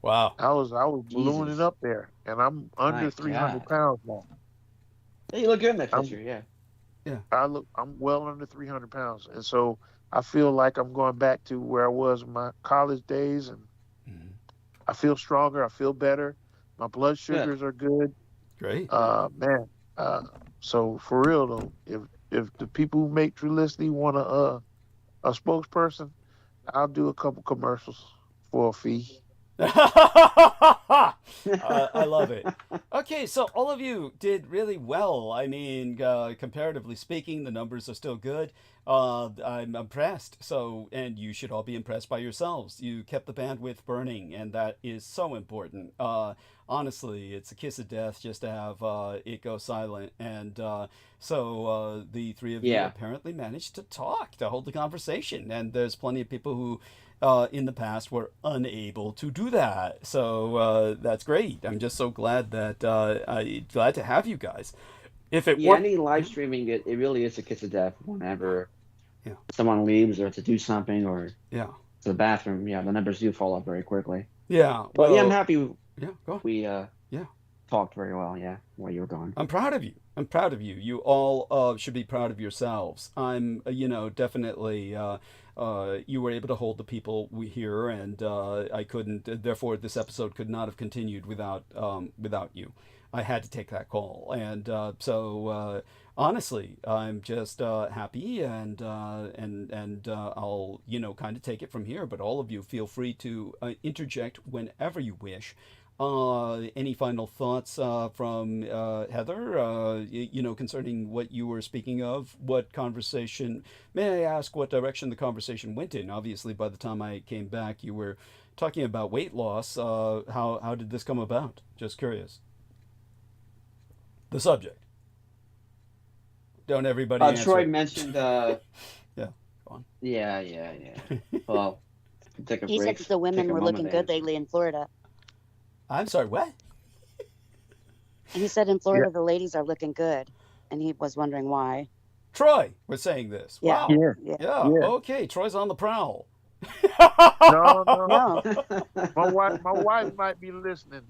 Wow. I was ballooning Jesus. up there, and I'm under My 300 God. pounds now. Yeah, you look good in that I'm- picture. Yeah. I'm well under 300 pounds, and so I feel like I'm going back to where I was in my college days, and I feel stronger. I feel better. My blood sugars are good. Great. Man. So for real though, if the people who make Trulicity want a spokesperson, I'll do a couple commercials for a fee. I love it. Okay, so all of you did really well. I mean, comparatively speaking, the numbers are still good. I'm impressed. So, and you should all be impressed by yourselves. You kept the bandwidth burning, and that is so important. Honestly, it's a kiss of death just to have it go silent. And so the three of you Yeah. apparently managed to talk, to hold the conversation. And there's plenty of people who in the past were unable to do that. So that's great. I'm just so glad that glad to have you guys. If it Yeah, weren't, any live streaming, it really is a kiss of death whenever Yeah. someone leaves or to do something or yeah, to the bathroom. Yeah, the numbers do fall off very quickly. yeah. But yeah, I'm well, happy yeah. Go on. we Yeah. talked very well. Yeah, while you were gone. I'm proud of you. I'm proud of you. You all should be proud of yourselves. I'm, definitely. You were able to hold the people we hear, and I couldn't. Therefore, this episode could not have continued without you. I had to take that call, and so honestly, I'm just happy, and I'll kind of take it from here. But all of you, feel free to interject whenever you wish. Any final thoughts from Heather? Concerning what you were speaking of, what conversation? May I ask what direction the conversation went in? Obviously, by the time I came back, you were talking about weight loss. How did this come about? Just curious. The subject. Don't everybody answer. Troy mentioned. Yeah, go on. Yeah. Well, take a He break. said that the women take a were moment looking to good lately in Florida. I'm sorry. What? And he said in Florida the ladies are looking good, and he was wondering why. Troy was saying this. Yeah. Wow. Yeah. Yeah. Okay. Troy's on the prowl. No. No, My wife might be listening.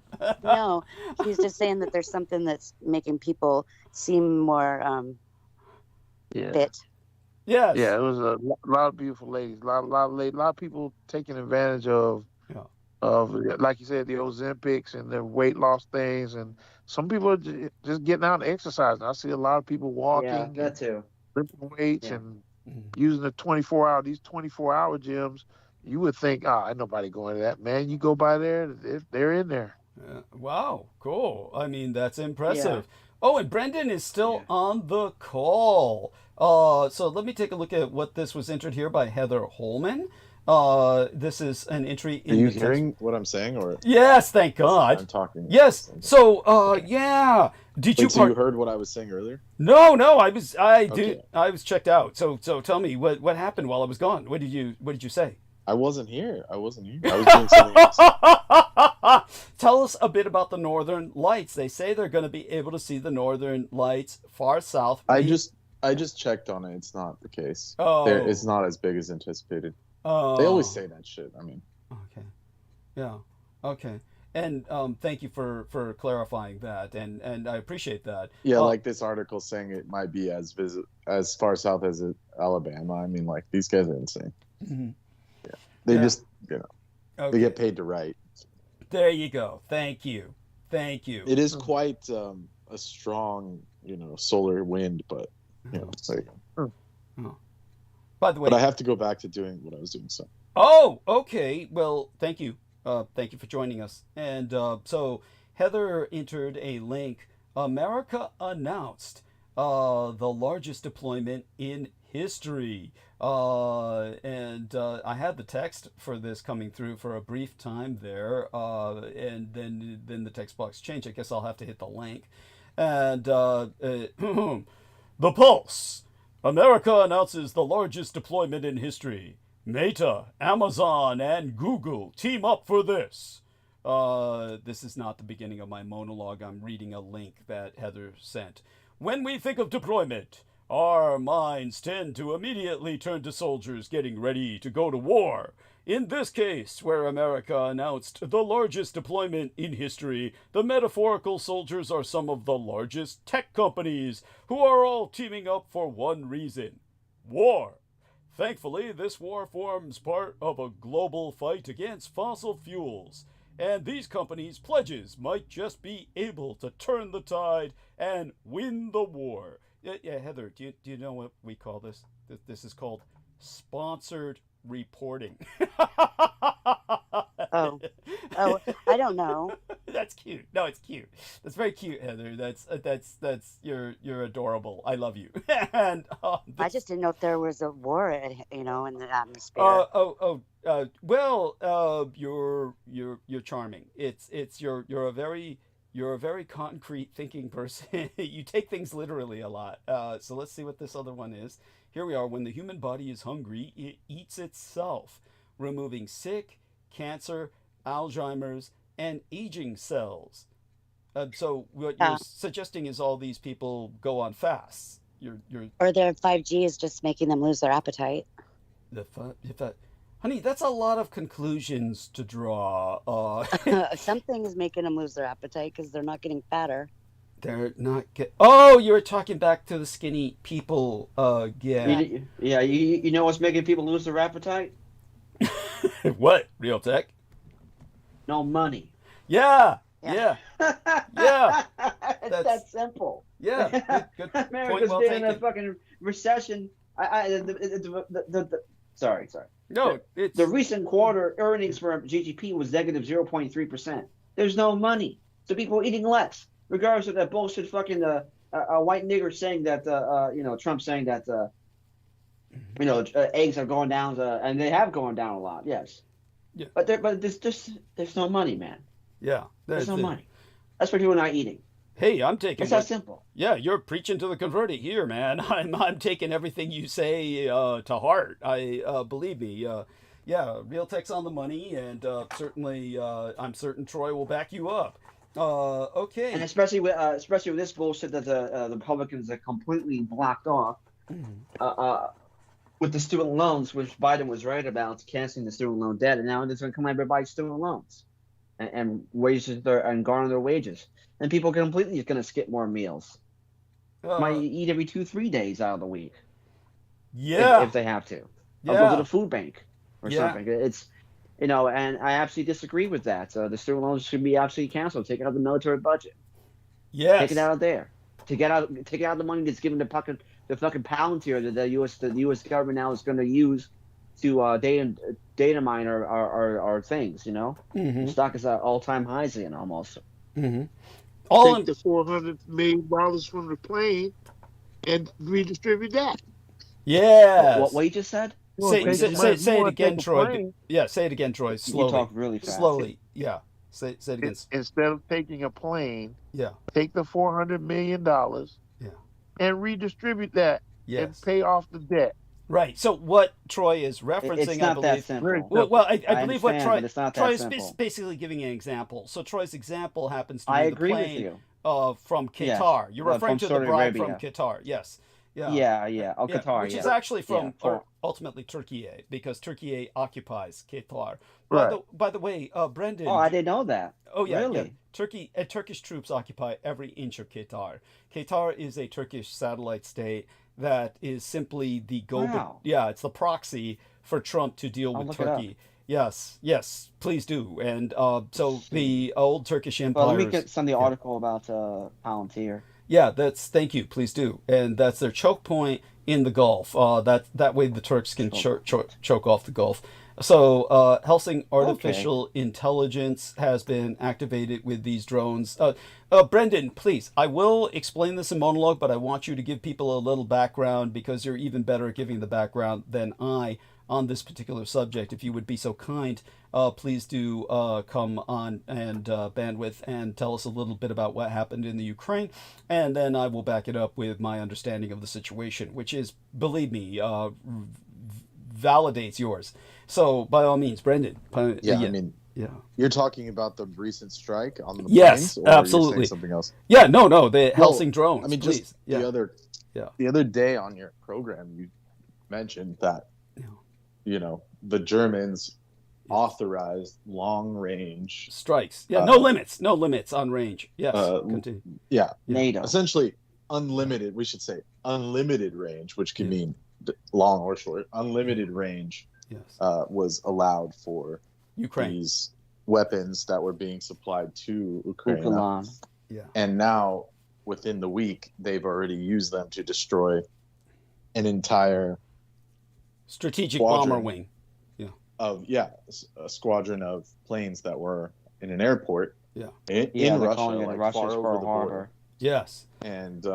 no. He's just saying that there's something that's making people seem more Yeah. fit. Yes. Yeah, it was a lot of beautiful ladies, a lot of people taking advantage of, Yeah. like you said, the Ozempics and the weight loss things, and some people are just getting out and exercising. I see a lot of people walking, Yeah, that and too. lifting weights, Yeah. and Mhm. using the 24-hour gyms. You would think, ain't nobody going to that, man. You go by there, they're in there. Wow, cool. I mean, that's impressive. Oh, and Brendan is still on the call. So let me take a look at what this was entered here by Heather Holman. This is an entry in Are you the hearing what I'm saying, or Yes, thank God. I'm talking? Yes. So, yeah. Did you Wait, so you heard what I was saying earlier? No, I was Okay. I was checked out. So tell me what happened while I was gone. What did you say? I wasn't here. I was doing something else. Tell us a bit about the Northern Lights. They say they're going to be able to see the Northern Lights far south. I just checked on it. It's not the case. Oh. It's not as big as anticipated. Oh. They always say that shit. I mean, Okay. Yeah. Okay. And thank you for clarifying that, and I appreciate that. Yeah, like this article saying it might be as far south as Alabama. I mean, like, these guys are insane. Mm-hmm. Yeah, they just Okay. they get paid to write. There you go. Thank you. It is quite a strong, solar wind, but it's like. By the way, but I have to go back to doing what I was doing. So. Oh, okay. Well, thank you. Thank you for joining us. And so Heather entered a link. America announced the largest deployment in history. And I had the text for this coming through for a brief time there. And then the text box changed. I guess I'll have to hit the link. And the Pulse. America announces the largest deployment in history. Meta, Amazon, and Google team up for this. This is not the beginning of my monologue. I'm reading a link that Heather sent. When we think of deployment, our minds tend to immediately turn to soldiers getting ready to go to war. In this case, where America announced the largest deployment in history, the metaphorical soldiers are some of the largest tech companies who are all teaming up for one reason: war. Thankfully, this war forms part of a global fight against fossil fuels, and these companies' pledges might just be able to turn the tide and win the war. Yeah, Heather, do you know what we call this? This is called sponsored reporting. Oh, I don't know. That's cute. No, it's cute. That's very cute, Heather. That's you're adorable. I love you. And I just didn't know if there was a war, in the atmosphere. Well, you're charming. You're a very concrete thinking person. You take things literally a lot. So let's see what this other one is. Here we are. When the human body is hungry, it eats itself, removing sick, cancer, Alzheimer's, and aging cells. So what you're suggesting is all these people go on fasts. Or their 5G is just making them lose their appetite. Honey, that's a lot of conclusions to draw. Something is making them lose their appetite because they're not getting fatter. They're not Oh, you were talking back to the skinny people. Yeah. You know what's making people lose their appetite? What? Real tech? No money. Yeah. It's that simple. Yeah. Good America's point, been in a fucking recession. Sorry. No, the recent quarter earnings for GDP was negative 0.3%. There's no money, so people are eating less, regardless of that bullshit fucking a white nigger saying that Trump saying that eggs are going down, and they have gone down a lot. Yes. Yeah. But there's no money, man. Yeah. There's no money. That's why people are not eating. Hey, I'm taking. It's that simple. Yeah, you're preaching to the converted here, man. I'm taking everything you say to heart. Believe me. Yeah, real tech's on the money, and certainly, I'm certain Troy will back you up. Okay. And especially with this bullshit that the Republicans are completely blocked off. With the student loans, which Biden was right about, canceling the student loan debt, and now it's going to come everybody's student loans, and wages and garner their wages, and people are completely going to skip more meals. Might eat every 2-3 days out of the week. Yeah, if they have to. Yeah. Or go to the food bank or something. It's and I absolutely disagree with that. The student loans should be absolutely canceled. Take it out of the military budget. Yes. Take it out of there. Take out the money that's given to the fucking Palantir that the U.S. government now is going to use to data mine our things. The stock is at all-time highs again almost. Mm-hmm. Take the $400 million from the plane and redistribute that. Yeah. What you just said? Say it again, Troy. Yeah, say it again, Troy. Slowly. You talk really fast. Slowly. Yeah. Say it again. Instead of taking a plane, yeah, take the $400 million, and redistribute that, and pay off the debt. Right. So what Troy is referencing, it's not I believe. That simple. Well, I believe what Troy is simple. Basically giving an example. So Troy's example happens to be I the agree plane with you. From Qatar. Yes. You're referring to the bride from Qatar. Yes. Yeah. Oh, Yeah, Qatar. which Yeah. is actually from Yeah. ultimately Turkey, because Turkey occupies Qatar. Right. By the way, Brendan. Oh, I didn't know that. Oh yeah, Really? Turkish troops occupy every inch of Qatar. Qatar is a Turkish satellite state that is simply the Wow. Yeah, it's the proxy for Trump to deal I'll with look it up. Turkey. Yes, please do. And so the old Turkish Well, let me empire. send the article about Palantir. Yeah, thank you. Please do, and that's their choke point in the Gulf. That way the Turks can choke off the Gulf. So Helsing artificial intelligence has been activated with these drones. Brendan, please, I will explain this in monologue, but I want you to give people a little background because you're even better at giving the background than I on this particular subject. If you would be so kind, please do come on and bandwidth and tell us a little bit about what happened in the Ukraine, and then I will back it up with my understanding of the situation, which is, believe me, validates yours. So by all means, Brendan. Yeah, I mean, yeah. You're talking about the recent strike on the Yes, planes, or absolutely. Are you saying something else? Yeah, no, the Helsing drones. I mean, please. just the other day on your program, you mentioned that the Germans authorized long-range strikes. Yeah, no limits on range. Yes, continue. Yeah, NATO. Essentially unlimited. We should say unlimited range, which can mean long or short. Unlimited range was allowed for Ukraine. These weapons that were being supplied to Ukraine. Yeah. And now, within the week, they've already used them to destroy an entire strategic bomber wing. A squadron of planes that were in an airport. Yeah. In Russia, like far over the harbor. border. Yes. And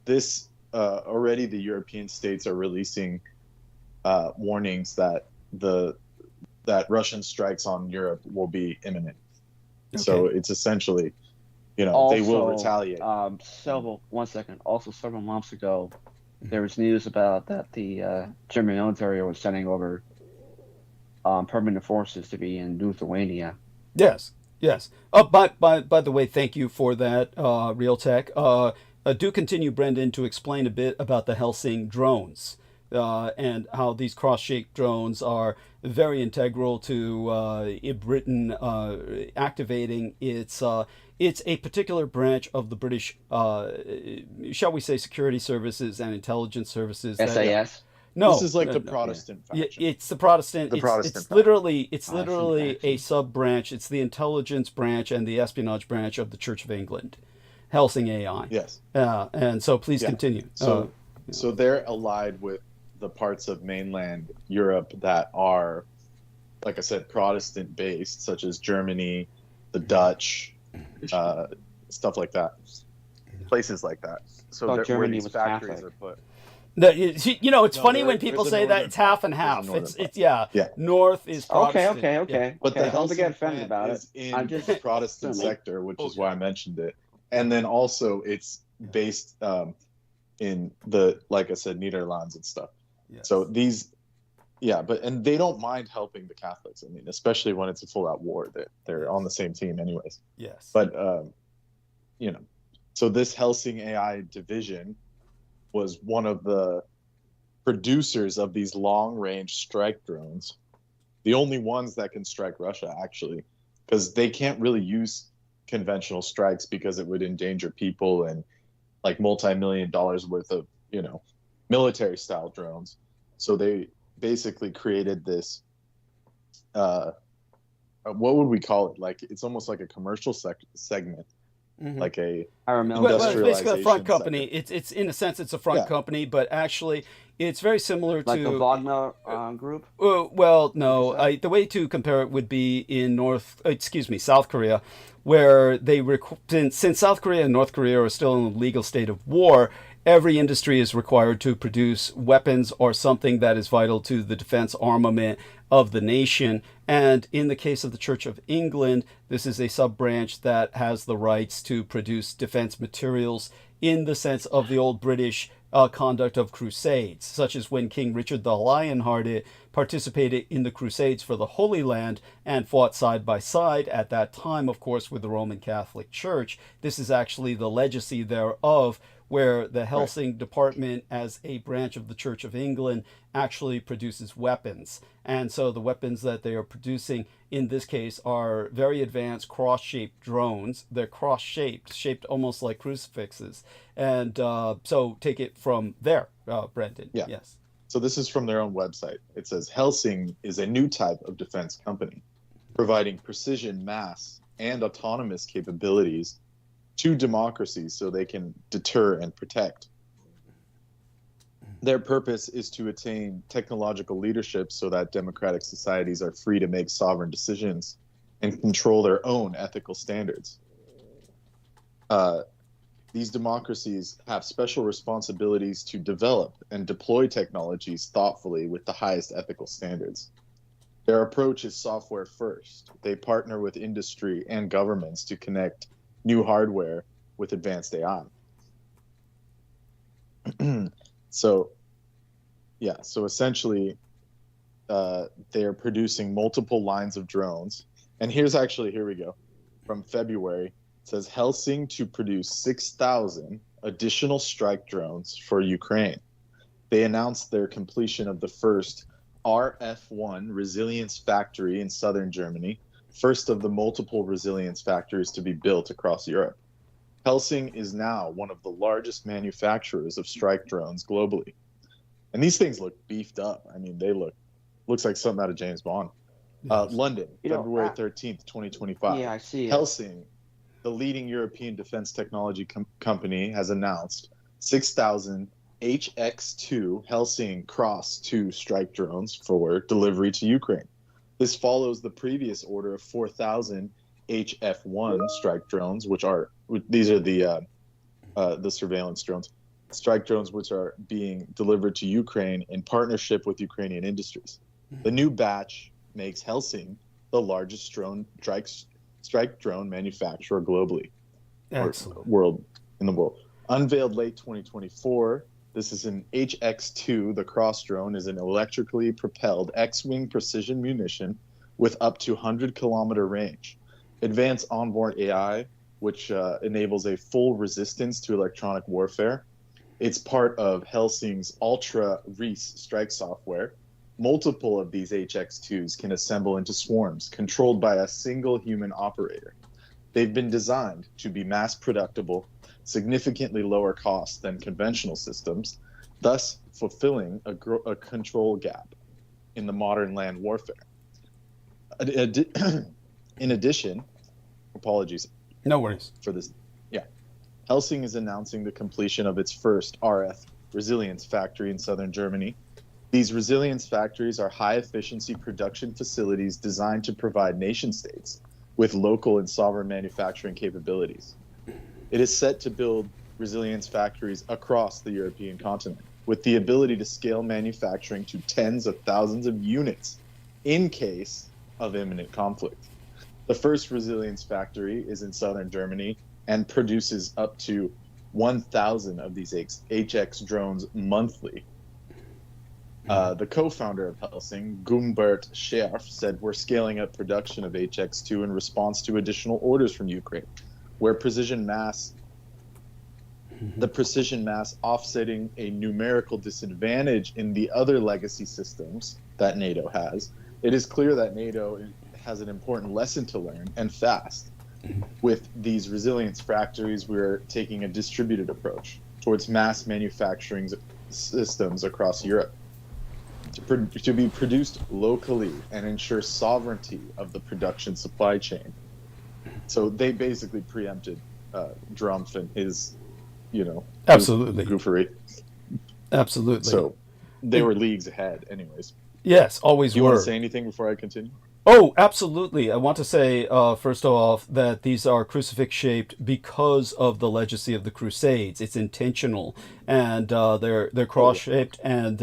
this already the European states are releasing warnings that that Russian strikes on Europe will be imminent. Okay. So it's essentially, also, they will retaliate. Several months ago, there was news about that the German military was sending over permanent forces to be in Lithuania. Yes. By the way, thank you for that, Real Tech. Do continue, Brendan, to explain a bit about the Helsing drones. And how these cross-shaped drones are very integral to Britain activating its a particular branch of the British, shall we say, security services and intelligence services. SAS. No, this is like the Protestant faction. It's the Protestant. It's literally a sub branch. It's the intelligence branch and the espionage branch of the Church of England, Helsing AI. Yes. And so please continue. So they're allied with the parts of mainland Europe that are, like I said, Protestant based, such as Germany, the Dutch, stuff like that, places like that. So where these factories are put. It's funny when people say that it's half and half. It's North is Protestant. Okay. But the don't get offended about it. I'm just the Protestant sector, which is why I mentioned it. And then also it's based in the, like I said, Netherlands and stuff. Yes. So these, and they don't mind helping the Catholics. I mean, especially when it's a full-out war, they're on the same team, anyways. Yes. But so this Helsing AI division was one of the producers of these long-range strike drones, the only ones that can strike Russia, actually, because they can't really use conventional strikes because it would endanger people and like multi-million dollars worth of military style drones. So they basically created this what would we call it? Like it's almost like a commercial segment. Mm-hmm. Like a it's basically a front company. It's in a sense it's a front company, but actually it's very similar like to the Wagner group. Well, no, the way to compare it would be in South Korea, where since South Korea and North Korea are still in a legal state of war, every industry is required to produce weapons or something that is vital to the defense armament of the nation. And in the case of the Church of England, this is a sub-branch that has the rights to produce defense materials in the sense of the old British conduct of crusades, such as when King Richard the Lionhearted participated in the crusades for the Holy Land and fought side by side at that time, of course, with the Roman Catholic Church. This is actually the legacy thereof, where the Helsing Department, as a branch of the Church of England, actually produces weapons. And so the weapons that they are producing in this case are very advanced cross-shaped drones. They're cross-shaped, shaped almost like crucifixes. And so take it from there, Brendan. Yeah. Yes. So this is from their own website. It says Helsing is a new type of defense company, providing precision, mass, and autonomous capabilities to democracies so they can deter and protect. Their purpose is to attain technological leadership so that democratic societies are free to make sovereign decisions and control their own ethical standards. These democracies have special responsibilities to develop and deploy technologies thoughtfully with the highest ethical standards. Their approach is software first. They partner with industry and governments to connect new hardware with advanced AI. So essentially, they're producing multiple lines of drones. And here we go. From February, it says Helsing to produce 6,000 additional strike drones for Ukraine. They announced their completion of the first RF1 resilience factory in southern Germany, first of the multiple resilience factories to be built across Europe. Helsing is now one of the largest manufacturers of strike drones globally. And these things look beefed up. I mean, looks like something out of James Bond. London, February 13th, 2025. Yeah, I see it. Helsing, the leading European defense technology company, has announced 6,000 HX2 Helsing Cross 2 strike drones for delivery to Ukraine. This follows the previous order of 4,000 HF1 strike drones, these are the surveillance drones, strike drones which are being delivered to Ukraine in partnership with Ukrainian industries. The new batch makes Helsing the largest strike drone manufacturer globally. Excellent. In the world. Unveiled late 2024, this is an HX2. The cross drone is an electrically propelled X-wing precision munition with up to 100-kilometer range. Advanced onboard AI, which enables a full resistance to electronic warfare. It's part of Helsing's Ultra Reese strike software. Multiple of these HX2s can assemble into swarms controlled by a single human operator. They've been designed to be mass productible, significantly lower cost than conventional systems, thus fulfilling a control gap in the modern land warfare. In addition, apologies. No worries. For this. Yeah. Helsing is announcing the completion of its first RF resilience factory in southern Germany. These resilience factories are high-efficiency production facilities designed to provide nation-states with local and sovereign manufacturing capabilities. It is set to build resilience factories across the European continent, with the ability to scale manufacturing to tens of thousands of units in case of imminent conflict. The first resilience factory is in southern Germany and produces up to 1,000 of these HX drones monthly. The co-founder of Helsing, Gumbert Scherf, said, "We're scaling up production of HX2 in response to additional orders from Ukraine, where the precision mass offsetting a numerical disadvantage in the other legacy systems that NATO has. It is clear that NATO has an important lesson to learn, and fast. With these resilience factories, we're taking a distributed approach towards mass manufacturing systems across Europe to be produced locally and ensure sovereignty of the production supply chain." So they basically preempted Drumpf and his, Absolutely. goofery. Absolutely. So they were leagues ahead, anyways. Yes, always Do you were. want to say anything before I continue? Oh, absolutely. I want to say, first off, that these are crucifix-shaped because of the legacy of the Crusades. It's intentional, and they're cross-shaped, and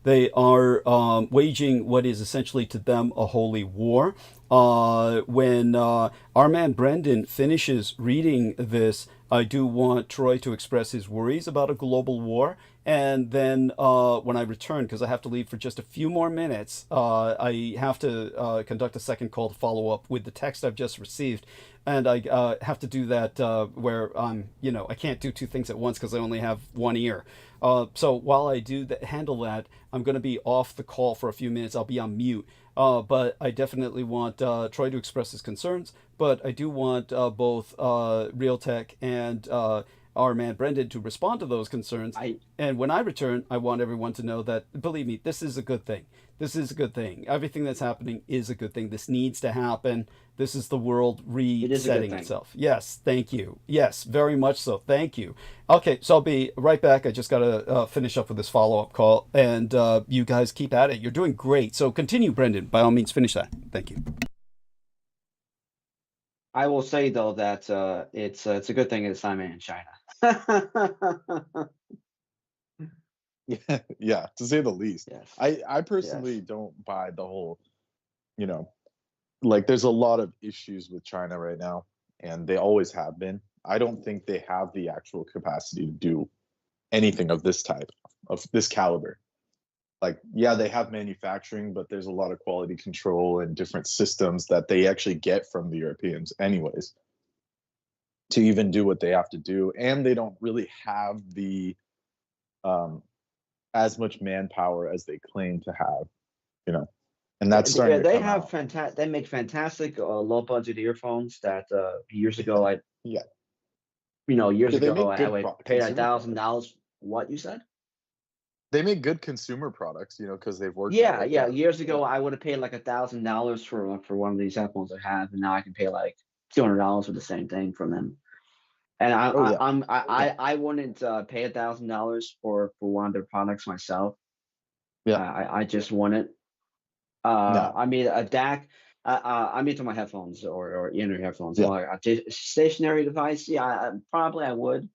they are waging what is essentially to them a holy war. When our man Brendan finishes reading this, I do want Troy to express his worries about a global war. And then when I return, because I have to leave for just a few more minutes, I have to conduct a second call to follow up with the text I've just received. And I have to do that where I can't do two things at once because I only have one ear. So while I do handle that, I'm going to be off the call for a few minutes. I'll be on mute. But I definitely want Troy to express his concerns. But I do want both Realtek and our man Brendan to respond to those concerns. And when I return, I want everyone to know that, believe me, this is a good thing. This is a good thing. Everything that's happening is a good thing. This needs to happen. This is the world resetting itself. Yes, thank you. Yes, very much so. Thank you. Okay, so I'll be right back. I just got to finish up with this follow-up call. And you guys keep at it. You're doing great. So continue, Brendan. By all means, finish that. Thank you. I will say, though, that it's a good thing it's not made in China. Yeah, to say the least. Yes. I personally don't buy the whole, like there's a lot of issues with China right now, and they always have been. I don't think they have the actual capacity to do anything of this type, of this caliber. Like, yeah, they have manufacturing, but there's a lot of quality control and different systems that they actually get from the Europeans anyways to even do what they have to do. And they don't really have the as much manpower as they claim to have, and that's starting to they come have out. fantastic. They make fantastic low budget earphones that years ago I years ago I would pay $1,000. What you said? They make good consumer products, because they've worked. Yeah. Years ago, I would have paid like $1,000 for one of these headphones I have, and now I can pay like $200 for the same thing from them. And I wouldn't pay $1,000 for one of their products myself. Yeah, I just wouldn't. I mean, a DAC. I'm into my headphones or inner headphones. Yeah. So a stationary device. Yeah, probably I would.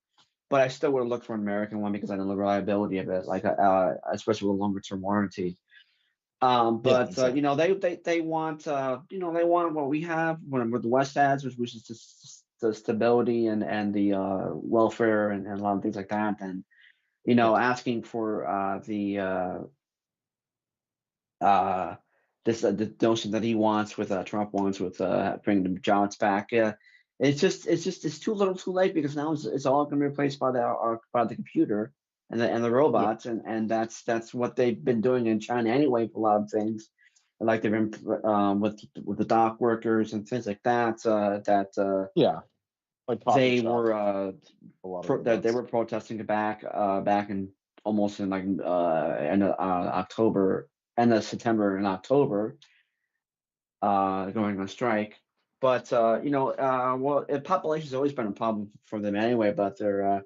But I still would look for an American one because I know the reliability of it, like especially with a longer term warranty. But exactly. They want they want what we have with the West has, which is just the stability and the welfare and a lot of things like that. And asking for the notion that he wants with Trump wants with bringing the jobs back. It's too little, too late because now it's all going to be replaced by the computer and the robots, and that's what they've been doing in China anyway for a lot of things, like they've been with the dock workers and things like that. Like they were they were protesting back in almost in like end of October, end of September and October, going on strike. But population's always been a problem for them anyway. But they're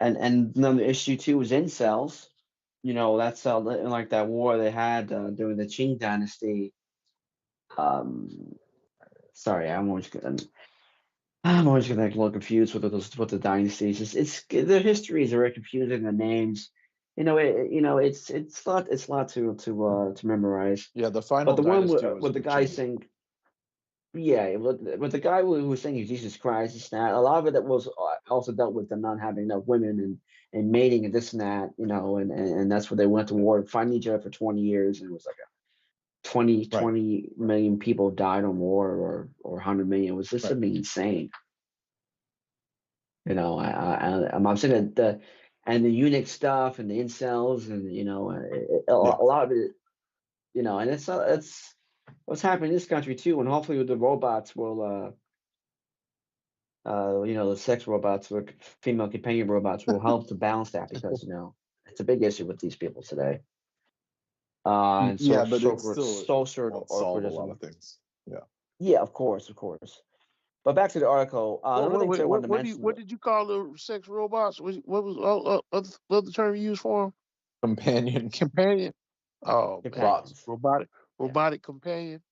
and another issue too is incels. That's like that war they had during the Qing dynasty. Sorry, I'm always getting a little confused with the dynasties. It's their histories are very confusing. The names, it's a lot to memorize. Yeah, the final. But the one with the guy saying. Yeah, with the guy who was saying Jesus Christ, it's not a lot of it was also dealt with them not having enough women and mating and this and that, and that's where they went to war, fighting each other for 20 years, and it was like a 20 million people died on war or 100 million. It was just something insane. I'm saying that the eunuch stuff and the incels and a lot of it, and it's what's happening in this country too, and hopefully the robots will, the sex robots or female companion robots will help to balance that because it's a big issue with these people today. And so, but so it's still social solve a lot of things. Yeah, of course. But back to the article. What did you call the sex robots? What was the term you used for them? Companion. Oh, Companions. Robotic companion.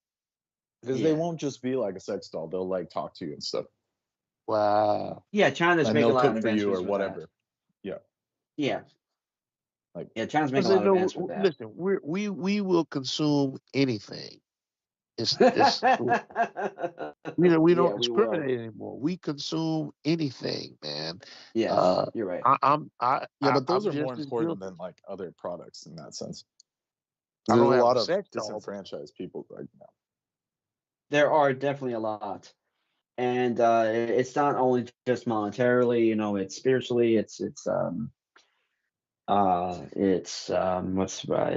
Because they won't just be like a sex doll; they'll like talk to you and stuff. Wow. Yeah, China's making a lot of for you or advancements whatever. Yeah. Like China's making a lot of advancements with that. Listen, we will consume anything. It's we Yeah, don't we discriminate anymore. We consume anything, man. Yes, you're right. Yeah, but those I'm are more just as important guilty. than like other products in that sense. I There's a don't have lot a of sex doll. disenfranchised people right now. There are definitely a lot, and it's not only just monetarily. You know, it's spiritually. It's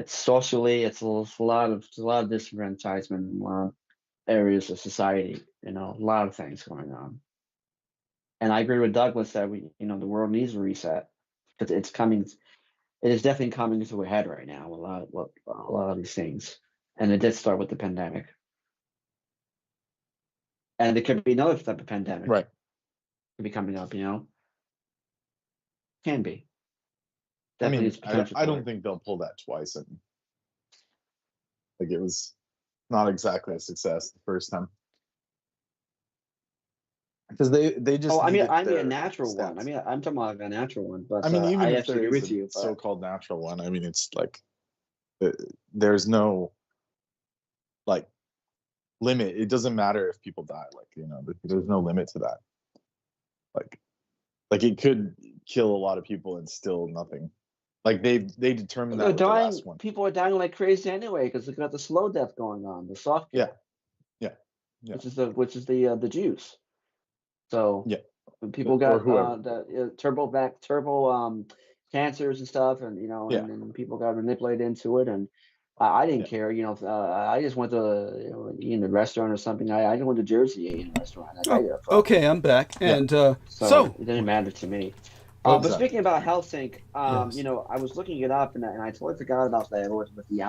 socially. It's a lot of disenfranchisement in a lot of areas of society. You know, a lot of things going on. And I agree with Douglas that the world needs a reset because it's coming. It is definitely coming to a head right now. A lot of these things, and it did start with the pandemic, and it could be another type of pandemic. Right. Could be coming up. Can be. I Definitely mean, is potential I for don't it. think they'll pull that twice, and like it was not exactly a success the first time because they just. Oh, I mean needed a their natural one. stats. I mean, I'm talking about like a natural one, but I mean, even I if actually there agree is with a you. But so-called natural one, I mean, it's like there's no like limit. It doesn't matter if people die. Like there's no limit to that. Like it could kill a lot of people and still nothing. Like they determined that they're with the dying. last one. People are dying like crazy anyway because they got the slow death going on, the soft kill, Yeah. which is the Jews. So Yeah. when people Or got whoever. the turbo cancers and stuff, and Yeah. and people got manipulated into it, and I didn't care. I just went to eat in a restaurant or something. I just went to Jersey, ate in a restaurant. Like, I give a fuck. Okay, I'm back. Yeah. And So it didn't matter to me. Oh, But exactly. speaking about HealthSync, Yes. I was looking it up and I totally forgot about that with the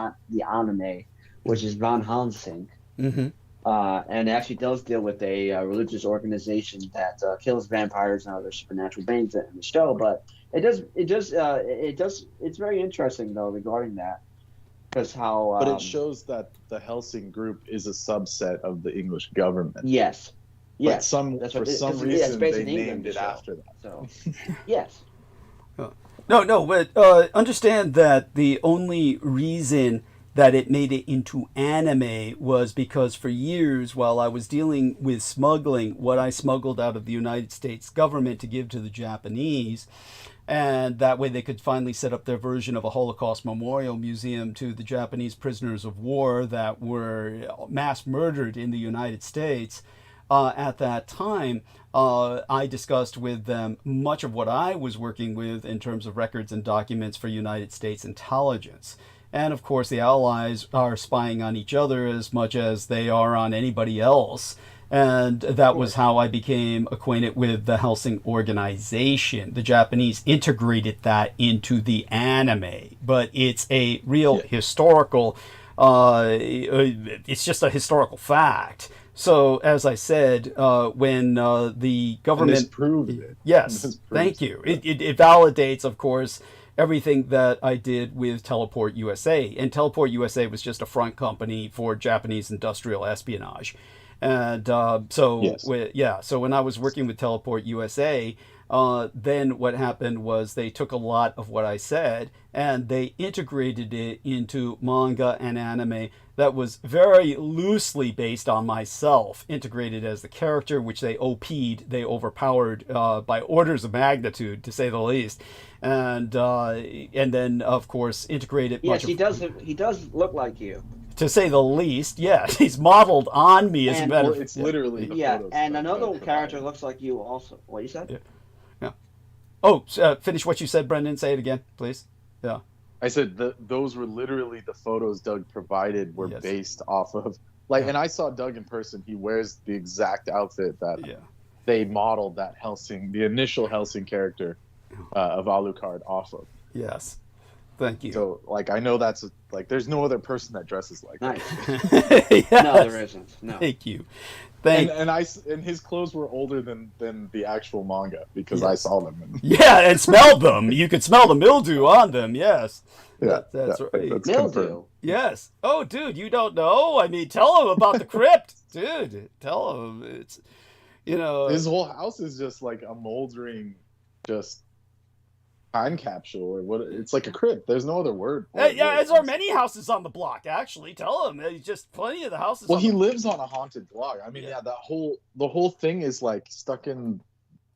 anime, which is Van Helsing. Mm-hmm. And it actually does deal with a religious organization that kills vampires and other supernatural beings in the show. But it's very interesting though regarding that, because how. But it shows that the Helsing group is a subset of the English government. Yes. But Yes. for some it's reason based they in England, named the it show. after that. So, yes. No, but understand that the only reason that it made it into anime was because for years while I was dealing with smuggling, what I smuggled out of the United States government to give to the Japanese, and that way they could finally set up their version of a Holocaust memorial museum to the Japanese prisoners of war that were mass murdered in the United States. At that time, I discussed with them much of what I was working with in terms of records and documents for United States intelligence. And of course, the Allies are spying on each other as much as they are on anybody else. And that was how I became acquainted with the Helsing organization. The Japanese integrated that into the anime, but it's a real historical, it's just a historical fact. So, as I said, when the government... And this proved it. Yes, thank you. It validates, of course, everything that I did with Teleport USA. And Teleport USA was just a front company for Japanese industrial espionage. And so when I was working with Teleport USA, then what happened was they took a lot of what I said and they integrated it into manga and anime that was very loosely based on myself, integrated as the character, which they OP'd, they overpowered by orders of magnitude, to say the least. And then, of course, integrated Yes, he does look like you. To say the least, yes, he's modeled on me as a matter of it's literally the photos and that another they character provided. looks like you also. What you said? Yeah. Oh, finish what you said, Brendan. Say it again, please. Yeah. I said those were literally the photos Doug provided were based off of and I saw Doug in person. He wears the exact outfit that they modeled that the initial Helsing character of Alucard off of. Yes. Thank you. So, I know that's there's no other person that dresses like Nice. Yes. No, there isn't. No. Thank you. And his clothes were older than the actual manga because I saw them. Yeah, and smelled them. You could smell the mildew on them. Yes. Yeah, that's right. That's Mildew. confirmed. Yes. Oh, dude, you don't know? I mean, tell him about the crypt, dude. Tell him it's, his whole house is just like a moldering, just time capsule or what? It's like a crypt. There's no other word. Yeah, as are many houses on the block. Actually, tell him there's just plenty of the houses. Well, he lives on a haunted block. I mean, yeah, the whole thing is like stuck in,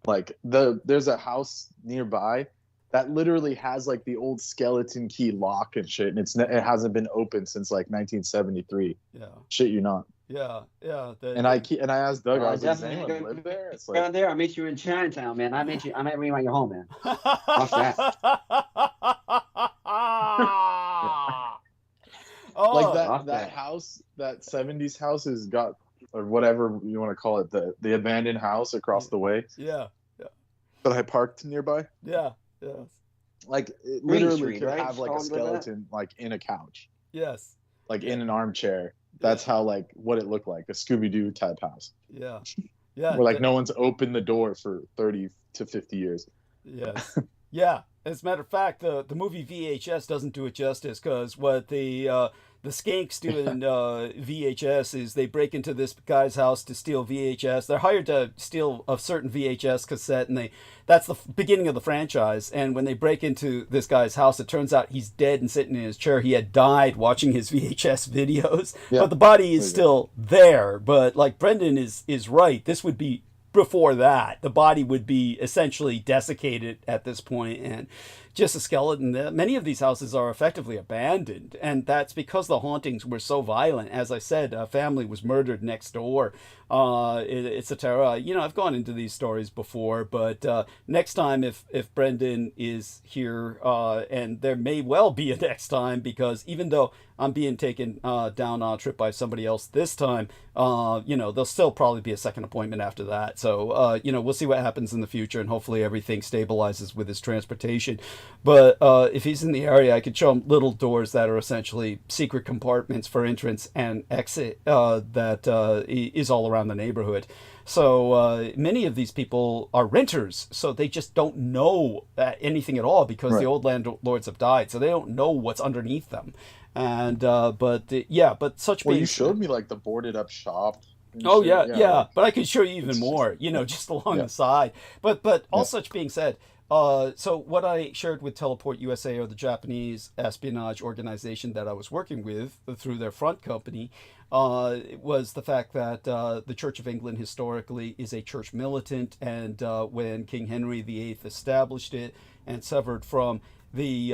like there's a house nearby that literally has like the old skeleton key lock and shit, and it hasn't been opened since like 1973. Yeah. Shit, you not. Yeah. And I asked Doug, I was like, does definitely anyone gonna live there? It's Down like, there, I'll meet you in Chinatown, man. I might bring you on your home, man. Watch that. Oh, like Fuck that house, that 70s house has got, or whatever you want to call it, the abandoned house across the way yeah. that I parked nearby. Yeah. Like it Green literally Street, could right? have like a Something like that? skeleton like in a couch, Yes. like in an armchair. That's how like what it looked like, a Scooby-Doo type house. Yeah. Where like no one's opened the door for 30 to 50 years. Yes. Yeah. As a matter of fact, the movie VHS doesn't do it justice, because what the skanks do in VHS is they break into this guy's house to steal VHS. They're hired to steal a certain VHS cassette, and that's the beginning of the franchise. And when they break into this guy's house, it turns out he's dead and sitting in his chair. He had died watching his VHS videos, but the body is still there. But like Brendan is right. This would be before that. The body would be essentially desiccated at this point and just a skeleton. Many of these houses are effectively abandoned, and that's because the hauntings were so violent. As I said, a family was murdered next door. It's a terror. I've gone into these stories before, but next time, if Brendan is here, and there may well be a next time, because even though I'm being taken down on a trip by somebody else this time, there'll still probably be a second appointment after that. So, we'll see what happens in the future, and hopefully everything stabilizes with his transportation. But if he's in the area, I could show him little doors that are essentially secret compartments for entrance and exit that is all around the neighborhood. So many of these people are renters, so they just don't know anything at all, because the old landlords have died, so they don't know what's underneath them. And but such. Well, you showed me like the boarded up shop. Oh yeah. But I could show you even more, just along the side. But all such being said, so what I shared with Teleport USA, or the Japanese espionage organization that I was working with through their front company, was the fact that the Church of England historically is a church militant, and when King Henry VIII established it and severed from the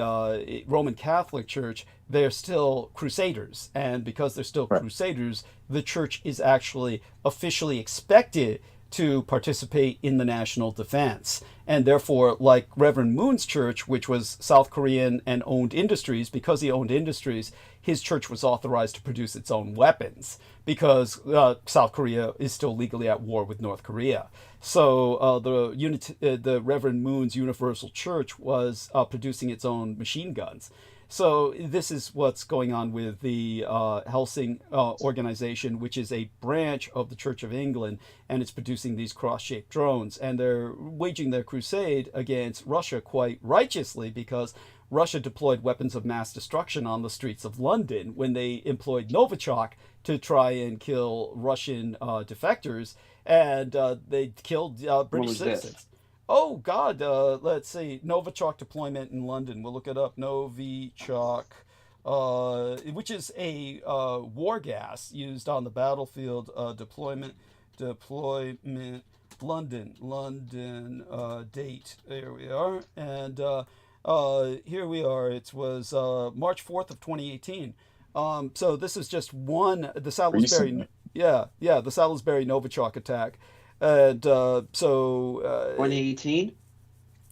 Roman Catholic Church, they're still crusaders. And because they're still crusaders, the church is actually officially expected to participate in the national defense. And therefore, like Reverend Moon's church, which was South Korean and owned industries, because he owned industries, his church was authorized to produce its own weapons, because South Korea is still legally at war with North Korea. So the Reverend Moon's Universal Church was producing its own machine guns. So this is what's going on with the Helsing organization, which is a branch of the Church of England, and it's producing these cross-shaped drones. And they're waging their crusade against Russia quite righteously, because Russia deployed weapons of mass destruction on the streets of London when they employed Novichok to try and kill Russian defectors, and they killed British citizens. This? Oh, God, let's see. Novichok deployment in London. We'll look it up. Novichok, which is a war gas used on the battlefield. Deployment, London, date. There we are. And here we are. It was March 4th of 2018. So this is just one, the Salisbury, the Salisbury Novichok attack. And so 2018.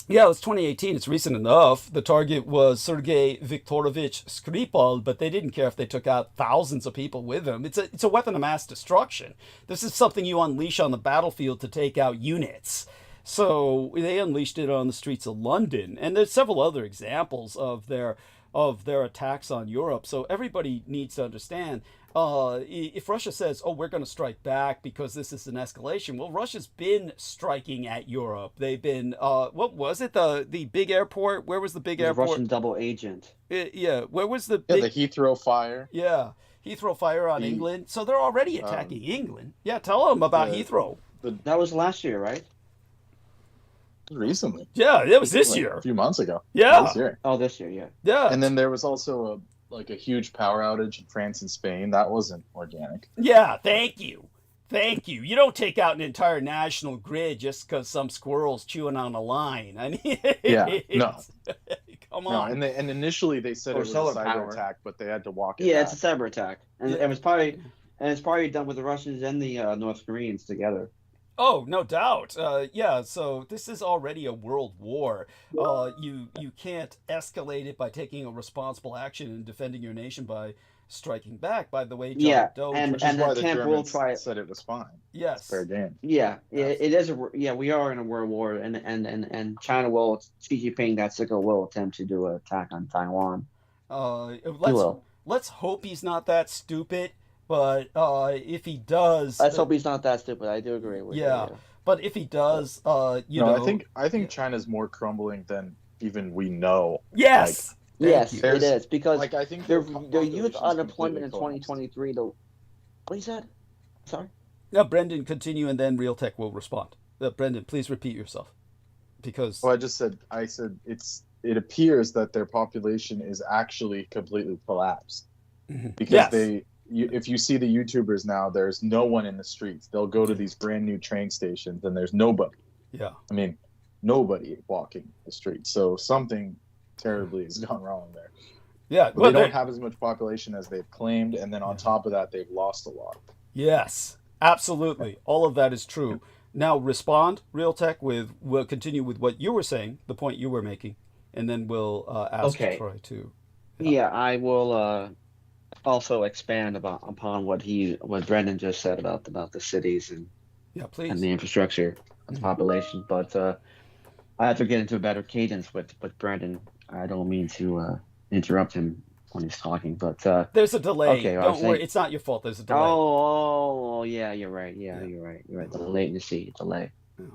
Yeah, it was 2018. It's recent enough. The target was Sergei Viktorovich Skripal, but they didn't care if they took out thousands of people with him. It's a weapon of mass destruction. This is something you unleash on the battlefield to take out units. So they unleashed it on the streets of London, and there's several other examples of their attacks on Europe. So everybody needs to understand. If Russia says, "Oh, we're going to strike back because this is an escalation," well, Russia's been striking at Europe. They've been, what was it? The big airport? Where was the big airport? Russian double agent. Where was the big... the Heathrow fire. Yeah, Heathrow fire on England. So they're already attacking England. Yeah, tell them about Heathrow. That was last year, right? Recently. Yeah, it was this Like, year. a few months ago. Yeah. This year. Oh, this year, yeah. Yeah. And then there was also a huge power outage in France and Spain. That wasn't organic. Yeah, thank you. Thank you. You don't take out an entire national grid just because some squirrel's chewing on a line. I mean, Yeah, no. Come No, on. and initially they said Or it was a solar cyber power. attack, but they had to walk it Yeah, back. it's a cyber attack, and Yeah. it's probably done with the Russians and the North Koreans together. Oh, no doubt. Yeah, so this is already a world war. You can't escalate it by taking a responsible action and defending your nation by striking back. By the way, John Yeah, Doe, and- Which is why the Camp will Germans try- said it was fine. yes, It's fair game. Yeah, it is we are in a world war, and China will, Xi Jinping, that sicko, will attempt to do an attack on Taiwan. let's hope he's not that stupid. But if he does, Let's hope he's not that stupid. I do agree with Yeah. you. But if he does, you know, I think China's more crumbling than even we know. yes, Yes, you. it is, because Like I think their population's youth unemployment in completely collapsed. 2023. What you said? Sorry. Now, Brendan, continue, and then Real Tech will respond. Brendan, please repeat yourself, because Well, I said it appears that their population is actually completely collapsed because Yes. if you see the YouTubers now, there's no one in the streets. They'll go to these brand new train stations and there's nobody. yeah, I mean, nobody walking the streets. So something terribly has gone wrong there. yeah. But they don't have as much population as they've claimed, and then on top of that, they've lost a lot. Yes, absolutely. All of that is true. Now respond, Real Tech, we'll continue with what you were saying, the point you were making, and then we'll ask Okay. Troy to. Yeah, I will also expand upon what Brendan just said about the cities and Yeah, please. the infrastructure and the population. But I have to get into a better cadence with Brendan. I don't mean to interrupt him when he's talking, but There's a delay. Okay, I Don't was worry, saying- it's not your fault. There's a delay. oh yeah, you're right. Yeah, you're right. You're right. The latency, delay. Yeah.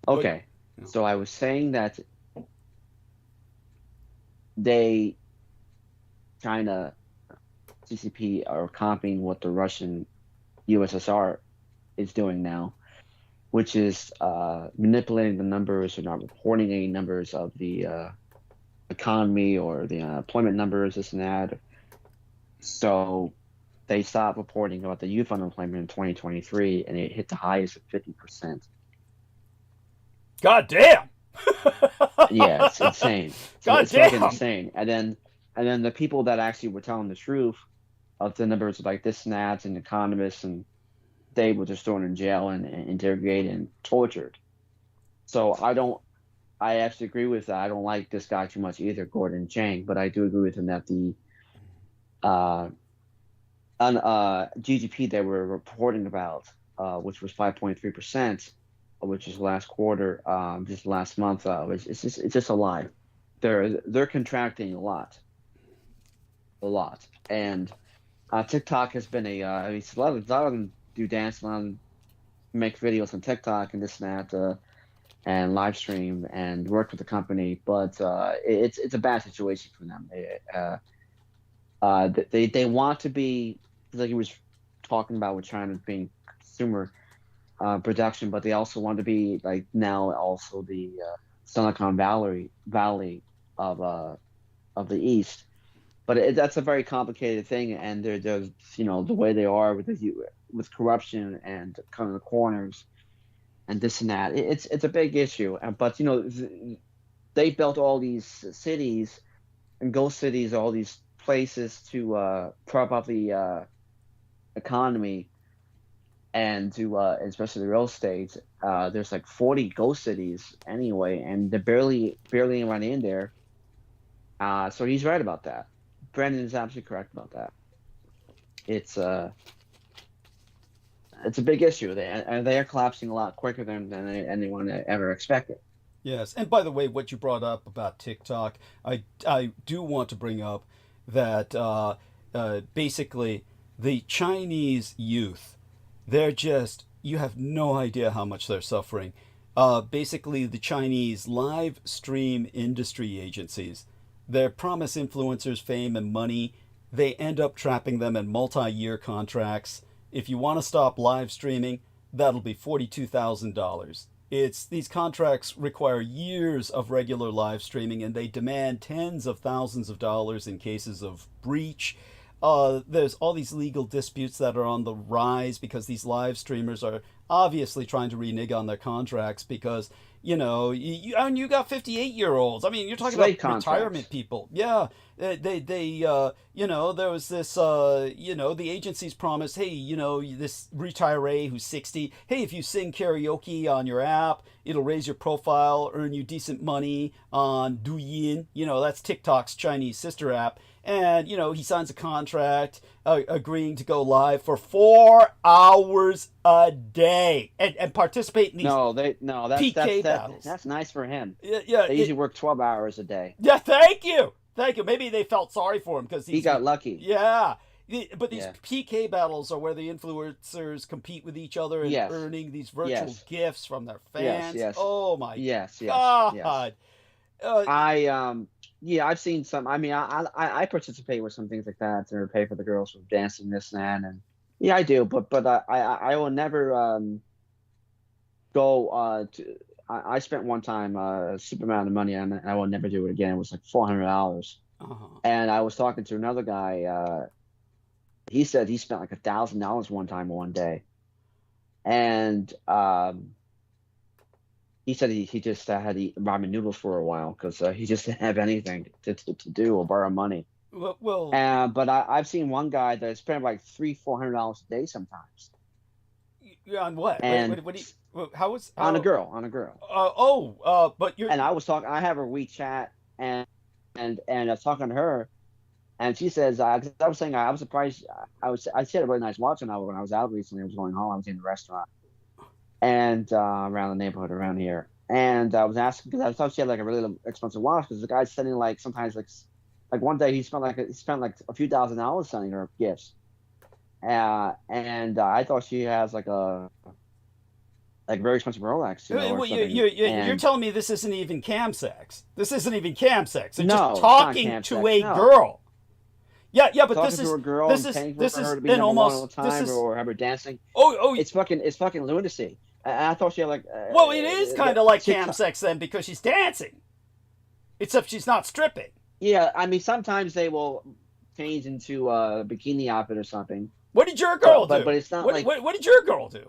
Okay, Yeah. so I was saying that China, CCP are copying what the Russian USSR is doing now, which is manipulating the numbers or not reporting any numbers of the economy or the employment numbers, this and that. So they stopped reporting about the youth unemployment in 2023, and it hit the highest of 50%. God damn. Yeah, it's insane. God It's fucking damn. insane. And then the people that actually were telling the truth of the numbers, like this and that, and economists, and they were just thrown in jail and interrogated and tortured. So I actually agree with that. I don't like this guy too much either, Gordon Chang, but I do agree with him that the GDP they were reporting about, which was 5.3%, which is last quarter, just last month, it's just a lie. They're contracting a lot, and TikTok has been I mean, a lot of them do dance, a lot of them make videos on TikTok and this and that, and live stream and work with the company, but it's a bad situation for them. They want to be, like he was talking about with China being consumer production, but they also want to be like now also the Silicon Valley of the East. But that's a very complicated thing, and there's the way they are with corruption and kind of the corners and this and that. It's a big issue, but they built all these cities and ghost cities, all these places to prop up the economy and to especially the real estate. There's like 40 ghost cities anyway, and they're barely anyone in there. So he's right about that. Brendan is absolutely correct about that. It's a big issue, and they are collapsing a lot quicker than anyone ever expected. Yes, and by the way, what you brought up about TikTok, I do want to bring up that basically the Chinese youth, they're just, you have no idea how much they're suffering. Basically, the Chinese live stream industry agencies, they promise influencers fame and money. They end up trapping them in multi-year contracts. If you want to stop live streaming, that'll be $42,000. these contracts require years of regular live streaming, and they demand tens of thousands of dollars in cases of breach. There's all these legal disputes that are on the rise because these live streamers are obviously trying to renege on their contracts because, and you got 58-year-olds. I mean, you're talking Slave about retirement people. Yeah. There was this, the agencies promised, hey, this retiree who's 60, hey, if you sing karaoke on your app, it'll raise your profile, earn you decent money on DUÂNWº̀, that's TikTok's Chinese sister app. And, he signs a contract agreeing to go live for 4 hours a day and participate in these PK battles. That's nice for him. Yeah, they usually work 12 hours a day. Yeah, thank you. Maybe they felt sorry for him because he got lucky. Yeah. But these PK battles are where the influencers compete with each other and earning these virtual gifts from their fans. Yes. Oh, my God. I've seen some. I mean, I participate with some things like that to pay for the girls for dancing this and that, and I do. But I will never go to. I spent one time a super amount of money, and I will never do it again. It was like $400, and I was talking to another guy. He said he spent like $1,000 one day, and he said he just had to eat ramen noodles for a while because he just didn't have anything to do or borrow money. But I've seen one guy that spent like $300-400 a day sometimes. On what? And how on a girl? But you're. And I was talking. I have her WeChat, and I was talking to her, and she says, I was saying I was surprised. I had a really nice watch when I was out recently. I was going home. I was in the restaurant, and around the neighborhood around here, and I was asking because I thought she had like a really expensive watch because the guy's sending like sometimes like one day he spent like a few $1,000s sending her gifts. And I thought she has like a very expensive Rolex. You're telling me this isn't even cam sex. This isn't even cam sex. They're no, just talking to a girl. Yeah, but talking this is to a girl this and is paying for this her is to be been number almost one all the time, or have her dancing. It's fucking lunacy. And I thought she had like. Well, it is kind of like cam sex then because she's dancing, except she's not stripping. Yeah, I mean sometimes they will change into a bikini outfit or something. What did your girl do? But it's not what did your girl do?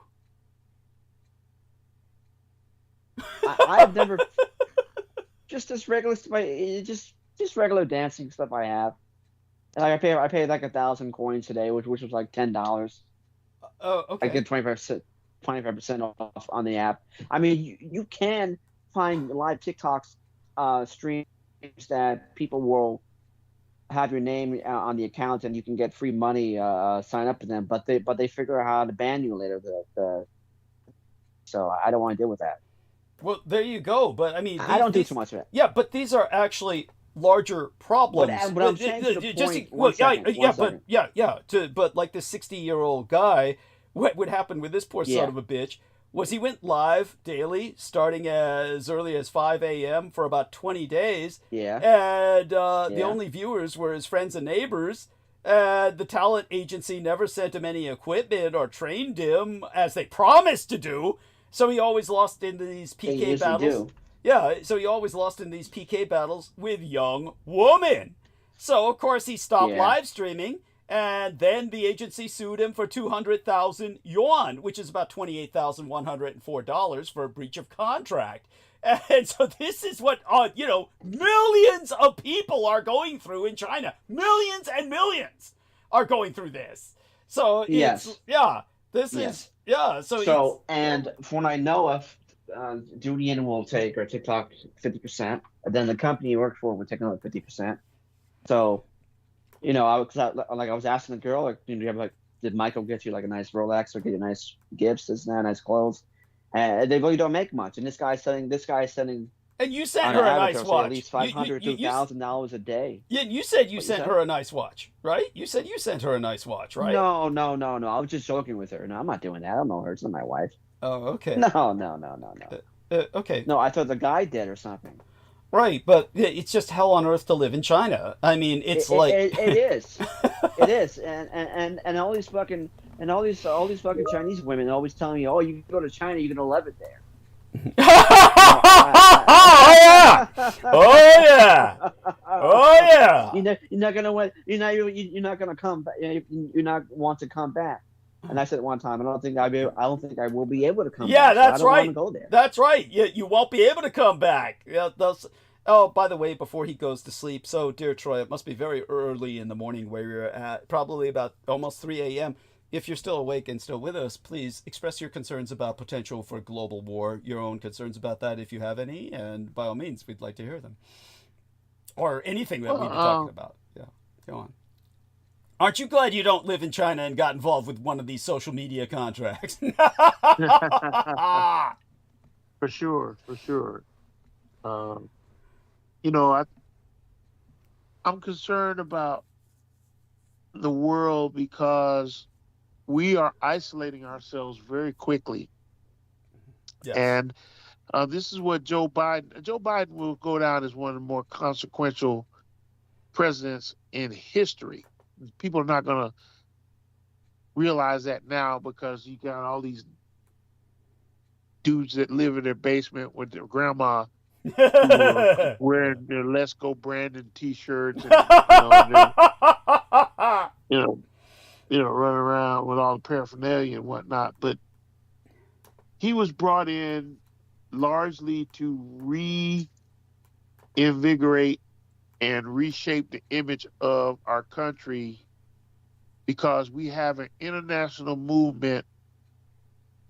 I've never just this regular just regular dancing stuff I have. And I paid like 1,000 coins today, which was like $10. Oh, okay. I get 25% off on the app. I mean, you can find live TikToks streams that people will have your name on the account and you can get free money sign up to them, but they figure out how to ban you later. So I don't want to deal with that. Well, there you go. But I mean, I don't do too much of it. Yeah, but these are actually larger problems. But I'm saying to the point, but like this 60-year-old guy, what would happen with this poor son of a bitch was he went live daily, starting as early as 5 a.m. for about 20 days. Yeah. And the only viewers were his friends and neighbors. The talent agency never sent him any equipment or trained him as they promised to do. So he always lost in these PK battles. Yeah, so he always lost in these PK battles with young women. So, of course, he stopped live streaming. And then the agency sued him for 200,000 yuan, which is about $28,104 for a breach of contract. And so this is what, millions of people are going through in China. Millions and millions are going through this. So, So, and from what I know of, DUÂNWº̀ will take, or TikTok, 50%. And then the company you work for will take another 50%. So, I was asking the girl, did Michael get you like a nice Rolex or get you nice gifts, this and that, nice clothes? And they really don't make much. And this guy's sending. And you sent her a nice watch. At least $500 to $1,000 a day. Yeah, you said you sent her a nice watch, right? You said you sent her a nice watch, right? No. I was just joking with her. No, I'm not doing that. I don't know her. It's not my wife. Oh, okay. No. Okay. No, I thought the guy did or something. Right, but it's just hell on earth to live in China. I mean, it is, it is, and all these fucking Chinese women always telling me, oh, you can go to China, you're gonna love it there. Oh yeah! Oh yeah! Oh yeah! You're not gonna wait. You're not gonna come back. You're not want to come back. And I said it one time. I don't think I don't think I will be able to come Yeah, back. that's so I don't right. want to go there. That's right. You won't be able to come back. Yeah, oh, by the way, before he goes to sleep, so dear Troy, it must be very early in the morning where you're at, probably about almost 3 a.m. If you're still awake and still with us, please express your concerns about potential for global war, your own concerns about that if you have any, and by all means, we'd like to hear them. Or anything that we've been talking about. Yeah, go on. Aren't you glad you don't live in China and got involved with one of these social media contracts? For sure, for sure. You know, I'm concerned about the world because we are isolating ourselves very quickly. Yes. And this is what Joe Biden will go down as one of the more consequential presidents in history. People are not going to realize that now because you got all these dudes that live in their basement with their grandma who are wearing their Let's Go Brandon t-shirts and running around with all the paraphernalia and whatnot. But he was brought in largely to reinvigorate and reshape the image of our country because we have an international movement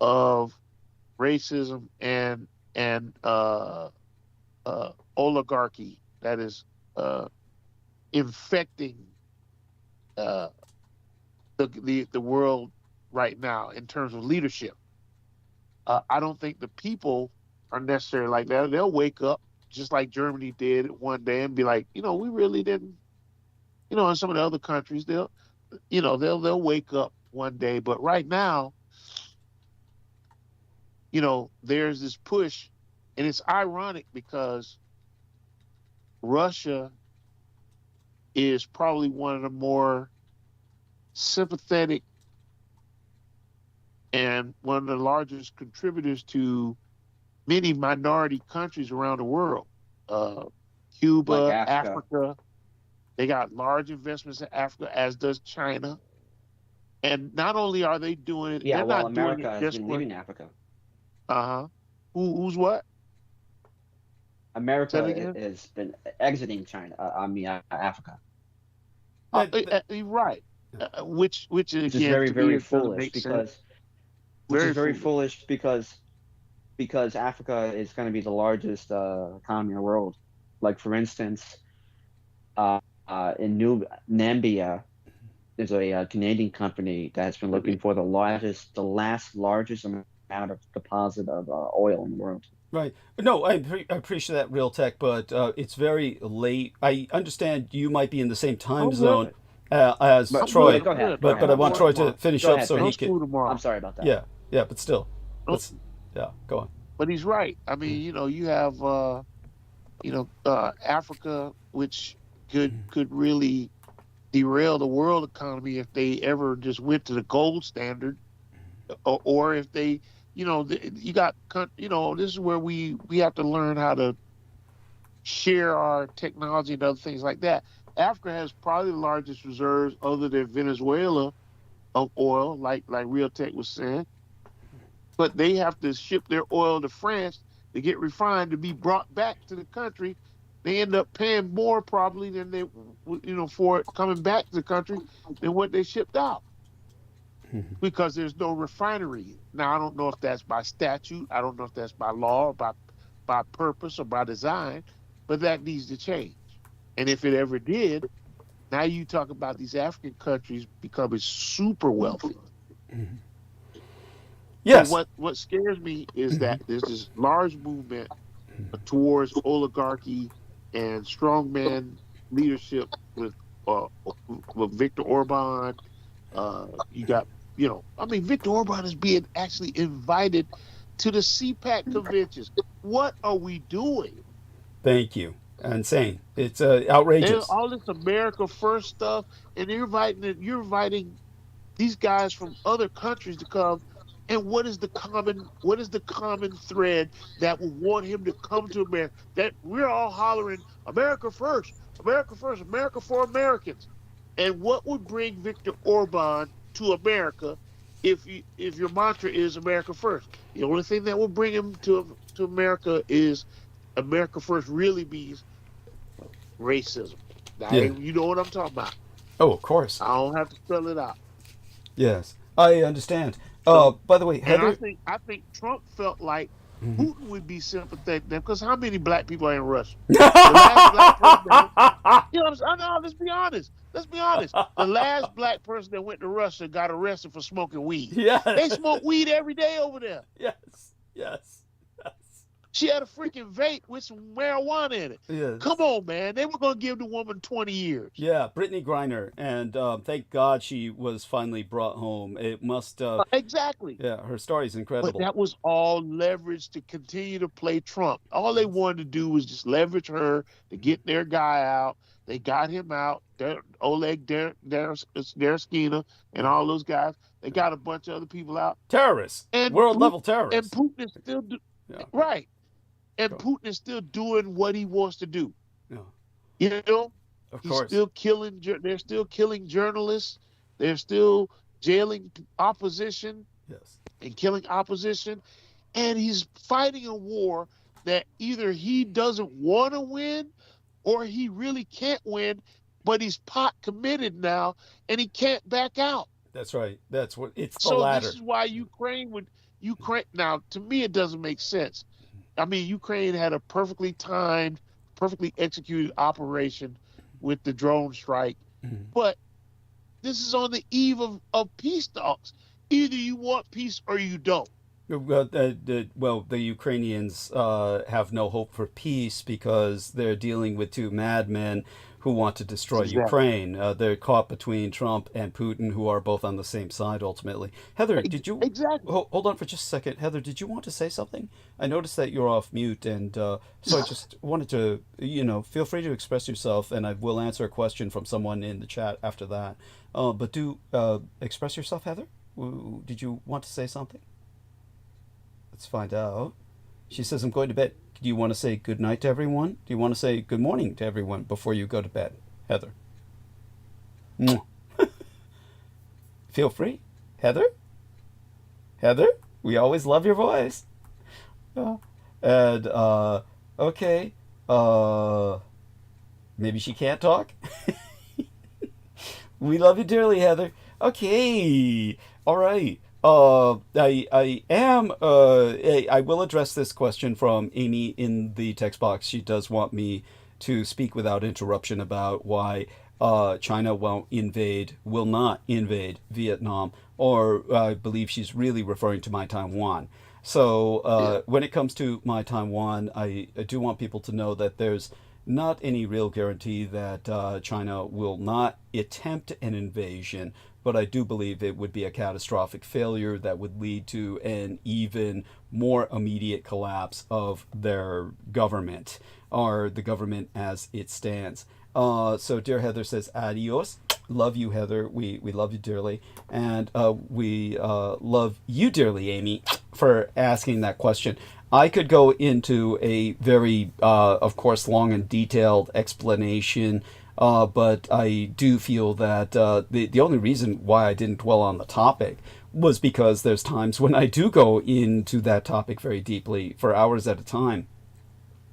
of racism and oligarchy that is infecting the world right now in terms of leadership. I don't think the people are necessarily like that. They'll wake up just like Germany did one day and be like, we really didn't, in some of the other countries, they'll wake up one day. But right now, there's this push, and it's ironic because Russia is probably one of the more sympathetic and one of the largest contributors to many minority countries around the world. Cuba, Like Africa. They got large investments in Africa, as does China. And not only are they doing it, Yeah, they're well, not doing America it has just been for... leaving Africa. Who's what? America has been exiting China. Africa. Right. Which Which is again, very, to me, very it doesn't foolish make because sense. which is very foolish because Africa is going to be the largest economy in the world. Like for instance, in New Namibia, there's a Canadian company that's been looking for the last largest amount of deposit of oil in the world. Right. No, I appreciate that, Real Tech, but it's very late. I understand you might be in the same time zone as Troy, Go ahead. but I want Troy to finish up so he can. Tomorrow. I'm sorry about that. Yeah, but still, go on. But he's right. I mean, you have Africa, which could really derail the world economy if they ever just went to the gold standard, or if they, you got, this is where we have to learn how to share our technology and other things like that. Africa has probably the largest reserves other than Venezuela of oil, like Real Tech was saying. But they have to ship their oil to France to get refined to be brought back to the country. They end up paying more probably than they, for it coming back to the country than what they shipped out. Because there's no refinery. Now, I don't know if that's by statute. I don't know if that's by law, or by purpose, or by design, but that needs to change. And if it ever did, now you talk about these African countries becoming super wealthy. Yes. So what scares me is that there's this large movement towards oligarchy and strongman leadership with Viktor Orban. You got, Viktor Orban is being actually invited to the CPAC conventions. What are we doing? Thank you. Insane. It's outrageous. And all this America First stuff, and you're inviting these guys from other countries to come And what is the common thread that will want him to come to America? That we're all hollering, America first, America first, America for Americans. And what would bring Viktor Orban to America if your mantra is America first? The only thing that will bring him to America is America first really means racism. Now, Yeah. you know what I'm talking about. Oh, of course. I don't have to spell it out. Yes, I understand. By the way, And Heather. I think Trump felt like Mhm. Putin would be sympathetic to them, because how many black people are in Russia? The last black person, you know what I'm saying? No, let's be honest. Let's be honest. The last black person that went to Russia got arrested for smoking weed. Yes. They smoke weed every day over there. Yes. Yes. She had a freaking vape with some marijuana in it. Yes. Come on, man. They were going to give the woman 20 years. Yeah, Brittany Griner, and thank God she was finally brought home. It must. Exactly. Yeah, her story's incredible. But that was all leverage to continue to play Trump. All they wanted to do was just leverage her to get their guy out. They got him out. Oleg Derskina and all those guys. They got a bunch of other people out. Terrorists, And world-level And terrorists. Putin is still right. And Putin is still doing what he wants to do. Yeah. You know, Of he's course. still killing. They're still killing journalists. They're still jailing opposition Yes. and killing opposition. And he's fighting a war that either he doesn't want to win or he really can't win, but he's pot committed now and he can't back out. That's right. That's what it's the So latter. this is why Ukraine now, to me, it doesn't make sense. I mean, Ukraine had a perfectly timed, perfectly executed operation with the drone strike, but this is on the eve of peace talks. Either you want peace or you don't. Well, the Ukrainians have no hope for peace because they're dealing with two madmen who want to destroy Ukraine. They're caught between Trump and Putin, who are both on the same side ultimately. Heather, did you hold on for just a second? Heather, did you want to say something? I noticed that you're off mute, and so I just wanted to, feel free to express yourself, and I will answer a question from someone in the chat after that. But do express yourself, Heather. Did you want to say something? Let's find out. She says, I'm going to bed. Do you want to say good night to everyone? Do you want to say good morning to everyone before you go to bed, Heather? Feel free. Heather? Heather? We always love your voice. Okay. Maybe she can't talk? We love you dearly, Heather. Okay. All right. I will address this question from Amy in the text box. She does want me to speak without interruption about why China will not invade Vietnam, or I believe she's really referring to my Taiwan. So when it comes to my Taiwan, I do want people to know that there's not any real guarantee that China will not attempt an invasion, but I do believe it would be a catastrophic failure that would lead to an even more immediate collapse of their government, or the government as it stands. So dear Heather says, adios. Love you, Heather. We love you dearly. And we love you dearly, Amy, for asking that question. I could go into a very, of course, long and detailed explanation, but I do feel that the only reason why I didn't dwell on the topic was because there's times when I do go into that topic very deeply for hours at a time.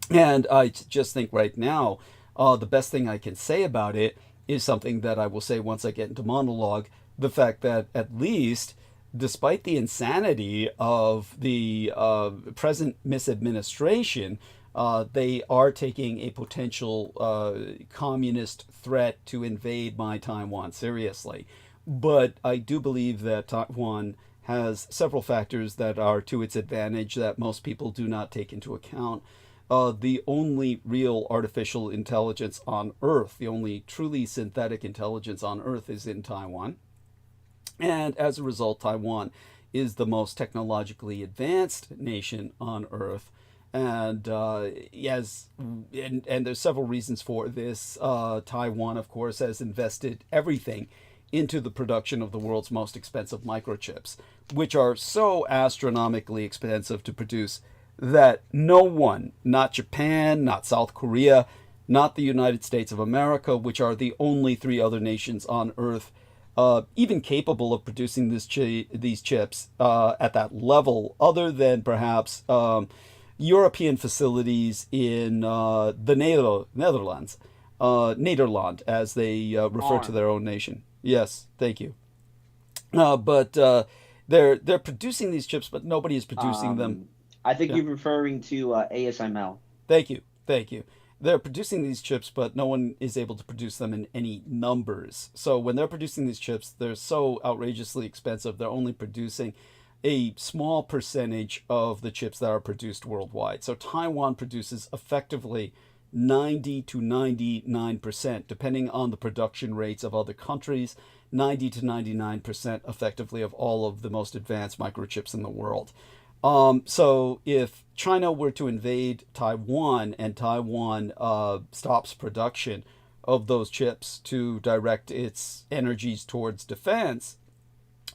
And I just think right now, the best thing I can say about it is something that I will say once I get into monologue, the fact that at least, despite the insanity of the present misadministration, they are taking a potential communist threat to invade my Taiwan seriously. But I do believe that Taiwan has several factors that are to its advantage that most people do not take into account. The only real artificial intelligence on Earth, the only truly synthetic intelligence on Earth, is in Taiwan. And as a result, Taiwan is the most technologically advanced nation on Earth. And there's several reasons for this. Taiwan, of course, has invested everything into the production of the world's most expensive microchips, which are so astronomically expensive to produce that no one, not Japan, not South Korea, not the United States of America, which are the only three other nations on Earth even capable of producing these chips at that level, other than perhaps European facilities in the Netherlands, Nederland, as they refer to their own nation. Yes, thank you. But they're producing these chips, but nobody is producing them. I think you're referring to ASML. Thank you. They're producing these chips, but no one is able to produce them in any numbers. So when they're producing these chips, they're so outrageously expensive, they're only producing a small percentage of the chips that are produced worldwide. So Taiwan produces effectively 90 to 99%, depending on the production rates of other countries, 90 to 99% effectively of all of the most advanced microchips in the world. So if China were to invade Taiwan and Taiwan stops production of those chips to direct its energies towards defense,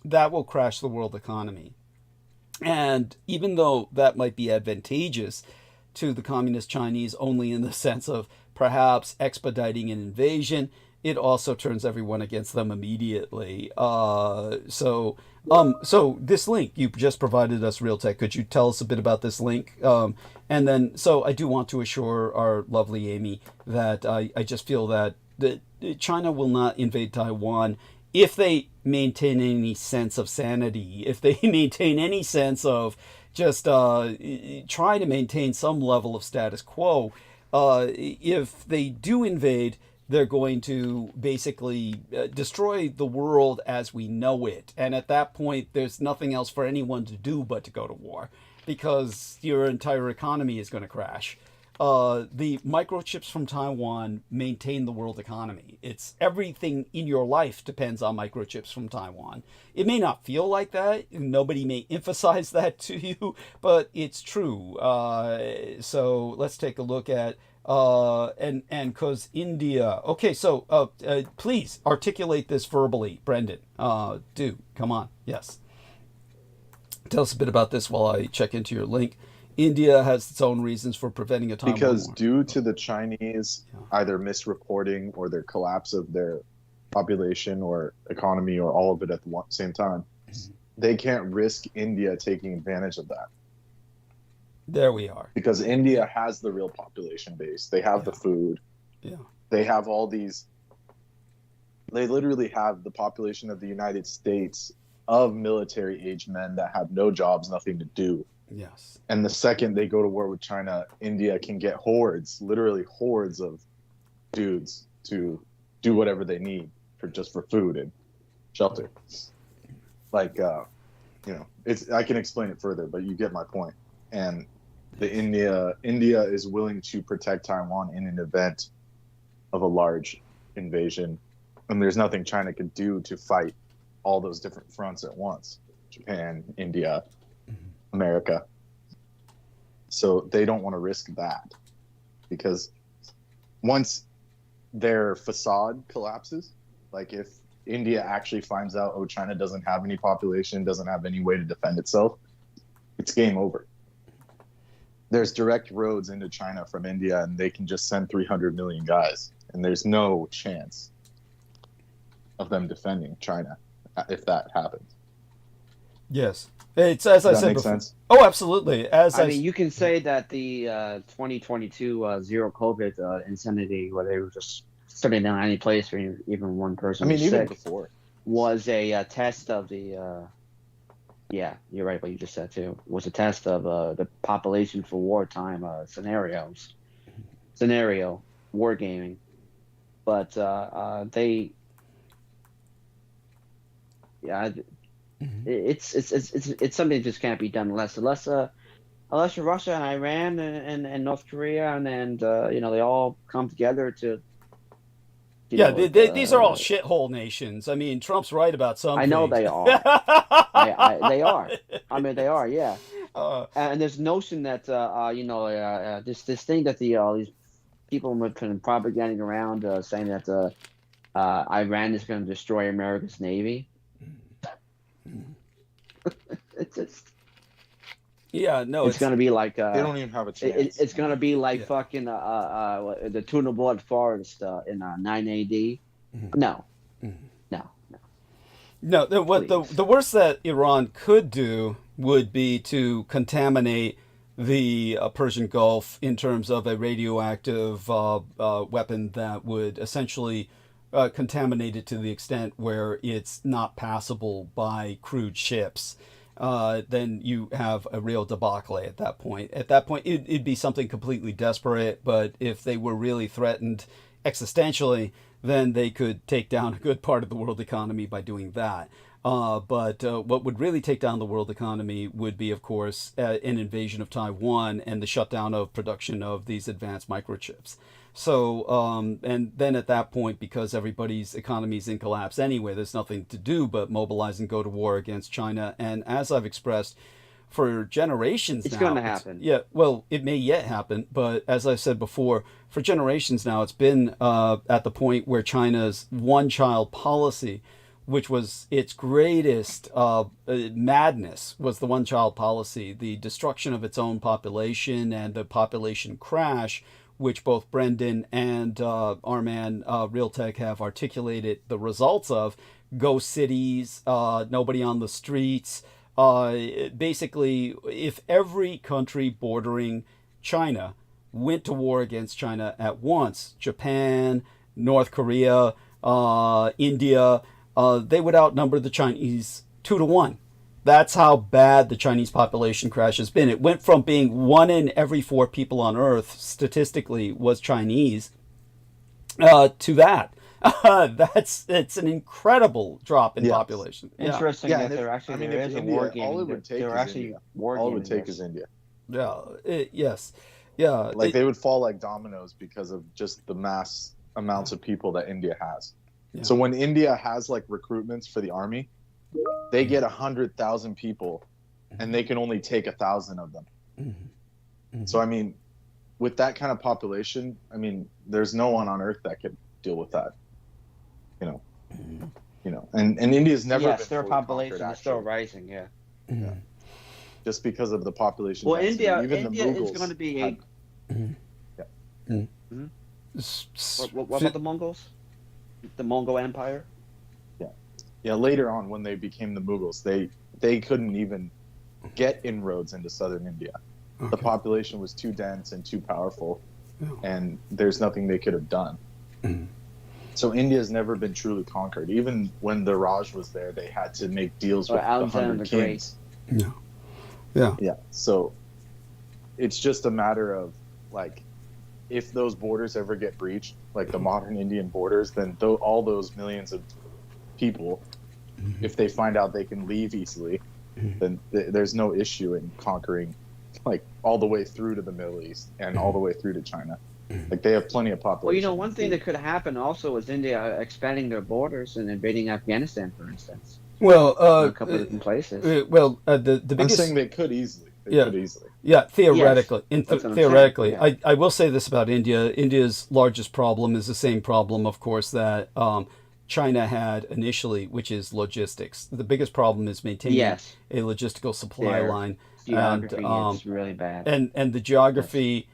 that will crash the world economy. And even though that might be advantageous to the communist Chinese only in the sense of perhaps expediting an invasion, it also turns everyone against them immediately. So this link you just provided us, Realtek, could you tell us a bit about this link? And then, so I do want to assure our lovely Amy that I just feel that China will not invade Taiwan if they maintain any sense of sanity, if they maintain any sense of just trying to maintain some level of status quo. If they do invade, they're going to basically destroy the world as we know it. And at that point, there's nothing else for anyone to do but to go to war, because your entire economy is going to crash. The microchips from Taiwan maintain the world economy. It's everything in your life depends on microchips from Taiwan. It may not feel like that. Nobody may emphasize that to you, but it's true. So let's take a look at and because India. Okay, so please articulate this verbally, Brendan. Do come on. Yes. Tell us a bit about this while I check into your link. India has its own reasons for preventing a Taiwan because war. due to the Chinese either misreporting or their collapse of their population or economy or all of it at the same time, they can't risk India taking advantage of that. There we are. Because India has the real population base. They have the food. Yeah. They have all these. They literally have the population of the United States of military-age men that have no jobs, nothing to do. Yes. And the second they go to war with China, India can get hordes, literally hordes of dudes to do whatever they need for food and shelter. Like, I can explain it further, but you get my point. And India is willing to protect Taiwan in an event of a large invasion, and there's nothing China could do to fight all those different fronts at once. Japan, India, America. So they don't want to risk that, because once their facade collapses, like if India actually finds out, oh, China doesn't have any population, doesn't have any way to defend itself, it's game over. There's direct roads into China from India, and they can just send 300 million guys, and there's no chance of them defending China if that happens. Yes. It's as I said before. Sense? Oh, absolutely. I mean, you can say that the 2022 zero COVID insanity, where they were just shutting down any place where even one person was even sick, before, was a test of the. Yeah, you're right. What you just said too was a test of the population for wartime scenario wargaming, but they. Yeah. It's something that just can't be done unless you're Russia and Iran and North Korea and they all come together to. These are all shithole nations. I mean, Trump's right about something. I know they are. They are. I mean, they are. Yeah. And there's notion that this thing that these people have been propagating around, saying that Iran is going to destroy America's navy. It's just. Yeah, no, it's going to be like They don't even have a chance. It's going to be like fucking the Tuna Blood Forest in 9 AD. No. No, the worst that Iran could do would be to contaminate the Persian Gulf in terms of a radioactive weapon that would essentially contaminate it to the extent where it's not passable by crude ships. Then you have a real debacle at that point. At that point, it'd be something completely desperate, but if they were really threatened existentially, then they could take down a good part of the world economy by doing that. But what would really take down the world economy would be, of course, an invasion of Taiwan and the shutdown of production of these advanced microchips. So, and then at that point, because everybody's economy is in collapse anyway, there's nothing to do but mobilize and go to war against China. And as I've expressed, for generations it's now. It's going to happen. Yeah, well, it may yet happen, but as I said before, for generations now, it's been at the point where China's one-child policy, which was its greatest madness, was the one-child policy, the destruction of its own population and the population crash, which both Brendan and our man Realtek have articulated the results of. Ghost cities, nobody on the streets. Basically, if every country bordering China went to war against China at once, Japan, North Korea, India, they would outnumber the Chinese 2-1. That's how bad the Chinese population crash has been. It went from being 1 in every 4 people on Earth, statistically, was Chinese, to that. It's an incredible drop in population. Interesting that there actually there is a war game. All it would take is India. Yeah. Yes. Yeah. Like they would fall like dominoes because of just the mass amounts of people that India has. Yeah. So when India has like recruitments for the army, they get 100,000 people, and they can only take 1,000 of them. Mm-hmm. So I mean, with that kind of population, I mean, there's no one on earth that could deal with that. And India's never been their population is still rising. Yeah. Just because of the population. Well, density. India the is going to be What about the Mongols? The Mongol Empire. Yeah. Later on, when they became the Mughals, they couldn't even get inroads into southern India. Okay. The population was too dense and too powerful, and there's nothing they could have done. So India's never been truly conquered. Even when the Raj was there, they had to make deals with the 100 kings. Yeah. So it's just a matter of, like, if those borders ever get breached, like the modern Indian borders, then all those millions of people, if they find out they can leave easily, then there's no issue in conquering, like, all the way through to the Middle East and all the way through to China. Like, they have plenty of population. Well, one thing that could happen also is India expanding their borders and invading Afghanistan, for instance. Well, a couple of different places. The biggest. I'm saying they could easily. Could easily. Yeah, theoretically. Yes, theoretically, yeah. I will say this about India. India's largest problem is the same problem, of course, that China had initially, which is logistics. The biggest problem is maintaining a logistical supply line. Geography is really bad. And the geography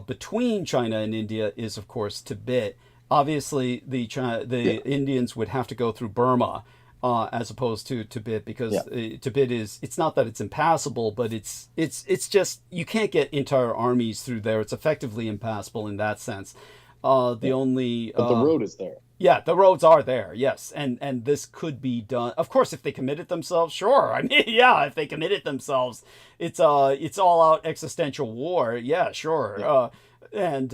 between China and India is, of course, Tibet. Obviously, the Indians would have to go through Burma as opposed to Tibet, because Tibet it's not that it's impassable, but it's just, you can't get entire armies through there. It's effectively impassable in that sense. The only but the road is there. Yeah, the roads are there, yes, and this could be done. Of course, if they committed themselves, sure. I mean, if they committed themselves, it's all out existential war. Yeah, sure. Yeah. And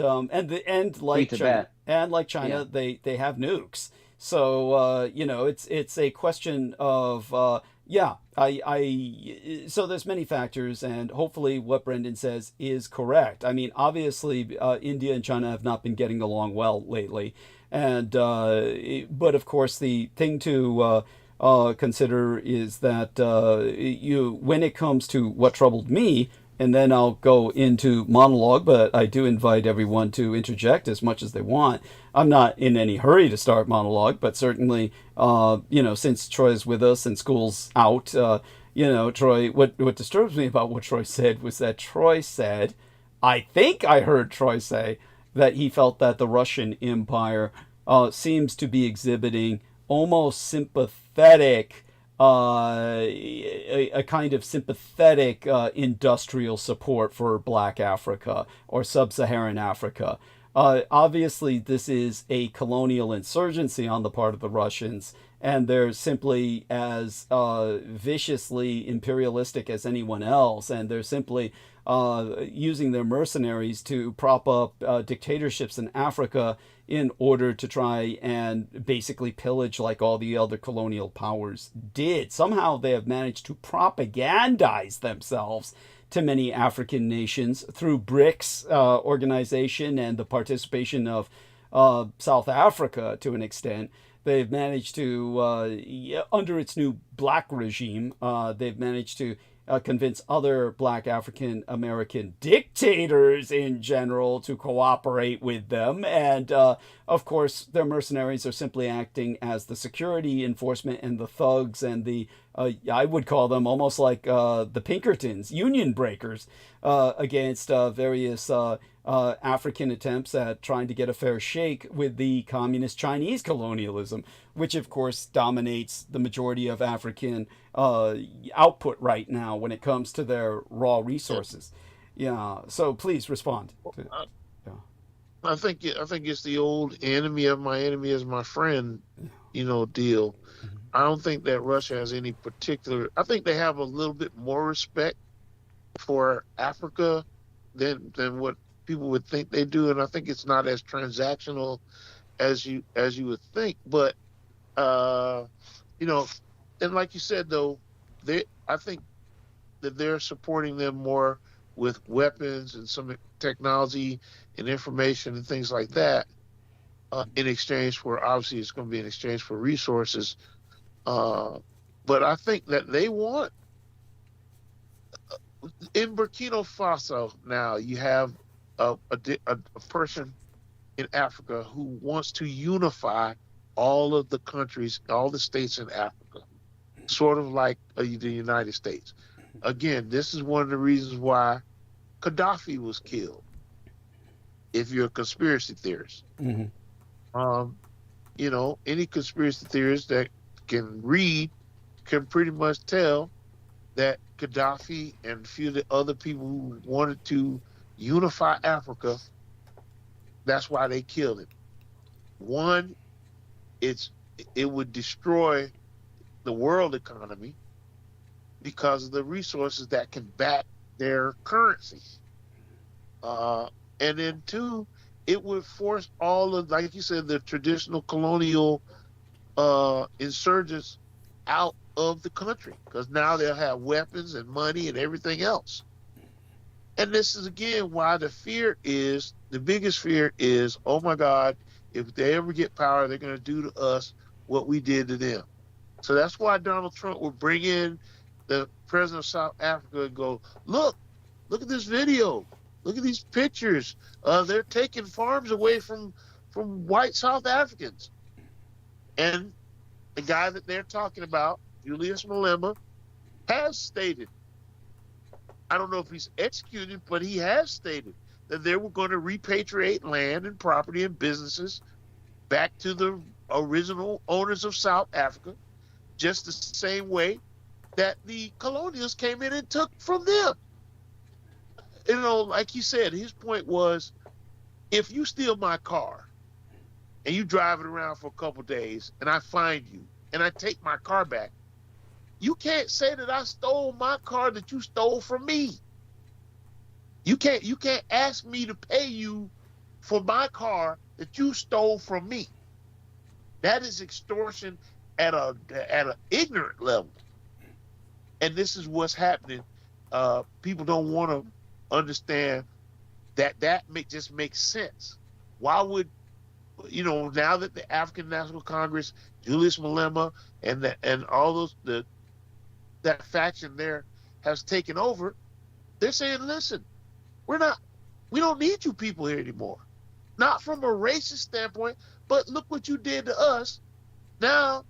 like China, they have nukes. So it's a question of so there's many factors, and hopefully what Brendan says is correct. I mean, obviously, India and China have not been getting along well lately. And but of course, the thing to consider is that when it comes to what troubled me and then I'll go into monologue, but I do invite everyone to interject as much as they want. I'm not in any hurry to start monologue, but certainly, since Troy's with us and school's out, Troy, what disturbs me about what Troy said was that Troy said, I think I heard Troy say, that he felt that the Russian Empire seems to be exhibiting almost sympathetic, a kind of sympathetic industrial support for Black Africa or Sub-Saharan Africa. Obviously, this is a colonial insurgency on the part of the Russians, and they're simply as viciously imperialistic as anyone else, and they're simply using their mercenaries to prop up dictatorships in Africa in order to try and basically pillage like all the other colonial powers did. Somehow they have managed to propagandize themselves to many African nations through BRICS organization and the participation of South Africa to an extent. They've managed to, under its new black regime, they've managed to convince other Black African American dictators in general to cooperate with them. And of course, their mercenaries are simply acting as the security enforcement and the thugs and the, I would call them almost like the Pinkertons, union breakers, against various African attempts at trying to get a fair shake with the communist Chinese colonialism, which of course dominates the majority of African output right now when it comes to their raw resources. Yeah. So please respond. I think it's the old enemy of my enemy is my friend, deal. I don't think that Russia has any particular. I think they have a little bit more respect for Africa than what people would think they do, and I think it's not as transactional as you would think. But and like you said though, I think that they're supporting them more with weapons and some technology and information and things like that, in exchange for, obviously it's going to be in exchange for resources. But I think that they want, in Burkina Faso now, you have a person in Africa who wants to unify all of the countries, all the states in Africa, sort of like the United States. Again, this is one of the reasons why Gaddafi was killed, if you're a conspiracy theorist. Any conspiracy theorist that can read can pretty much tell that Gaddafi and a few of the other people who wanted to unify Africa, that's why they killed him. One, it would destroy the world economy because of the resources that can back their currency. And then two, it would force all of, like you said, the traditional colonial insurgents out of the country, because now they'll have weapons and money and everything else. And this is again why the biggest fear is, oh my God, if they ever get power, they're going to do to us what we did to them. So that's why Donald Trump will bring in the president of South Africa and go, look at this video. Look at these pictures. They're taking farms away from white South Africans. And the guy that they're talking about, Julius Malema, has stated, I don't know if he's executed, but he has stated that they were going to repatriate land and property and businesses back to the original owners of South Africa, just the same way that the colonials came in and took from them. Like he said, his point was, if you steal my car and you drive it around for a couple of days and I find you and I take my car back, you can't say that I stole my car that you stole from me. You can't ask me to pay you for my car that you stole from me. That is extortion at an ignorant level. And this is what's happening. People don't want to understand that just makes sense. Why would, now that the African National Congress, Julius Malema, and all those that faction there has taken over, they're saying, listen, we don't need you people here anymore. Not from a racist standpoint, but look what you did to us. Now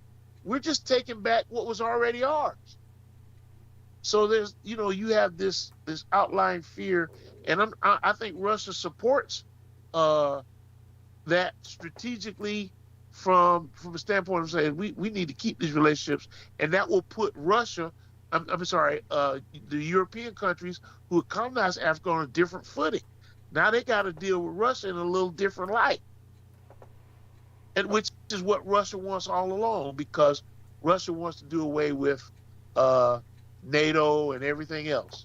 we're just taking back what was already ours. So there's, you have this outlying fear, and I think Russia supports that strategically from a standpoint of saying we need to keep these relationships, and that will put Russia, the European countries who have colonized Africa on a different footing. Now they got to deal with Russia in a little different light, and which is what Russia wants all along, because Russia wants to do away with NATO and everything else.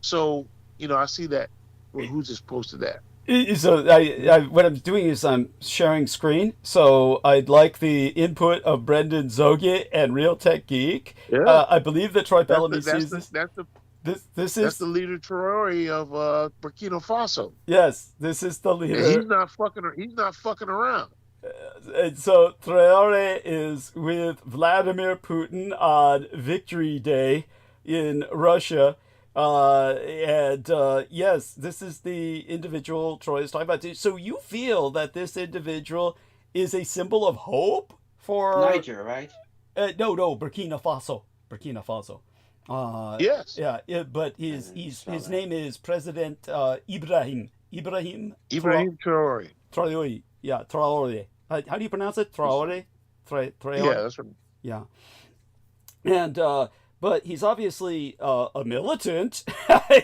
So, I see that. Well, who just posted that? So what I'm doing is I'm sharing screen. So I'd like the input of Brendan Zoget and Real Tech Geek. Yeah. I believe that Troy Bellamy sees this. This is the leader Traoré of Burkina Faso. Yes, this is the leader. And he's not fucking around. And so Traoré is with Vladimir Putin on Victory Day in Russia. Yes, this is the individual Troy is talking about. So you feel that this individual is a symbol of hope for Niger, right? No, Burkina Faso. Yes. Yeah, but his name is President Ibrahim Traoré. Traoré. Yeah, Traoré. How do you pronounce it? Traoré? Traoré? Yeah, that's right. Yeah. And but he's obviously a militant.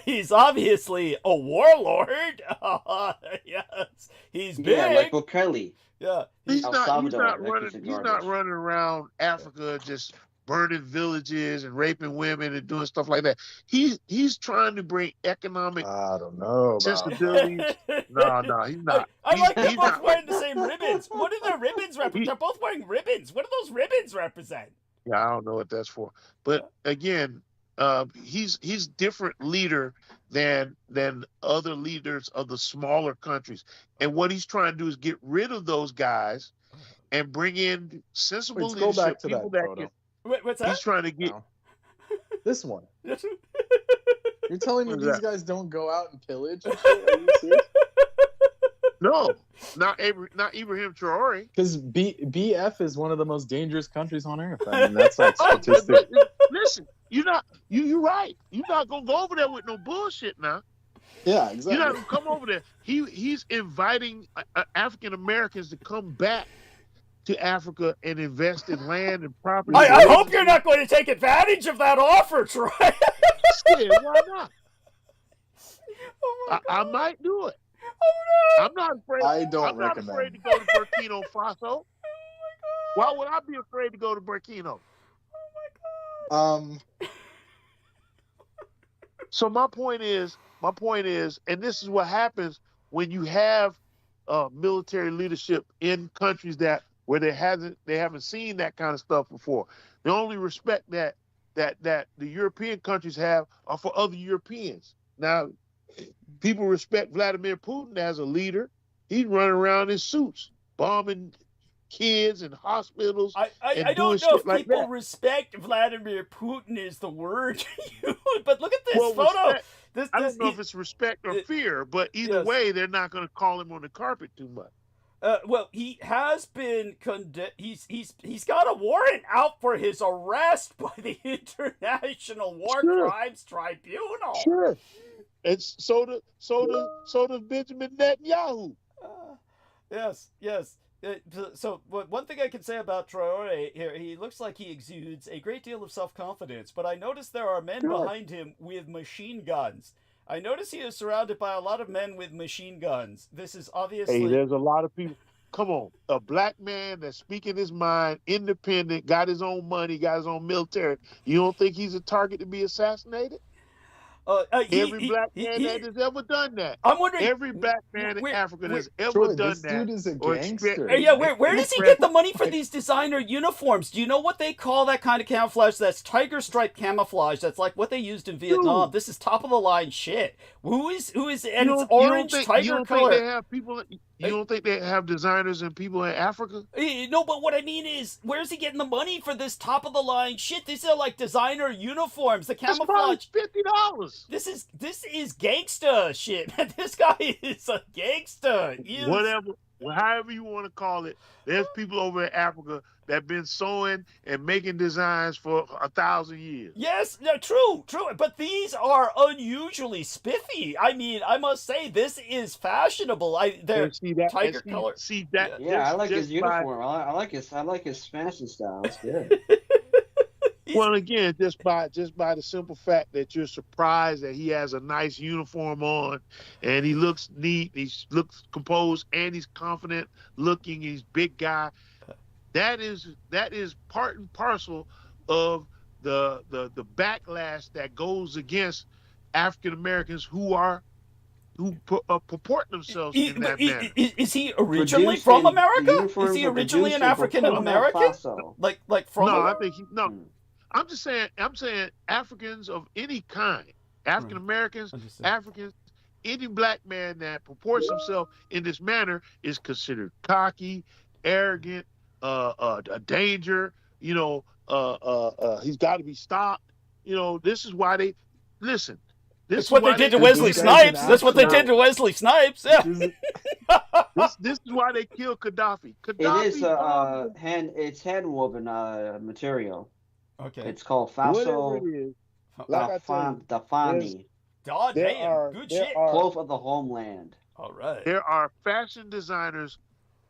He's obviously a warlord. Yes, he's big. Yeah, like Bukele. Yeah, He's not Salvador, running around Africa just burning villages and raping women and doing stuff like that. He's trying to bring economic I don't know about sensibilities. No, he's not. I like they're he's both not wearing the same ribbons. What do their ribbons represent? They're both wearing ribbons. What do those ribbons represent? Yeah, I don't know what that's for. But again, he's different leader than other leaders of the smaller countries. And what he's trying to do is get rid of those guys and bring in sensible Let's leadership. go back to people that that photo. Wait, what's that? he's trying to get. No. This one. Yes. You're telling me What is these that? guys don't go out and pillage and shit? Are you serious? No, not Ibrahim Traoré. Because BF is one of the most dangerous countries on earth. I mean, that's like statistic. Listen, you're right. You're not gonna go over there with no bullshit now. Yeah, exactly. You're not gonna come over there. He's inviting African Americans to come back to Africa and invest in land and property. I hope you're not going to take advantage of that offer, Troy. Shit, why not? Oh I might do it. Oh no! I'm not afraid. I don't I'm not recommend. afraid to go to Burkina Faso. Why would I be afraid to go to Burkina? So my point is, and this is what happens when you have military leadership in countries where they haven't seen that kind of stuff before. The only respect that the European countries have are for other Europeans. Now, people respect Vladimir Putin as a leader. He's running around in suits, bombing kids and hospitals. I don't know if people respect Vladimir Putin is the word to use, but look at this photo. I don't know if it's respect or fear, but either way, they're not going to call him on the carpet too much. Well, he has been he's got a warrant out for his arrest by the International War Crimes Tribunal. Sure. And so does Benjamin Netanyahu. Yes. So one thing I can say about Traoré here, he looks like he exudes a great deal of self-confidence, but I notice there are men behind him with machine guns. I notice he is surrounded by a lot of men with machine guns. This is obviously... Hey, there's a lot of people. Come on. A black man that's speaking his mind, independent, got his own money, got his own military. You don't think he's a target to be assassinated? Every black man that has ever done that. I'm wondering. Every black man in Africa that's ever Troy, done this that. dude is a gangster. Yeah, where does he get the money for these designer uniforms? Do you know what they call that kind of camouflage? That's tiger stripe camouflage. That's like what they used in Vietnam. This is top of the line shit. Who is and it's orange tiger color. You don't think they have designers and people in Africa? No, but what I mean is, where's he getting the money for this top of the line shit? These are like designer uniforms, the That's camouflage. probably $50. This is gangsta shit, man. This guy is a gangster. Whatever, however you want to call it. There's people over in Africa that have been sewing and making designs for 1,000 years. Yes, no, true. But these are unusually spiffy. I mean, I must say, this is fashionable. They're tiger color. See that? Yeah, I like his uniform. I like his fashion style. It's good. Well, again, just by the simple fact that you're surprised that he has a nice uniform on, and he looks neat, he looks composed, and he's confident looking. He's a big guy. That is part and parcel of the backlash that goes against African Americans who purport themselves in that manner. Is he originally from America? Is he originally an African American? Like from? No, I think I'm just saying. I'm saying Africans of any kind, African Americans, Africans, any black man that purports himself in this manner is considered cocky, arrogant, a danger. You know, he's got to be stopped. You know, this is why they listen. That's what they did to Wesley Snipes. That's what they did to Wesley Snipes. Yeah. This is why they killed Gaddafi. It is it's hand woven material. Okay. It's called Faso Oh, Dafani. damn. Good shit. Cloth of the homeland. All right. There are fashion designers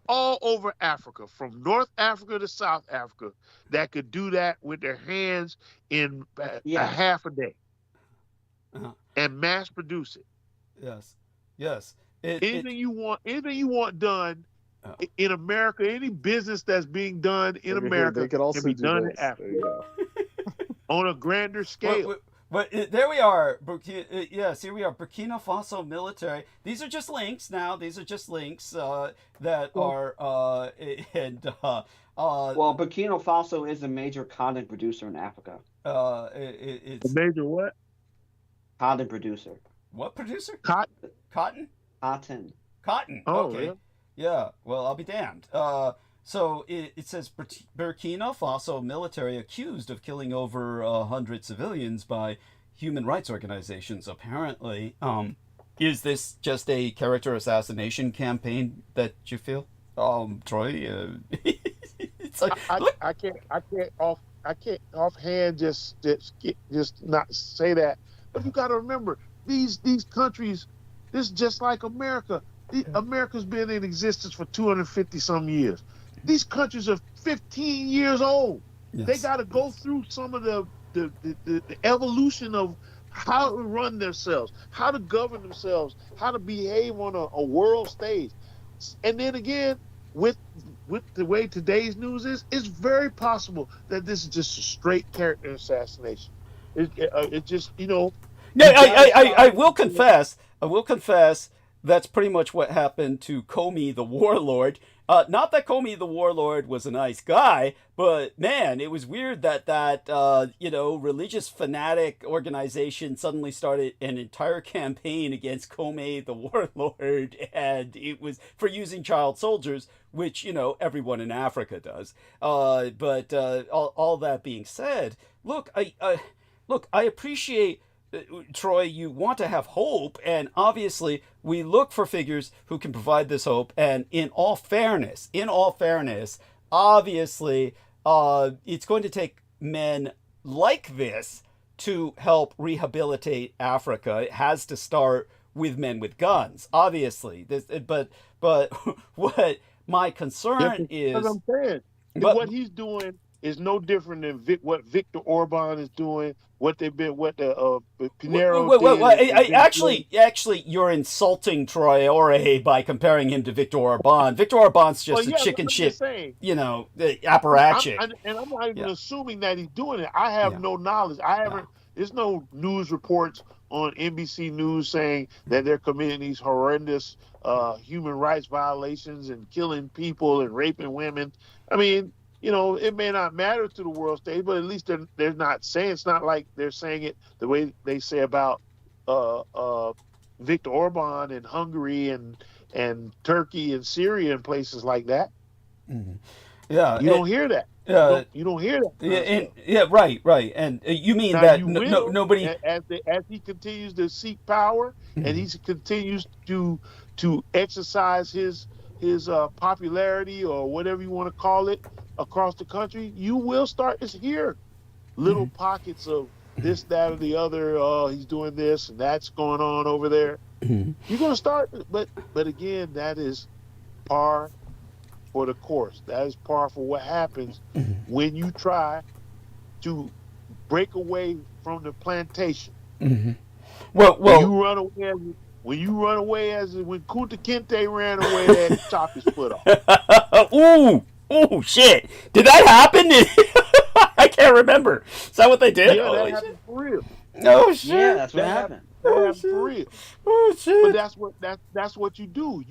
all over Africa, from North Africa to South Africa, that could do that with their hands in a half a day and mass produce it. Yes. Anything you want done in America, any business that's being done in America can be done in Africa on a grander scale. But there we are. Yes, here we are. Burkina Faso military. These are just links now. These are just links that are well, Burkina Faso is a major cotton producer in Africa. It's a major what? Cotton producer. What producer? Cotton. Cotton. Oh, okay. Yeah. Well, I'll be damned. So it says Burkina Faso military accused of killing over 100 civilians by human rights organizations. Apparently, is this just a character assassination campaign that you feel, Troy? It's like, I can't offhand just not say that. But you got to remember, these countries, this is just like America. America's been in existence for 250 some years. These countries are 15 years old. Yes. They got to go through some of the evolution of how to run themselves, how to govern themselves, how to behave on a world stage. And then again, with the way today's news is, it's very possible that this is just a straight character assassination. It just, you know. Yeah, I will confess. That's pretty much what happened to Comey the Warlord. Not that Comey the Warlord was a nice guy, but man, it was weird that religious fanatic organization suddenly started an entire campaign against Comey the Warlord, and it was for using child soldiers, which, everyone in Africa does. But all that being said, look, I appreciate, Troy, you want to have hope, and obviously we look for figures who can provide this hope. And in all fairness, obviously, it's going to take men like this to help rehabilitate Africa. It has to start with men with guns, obviously. But what my concern is, what I'm saying, what he's doing is no different than what Viktor Orban is doing, what the Pinero did. Actually, you're insulting Traoré by comparing him to Viktor Orban. Viktor Orban's just a chicken shit, apparatchik. I'm not even assuming that he's doing it. I have no knowledge. There's no news reports on NBC News saying that they're committing these horrendous human rights violations and killing people and raping women. I mean, it may not matter to the world stage, but at least they're not saying, it's not like they're saying it the way they say about Viktor Orban in Hungary and and Turkey and Syria and places like that. Mm-hmm. Yeah, you don't hear that. You don't hear that. Yeah, right. And you mean now that nobody, nobody, as he continues to seek power, mm-hmm. and he continues to exercise his popularity or whatever you want to call it across the country, you will start to hear little mm-hmm. pockets of this, that, or the other. Oh, he's doing this and that's going on over there. Mm-hmm. You're going to start, but again, that is par for the course. That is par for what happens mm-hmm. when you try to break away from the plantation. Mm-hmm. Well, when you run away as when Kunta Kinte ran away, they had to chop his foot off. Ooh, shit! Did that happen? I can't remember. Is that what they did? Yeah, that happened for real. Oh shit! Yeah, that's what happened. That happened for real. Oh shit! But that's what you do.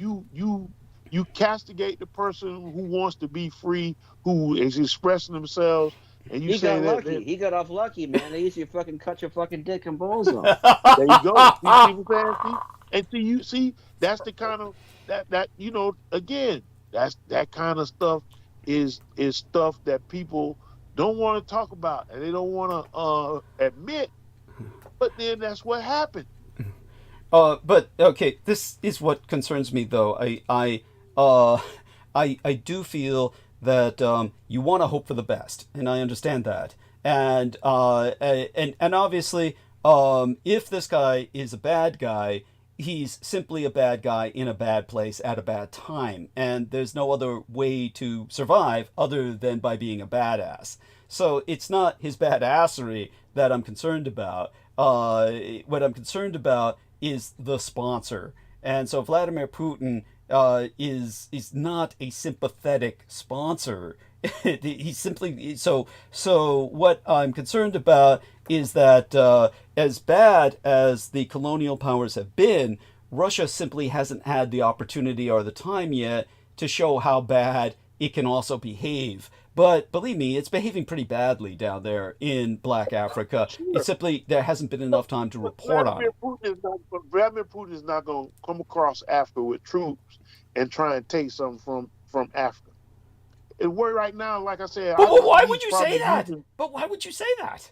You castigate the person who wants to be free, who is expressing themselves, and you say got lucky. He got off lucky, man. They used to fucking cut your fucking dick and balls off. There you go. You see what I'm saying? And see, that's the kind of that again, that's that kind of stuff is stuff that people don't want to talk about and they don't want to admit. But then that's what happened. But okay, this is what concerns me though. I do feel that you want to hope for the best, and I understand that. And obviously, if this guy is a bad guy, he's simply a bad guy in a bad place at a bad time, and there's no other way to survive other than by being a badass. So it's not his badassery that I'm concerned about. What I'm concerned about is the sponsor. And so Vladimir Putin is not a sympathetic sponsor. He's simply so what I'm concerned about is that as bad as the colonial powers have been, Russia simply hasn't had the opportunity or the time yet to show how bad it can also behave. But believe me, it's behaving pretty badly down there in Black Africa. Sure. It's simply there hasn't been enough time to report on it. Vladimir Putin is not going to come across Africa with troops and try and take something from Africa. And we're right now, like I said. But why would you say that? But why would you say that?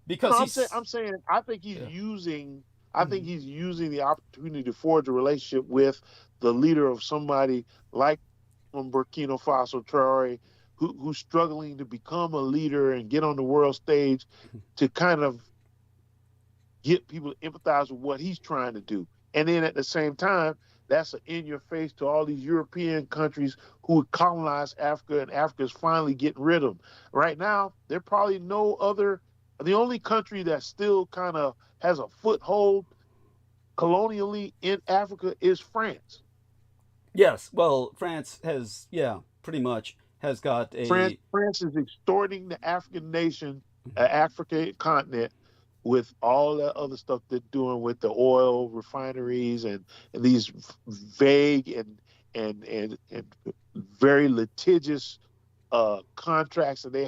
Because I'm saying I think he's using. I think he's using the opportunity to forge a relationship with the leader of somebody like from Burkina Faso, Traoré, who's struggling to become a leader and get on the world stage to kind of get people to empathize with what he's trying to do. And then at the same time, that's an in your face to all these European countries who would colonize Africa, and Africa's finally getting rid of them. Right now, there probably no other, the only country that still kind of has a foothold colonially in Africa is France. Yes, well, France has, pretty much has got a... France is extorting the African nation, African continent, with all that other stuff they're doing with the oil refineries and these vague and very litigious contracts that they've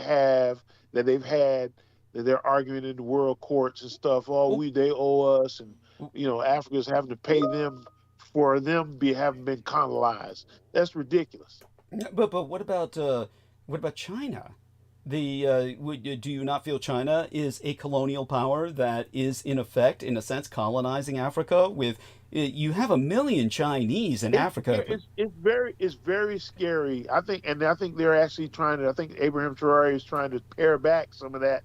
had, that they're arguing in the world courts and stuff. They owe us, and Africa's having to pay them for them having been colonized. That's ridiculous. But what about China? Do you not feel China is a colonial power that is in effect, in a sense, colonizing Africa? With you have 1 million Chinese in Africa. It's very scary. I think they're actually trying to. I think Abraham Traoré is trying to pare back some of that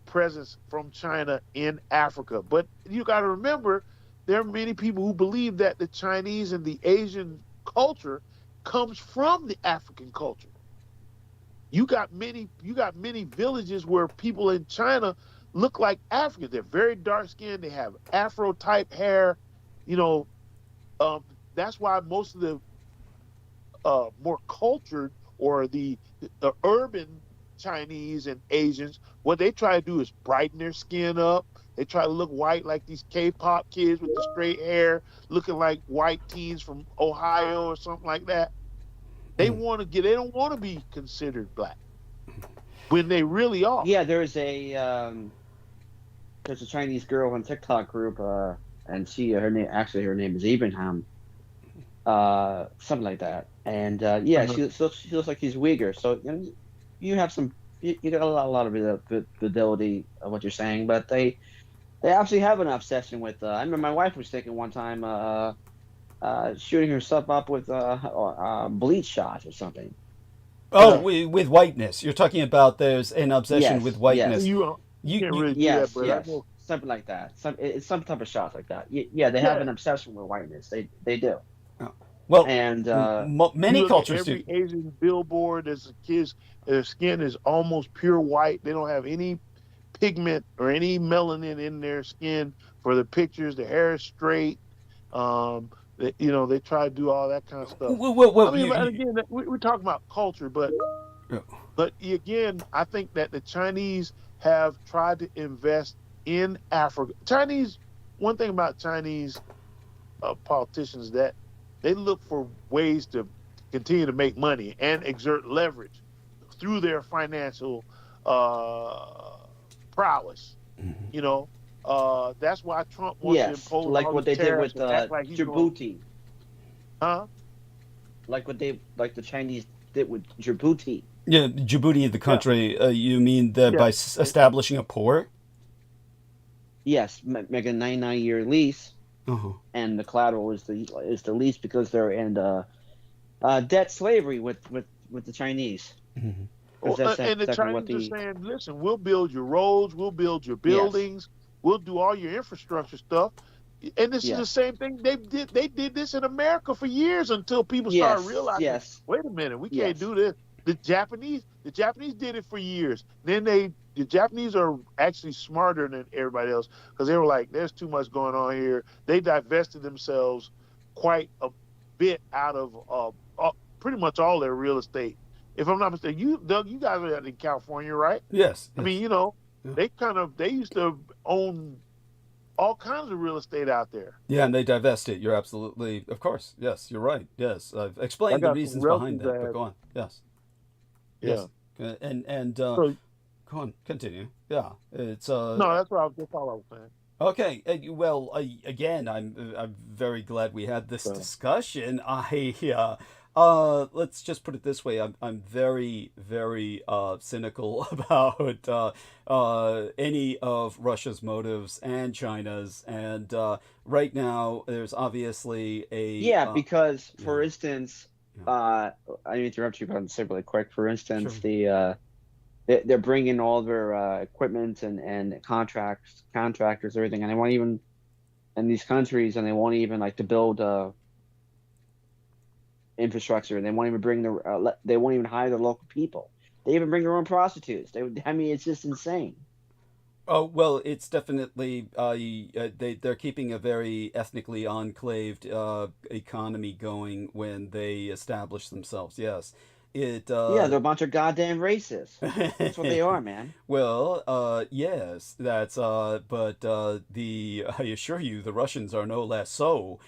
presence from China in Africa. But you got to remember, there are many people who believe that the Chinese and the Asian culture comes from the African culture. You got many villages where people in China look like Africans. They're very dark skinned. They have Afro type hair. That's why most of the more cultured or the urban Chinese and Asians, what they try to do is brighten their skin up. They try to look white like these K-pop kids with the straight hair, looking like white teens from Ohio or something like that. They don't want to be considered black when they really are. Yeah, there's a Chinese girl on TikTok group, and her name is Abraham, something like that. And yeah, she looks like she's Uyghur. So you have some, you got a lot of fidelity of what you're saying, but they absolutely have an obsession with. I remember my wife was thinking one time shooting herself up with bleach shots or something. Oh, with whiteness. You're talking about there's an obsession Yes, with whiteness. yes. You can't really do that, Yes, but yes, I know. something like that. It's some type of shots like that. Yeah, they have Yeah. an obsession with whiteness. They do. Well, And many You look at cultures do. every Asian billboard, there's kids, their skin is almost pure white. They don't have any pigment or any melanin in their skin for the pictures. The hair is straight. They try to do all that kind of stuff. Well, I mean, and again, we're talking about culture, but again, I think that the Chinese have tried to invest in Africa. One thing about Chinese politicians is that they look for ways to continue to make money and exert leverage through their financial prowess. That's why Trump wants to impose like all what these they did tariffs with and act like he's Djibouti. Huh? Like the Chinese did with Djibouti. Yeah, Djibouti, the country. You mean by establishing a port? Yes, make a 99-year lease, and the collateral is the lease because they're in debt slavery with the Chinese. And the Chinese are saying, listen, we'll build your roads, we'll build your buildings, we'll do all your infrastructure stuff. And this is the same thing they did this in America for years until people started realizing, wait a minute, we can't do this. The Japanese did it for years. Then the Japanese are actually smarter than everybody else because they were like, there's too much going on here. They divested themselves quite a bit out of pretty much all their real estate. If I'm not mistaken, Doug, you guys are in California, right? Yes. I mean, they used to own all kinds of real estate out there. Yeah, and they divest it. You're absolutely, of course. Yes, you're right. Yes, I've explained the reasons behind that. But go on. Yes. Yeah. Yes. And go on. Continue. Yeah. It's no, that's all I was saying. Okay. Well, again, I'm very glad we had this discussion. Let's just put it this way. I'm very, very cynical about any of Russia's motives and China's. And right now, there's obviously because for instance, I interrupt you, but I'm say really quick. For instance, they're bringing all their equipment and contractors, everything, and they won't even in these countries, and they won't even like to build infrastructure. They won't even bring they won't even hire the local people. They even bring their own prostitutes. It's just insane. Oh, well, it's definitely they're keeping a very ethnically enclaved economy going when they establish themselves. Yes. They're a bunch of goddamn racists. That's what they are, man. Well, yes, that's but I assure you, the Russians are no less so.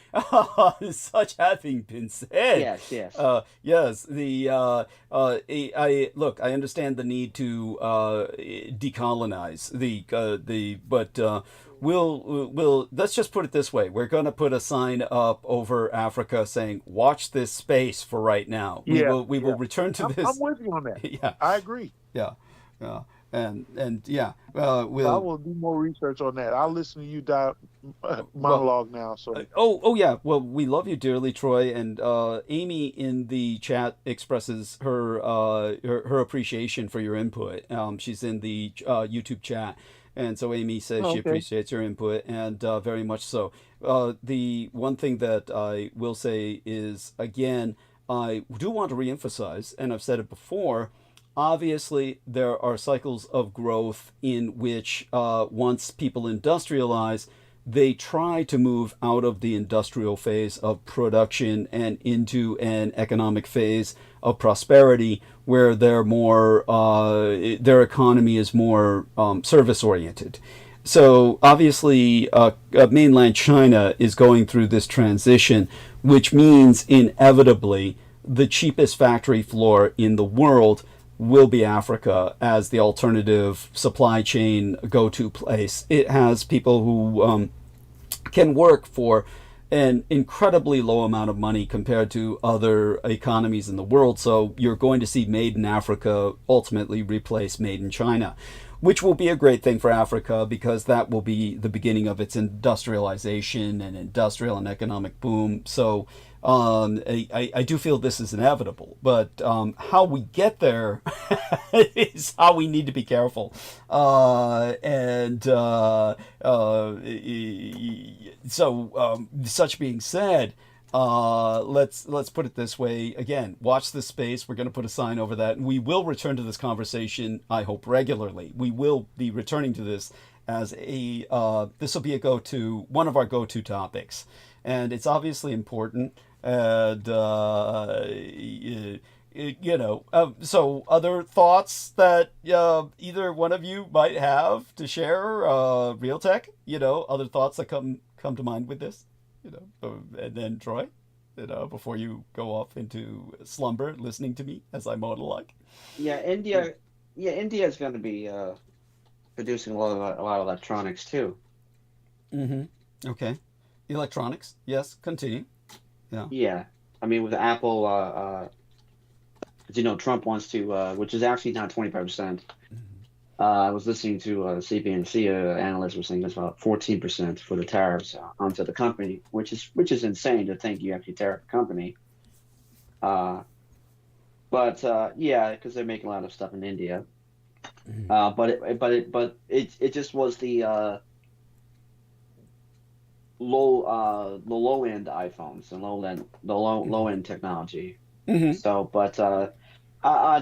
Such having been said, yes. Look, I understand the need to decolonize but we'll let's just put it this way. We're going to put a sign up over Africa saying, watch this space for right now. We will return to this. I'm with you on that. Yeah. I agree. Yeah. And I will do more research on that. I'll listen to you monologue now. So. Yeah. Well, we love you dearly, Troy. And Amy in the chat expresses her appreciation for your input. She's in the YouTube chat. And so Amy says she appreciates your input, and very much so. The one thing that I will say is, again, I do want to reemphasize, and I've said it before, obviously there are cycles of growth in which once people industrialize, they try to move out of the industrial phase of production and into an economic phase of prosperity where they're more their economy is more service oriented. So obviously mainland China is going through this transition, which means inevitably the cheapest factory floor in the world will be Africa as the alternative supply chain go-to place. It has people who can work for an incredibly low amount of money compared to other economies in the world. So you're going to see made in Africa ultimately replace made in China, which will be a great thing for Africa because that will be the beginning of its industrialization and industrial and economic boom. So I do feel this is inevitable, but how we get there is how we need to be careful. Such being said, let's put it this way. Again, watch this space. We're going to put a sign over that, and we will return to this conversation, I hope, regularly. We will be returning to this as a this will be one of our go-to topics, and it's obviously important. And so other thoughts that either one of you might have to share, Realtek, other thoughts that come to mind with this, and then Troy, before you go off into slumber listening to me as I monologue. Yeah, India is going to be producing a lot of electronics too. Mm-hmm. Okay. Electronics. Yes. Continue. Yeah. Yeah. I mean, with Apple, Trump wants to, which is actually not 25%. I was listening to CBNC analysts were saying it's about 14% for the tariffs onto the company, which is insane to think you actually tariff a company. But because they're making a lot of stuff in India. But it just was the low end iPhones and low end technology. Mm-hmm. So, but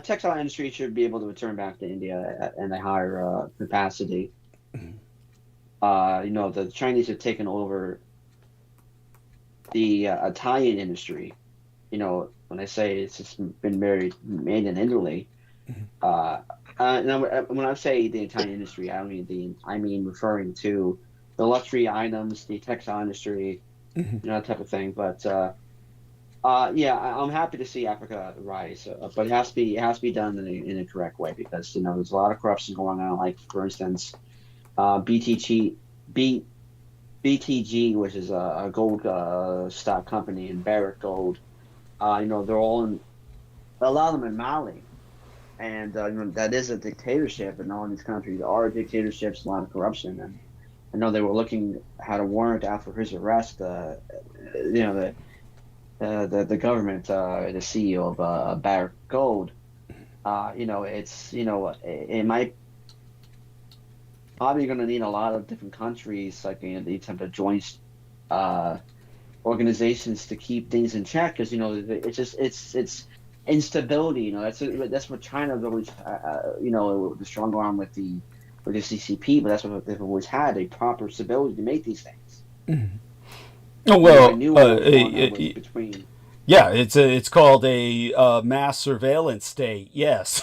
textile industry should be able to return back to India at a higher capacity. The Chinese have taken over the Italian industry. When I say it's just been made in Italy. When I say the Italian industry, I mean referring to the luxury items, the textile industry, that type of thing. But I'm happy to see Africa rise, but it has to be done in a correct way because there's a lot of corruption going on. Like for instance, BTG, which is a gold stock company, and Barrick Gold. They're all in a lot of them in Mali, and that is a dictatorship, and all in these countries are dictatorships, a lot of corruption, and I know they were looking at a warrant after his arrest. The government, the CEO of Barrick Gold, it might probably going to need a lot of different countries, like these type of joint organizations to keep things in check, because it's instability. That's what China's always the strong arm with the CCP, but that's what they've always had, a proper stability to make these things. Mm-hmm. Oh well, between. Yeah, it's called a mass surveillance state. Yes,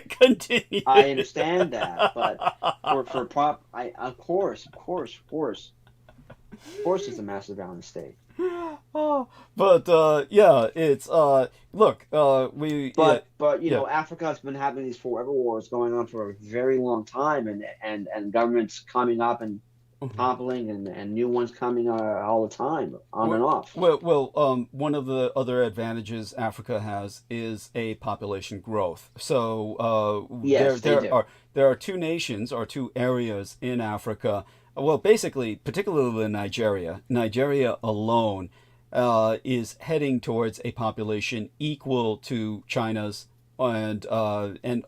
continue. I understand that, but of course, it's a mass surveillance state. But it's look, we. But Africa's been having these forever wars going on for a very long time, and governments coming up and toppling, and new ones coming all the time, and off. Well, one of the other advantages Africa has is a population growth. So there are two nations or two areas in Africa. Well, basically, particularly in Nigeria. Nigeria alone is heading towards a population equal to China's, and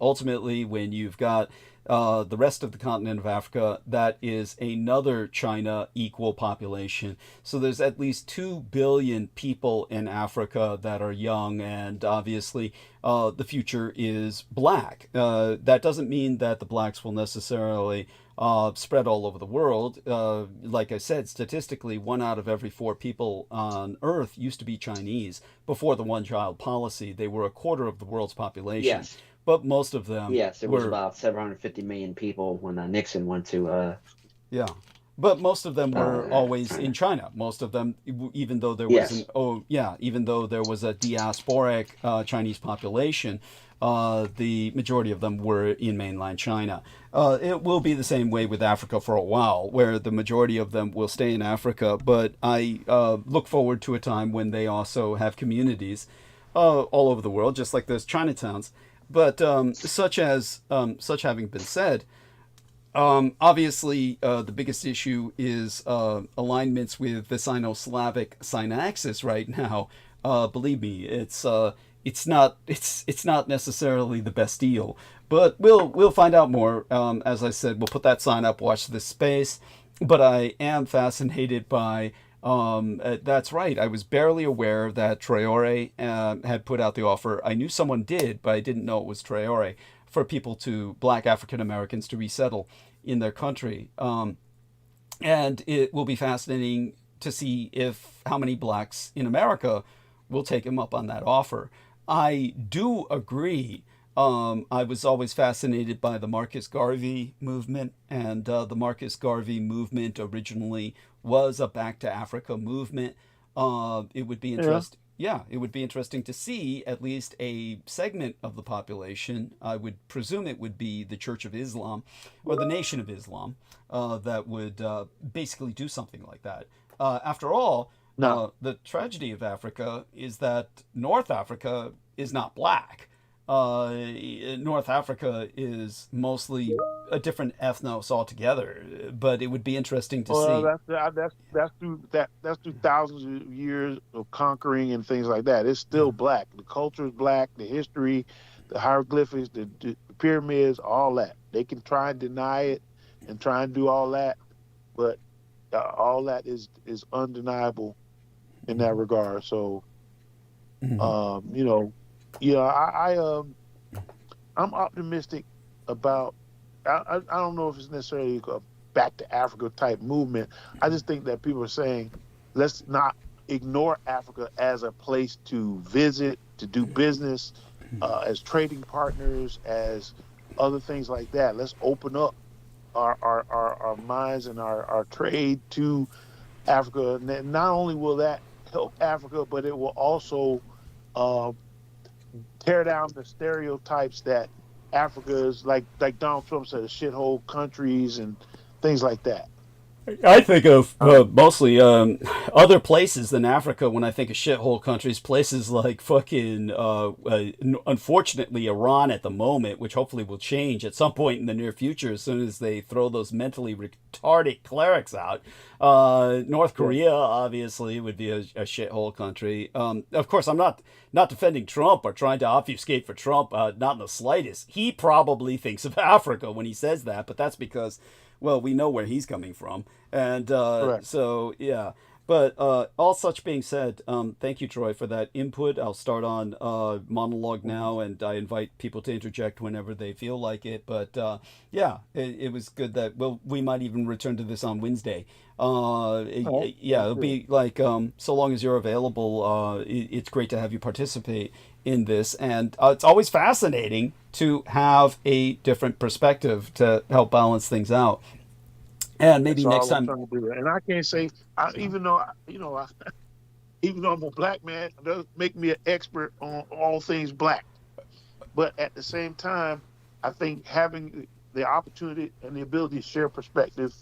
ultimately, when you've got the rest of the continent of Africa, that is another China equal population. So there's at least 2 billion people in Africa that are young, and obviously the future is black. That doesn't mean that the blacks will necessarily spread all over the world. Like I said, statistically, 1 out of every 4 people on Earth used to be Chinese before the one-child policy. They were a quarter of the world's population. Yes. But most of them was about 750 million people when Nixon went to... Yeah. But most of them were always in China. Most of them, even though there was even though there was a diasporic Chinese population, the majority of them were in mainland China. It will be the same way with Africa for a while, where the majority of them will stay in Africa. But I look forward to a time when they also have communities all over the world, just like those Chinatowns. But such having been said, obviously the biggest issue is alignments with the Sino-Slavic synaxis right now. Believe me, it's not necessarily the best deal, but we'll find out more. As I said, we'll put that sign up, watch this space. But I am fascinated by that's right. I was barely aware that Traoré had put out the offer. I knew someone did, but I didn't know it was Traoré, for people Black African Americans to resettle in their country. And it will be fascinating to see how many blacks in America will take him up on that offer. I do agree. I was always fascinated by the Marcus Garvey movement, and the Marcus Garvey movement originally was a Back to Africa movement. It would be interesting. Yeah, it would be interesting to see at least a segment of the population. I would presume it would be the Church of Islam or the Nation of Islam that would basically do something like that. After all, the tragedy of Africa is that North Africa is not black. North Africa is mostly a different ethnos altogether, but it would be interesting to see. That's through thousands of years of conquering and things like that. It's still black. The culture is black. The history, the hieroglyphics, the pyramids, all that. They can try and deny it and try and do all that, but all that is undeniable in that regard. So, I'm optimistic about. I don't know if it's necessarily a back to Africa type movement. I just think that people are saying, let's not ignore Africa as a place to visit, to do business, as trading partners, as other things like that. Let's open up our minds and our trade to Africa. And not only will that help Africa, but it will also tear down the stereotypes that Africa is like Donald Trump said, shithole countries and things like that. I think of mostly other places than Africa when I think of shithole countries. Places like fucking, unfortunately, Iran at the moment, which hopefully will change at some point in the near future as soon as they throw those mentally retarded clerics out. North Korea, obviously, would be a shithole country. Of course, I'm not defending Trump or trying to obfuscate for Trump, not in the slightest. He probably thinks of Africa when he says that, but that's because, well, we know where he's coming from. And so, yeah. But all such being said, thank you, Troy, for that input. I'll start on monologue now, and I invite people to interject whenever they feel like it. But it was good that, we might even return to this on Wednesday. It'll be like, so long as you're available, it's great to have you participate in this. And it's always fascinating to have a different perspective to help balance things out. And maybe next time. And I can't say, even though I'm a black man, it doesn't make me an expert on all things black. But at the same time, I think having the opportunity and the ability to share perspective,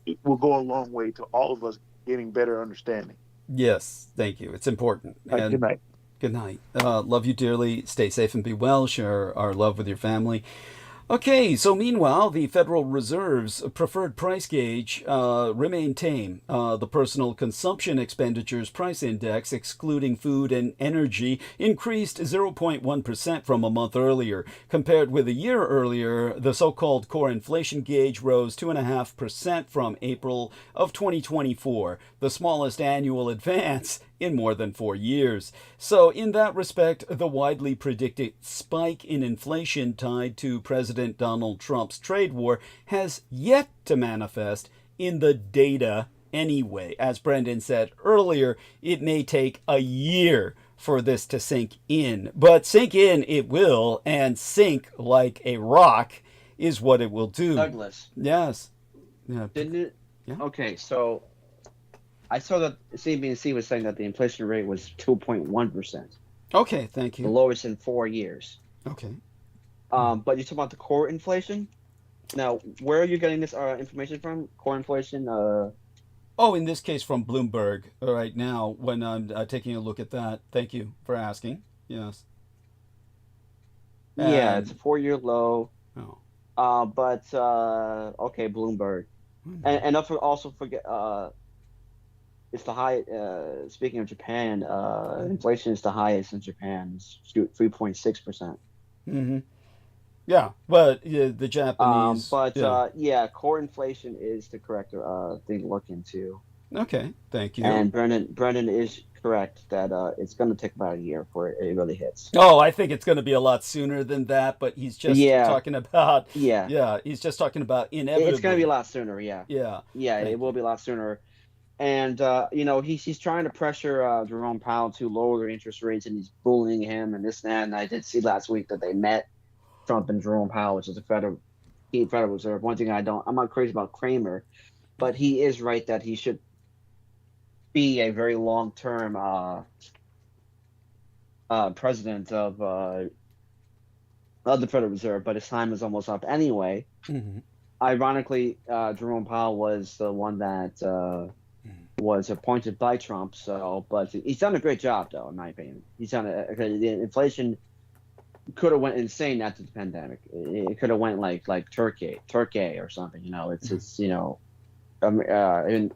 it will go a long way to all of us getting better understanding. Yes, thank you. It's important. And good night. Good night. Love you dearly. Stay safe and be well. Share our love with your family. Okay, so meanwhile, the Federal Reserve's preferred price gauge remained tame. The personal consumption expenditures price index, excluding food and energy, increased 0.1% from a month earlier. Compared with a year earlier, the so-called core inflation gauge rose 2.5% from April of 2024, the smallest annual advance in more than 4 years. So in that respect, the widely predicted spike in inflation tied to President Donald Trump's trade war has yet to manifest in the data anyway. As Brendan said earlier, it may take a year for this to sink in. But sink in it will, and sink like a rock is what it will do. Douglas. Yes. Yeah. Didn't Okay, so I saw that CNBC was saying that the inflation rate was 2.1%, Okay, thank the you. lowest in 4 years. Okay. But you talk about the core inflation. Now, where are you getting this information from? Core inflation. Oh, in this case from Bloomberg right now, when I'm taking a look at that. Thank you for asking. Yes. Yeah, And, it's a 4-year low. oh. But okay, Bloomberg. And also forget. It's the high. Speaking of Japan, inflation is the highest in Japan. It's 3.6%. Mm-hmm. Yeah, but the Japanese. Yeah, core inflation is the correct thing to look into. Okay, thank you. And Brendan is correct that it's going to take about a year before it really hits. Oh, I think it's going to be a lot sooner than that, but he's just talking about. Yeah, he's just talking about inevitably. It's going to be a lot sooner. Yeah. Yeah, it will be a lot sooner. And he's trying to pressure Jerome Powell to lower the interest rates, and he's bullying him and this and that. And I did see last week that they met, Trump and Jerome Powell, which is the Federal Reserve. One thing I'm not crazy about Kramer, but he is right that he should be a very long-term president of the Federal Reserve, but his time is almost up anyway. Mm-hmm. Ironically, Jerome Powell was the one that was appointed by Trump. But he's done a great job, though, in my opinion. He's done the inflation could have went insane after the pandemic. It could have went like Turkey or something. It's and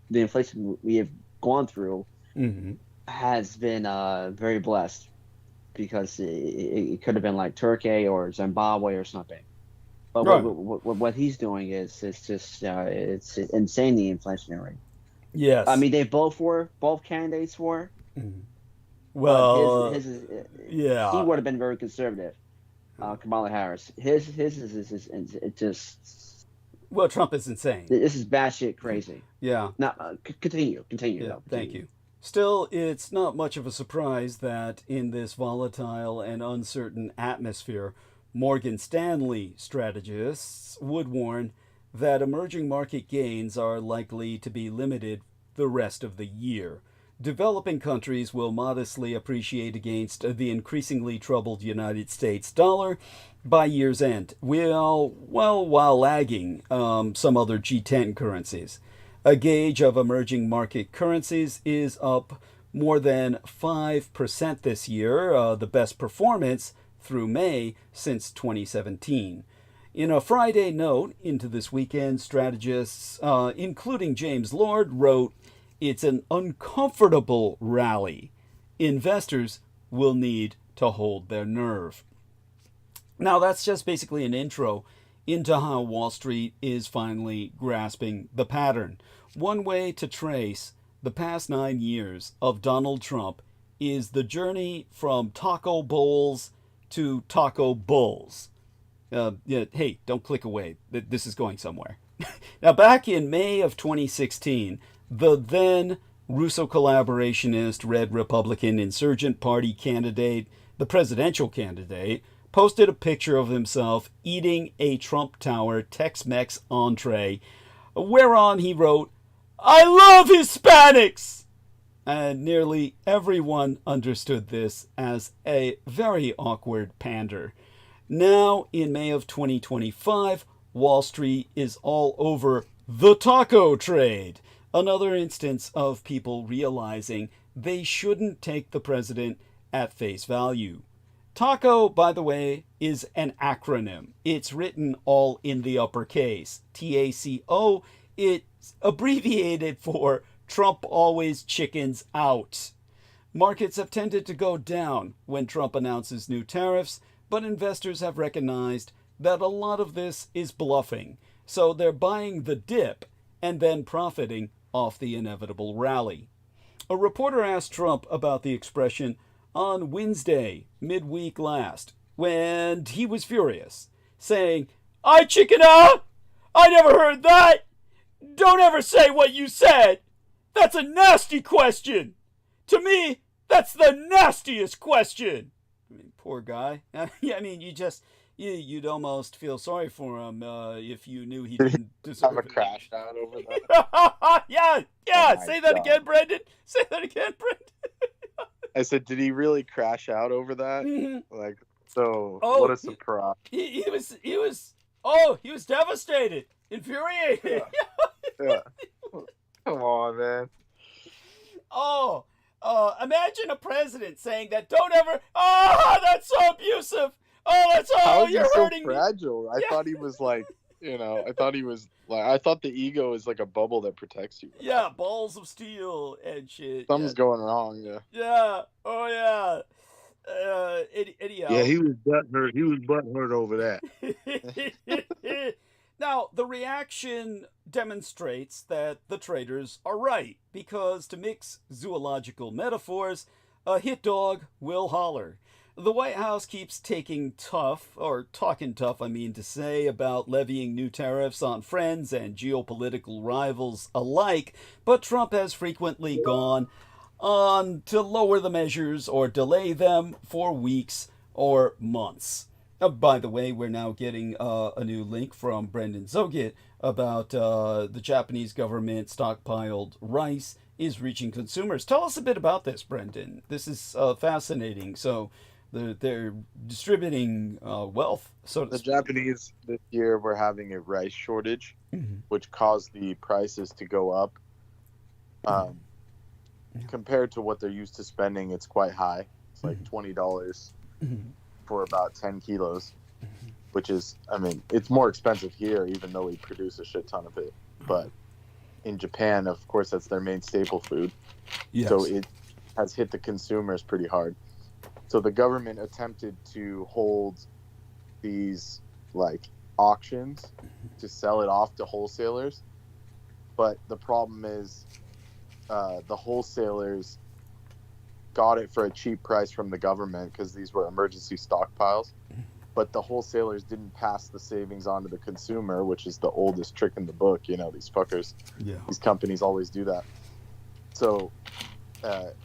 the inflation we have gone through has been very blessed, because it could have been like Turkey or Zimbabwe or something. But what he's doing is just it's insanely inflationary. Yes. I mean, both candidates were. Mm-hmm. Well, his he would have been very conservative. Kamala Harris. His is it just. Well, Trump is insane. This is batshit crazy. Yeah. Now, continue. Yeah, thank you. Still, it's not much of a surprise that in this volatile and uncertain atmosphere, Morgan Stanley strategists would warn that emerging market gains are likely to be limited the rest of the year. Developing countries will modestly appreciate against the increasingly troubled United States dollar by year's end, while lagging some other G10 currencies. A gauge of emerging market currencies is up more than 5% this year, the best performance through May since 2017. In a Friday note into this weekend, strategists, including James Lord, wrote, "It's an uncomfortable rally. Investors will need to hold their nerve." Now, that's just basically an intro into how Wall Street is finally grasping the pattern. One way to trace the past 9 years of Donald Trump is the journey from taco bowls to taco bulls. Hey, don't click away. This is going somewhere. Now, back in May of 2016, the then Russo collaborationist Red Republican Insurgent Party candidate, the presidential candidate, posted a picture of himself eating a Trump Tower Tex-Mex entree, whereon he wrote, "I love Hispanics!" And nearly everyone understood this as a very awkward pander. Now, in May of 2025, Wall Street is all over the taco trade. Another instance of people realizing they shouldn't take the president at face value. TACO, by the way, is an acronym. It's written all in the uppercase. TACO. It's abbreviated for Trump always chickens out. Markets have tended to go down when Trump announces new tariffs, but investors have recognized that a lot of this is bluffing, so they're buying the dip and then profiting off the inevitable rally. A reporter asked Trump about the expression on Wednesday, midweek last, when he was furious, saying, "I chicken out? I never heard that! Don't ever say what you said! That's a nasty question! To me, that's the nastiest question!" I mean, poor guy. Yeah, I mean, you'd almost feel sorry for him if you knew he didn't deserve Have a it. crash out over that. Yeah. Oh my Say that God. again, Brendan. Say that again, Brendan. I said, did he really crash out over that? Mhm. Like, so Oh, what a surprise. He was devastated, infuriated. Yeah. Come on, man. Imagine a president saying that. Don't ever. Oh, that's so abusive. How is he You're so hurting me. fragile? I thought he was like, I thought the ego is like a bubble that protects you. Yeah, balls of steel and shit. Something's going wrong. Yeah. Yeah. Oh yeah. Anyhow. Yeah, he was butthurt. He was butthurt over that. Now, the reaction demonstrates that the traders are right, because to mix zoological metaphors, a hit dog will holler. The White House keeps talking tough, I mean to say, about levying new tariffs on friends and geopolitical rivals alike, but Trump has frequently gone on to lower the measures or delay them for weeks or months. By the way, we're now getting a new link from Brendan Zogit about the Japanese government stockpiled rice is reaching consumers. Tell us a bit about this, Brendan. This is fascinating. So they're distributing wealth. So The Japanese this year were having a rice shortage, which caused the prices to go up. Compared to what they're used to spending, it's quite high. It's like $20 for about 10 kilos, which is, I mean, it's more expensive here, even though we produce a shit ton of it. But in Japan, of course, that's their main staple food. Yes. So it has hit the consumers pretty hard. So the government attempted to hold these like auctions to sell it off to wholesalers. But the problem is the wholesalers got it for a cheap price from the government because these were emergency stockpiles. But the wholesalers didn't pass the savings on to the consumer, which is the oldest trick in the book. These fuckers, these companies always do that. So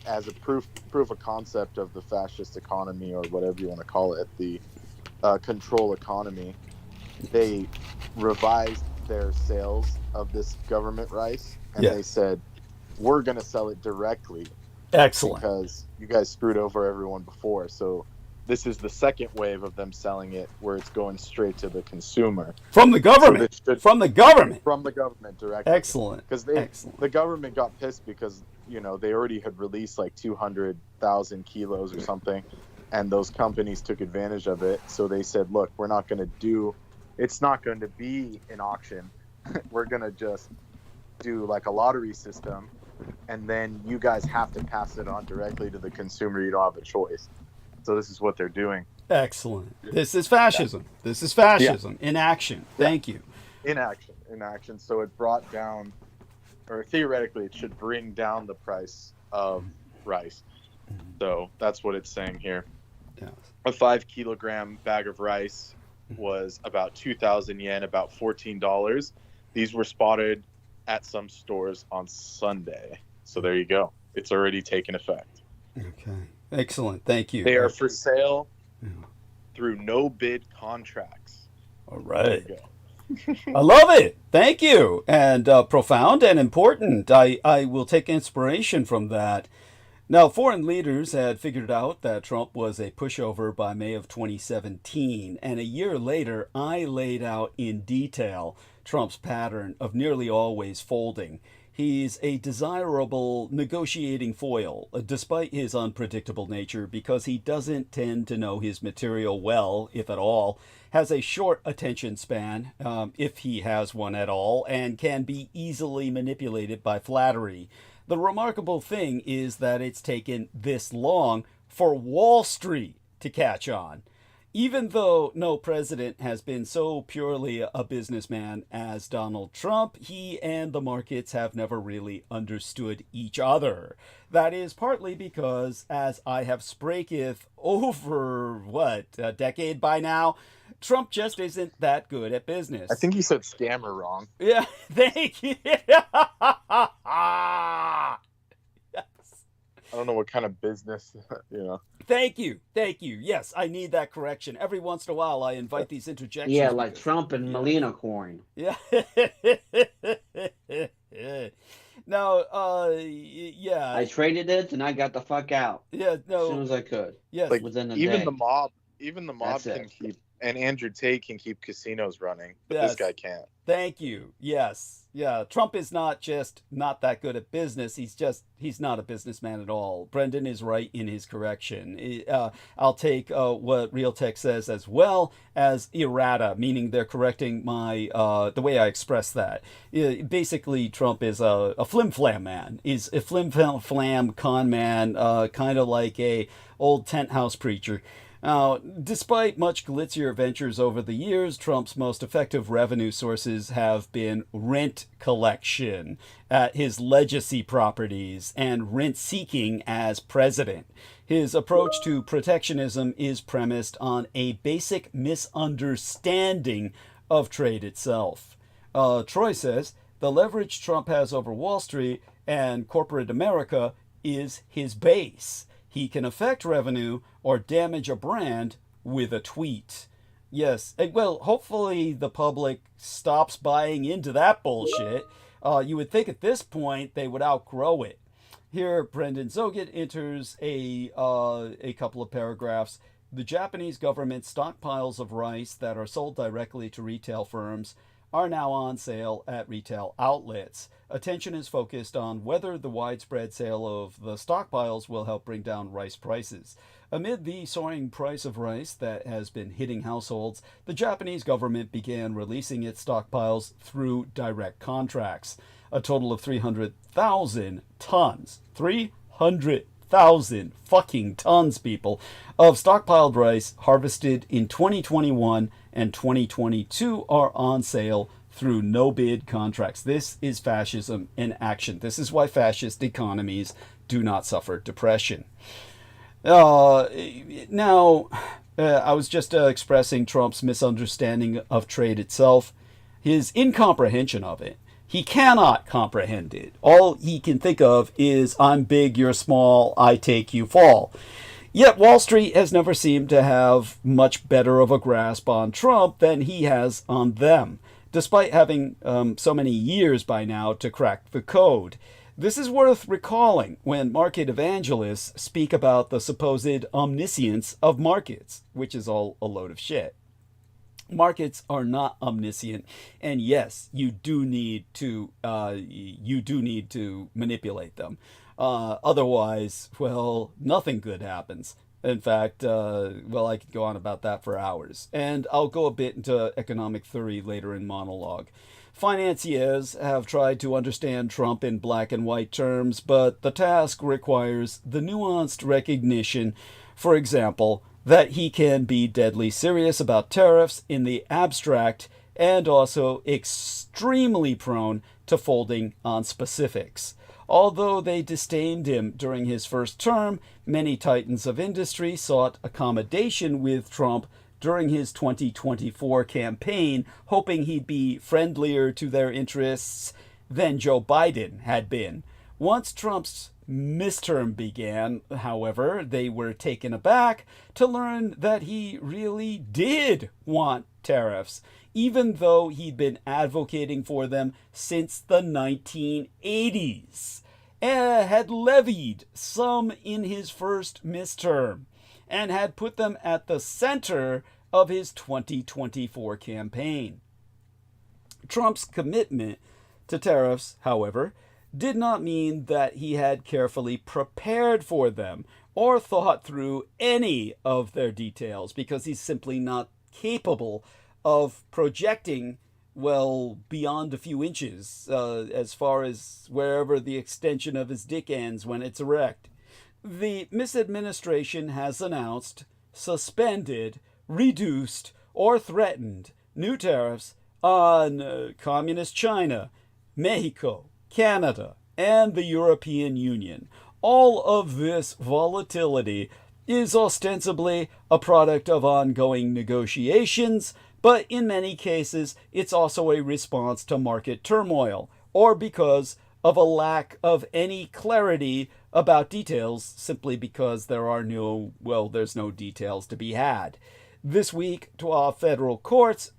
as a proof of concept of the fascist economy, or whatever you want to call it, the control economy, they revised their sales of this government rice, and they said, we're going to sell it directly. Excellent. Because you guys screwed over everyone before. So this is the second wave of them selling it, where it's going straight to the consumer. From the government. From the government. From the government directly. Excellent. Because the government got pissed because, they already had released like 200,000 kilos or something, and those companies took advantage of it. So they said, look, we're not going to it's not going to be an auction. We're going to just do like a lottery system, and then you guys have to pass it on directly to the consumer. You don't have a choice. So this is what they're doing. Excellent. This is fascism. This is fascism in action. Thank you. In action. So it brought down, or theoretically, it should bring down the price of rice. So that's what it's saying here. Yes. A 5 kilogram bag of rice was about 2,000 yen, about $14. These were spotted at some stores on Sunday. So there you go. It's already taken effect. Okay. Excellent. Thank you. They are for sale through no bid contracts. All right. I love it. Thank you. And profound and important. I will take inspiration from that. Now, foreign leaders had figured out that Trump was a pushover by May of 2017. And a year later, I laid out in detail Trump's pattern of nearly always folding. He's a desirable negotiating foil, despite his unpredictable nature, because he doesn't tend to know his material well, if at all, has a short attention span, if he has one at all, and can be easily manipulated by flattery. The remarkable thing is that it's taken this long for Wall Street to catch on. Even though no president has been so purely a businessman as Donald Trump, he and the markets have never really understood each other. That is partly because, as I have spraketh over, a decade by now, Trump just isn't that good at business. I think he said scammer wrong. Yeah, thank you. Yes. I don't know what kind of business, Thank you. Yes, I need that correction. Every once in a while, I invite these interjections. Yeah, like because- Trump and Melina coin. Yeah. No, yeah. I traded it and I got the fuck out Yeah, as soon no. as I could. Yes. Like Within a even day. the mob That's can it. keep, and Andrew Tate can keep casinos running, but Yes. this guy can't. Thank you. Yes. Yeah. Trump is not just not that good at business. He's not a businessman at all. Brendan is right in his correction. I'll take what Realtek says as well as errata, meaning they're correcting my the way I express that. Basically, Trump is a flim-flam man. He's a flim-flam con man, kind of like a old tent house preacher. Now, despite much glitzier ventures over the years, Trump's most effective revenue sources have been rent collection at his legacy properties and rent seeking as president. His approach to protectionism is premised on a basic misunderstanding of trade itself. Troy says the leverage Trump has over Wall Street and corporate America is his base. He can affect revenue or damage a brand with a tweet. Yes, well, hopefully the public stops buying into that bullshit. You would think at this point they would outgrow it. Here, Brendan Zoget enters a couple of paragraphs. The Japanese government stockpiles of rice that are sold directly to retail firms are now on sale at retail outlets. Attention is focused on whether the widespread sale of the stockpiles will help bring down rice prices. Amid the soaring price of rice that has been hitting households, the Japanese government began releasing its stockpiles through direct contracts. A total of 300,000 tons. 300,000 fucking tons, people, of stockpiled rice harvested in 2021 and 2022 are on sale through no-bid contracts. This is fascism in action. This is why fascist economies do not suffer depression. Now, I was just expressing Trump's misunderstanding of trade itself, his incomprehension of it. He cannot comprehend it. All he can think of is, I'm big, you're small, I take, you fall. Yet Wall Street has never seemed to have much better of a grasp on Trump than he has on them, despite having so many years by now to crack the code. This is worth recalling when market evangelists speak about the supposed omniscience of markets, which is all a load of shit. Markets are not omniscient, and yes, you do need to manipulate them. Otherwise, well, nothing good happens. In fact, I could go on about that for hours. And I'll go a bit into economic theory later in monologue. Financiers have tried to understand Trump in black and white terms, but the task requires the nuanced recognition, for example, that he can be deadly serious about tariffs in the abstract and also extremely prone to folding on specifics. Although they disdained him during his first term, many titans of industry sought accommodation with Trump during his 2024 campaign, hoping he'd be friendlier to their interests than Joe Biden had been. Once Trump's midterm began, however, they were taken aback to learn that he really did want tariffs, even though he'd been advocating for them since the 1980s, had levied some in his first midterm, and had put them at the center of his 2024 campaign. Trump's commitment to tariffs, however, did not mean that he had carefully prepared for them or thought through any of their details, because he's simply not capable of projecting, well, beyond a few inches, as far as wherever the extension of his dick ends when it's erect. The misadministration has announced, suspended, reduced, or threatened new tariffs on communist China, Mexico, Canada, and the European Union. All of this volatility is ostensibly a product of ongoing negotiations, but in many cases it's also a response to market turmoil, or because of a lack of any clarity about details simply because there's no details to be had. This week, 12 federal courts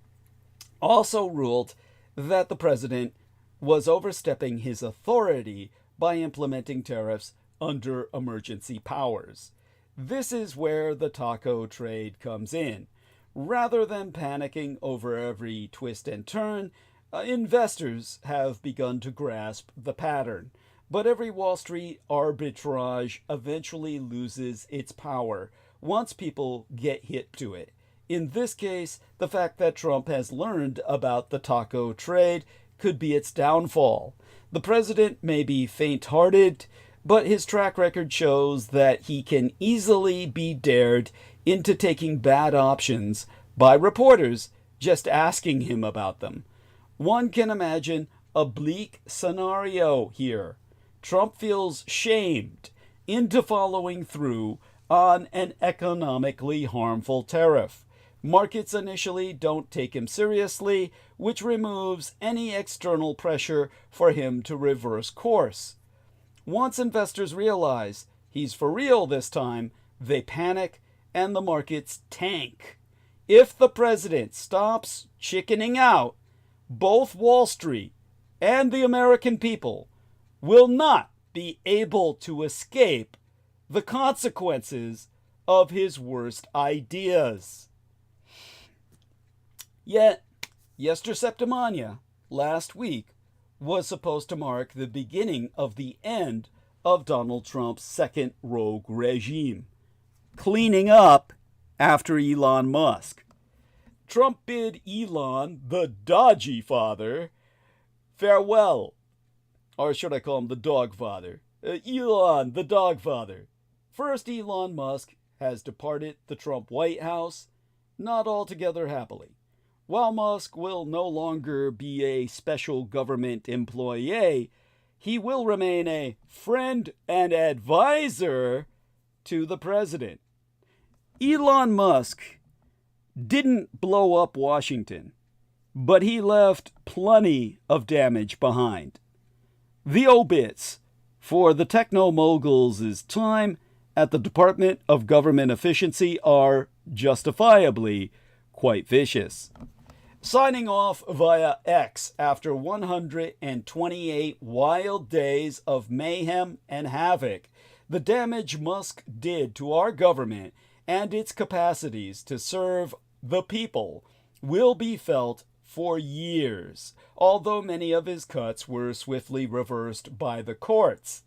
also ruled that the president was overstepping his authority by implementing tariffs under emergency powers. This is where the taco trade comes in. Rather than panicking over every twist and turn, investors have begun to grasp the pattern. But every Wall Street arbitrage eventually loses its power once people get hit to it. In this case, the fact that Trump has learned about the taco trade could be its downfall. The president may be faint-hearted, but his track record shows that he can easily be dared into taking bad options by reporters just asking him about them. One can imagine a bleak scenario here. Trump feels shamed into following through on an economically harmful tariff. Markets initially don't take him seriously, which removes any external pressure for him to reverse course. Once investors realize he's for real this time, they panic and the markets tank. If the president stops chickening out, both Wall Street and the American people will not be able to escape the consequences of his worst ideas. Yet, Yester Septimania, last week, was supposed to mark the beginning of the end of Donald Trump's second rogue regime, cleaning up after Elon Musk. Trump bid Elon, the dodgy father, farewell. Or should I call him the dog father? Elon, the dog father. First, Elon Musk has departed the Trump White House, not altogether happily. While Musk will no longer be a special government employee, he will remain a friend and advisor to the president. Elon Musk didn't blow up Washington, but he left plenty of damage behind. The obits for the techno-moguls' time at the Department of Government Efficiency are justifiably quite vicious. Signing off via X after 128 wild days of mayhem and havoc, the damage Musk did to our government and its capacities to serve the people will be felt for years, although many of his cuts were swiftly reversed by the courts.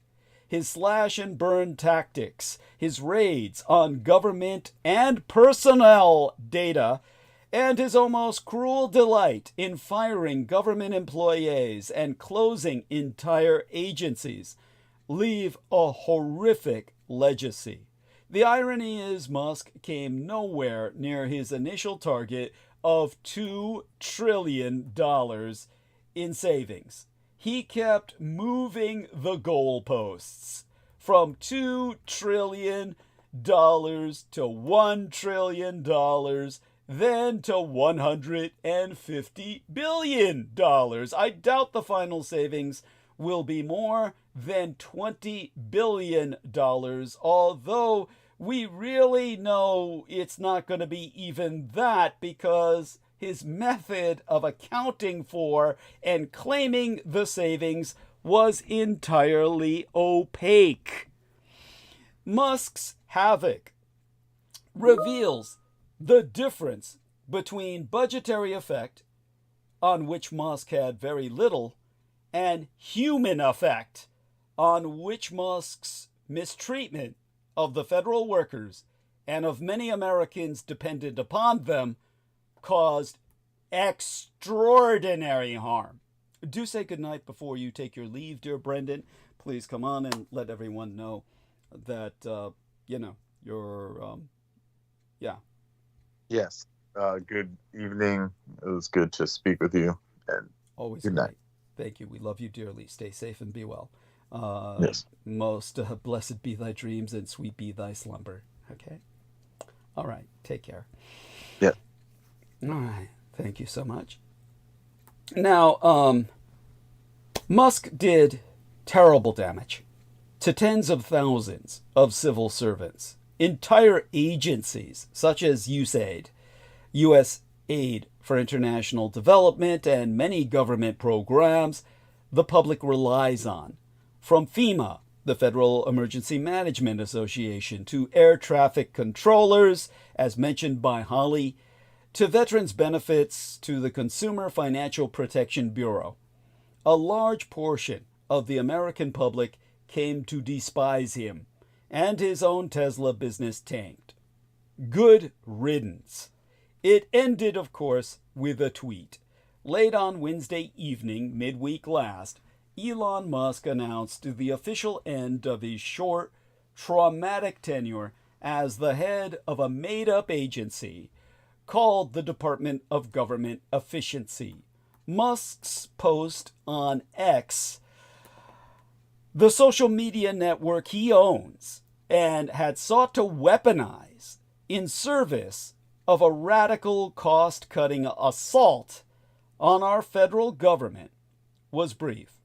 His slash and burn tactics, his raids on government and personnel data, and his almost cruel delight in firing government employees and closing entire agencies leave a horrific legacy. The irony is Musk came nowhere near his initial target of $2 trillion in savings. He kept moving the goalposts from $2 trillion to $1 trillion, then to $150 billion. I doubt the final savings will be more than $20 billion, although we really know it's not going to be even that because his method of accounting for and claiming the savings was entirely opaque. Musk's havoc reveals the difference between budgetary effect, on which Musk had very little, and human effect, on which Musk's mistreatment of the federal workers and of many Americans dependent upon them caused extraordinary harm. Do say goodnight before you take your leave, dear Brendan. Please come on and let everyone know that, you're, Yes. Good evening. It was good to speak with you. And always good great. night. Thank you. We love you dearly. Stay safe and be well. Yes. Most blessed be thy dreams and sweet be thy slumber. Okay? All right. Take care. Yeah. All right. Thank you so much. Now, Musk did terrible damage to tens of thousands of civil servants, entire agencies such as USAID, U.S. Aid for International Development, and many government programs the public relies on, from FEMA, the Federal Emergency Management Association, to air traffic controllers, as mentioned by Holly, to veterans benefits, to the Consumer Financial Protection Bureau. A large portion of the American public came to despise him, and his own Tesla business tanked. Good riddance. It ended, of course, with a tweet. Late on Wednesday evening, midweek last, Elon Musk announced the official end of his short, traumatic tenure as the head of a made-up agency called the Department of Government Efficiency. Musk's post on X, the social media network he owns and had sought to weaponize in service of a radical cost-cutting assault on our federal government, was brief.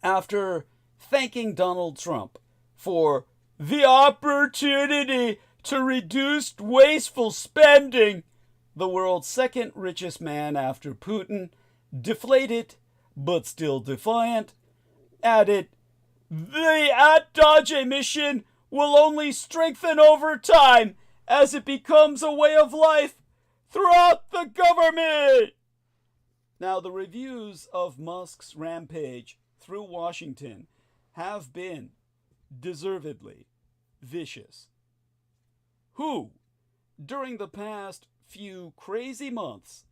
After thanking Donald Trump for the opportunity to reduce wasteful spending, the world's second richest man after Putin, deflated but still defiant, added, "The @Dodge mission will only strengthen over time as it becomes a way of life throughout the government." Now, the reviews of Musk's rampage through Washington have been deservedly vicious. Who, during the past few crazy months,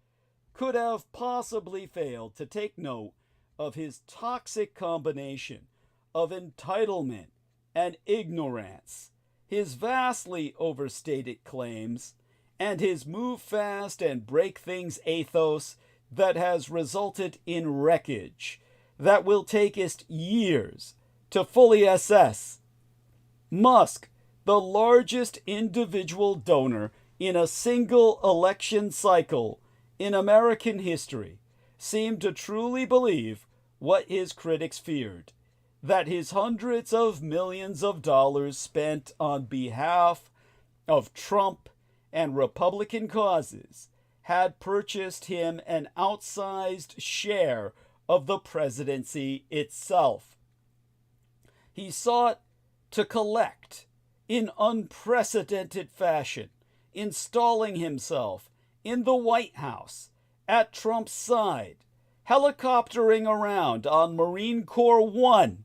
could have possibly failed to take note of his toxic combination of entitlement and ignorance, his vastly overstated claims, and his move fast and break things ethos that has resulted in wreckage that will take us years to fully assess? Musk, the largest individual donor in a single election cycle in American history, seemed to truly believe what his critics feared, that his hundreds of millions of dollars spent on behalf of Trump and Republican causes had purchased him an outsized share of the presidency itself. He sought to collect in unprecedented fashion, installing himself in the White House at Trump's side, helicoptering around on Marine Corps One.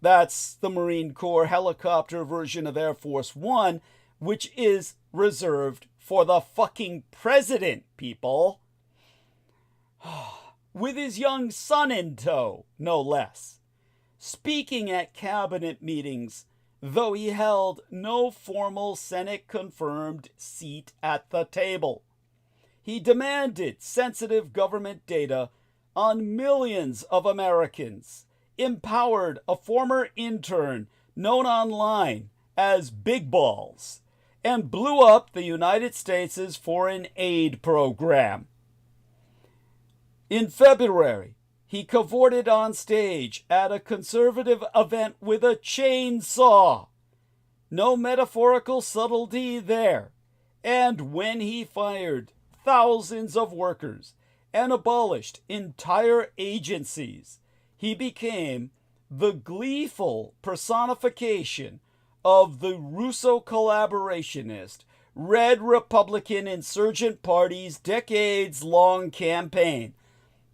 That's the Marine Corps helicopter version of Air Force One, which is reserved for the fucking president, people. With his young son in tow, no less. Speaking at cabinet meetings, though he held no formal Senate-confirmed seat at the table. He demanded sensitive government data on millions of Americans, empowered a former intern known online as Big Balls, and blew up the United States' foreign aid program. In February, he cavorted on stage at a conservative event with a chainsaw. No metaphorical subtlety there. And when he fired thousands of workers and abolished entire agencies, he became the gleeful personification of the Russo collaborationist Red Republican Insurgent Party's decades-long campaign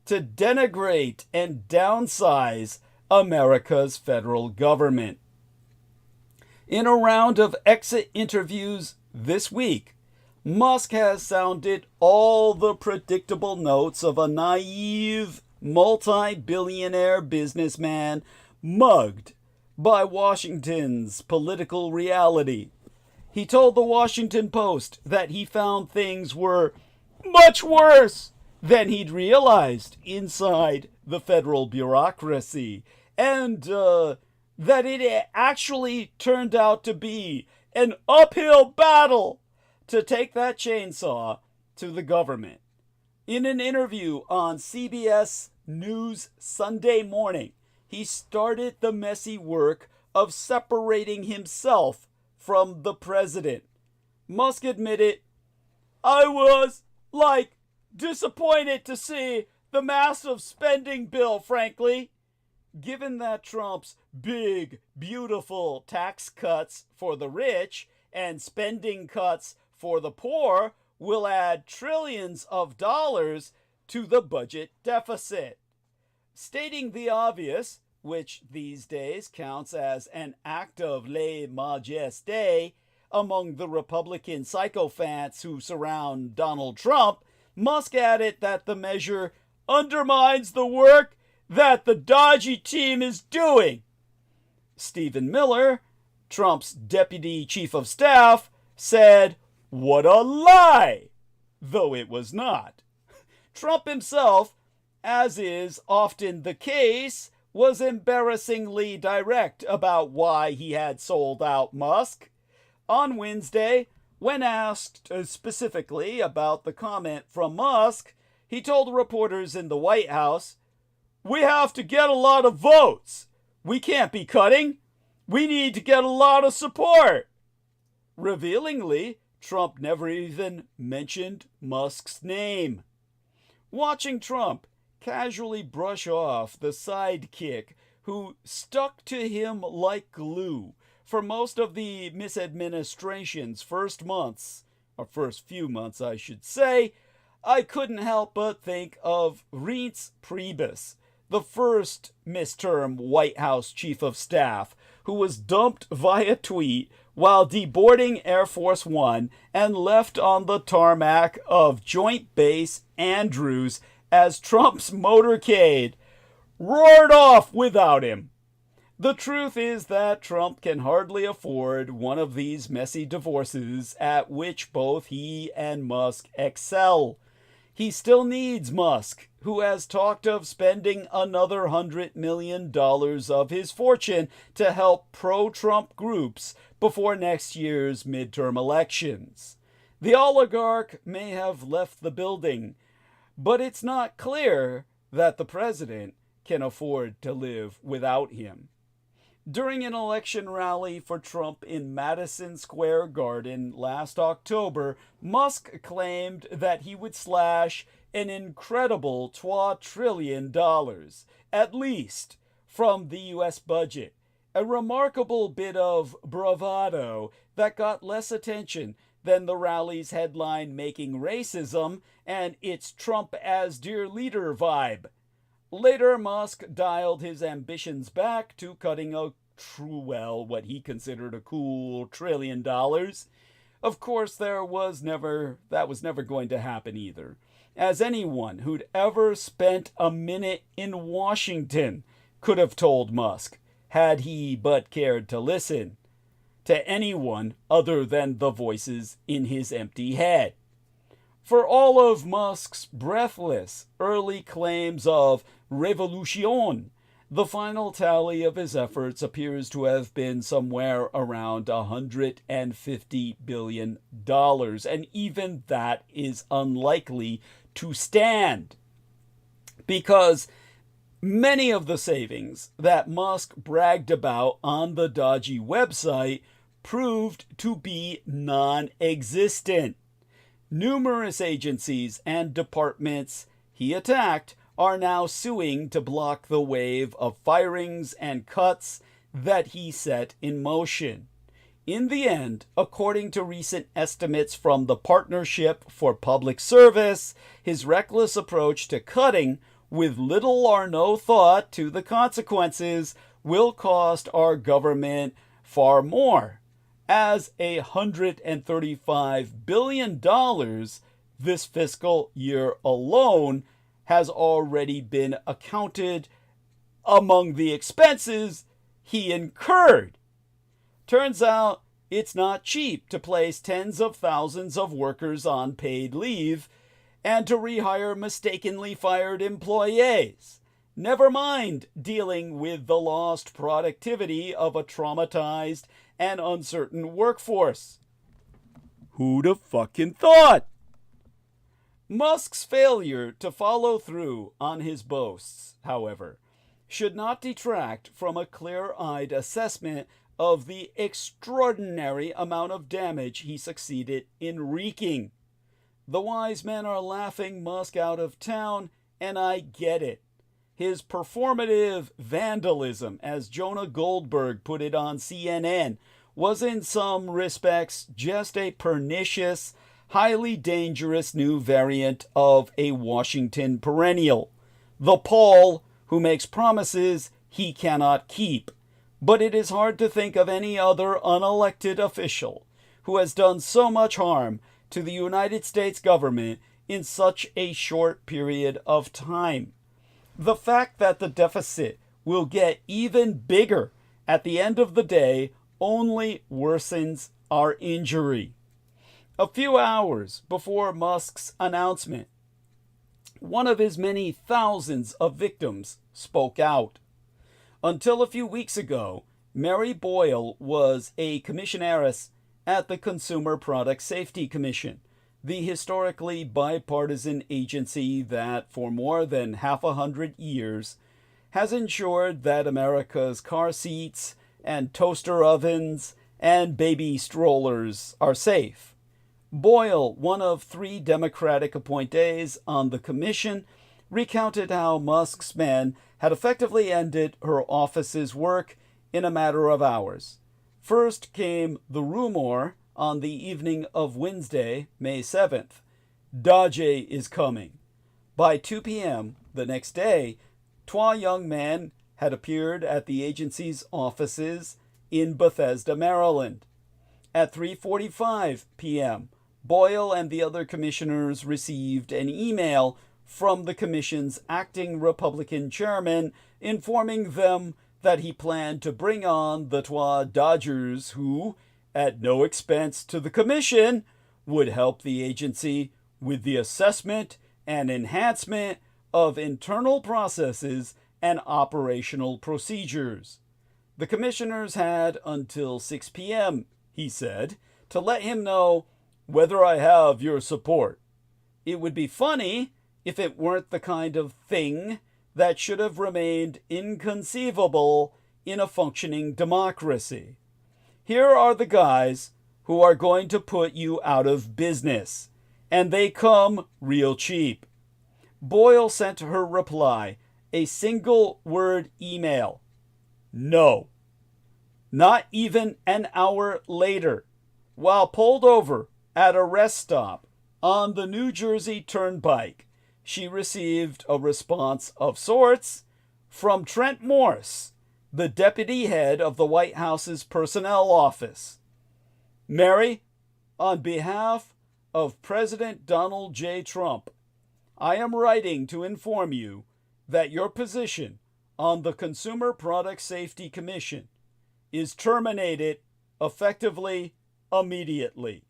to denigrate and downsize America's federal government. In a round of exit interviews this week, Musk has sounded all the predictable notes of a naive, multi-billionaire businessman mugged by Washington's political reality. He told the Washington Post that he found things were much worse than he'd realized inside the federal bureaucracy, and that it actually turned out to be an uphill battle to take that chainsaw to the government. In an interview on CBS News Sunday morning, he started the messy work of separating himself from the president. Musk admitted, I was, disappointed to see the massive spending bill, frankly. Given that Trump's big, beautiful tax cuts for the rich and spending cuts for the poor will add trillions of dollars to the budget deficit. Stating the obvious, which these days counts as an act of lèse-majesté among the Republican sycophants who surround Donald Trump, Musk added that the measure undermines the work that the dodgy team is doing. Stephen Miller, Trump's deputy chief of staff, said, what a lie, though it was not. Trump himself, as is often the case, was embarrassingly direct about why he had sold out Musk. On Wednesday, when asked specifically about the comment from Musk, he told reporters in the White House, we have to get a lot of votes. We can't be cutting. We need to get a lot of support. Revealingly, Trump never even mentioned Musk's name. Watching Trump casually brush off the sidekick who stuck to him like glue for most of the misadministration's first few months, I should say, I couldn't help but think of Reince Priebus, the first midterm White House chief of staff, who was dumped via tweet while deboarding Air Force One and left on the tarmac of Joint Base Andrews as Trump's motorcade roared off without him. The truth is that Trump can hardly afford one of these messy divorces at which both he and Musk excel. He still needs Musk, who has talked of spending another $100 million of his fortune to help pro-Trump groups before next year's midterm elections. The oligarch may have left the building, but it's not clear that the president can afford to live without him. During an election rally for Trump in Madison Square Garden last October, Musk claimed that he would slash an incredible $2 trillion, at least, from the U.S. budget, a remarkable bit of bravado that got less attention than the rally's headline making racism and its Trump as dear leader vibe. Later, Musk dialed his ambitions back to cutting what he considered a cool $1 trillion. Of course, that was never going to happen either, as anyone who'd ever spent a minute in Washington could have told Musk, had he but cared to listen to anyone other than the voices in his empty head. For all of Musk's breathless early claims of revolution, the final tally of his efforts appears to have been somewhere around $150 billion, and even that is unlikely to stand, because many of the savings that Musk bragged about on the dodgy website proved to be non-existent. Numerous agencies and departments he attacked are now suing to block the wave of firings and cuts that he set in motion. In the end, according to recent estimates from the Partnership for Public Service, his reckless approach to cutting, with little or no thought to the consequences, will cost our government far more, as $135 billion this fiscal year alone has already been accounted among the expenses he incurred. Turns out it's not cheap to place tens of thousands of workers on paid leave and to rehire mistakenly fired employees. Never mind dealing with the lost productivity of a traumatized and uncertain workforce. Who'd have fucking thought? Musk's failure to follow through on his boasts, however, should not detract from a clear-eyed assessment of the extraordinary amount of damage he succeeded in wreaking. The wise men are laughing Musk out of town, and I get it. His performative vandalism, as Jonah Goldberg put it on CNN, was in some respects just a pernicious, highly dangerous new variant of a Washington perennial. The Paul who makes promises he cannot keep. But it is hard to think of any other unelected official who has done so much harm to the United States government in such a short period of time. The fact that the deficit will get even bigger at the end of the day only worsens our injury. A few hours before Musk's announcement, one of his many thousands of victims spoke out. Until a few weeks ago, Mary Boyle was a commissionaris at the Consumer Product Safety Commission, the historically bipartisan agency that for more than half 100 years has ensured that America's car seats and toaster ovens and baby strollers are safe. Boyle, one of 3 Democratic appointees on the commission, recounted how Musk's men had effectively ended her office's work in a matter of hours. First came the rumor on the evening of Wednesday, May 7th. DRjourd is coming. By 2 p.m. the next day, 2 young men had appeared at the agency's offices in Bethesda, Maryland. At 3:45 p.m., Boyle and the other commissioners received an email from the commission's acting Republican chairman informing them that he planned to bring on the 2 Dodgers who, at no expense to the commission, would help the agency with the assessment and enhancement of internal processes and operational procedures. The commissioners had until 6 p.m., he said, to let him know whether I have your support. It would be funny if it weren't the kind of thing that should have remained inconceivable in a functioning democracy. Here are the guys who are going to put you out of business, and they come real cheap. Boyle sent her reply, a single-word email. No. Not even an hour later, while pulled over at a rest stop on the New Jersey Turnpike, she received a response of sorts from Trent Morse, the deputy head of the White House's personnel office. Mary, on behalf of President Donald J. Trump, I am writing to inform you that your position on the Consumer Product Safety Commission is terminated effectively immediately.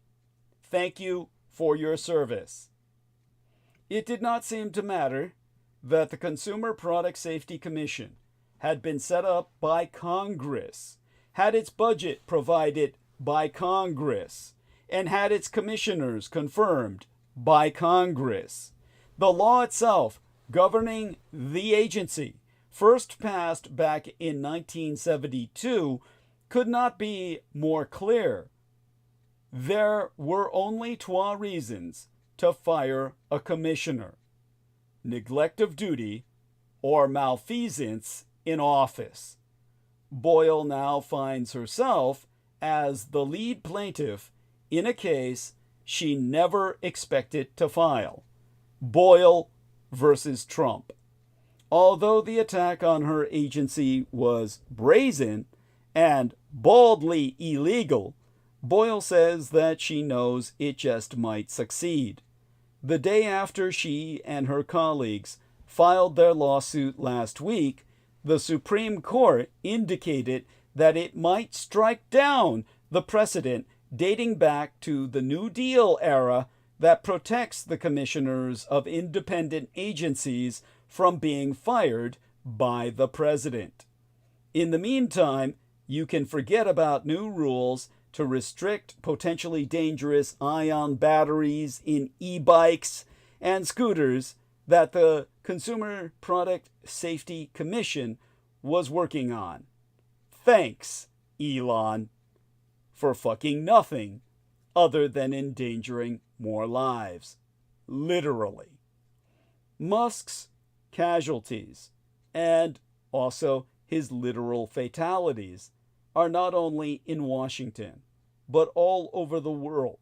Thank you for your service. It did not seem to matter that the Consumer Product Safety Commission had been set up by Congress, had its budget provided by Congress, and had its commissioners confirmed by Congress. The law itself governing the agency, first passed back in 1972, could not be more clear. There were only 2 reasons to fire a commissioner: neglect of duty or malfeasance in office. Boyle now finds herself as the lead plaintiff in a case she never expected to file: Boyle versus Trump. Although the attack on her agency was brazen and baldly illegal, Boyle says that she knows it just might succeed. The day after she and her colleagues filed their lawsuit last week, the Supreme Court indicated that it might strike down the precedent dating back to the New Deal era that protects the commissioners of independent agencies from being fired by the president. In the meantime, you can forget about new rules to restrict potentially dangerous ion batteries in e-bikes and scooters that the Consumer Product Safety Commission was working on. Thanks, Elon, for fucking nothing other than endangering more lives. Literally. Musk's casualties, and also his literal fatalities, are not only in Washington, but all over the world,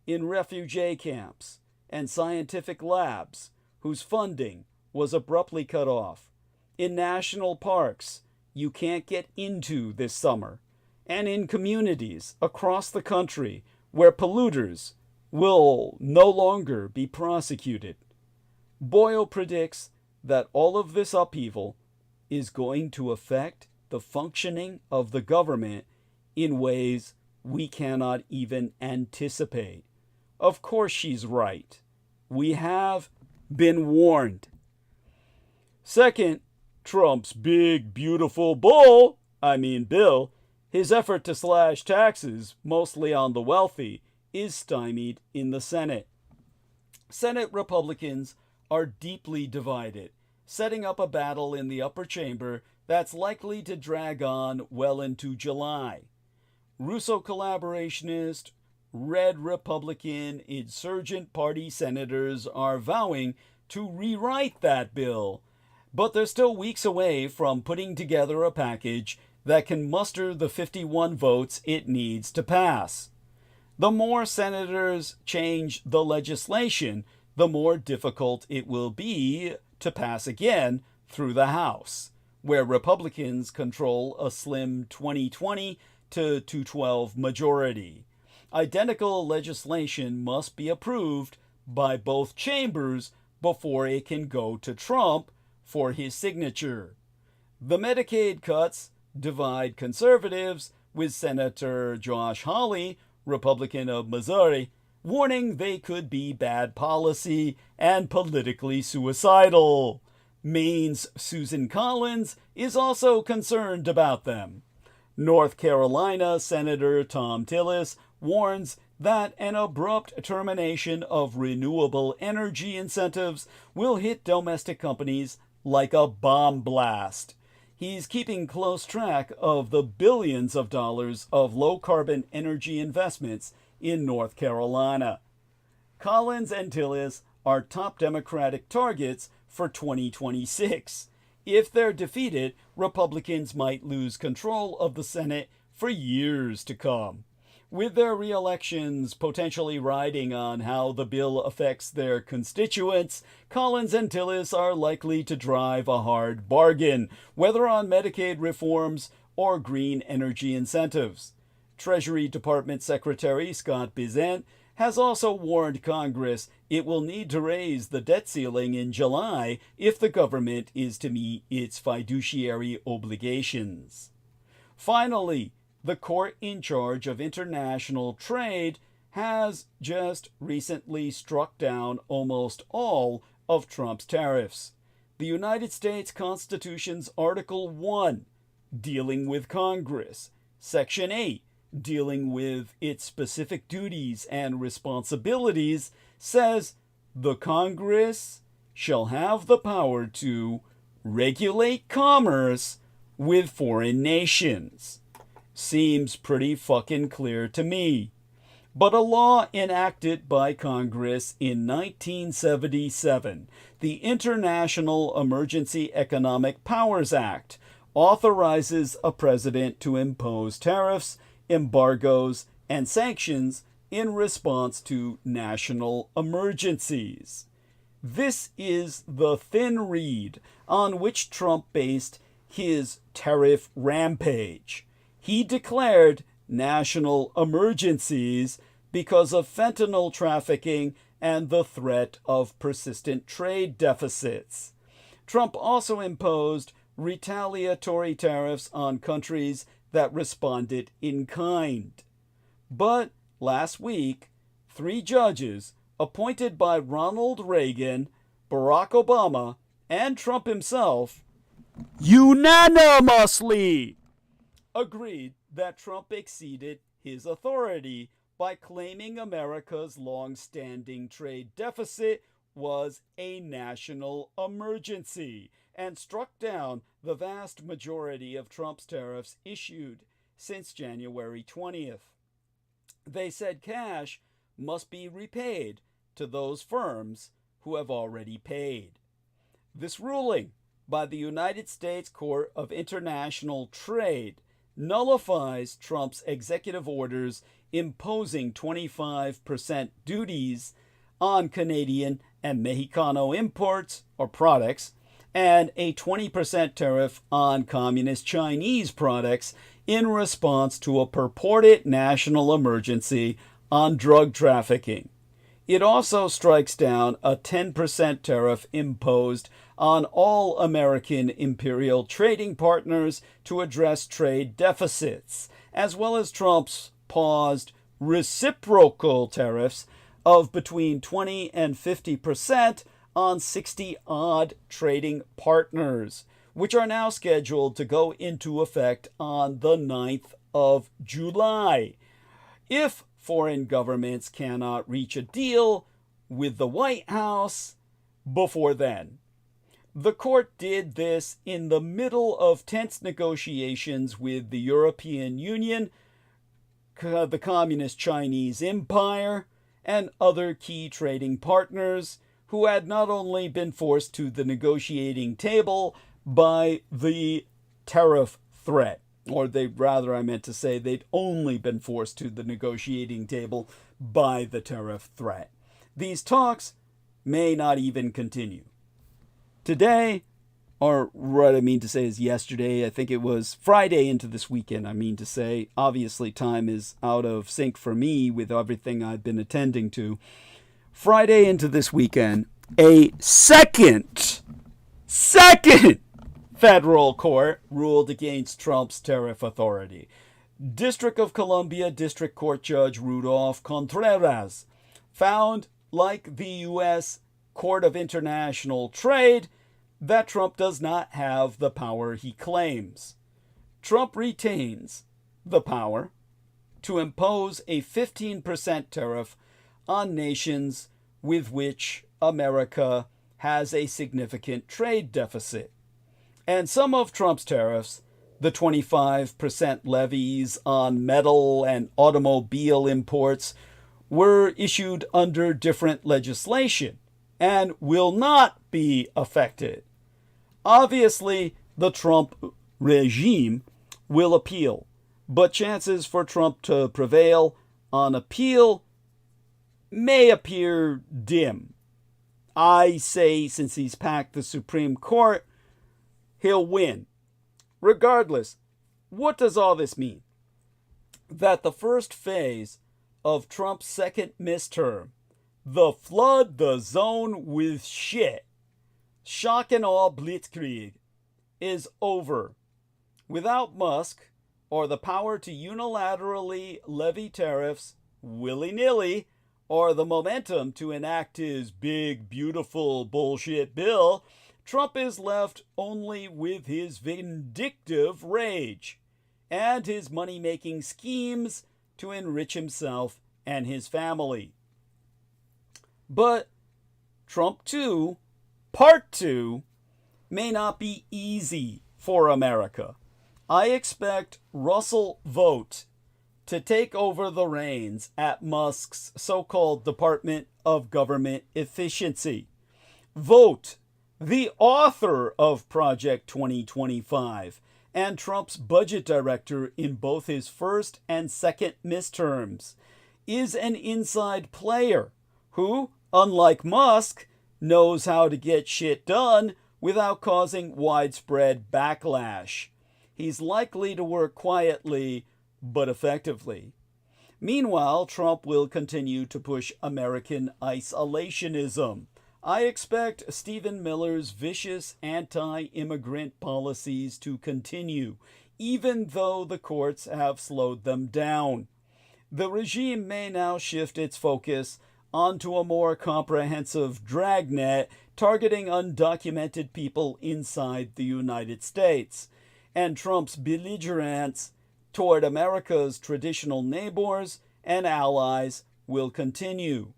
in refugee camps and scientific labs whose funding was abruptly cut off, in national parks you can't get into this summer, and in communities across the country where polluters will no longer be prosecuted. Boyle predicts that all of this upheaval is going to affect the functioning of the government in ways we cannot even anticipate. Of course she's right. We have been warned. Second, Trump's big, beautiful bill, his effort to slash taxes, mostly on the wealthy, is stymied in the Senate. Senate Republicans are deeply divided, setting up a battle in the upper chamber that's likely to drag on well into July. Russo collaborationist, red Republican, insurgent party senators are vowing to rewrite that bill, but they're still weeks away from putting together a package that can muster the 51 votes it needs to pass. The more senators change the legislation, the more difficult it will be to pass again through the House, where Republicans control a slim 2020 to 212 majority. Identical legislation must be approved by both chambers before it can go to Trump for his signature. The Medicaid cuts divide conservatives, with Senator Josh Hawley, Republican of Missouri, warning they could be bad policy and politically suicidal. Maine's Susan Collins is also concerned about them. North Carolina Senator Thom Tillis warns that an abrupt termination of renewable energy incentives will hit domestic companies like a bomb blast. He's keeping close track of the billions of dollars of low-carbon energy investments in North Carolina. Collins and Tillis are top Democratic targets for 2026. If they're defeated, Republicans might lose control of the Senate for years to come. With their re-elections potentially riding on how the bill affects their constituents, Collins and Tillis are likely to drive a hard bargain, whether on Medicaid reforms or green energy incentives. Treasury Department Secretary Scott Bessent has also warned Congress it will need to raise the debt ceiling in July if the government is to meet its fiduciary obligations. Finally, the court in charge of international trade has just recently struck down almost all of Trump's tariffs. The United States Constitution's Article 1, dealing with Congress, Section 8, dealing with its specific duties and responsibilities, says the Congress shall have the power to regulate commerce with foreign nations. Seems pretty fucking clear to me. But a law enacted by Congress in 1977, the International Emergency Economic Powers Act, authorizes a president to impose tariffs, embargoes, and sanctions in response to national emergencies. This is the thin reed on which Trump based his tariff rampage. He declared national emergencies because of fentanyl trafficking and the threat of persistent trade deficits. Trump also imposed retaliatory tariffs on countries that responded in kind. But last week, 3 judges appointed by Ronald Reagan, Barack Obama, and Trump himself unanimously agreed that Trump exceeded his authority by claiming America's long-standing trade deficit was a national emergency and struck down the vast majority of Trump's tariffs issued since January 20th. They said cash must be repaid to those firms who have already paid. This ruling by the United States Court of International Trade nullifies Trump's executive orders imposing 25% duties on Canadian and Mexicano imports or products and a 20% tariff on communist Chinese products in response to a purported national emergency on drug trafficking. It also strikes down a 10% tariff imposed on all American imperial trading partners to address trade deficits, as well as Trump's paused reciprocal tariffs of between 20 and 50% on 60-odd trading partners, which are now scheduled to go into effect on the 9th of July. If foreign governments cannot reach a deal with the White House before then. The court did this in the middle of tense negotiations with the European Union, the Communist Chinese Empire, and other key trading partners who had not only been forced to the negotiating table by the tariff threat, or I meant to say they'd only been forced to the negotiating table by the tariff threat. These talks may not even continue. Today, or what I mean to say is yesterday, I think it was Friday into this weekend, I mean to say. Obviously, time is out of sync for me with everything I've been attending to. Friday into this weekend, a second federal court ruled against Trump's tariff authority. District of Columbia District Court Judge Rudolph Contreras found, like the U.S. Court of International Trade, that Trump does not have the power he claims. Trump retains the power to impose a 15% tariff on nations with which America has a significant trade deficit. And some of Trump's tariffs, the 25% levies on metal and automobile imports, were issued under different legislation and will not be affected. Obviously, the Trump regime will appeal, but chances for Trump to prevail on appeal may appear dim. I say, since he's packed the Supreme Court, he'll win. Regardless, what does all this mean? That the first phase of Trump's second midterm, the flood the zone with shit, shock and awe blitzkrieg, is over. Without Musk, or the power to unilaterally levy tariffs willy-nilly, or the momentum to enact his big, beautiful bullshit bill, Trump is left only with his vindictive rage and his money-making schemes to enrich himself and his family. But Trump 2, Part 2, may not be easy for America. I expect Russell Vought to take over the reins at Musk's so-called Department of Government Efficiency. Vought, the author of Project 2025 and Trump's budget director in both his first and second midterms, is an inside player who, unlike Musk, knows how to get shit done without causing widespread backlash. He's likely to work quietly but effectively. Meanwhile, Trump will continue to push American isolationism. I expect Stephen Miller's vicious anti-immigrant policies to continue, even though the courts have slowed them down. The regime may now shift its focus onto a more comprehensive dragnet targeting undocumented people inside the United States, and Trump's belligerence toward America's traditional neighbors and allies will continue.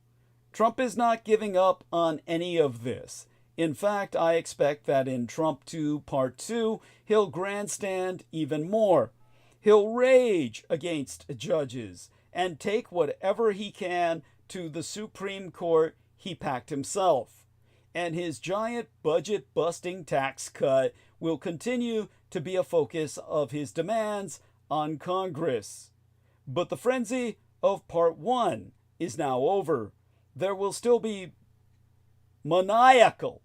Trump is not giving up on any of this. In fact, I expect that in Trump 2 Part 2, he'll grandstand even more. He'll rage against judges and take whatever he can to the Supreme Court he packed himself. And his giant budget-busting tax cut will continue to be a focus of his demands on Congress. But the frenzy of Part 1 is now over. There will still be maniacal,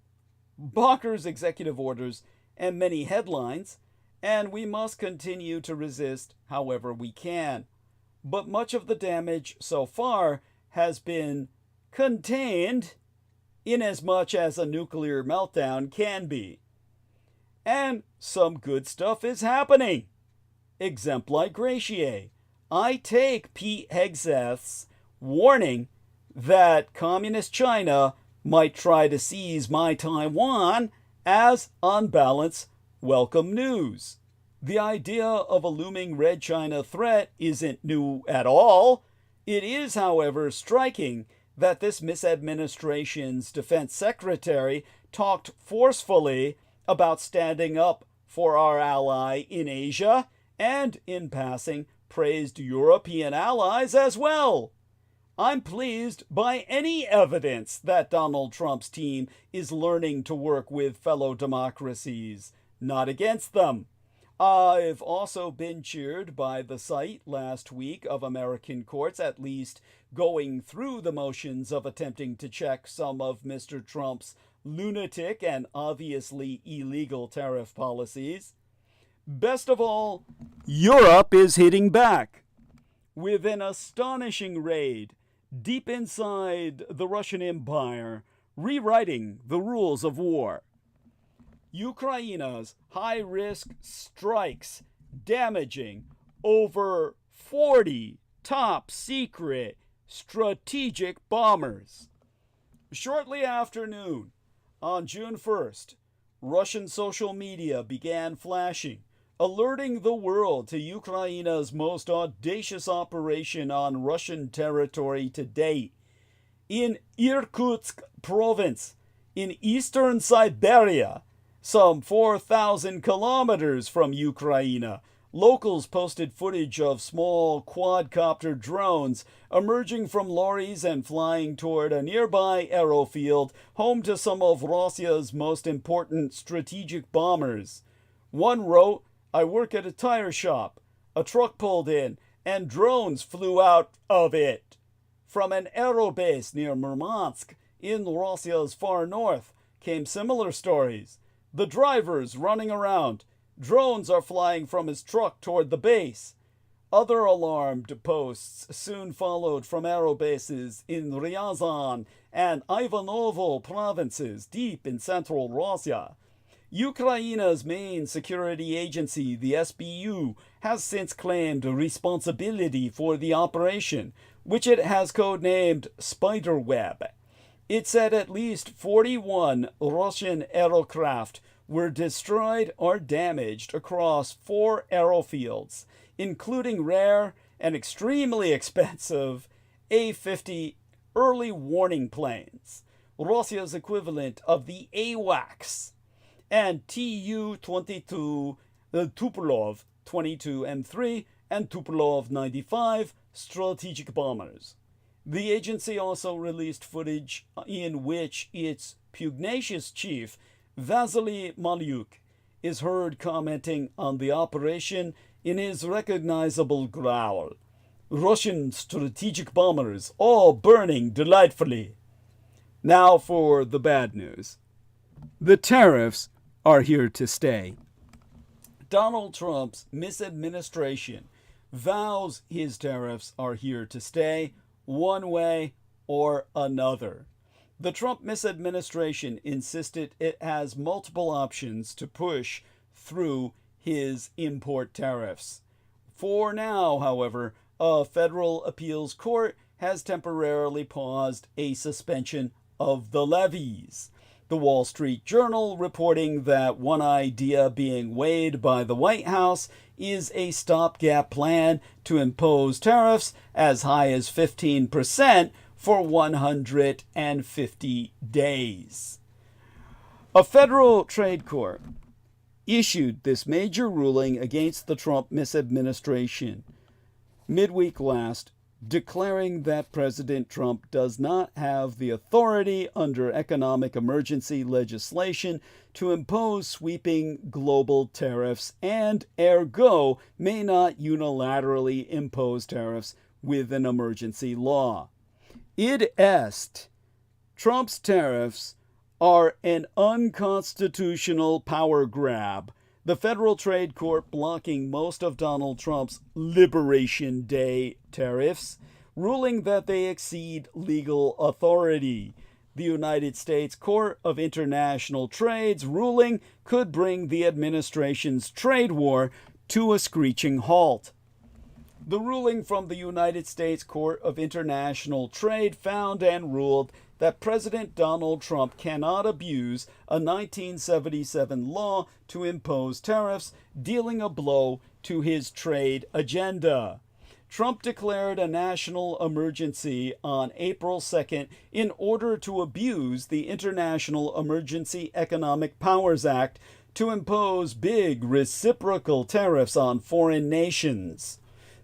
bonkers executive orders and many headlines, and we must continue to resist however we can. But much of the damage so far has been contained in as much as a nuclear meltdown can be. And some good stuff is happening. Exempli gratiae. I take Pete Hegseth's warning that communist China might try to seize my Taiwan as, on balance, welcome news. The idea of a looming Red China threat isn't new at all. It is, however, striking that this misadministration's defense secretary talked forcefully about standing up for our ally in Asia and, in passing, praised European allies as well. I'm pleased by any evidence that Donald Trump's team is learning to work with fellow democracies, not against them. I've also been cheered by the sight last week of American courts at least going through the motions of attempting to check some of Mr. Trump's lunatic and obviously illegal tariff policies. Best of all, Europe is hitting back with an astonishing raid deep inside the Russian Empire, rewriting the rules of war. Ukraine's high-risk strikes damaging over 40 top-secret strategic bombers. Shortly after noon, on June 1st, Russian social media began flashing, alerting the world to Ukraine's most audacious operation on Russian territory to date. In Irkutsk province, in eastern Siberia, some 4,000 kilometers from Ukraine, locals posted footage of small quadcopter drones emerging from lorries and flying toward a nearby aerofield, home to some of Russia's most important strategic bombers. One wrote, "I work at a tire shop. A truck pulled in, and drones flew out of it." From an aerobase near Murmansk, in Russia's far north, came similar stories. The driver's running around. Drones are flying from his truck toward the base. Other alarmed posts soon followed from aerobases in Ryazan and Ivanovo provinces deep in central Russia. Ukraine's main security agency, the SBU, has since claimed responsibility for the operation, which it has codenamed Spiderweb. It said at least 41 Russian aircraft were destroyed or damaged across 4 aerofields, including rare and extremely expensive A-50 early warning planes, Russia's equivalent of the AWACS, and Tu-22 Tupolev 22 M3 and Tupolev 95 strategic bombers. The agency also released footage in which its pugnacious chief, Vasily Malyuk, is heard commenting on the operation in his recognizable growl. Russian strategic bombers all burning delightfully. Now for the bad news. The tariffs are here to stay. Donald Trump's misadministration vows his tariffs are here to stay one way or another. The Trump misadministration insisted it has multiple options to push through his import tariffs. For now, however, a federal appeals court has temporarily paused a suspension of the levies. The Wall Street Journal reporting that one idea being weighed by the White House is a stopgap plan to impose tariffs as high as 15% for 150 days. A federal trade court issued this major ruling against the Trump misadministration midweek last, declaring that President Trump does not have the authority under economic emergency legislation to impose sweeping global tariffs and, ergo, may not unilaterally impose tariffs with an emergency law. Id est, Trump's tariffs are an unconstitutional power grab, the federal trade court blocking most of Donald Trump's Liberation Day tariffs, ruling that they exceed legal authority. The United States Court of International Trade's ruling could bring the administration's trade war to a screeching halt. The ruling from the United States Court of International Trade found and ruled that President Donald Trump cannot abuse a 1977 law to impose tariffs, dealing a blow to his trade agenda. Trump declared a national emergency on April 2nd in order to abuse the International Emergency Economic Powers Act to impose big reciprocal tariffs on foreign nations.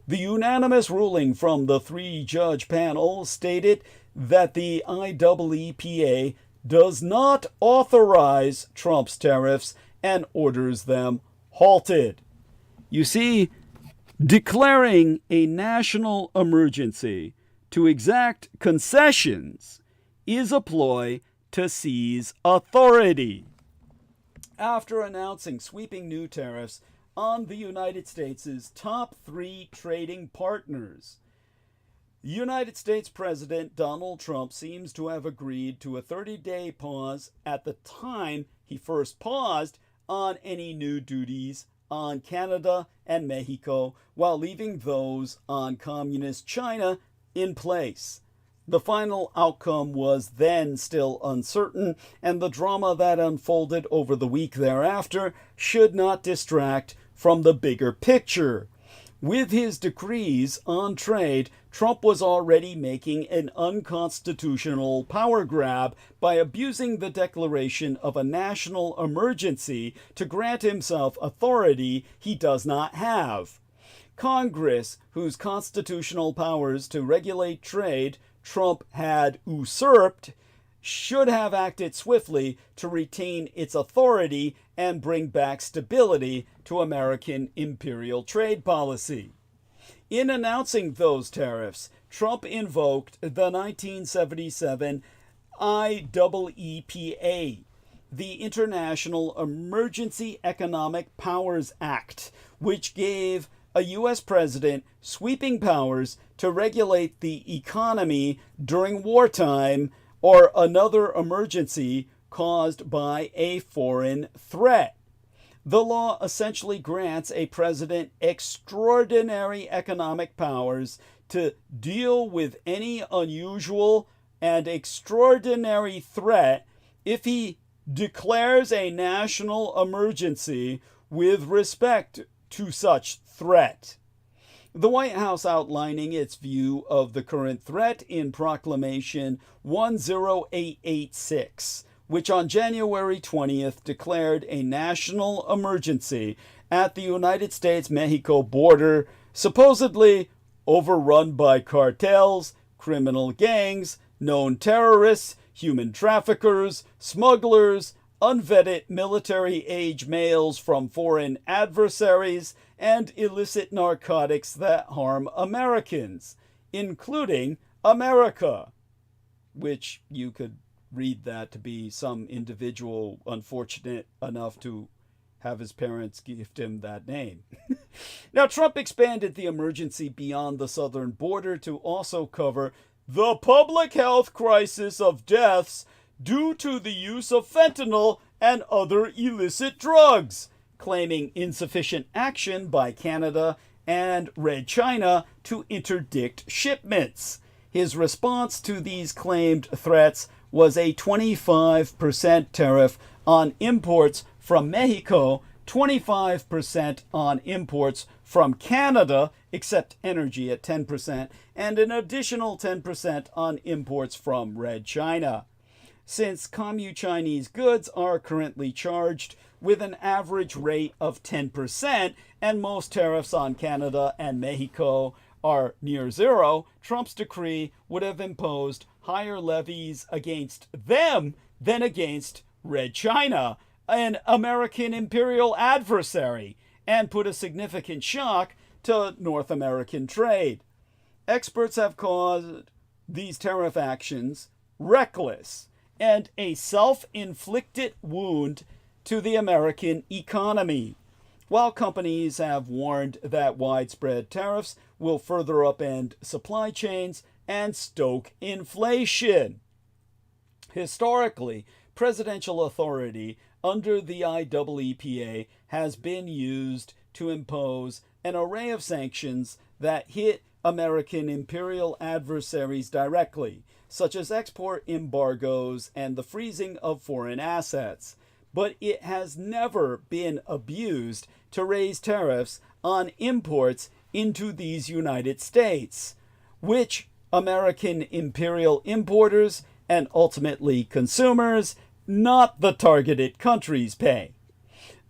The unanimous ruling from the three-judge panel stated that the IEEPA does not authorize Trump's tariffs and orders them halted. You see, declaring a national emergency to exact concessions is a ploy to seize authority. After announcing sweeping new tariffs on the United States' top three trading partners, United States President Donald Trump seems to have agreed to a 30-day pause at the time he first paused on any new duties on Canada and Mexico, while leaving those on communist China in place. The final outcome was then still uncertain, and the drama that unfolded over the week thereafter should not distract from the bigger picture. With his decrees on trade, Trump was already making an unconstitutional power grab by abusing the declaration of a national emergency to grant himself authority he does not have. Congress, whose constitutional powers to regulate trade Trump had usurped, should have acted swiftly to retain its authority and bring back stability to American imperial trade policy. In announcing those tariffs, Trump invoked the 1977 IEEPA, the International Emergency Economic Powers Act, which gave a U.S. president sweeping powers to regulate the economy during wartime or another emergency caused by a foreign threat. The law essentially grants a president extraordinary economic powers to deal with any unusual and extraordinary threat if he declares a national emergency with respect to such threat. The White House outlining its view of the current threat in Proclamation 10886, which on January 20th declared a national emergency at the United States-Mexico border, supposedly overrun by cartels, criminal gangs, known terrorists, human traffickers, smugglers, unvetted military-age males from foreign adversaries, and illicit narcotics that harm Americans, including America, which you could read that to be some individual unfortunate enough to have his parents gift him that name. Now, Trump expanded the emergency beyond the southern border to also cover the public health crisis of deaths due to the use of fentanyl and other illicit drugs, claiming insufficient action by Canada and Red China to interdict shipments. His response to these claimed threats was a 25% tariff on imports from Mexico, 25% on imports from Canada, except energy at 10%, and an additional 10% on imports from Red China. Since Communist Chinese goods are currently charged with an average rate of 10%, and most tariffs on Canada and Mexico are near zero, Trump's decree would have imposed higher levies against them than against Red China, an American imperial adversary, and put a significant shock to North American trade. Experts have called these tariff actions reckless and a self-inflicted wound to the American economy, while companies have warned that widespread tariffs will further upend supply chains and stoke inflation. Historically, presidential authority under the IEEPA has been used to impose an array of sanctions that hit American imperial adversaries directly, such as export embargoes and the freezing of foreign assets. But it has never been abused to raise tariffs on imports into these United States, which American imperial importers and ultimately consumers, not the targeted countries, pay.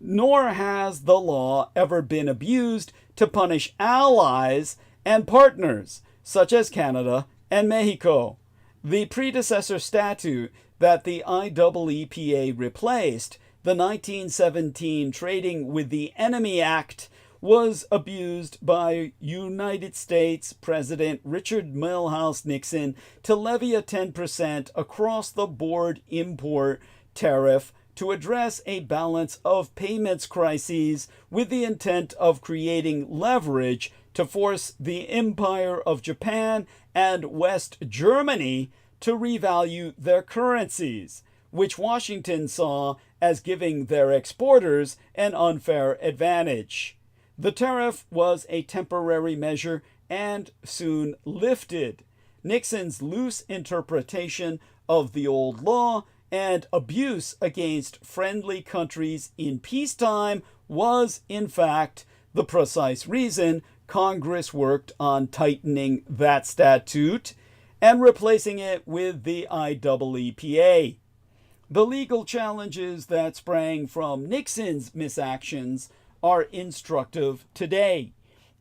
Nor has the law ever been abused to punish allies and partners, such as Canada and Mexico. The predecessor statute that the IEEPA replaced, the 1917 Trading with the Enemy Act, was abused by United States President Richard Milhous Nixon to levy a 10% across-the-board import tariff to address a balance of payments crises with the intent of creating leverage to force the Empire of Japan and West Germany to revalue their currencies, which Washington saw as giving their exporters an unfair advantage. The tariff was a temporary measure and soon lifted. Nixon's loose interpretation of the old law and abuse against friendly countries in peacetime was, in fact, the precise reason Congress worked on tightening that statute and replacing it with the IEEPA. The legal challenges that sprang from Nixon's misactions are instructive today.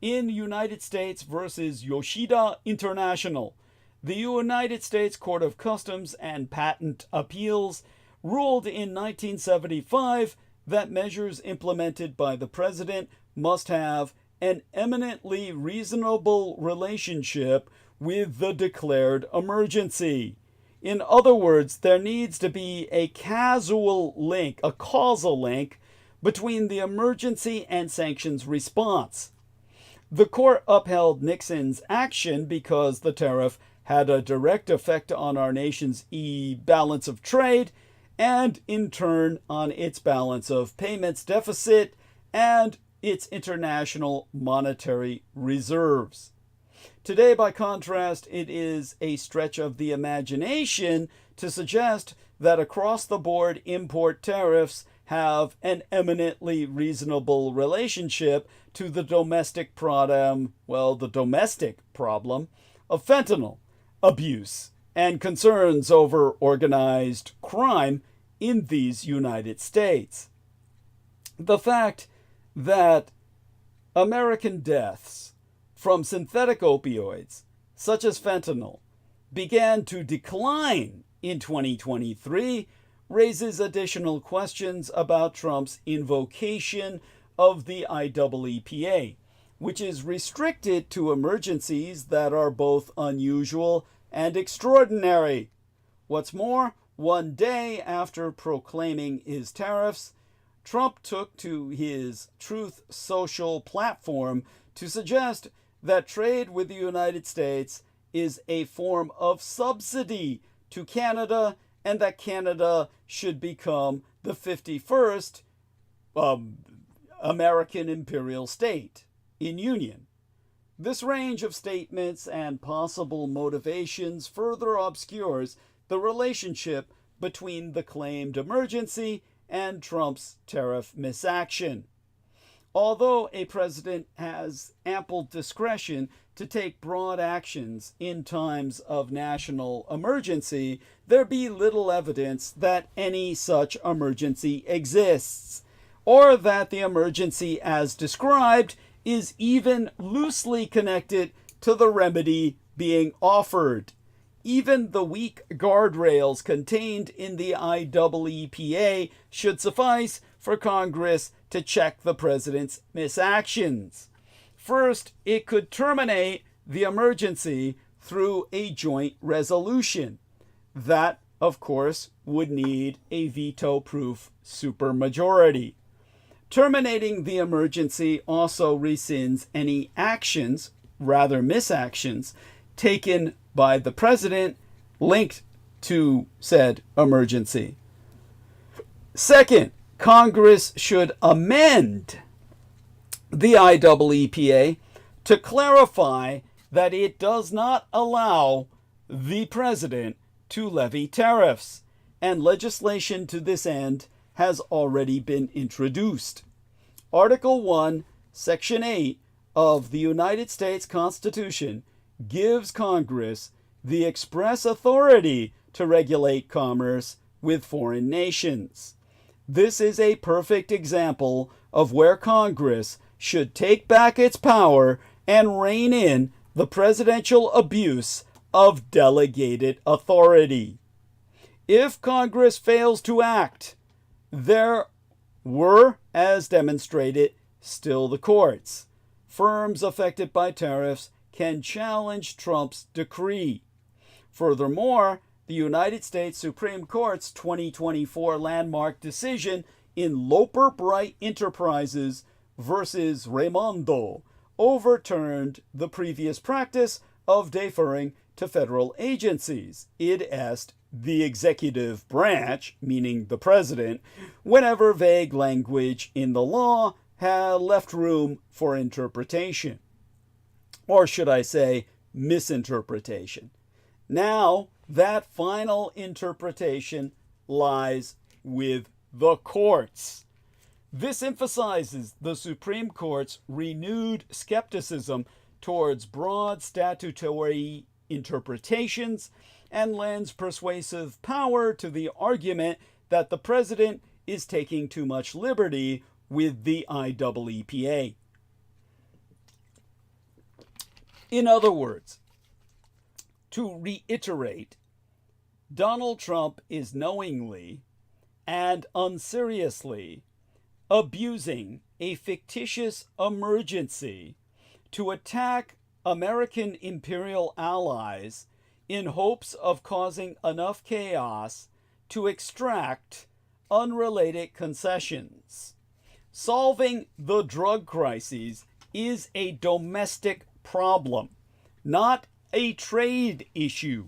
In United States versus Yoshida International, the United States Court of Customs and Patent Appeals ruled in 1975 that measures implemented by the president must have an eminently reasonable relationship with the declared emergency. In other words, there needs to be a causal link between the emergency and sanctions response. The court upheld Nixon's action because the tariff had a direct effect on our nation's balance of trade and, in turn, on its balance of payments deficit and its international monetary reserves. Today, by contrast, it is a stretch of the imagination to suggest that across-the-board import tariffs have an eminently reasonable relationship to the domestic problem of fentanyl abuse and concerns over organized crime in these United States. The fact that American deaths from synthetic opioids, such as fentanyl, began to decline in 2023 raises additional questions about Trump's invocation of the IEEPA, which is restricted to emergencies that are both unusual and extraordinary. What's more, one day after proclaiming his tariffs, Trump took to his Truth Social platform to suggest that trade with the United States is a form of subsidy to Canada and that Canada should become the 51st American imperial state in union. This range of statements and possible motivations further obscures the relationship between the claimed emergency and Trump's tariff misaction. Although a president has ample discretion to take broad actions in times of national emergency, there be little evidence that any such emergency exists, or that the emergency as described is even loosely connected to the remedy being offered. Even the weak guardrails contained in the IEEPA should suffice for Congress to check the president's misactions. First, it could terminate the emergency through a joint resolution. That, of course, would need a veto-proof supermajority. Terminating the emergency also rescinds any actions, rather misactions, taken by the president linked to said emergency. Second, Congress should amend the IEEPA to clarify that it does not allow the president to levy tariffs, and legislation to this end has already been introduced. Article 1, Section 8 of the United States Constitution gives Congress the express authority to regulate commerce with foreign nations. This is a perfect example of where Congress should take back its power and rein in the presidential abuse of delegated authority. If Congress fails to act, there were, as demonstrated, still the courts. Firms affected by tariffs can challenge Trump's decree. Furthermore, the United States Supreme Court's 2024 landmark decision in Loper-Bright Enterprises versus Raimondo overturned the previous practice of deferring to federal agencies, id est the executive branch, meaning the president, whenever vague language in the law had left room for interpretation. Or should I say, misinterpretation. Now, that final interpretation lies with the courts. This emphasizes the Supreme Court's renewed skepticism towards broad statutory interpretations and lends persuasive power to the argument that the president is taking too much liberty with the IEEPA. In other words, to reiterate, Donald Trump is knowingly and unseriously abusing a fictitious emergency to attack American imperial allies in hopes of causing enough chaos to extract unrelated concessions. Solving the drug crises is a domestic problem, not a trade issue.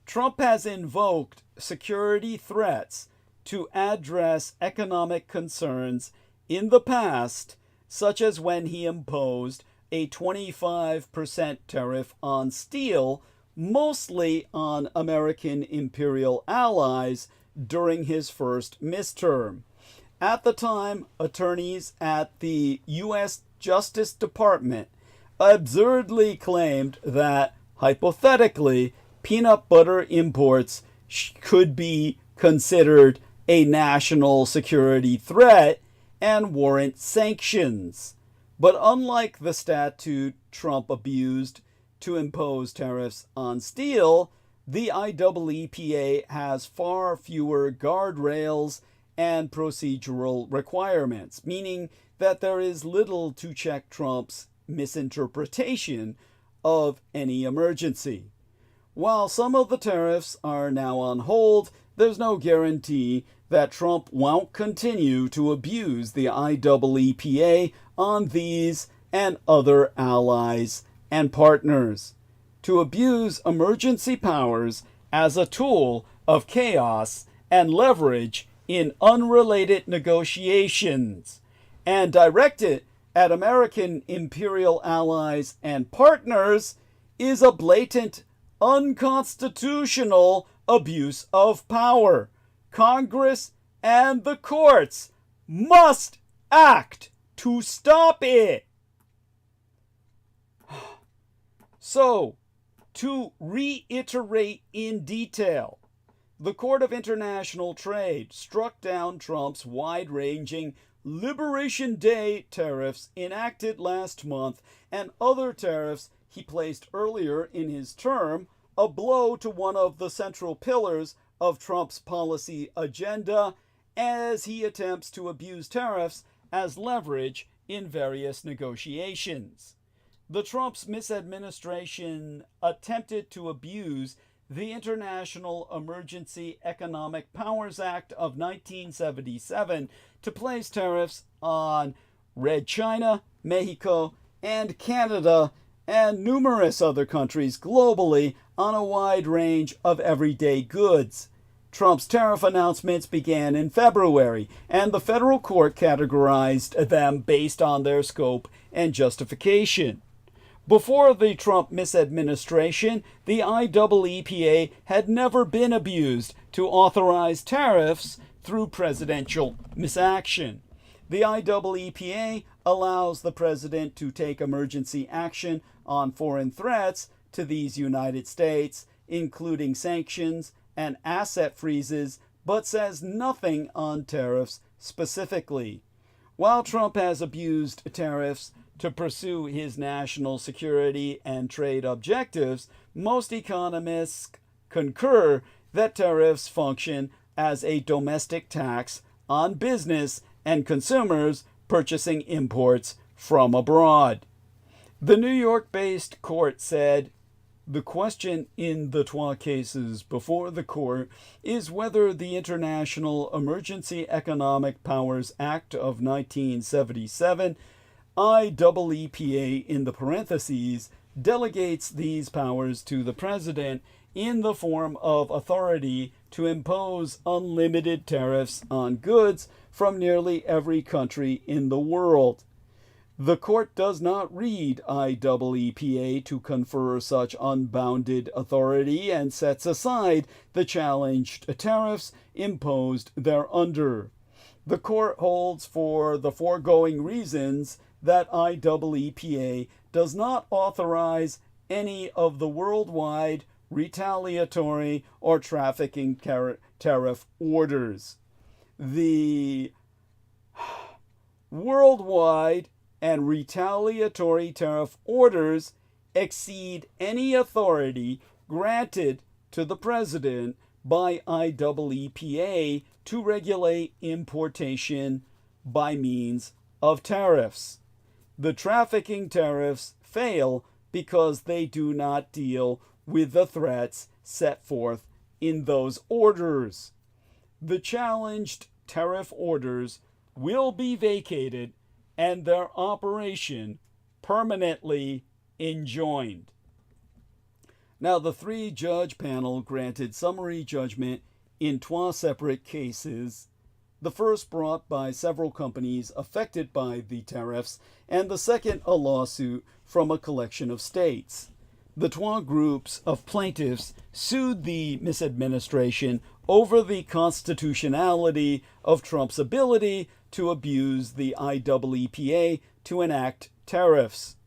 Trump has invoked security threats to address economic concerns in the past, such as when he imposed a 25% tariff on steel, mostly on American imperial allies, during his first midterm. At the time, attorneys at the U.S. Justice Department absurdly claimed that, hypothetically, peanut butter imports could be considered a national security threat and warrant sanctions. But unlike the statute Trump abused to impose tariffs on steel, the IEEPA has far fewer guardrails and procedural requirements, meaning that there is little to check Trump's misinterpretation of any emergency. While some of the tariffs are now on hold, there's no guarantee that Trump won't continue to abuse the IEEPA on these and other allies and partners, to abuse emergency powers as a tool of chaos and leverage in unrelated negotiations, and direct it at American imperial allies and partners is a blatant, unconstitutional abuse of power. Congress and the courts must act to stop it. So, to reiterate in detail, the Court of International Trade struck down Trump's wide-ranging Liberation Day tariffs enacted last month and other tariffs he placed earlier in his term, a blow to one of the central pillars of Trump's policy agenda as he attempts to abuse tariffs as leverage in various negotiations. The Trump's misadministration attempted to abuse the International Emergency Economic Powers Act of 1977 to place tariffs on Red China, Mexico, and Canada, and numerous other countries globally on a wide range of everyday goods. Trump's tariff announcements began in February, and the federal court categorized them based on their scope and justification. Before the Trump misadministration, the IEEPA had never been abused to authorize tariffs through presidential misaction. The IEEPA allows the president to take emergency action on foreign threats to these United States, including sanctions and asset freezes, but says nothing on tariffs specifically. While Trump has abused tariffs to pursue his national security and trade objectives, most economists concur that tariffs function as a domestic tax on business and consumers purchasing imports from abroad. The New York-based court said, "The question in the trois cases before the court is whether the International Emergency Economic Powers Act of 1977, IEEPA in the parentheses, delegates these powers to the president in the form of authority to impose unlimited tariffs on goods from nearly every country in the world. The court does not read IEEPA to confer such unbounded authority and sets aside the challenged tariffs imposed thereunder. The court holds for the foregoing reasons that IEEPA does not authorize any of the worldwide retaliatory or trafficking tariff orders. The worldwide and retaliatory tariff orders exceed any authority granted to the president by IEEPA to regulate importation by means of tariffs. The trafficking tariffs fail because they do not deal with the threats set forth in those orders. The challenged tariff orders will be vacated and their operation permanently enjoined." Now, the three-judge panel granted summary judgment in 12 separate cases, the first brought by several companies affected by the tariffs, and the second a lawsuit from a collection of states. The 12 groups of plaintiffs sued the misadministration over the constitutionality of Trump's ability to abuse the IEEPA to enact tariffs.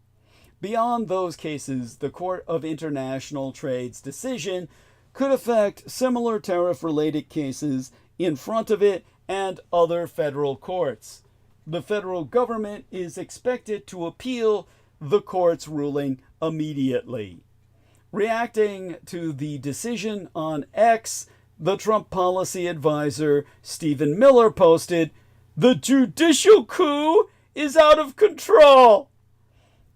Beyond those cases, the Court of International Trade's decision could affect similar tariff-related cases in front of it and other federal courts. The federal government is expected to appeal the court's ruling immediately. Reacting to the decision on X, the Trump policy advisor Stephen Miller posted, "The judicial coup is out of control."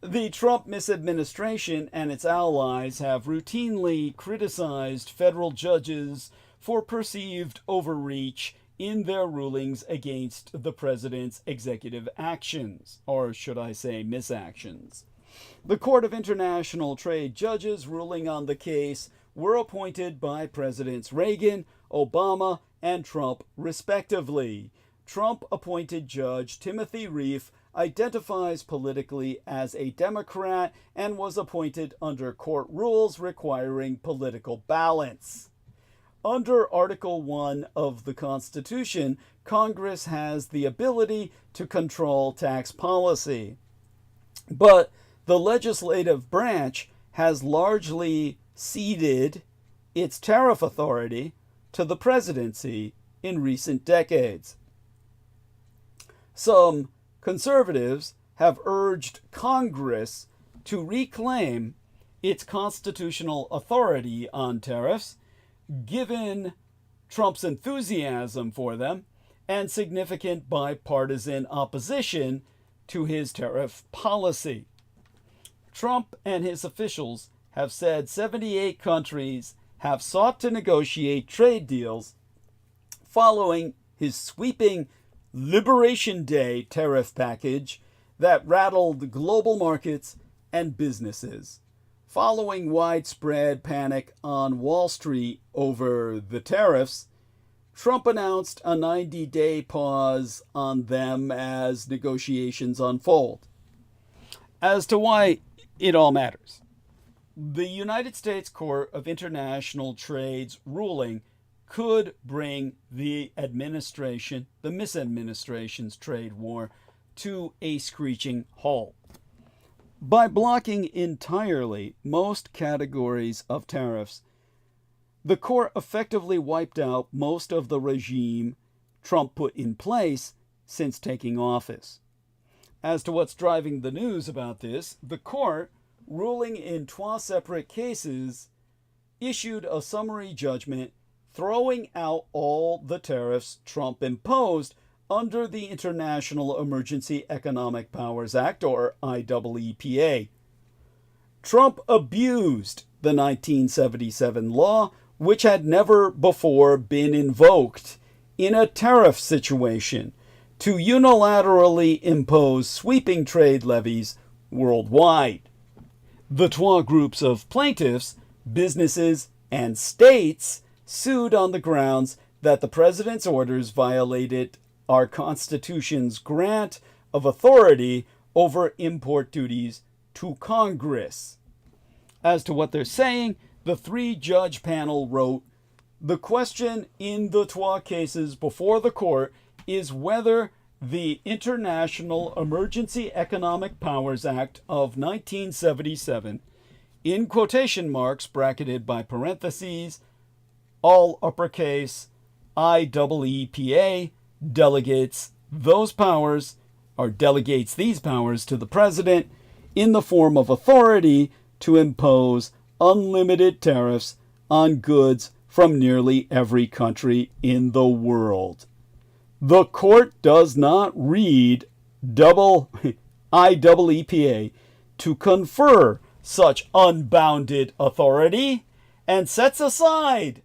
The Trump misadministration and its allies have routinely criticized federal judges for perceived overreach in their rulings against the president's executive actions, or should I say misactions. The Court of International Trade judges ruling on the case were appointed by Presidents Reagan, Obama, and Trump, respectively. Trump-appointed Judge Timothy Reif identifies politically as a Democrat and was appointed under court rules requiring political balance. Under Article 1 of the Constitution, Congress has the ability to control tax policy. But the legislative branch has largely ceded its tariff authority to the presidency in recent decades. Some conservatives have urged Congress to reclaim its constitutional authority on tariffs, given Trump's enthusiasm for them and significant bipartisan opposition to his tariff policy. Trump and his officials have said 78 countries have sought to negotiate trade deals following his sweeping Liberation Day tariff package that rattled global markets and businesses. Following widespread panic on Wall Street over the tariffs, Trump announced a 90-day pause on them as negotiations unfold. As to why it all matters, the United States Court of International Trade's ruling could bring the misadministration's trade war to a screeching halt. By blocking entirely most categories of tariffs, the court effectively wiped out most of the regime Trump put in place since taking office. As to what's driving the news about this, the court, ruling in 12 separate cases, issued a summary judgment throwing out all the tariffs Trump imposed under the International Emergency Economic Powers Act, or IEEPA. Trump abused the 1977 law, which had never before been invoked in a tariff situation, to unilaterally impose sweeping trade levies worldwide. The 12 groups of plaintiffs, businesses, and states sued on the grounds that the president's orders violated our Constitution's grant of authority over import duties to Congress. As to what they're saying, the 3-judge panel wrote, "The question in the 12 cases before the court is whether the International Emergency Economic Powers Act of 1977, in quotation marks bracketed by parentheses, all uppercase, IEEPA, delegates these powers to the president in the form of authority to impose unlimited tariffs on goods from nearly every country in the world. The court does not read IEEPA to confer such unbounded authority and sets aside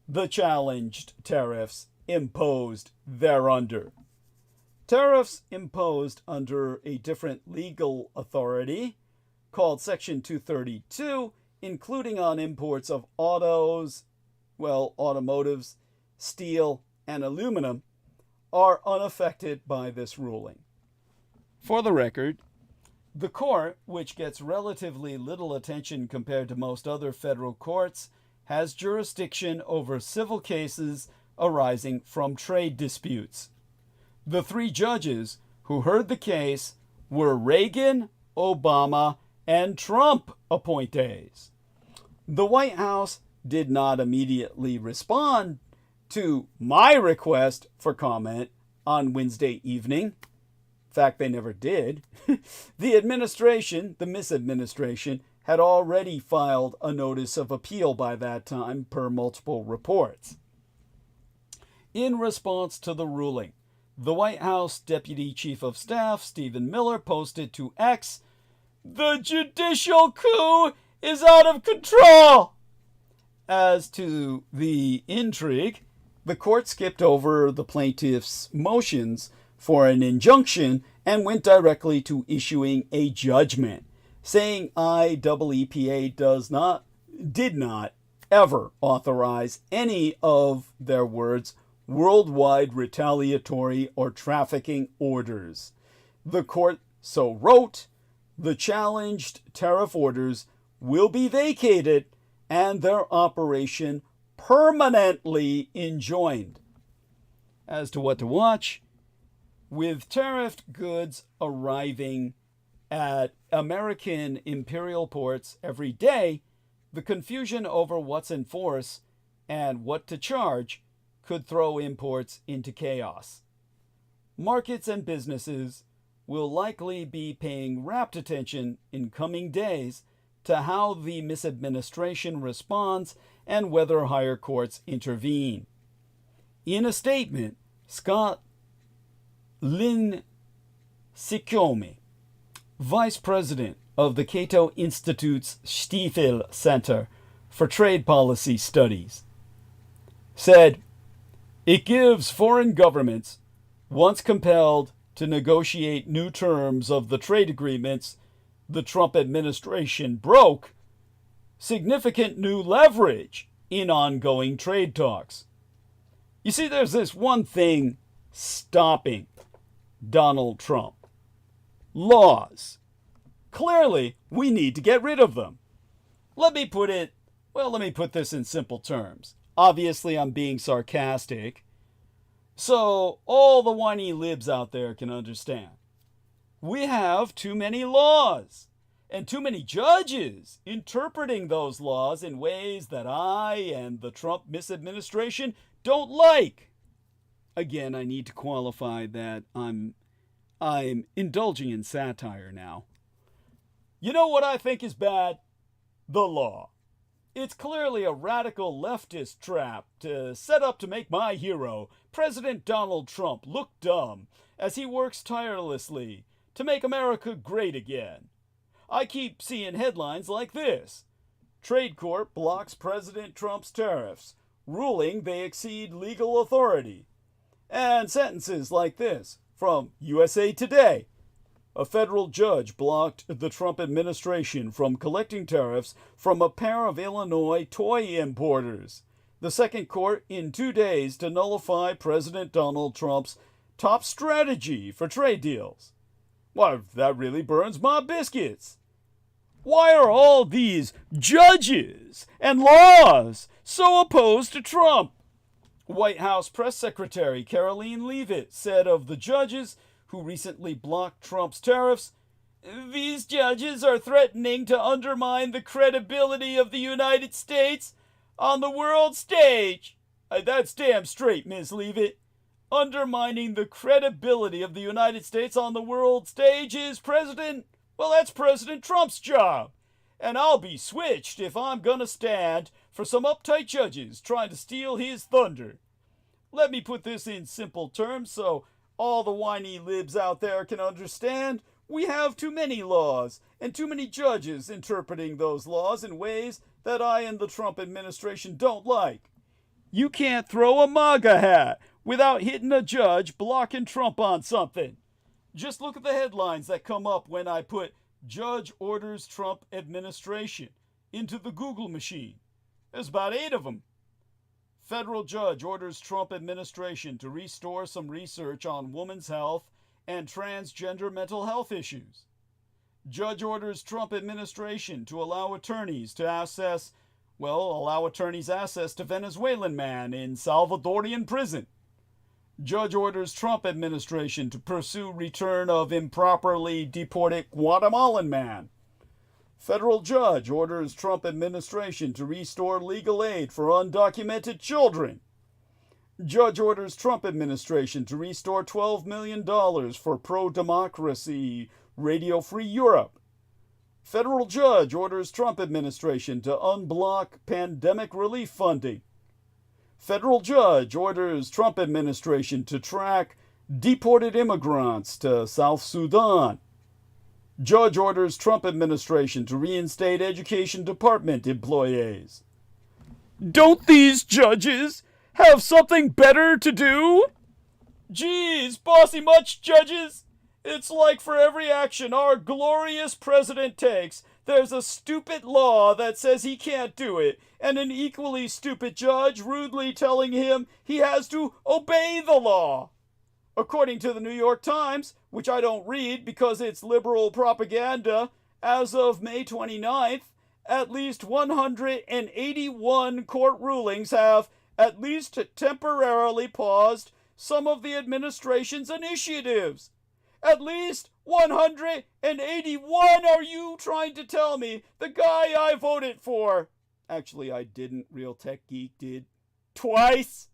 the challenged tariffs imposed thereunder. Tariffs imposed under a different legal authority, called Section 232, including on imports of automotives, steel, and aluminum, are unaffected by this ruling. For the record, the court, which gets relatively little attention compared to most other federal courts, has jurisdiction over civil cases arising from trade disputes. The 3 judges who heard the case were Reagan, Obama, and Trump appointees. The White House did not immediately respond to my request for comment on Wednesday evening. In fact, they never did. The misadministration, had already filed a notice of appeal by that time, per multiple reports. In response to the ruling, the White House Deputy Chief of Staff, Stephen Miller, posted to X, "The judicial coup is out of control." As to the intrigue, the court skipped over the plaintiff's motions for an injunction and went directly to issuing a judgment, saying IEEPA did not ever authorize any of their words worldwide retaliatory or trafficking orders. The court so wrote, "The challenged tariff orders will be vacated and their operation permanently enjoined. As to what to watch, with tariffed goods arriving at American imperial ports every day, the confusion over what's in force and what to charge could throw imports into chaos. Markets and businesses will likely be paying rapt attention in coming days to how the misadministration responds and whether higher courts intervene. In a statement, Scott Lūnisólar, Vice President of the Cato Institute's Stiefel Center for Trade Policy Studies, said, "It gives foreign governments, once compelled to negotiate new terms of the trade agreements the Trump administration broke, significant new leverage in ongoing trade talks." You see, there's this one thing stopping Donald Trump: laws. Clearly, we need to get rid of them. Let me put this in simple terms. Obviously, I'm being sarcastic, so all the whiny libs out there can understand. We have too many laws and too many judges interpreting those laws in ways that I and the Trump misadministration don't like. Again, I need to qualify that I'm indulging in satire now. You know what I think is bad? The law. It's clearly a radical leftist trap to set up to make my hero, President Donald Trump, look dumb as he works tirelessly to make America great again. I keep seeing headlines like this: Trade Court blocks President Trump's tariffs, ruling they exceed legal authority. And sentences like this from USA Today: a federal judge blocked the Trump administration from collecting tariffs from a pair of Illinois toy importers. The second court in 2 days to nullify President Donald Trump's top strategy for trade deals. Why, that really burns my biscuits. Why are all these judges and laws so opposed to Trump? White House Press Secretary Karoline Leavitt said of the judges who recently blocked Trump's tariffs, "These judges are threatening to undermine the credibility of the United States on the world stage." That's damn straight, Ms. Leavitt. Undermining the credibility of the United States on the world stage is that's President Trump's job. And I'll be switched if I'm gonna stand for some uptight judges trying to steal his thunder. Let me put this in simple terms so all the whiny libs out there can understand. We have too many laws and too many judges interpreting those laws in ways that I and the Trump administration don't like. You can't throw a MAGA hat without hitting a judge blocking Trump on something. Just look at the headlines that come up when I put "Judge Orders Trump Administration" into the Google machine. There's about 8 of them. Federal judge orders Trump administration to restore some research on women's health and transgender mental health issues. Judge orders Trump administration to allow attorneys access to Venezuelan man in Salvadorian prison. Judge orders Trump administration to pursue return of improperly deported Guatemalan man. Federal judge orders Trump administration to restore legal aid for undocumented children. Judge orders Trump administration to restore $12 million for pro-democracy Radio Free Europe. Federal judge orders Trump administration to unblock pandemic relief funding. Federal judge orders Trump administration to track deported immigrants to South Sudan. Judge orders Trump administration to reinstate Education Department employees. Don't these judges have something better to do? Geez, bossy much, judges. It's like for every action our glorious president takes, there's a stupid law that says he can't do it, and an equally stupid judge rudely telling him he has to obey the law. According to the New York Times, which I don't read because it's liberal propaganda, as of May 29th, at least 181 court rulings have at least temporarily paused some of the administration's initiatives. At least 181. Are you trying to tell me the guy I voted for? Actually, I didn't. Real Tech Geek did. Twice.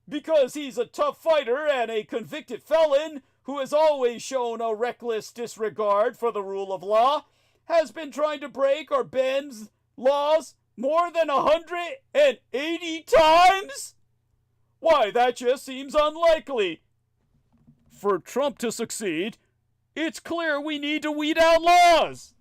Because he's a tough fighter and a convicted felon who has always shown a reckless disregard for the rule of law, has been trying to break or bend laws more than 180 times? Why, that just seems unlikely. For Trump to succeed, it's clear we need to weed out laws.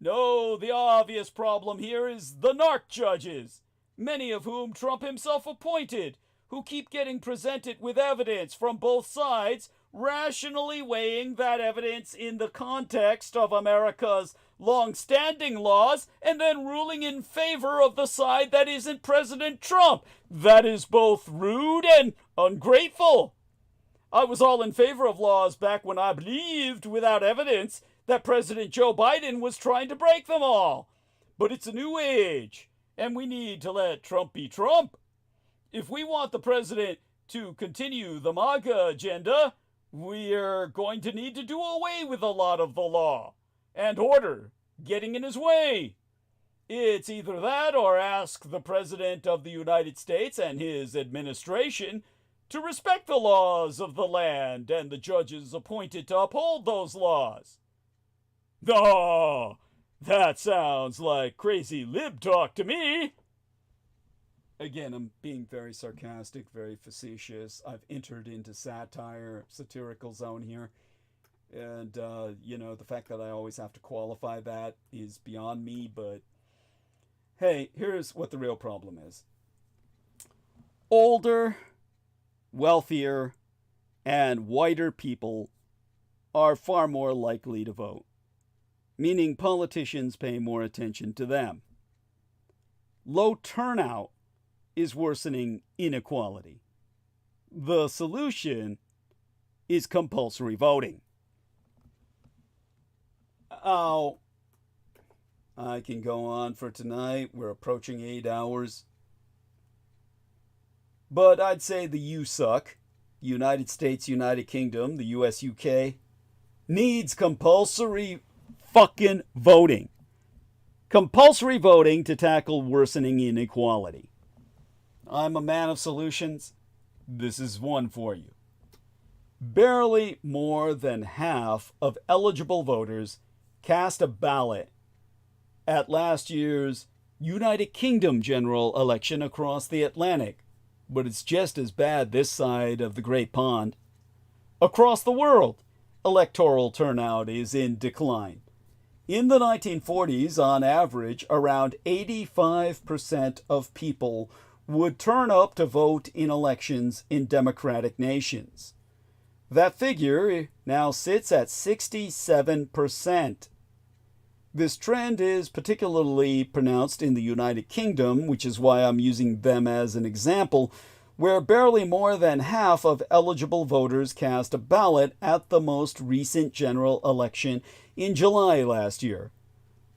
No, the obvious problem here is the narc judges, many of whom Trump himself appointed, who keep getting presented with evidence from both sides, rationally weighing that evidence in the context of America's long-standing laws, and then ruling in favor of the side that isn't President Trump. That is both rude and ungrateful. I was all in favor of laws back when I believed, without evidence, that President Joe Biden was trying to break them all. But it's a new age, and we need to let Trump be Trump. If we want the president to continue the MAGA agenda, we're going to need to do away with a lot of the law and order getting in his way. It's either that or ask the President of the United States and his administration to respect the laws of the land and the judges appointed to uphold those laws. Oh, that sounds like crazy lib talk to me. Again, I'm being very sarcastic, very facetious. I've entered into satirical zone here. And, the fact that I always have to qualify that is beyond me. But, hey, here's what the real problem is. Older, wealthier, and whiter people are far more likely to vote, meaning politicians pay more attention to them. Low turnout is worsening inequality. The solution is compulsory voting. Oh, I can go on for tonight. We're approaching 8 hours. But I'd say the USUC, United States, United Kingdom, the US, UK, needs compulsory fucking voting. Compulsory voting to tackle worsening inequality. I'm a man of solutions. This is one for you. Barely more than half of eligible voters cast a ballot at last year's United Kingdom general election across the Atlantic, but it's just as bad this side of the Great Pond. Across the world, electoral turnout is in decline. In the 1940s, on average, around 85% of people would turn up to vote in elections in democratic nations. That figure now sits at 67%. This trend is particularly pronounced in the United Kingdom, which is why I'm using them as an example, where barely more than half of eligible voters cast a ballot at the most recent general election in July last year.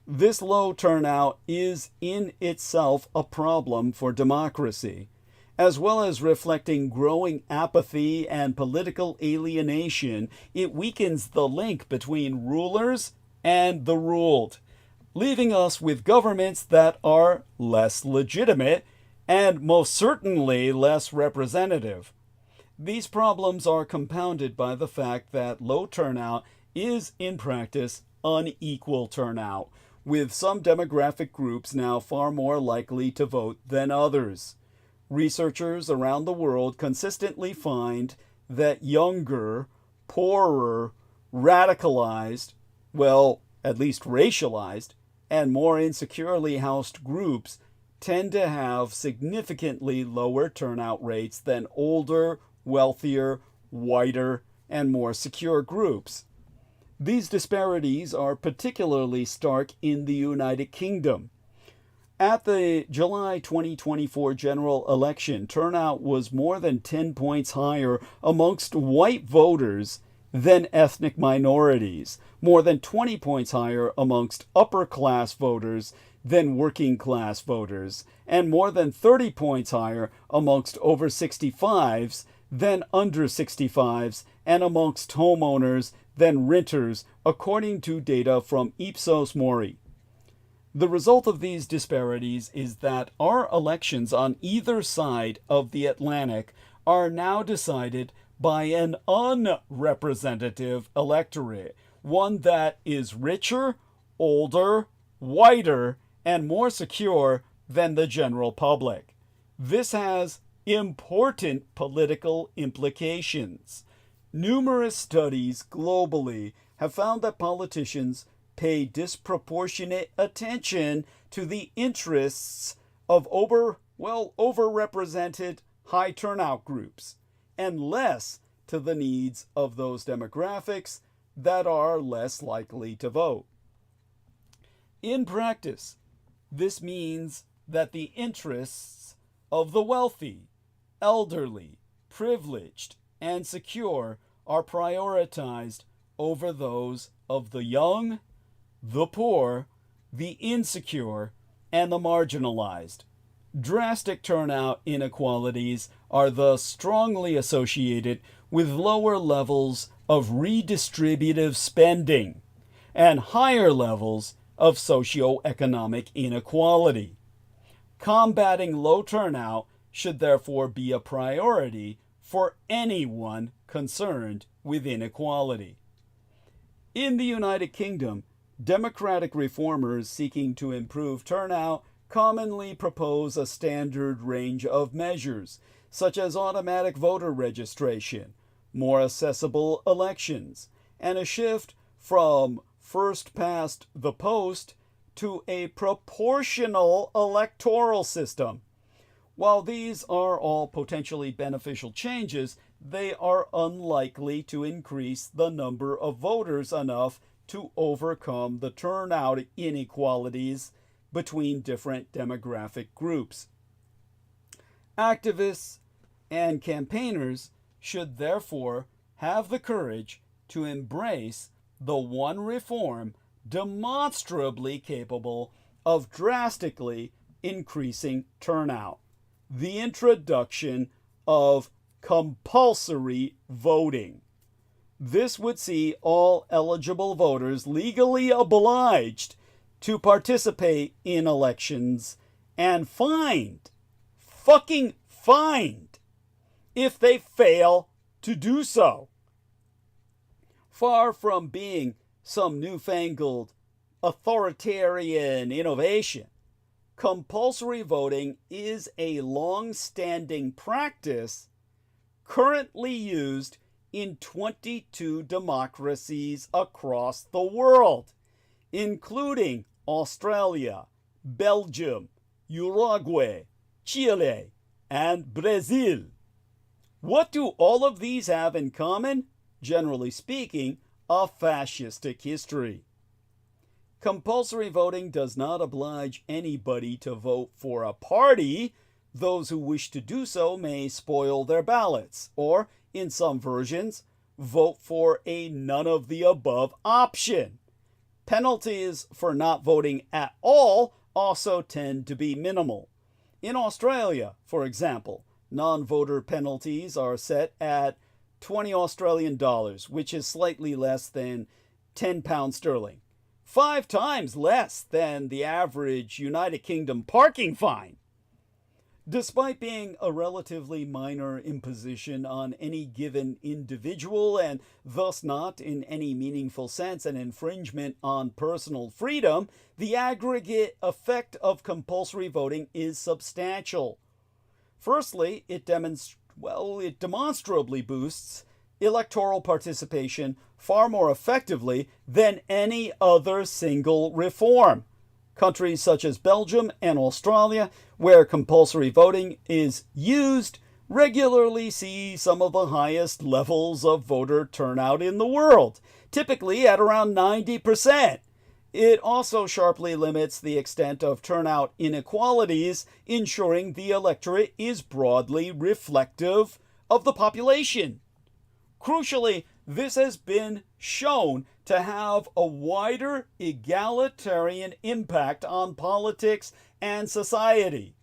This low turnout is in itself a problem for democracy, as well as reflecting growing apathy and political alienation. It weakens the link between rulers and the ruled, leaving us with governments that are less legitimate and most certainly less representative. These problems are compounded by the fact that low turnout is, in practice, unequal turnout, with some demographic groups now far more likely to vote than others. Researchers around the world consistently find that younger, poorer, radicalized, well, at least racialized, and more insecurely housed groups tend to have significantly lower turnout rates than older, wealthier, whiter, and more secure groups. These disparities are particularly stark in the United Kingdom. At the July 2024 general election, turnout was more than 10 points higher amongst white voters than ethnic minorities, more than 20 points higher amongst upper-class voters than working-class voters, and more than 30 points higher amongst over 65s than under 65s, and amongst homeowners than renters, according to data from Ipsos Mori. The result of these disparities is that our elections on either side of the Atlantic are now decided by an unrepresentative electorate, one that is richer, older, whiter, and more secure than the general public. This has important political implications. Numerous studies globally have found that politicians pay disproportionate attention to the interests of overrepresented high turnout groups, and less to the needs of those demographics that are less likely to vote. In practice, this means that the interests of the wealthy, elderly, privileged, and secure are prioritized over those of the young, the poor, the insecure, and the marginalized. Drastic turnout inequalities are thus strongly associated with lower levels of redistributive spending and higher levels of socioeconomic inequality. Combating low turnout should therefore be a priority for anyone concerned with inequality. In the United Kingdom, democratic reformers seeking to improve turnout commonly propose a standard range of measures, such as automatic voter registration, more accessible elections, and a shift from first past the post to a proportional electoral system. While these are all potentially beneficial changes, they are unlikely to increase the number of voters enough to overcome the turnout inequalities between different demographic groups. Activists and campaigners should therefore have the courage to embrace the one reform demonstrably capable of drastically increasing turnout: the introduction of compulsory voting. This would see all eligible voters legally obliged to participate in elections and fucking fined if they fail to do so. Far from being some newfangled authoritarian innovation, compulsory voting is a long-standing practice currently used in 22 democracies across the world, including Australia, Belgium, Uruguay, Chile, and Brazil. What do all of these have in common? Generally speaking, a fascistic history. Compulsory voting does not oblige anybody to vote for a party. Those who wish to do so may spoil their ballots, or, in some versions, vote for a none-of-the-above option. Penalties for not voting at all also tend to be minimal. In Australia, for example, non-voter penalties are set at 20 Australian dollars, which is slightly less than £10 sterling, 5 times less than the average United Kingdom parking fine. Despite being a relatively minor imposition on any given individual and thus not in any meaningful sense an infringement on personal freedom, the aggregate effect of compulsory voting is substantial. Firstly, it demonstrably boosts electoral participation far more effectively than any other single reform. Countries such as Belgium and Australia, where compulsory voting is used, regularly see some of the highest levels of voter turnout in the world, typically at around 90%. It also sharply limits the extent of turnout inequalities, ensuring the electorate is broadly reflective of the population. Crucially, this has been shown to have a wider egalitarian impact on politics and society.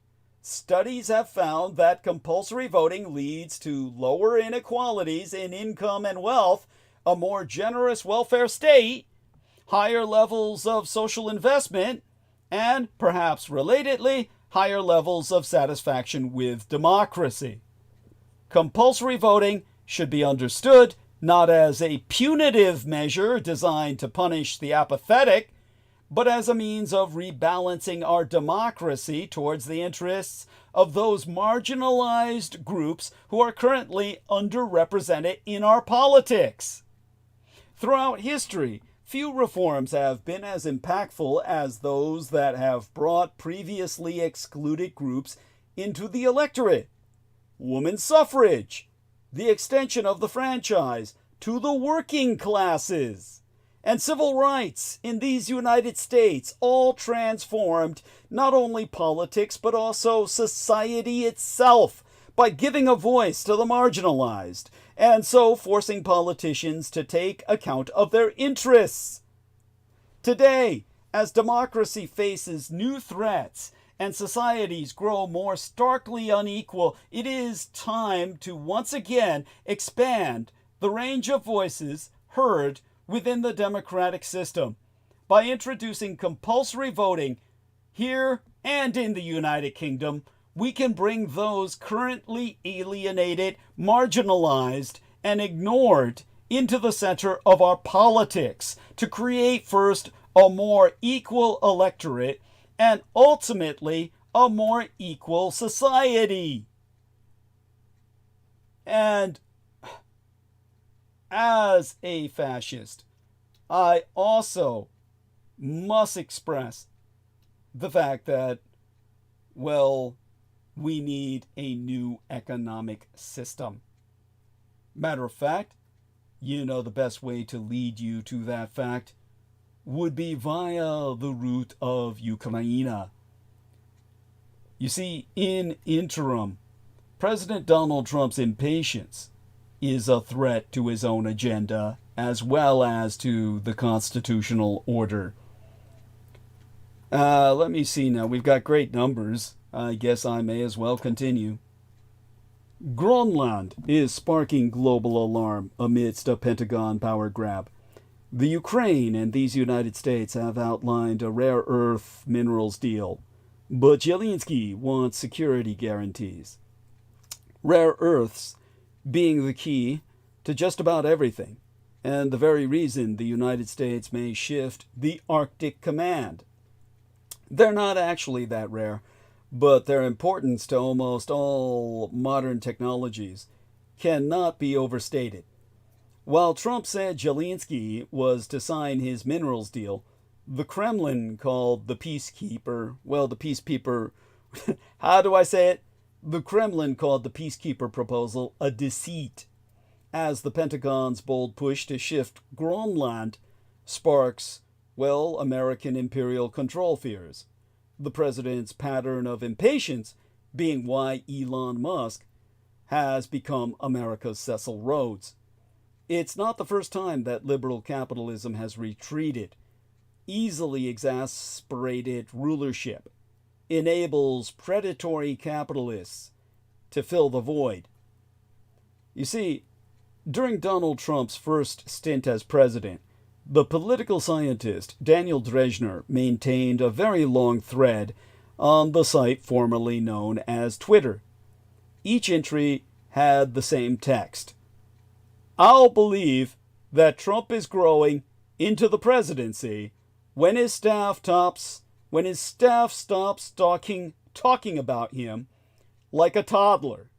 Studies have found that compulsory voting leads to lower inequalities in income and wealth, a more generous welfare state, higher levels of social investment, and, perhaps relatedly, higher levels of satisfaction with democracy. Compulsory voting should be understood not as a punitive measure designed to punish the apathetic, but as a means of rebalancing our democracy towards the interests of those marginalized groups who are currently underrepresented in our politics. Throughout history, few reforms have been as impactful as those that have brought previously excluded groups into the electorate. Women's suffrage, the extension of the franchise to the working classes, and civil rights in these United States all transformed not only politics but also society itself by giving a voice to the marginalized, and so forcing politicians to take account of their interests. Today, as democracy faces new threats and societies grow more starkly unequal, it is time to once again expand the range of voices heard within the democratic system by introducing compulsory voting here and in the United Kingdom. We can bring those currently alienated, marginalized, and ignored into the center of our politics to create first a more equal electorate and ultimately a more equal society. And as a fascist, I also must express the fact that, well, we need a new economic system. Matter of fact, you know, the best way to lead you to that fact would be via the route of Ukraine. You see, in interim, President Donald Trump's impatience is a threat to his own agenda as well as to the constitutional order. Let me see now. We've got great numbers. I guess I may as well continue. Grönland is sparking global alarm amidst a Pentagon power grab. The Ukraine and these United States have outlined a rare earth minerals deal, but Ellīnikī wants security guarantees. Rare earths being the key to just about everything, and the very reason the United States may shift the Arctic Command. They're not actually that rare, but their importance to almost all modern technologies cannot be overstated. While Trump said Ellīnikī was to sign his minerals deal, the Kremlin called the peacekeeper, how do I say it? The Kremlin called the peacekeeper proposal a deceit, as the Pentagon's bold push to shift Grönland sparks, well, American imperial control fears. The president's pattern of impatience being why Elon Musk has become America's Cecil Rhodes. It's not the first time that liberal capitalism has retreated. Easily exasperated rulership enables predatory capitalists to fill the void. You see, during Donald Trump's first stint as president, the political scientist Daniel Drezhner maintained a very long thread on the site formerly known as Twitter. Each entry had the same text. I'll believe that Trump is growing into the presidency when his staff stops talking about him like a toddler.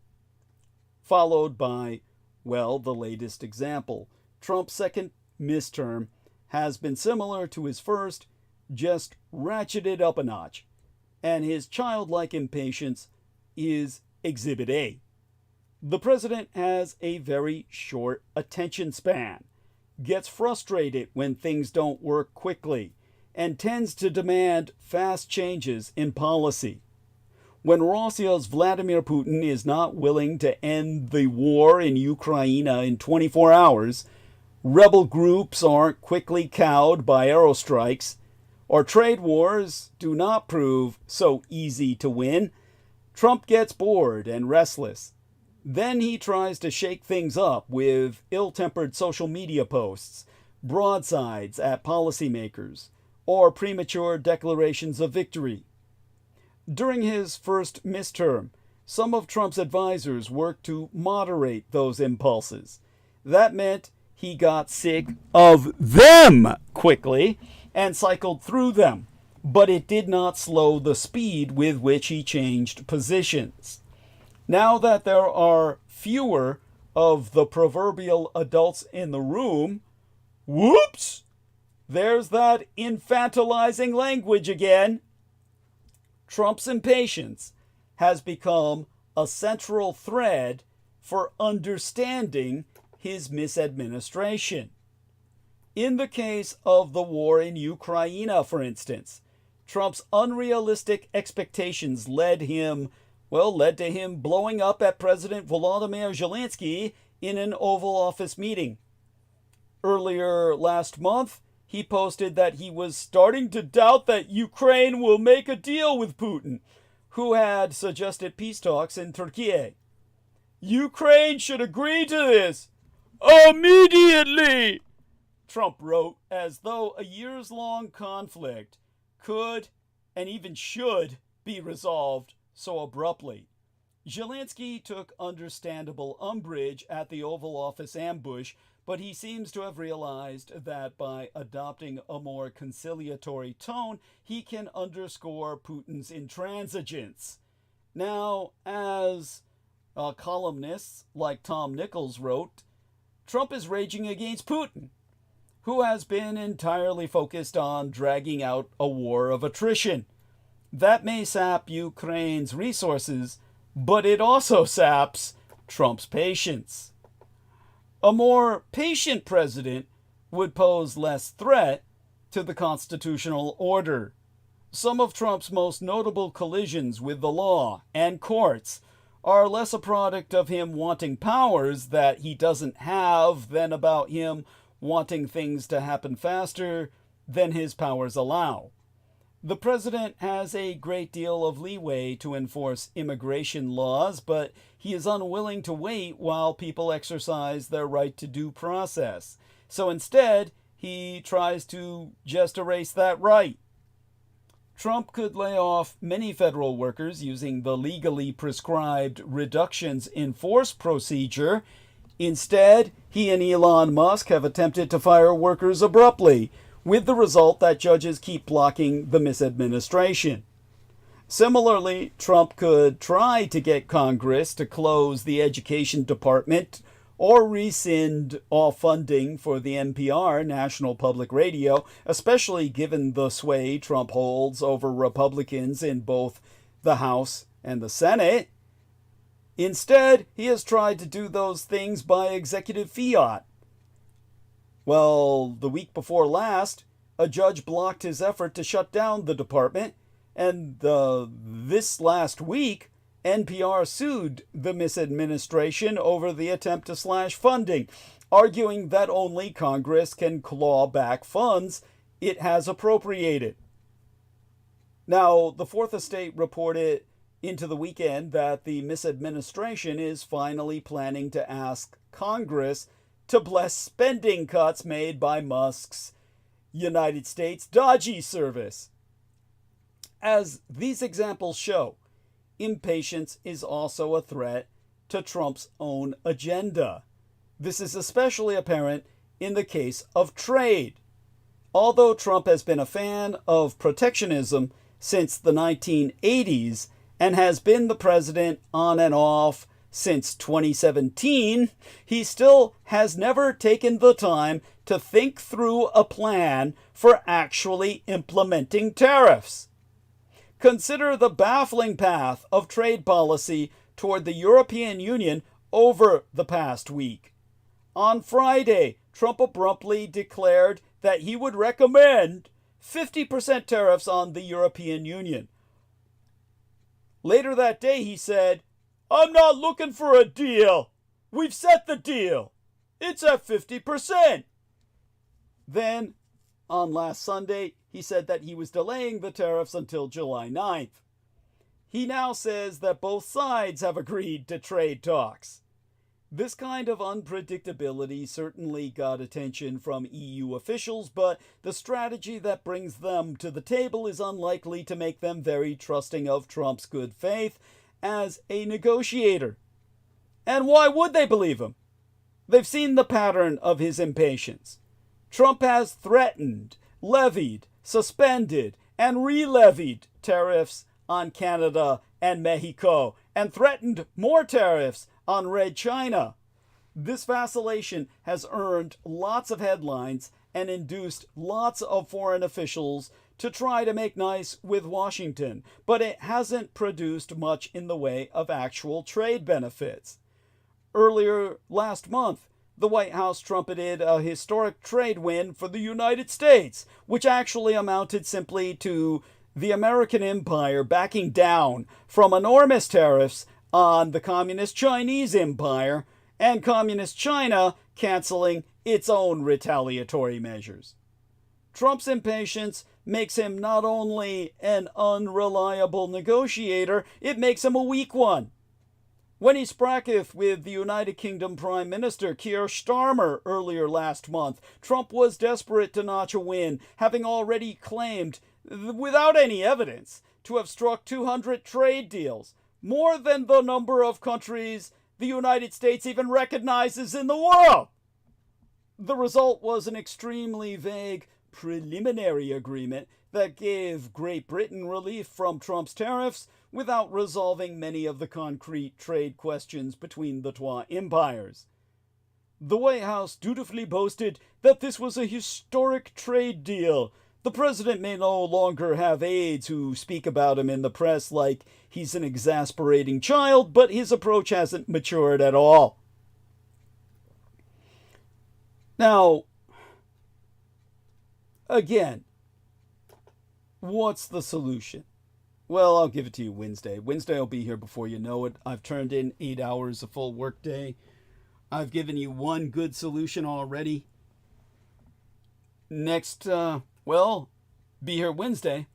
Followed by, well, the latest example. Trump's second midterm has been similar to his first, just ratcheted up a notch, and his childlike impatience is Exhibit A. The president has a very short attention span, gets frustrated when things don't work quickly, and tends to demand fast changes in policy. When Russia's Vladimir Putin is not willing to end the war in Ukraine in 24 hours, rebel groups aren't quickly cowed by aerostrikes, or trade wars do not prove so easy to win, Trump gets bored and restless. Then he tries to shake things up with ill-tempered social media posts, broadsides at policymakers, or premature declarations of victory. During his first midterm, some of Trump's advisors worked to moderate those impulses. That meant he got sick of them quickly and cycled through them, but it did not slow the speed with which he changed positions. Now that there are fewer of the proverbial adults in the room, whoops, there's that infantilizing language again. Trump's impatience has become a central thread for understanding his misadministration. In the case of the war in Ukraine, for instance, Trump's unrealistic expectations led to him blowing up at President Volodymyr Zelensky in an Oval Office meeting. Earlier last month, he posted that he was starting to doubt that Ukraine will make a deal with Putin, who had suggested peace talks in Turkey. Ukraine should agree to this immediately, Trump wrote, as though a years-long conflict could and even should be resolved so abruptly. Zelensky took understandable umbrage at the Oval Office ambush, but he seems to have realized that by adopting a more conciliatory tone, he can underscore Putin's intransigence. Now, as columnists like Tom Nichols wrote, Trump is raging against Putin, who has been entirely focused on dragging out a war of attrition. That may sap Ukraine's resources, but it also saps Trump's patience. A more patient president would pose less threat to the constitutional order. Some of Trump's most notable collisions with the law and courts are less a product of him wanting powers that he doesn't have than about him wanting things to happen faster than his powers allow. The president has a great deal of leeway to enforce immigration laws, but he is unwilling to wait while people exercise their right to due process. So instead, he tries to just erase that right. Trump could lay off many federal workers using the legally prescribed reductions in force procedure. Instead, he and Elon Musk have attempted to fire workers abruptly, with the result that judges keep blocking the misadministration. Similarly, Trump could try to get Congress to close the Education Department or rescind all funding for the NPR, National Public Radio, especially given the sway Trump holds over Republicans in both the House and the Senate. Instead, he has tried to do those things by executive fiat. Well, the week before last, a judge blocked his effort to shut down the department, and this last week, NPR sued the misadministration over the attempt to slash funding, arguing that only Congress can claw back funds it has appropriated. Now, the Fourth Estate reported into the weekend that the misadministration is finally planning to ask Congress to bless spending cuts made by Musk's United States dodgy service. As these examples show, impatience is also a threat to Trump's own agenda. This is especially apparent in the case of trade. Although Trump has been a fan of protectionism since the 1980s and has been the president on and off since 2017, he still has never taken the time to think through a plan for actually implementing tariffs. Consider the baffling path of trade policy toward the European Union over the past week. On Friday, Trump abruptly declared that he would recommend 50% tariffs on the European Union. Later that day, he said, "I'm not looking for a deal. We've set the deal. It's at 50%. Then, on last Sunday, he said that he was delaying the tariffs until July 9th. He now says that both sides have agreed to trade talks. This kind of unpredictability certainly got attention from EU officials, but the strategy that brings them to the table is unlikely to make them very trusting of Trump's good faith as a negotiator. And why would they believe him? They've seen the pattern of his impatience. Trump has threatened, levied, suspended, and re-levied tariffs on Canada and Mexico, and threatened more tariffs on Red China. This vacillation has earned lots of headlines and induced lots of foreign officials to try to make nice with Washington, but it hasn't produced much in the way of actual trade benefits. Earlier last month, the White House trumpeted a historic trade win for the United States, which actually amounted simply to the American empire backing down from enormous tariffs on the Communist Chinese empire and Communist China canceling its own retaliatory measures. Trump's impatience makes him not only an unreliable negotiator, it makes him a weak one. When he spracketh with the United Kingdom Prime Minister Keir Starmer earlier last month, Trump was desperate to notch a win, having already claimed, without any evidence, to have struck 200 trade deals, more than the number of countries the United States even recognizes in the world. The result was an extremely vague preliminary agreement that gave Great Britain relief from Trump's tariffs without resolving many of the concrete trade questions between the two empires. The White House dutifully boasted that this was a historic trade deal. The president may no longer have aides who speak about him in the press like he's an exasperating child, but his approach hasn't matured at all. Now, again, what's the solution? Well, I'll give it to you Wednesday. Wednesday will be here before you know it. I've turned in 8 hours a full workday. I've given you one good solution already. Next, be here Wednesday,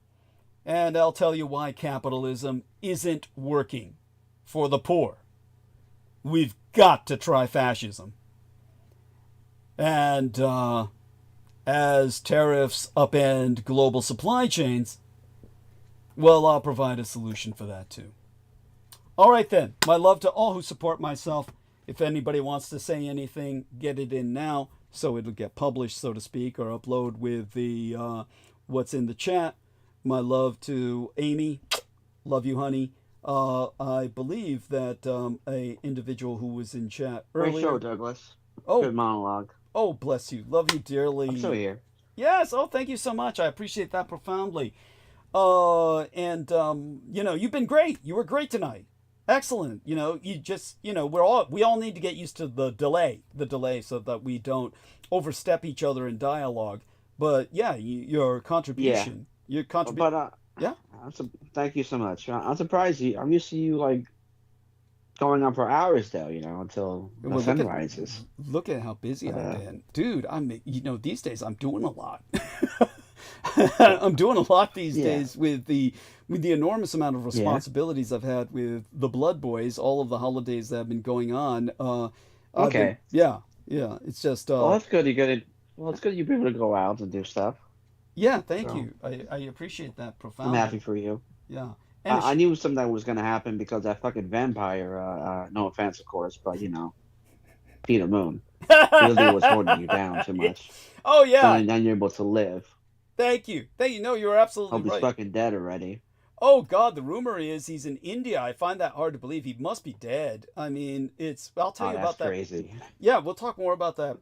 and I'll tell you why capitalism isn't working for the poor. We've got to try fascism. And as tariffs upend global supply chains, well, I'll provide a solution for that too. All right then, my love to all who support myself. If anybody wants to say anything, get it in now so it'll get published, so to speak, or upload with the what's in the chat. My love to Amy. Love you, honey. I believe that a individual who was in chat earlier. Great show, Douglas. Oh, good monologue. Oh, bless you. Love you dearly. I'm still here. Yes. Oh, thank you so much. I appreciate that profoundly. You've been great. You were great tonight. Excellent. We all need to get used to the delay so that we don't overstep each other in dialogue. But yeah, your contribution, yeah. Thank you so much. I'm surprised I'm used to you like going on for hours though, until the sun rises. Look at how busy I've been. Dude, these days I'm doing a lot. I'm doing a lot these days with the enormous amount of responsibilities I've had with the Blood Boys, all of the holidays that have been going on. Okay. It's just well, that's good. It's good you've been able to go out and do stuff. Yeah, thank you. I appreciate that profoundly. I'm happy for you. Yeah. I knew something was going to happen because that fucking vampire, no offense, of course, but, Peter Moon, really was holding you down too much. Oh, yeah. And then you're able to live. Thank you. No, you're absolutely right. Hope he's fucking dead already. Oh, God, the rumor is he's in India. I find that hard to believe. He must be dead. I mean, I'll tell you about that. That's crazy. Yeah, we'll talk more about that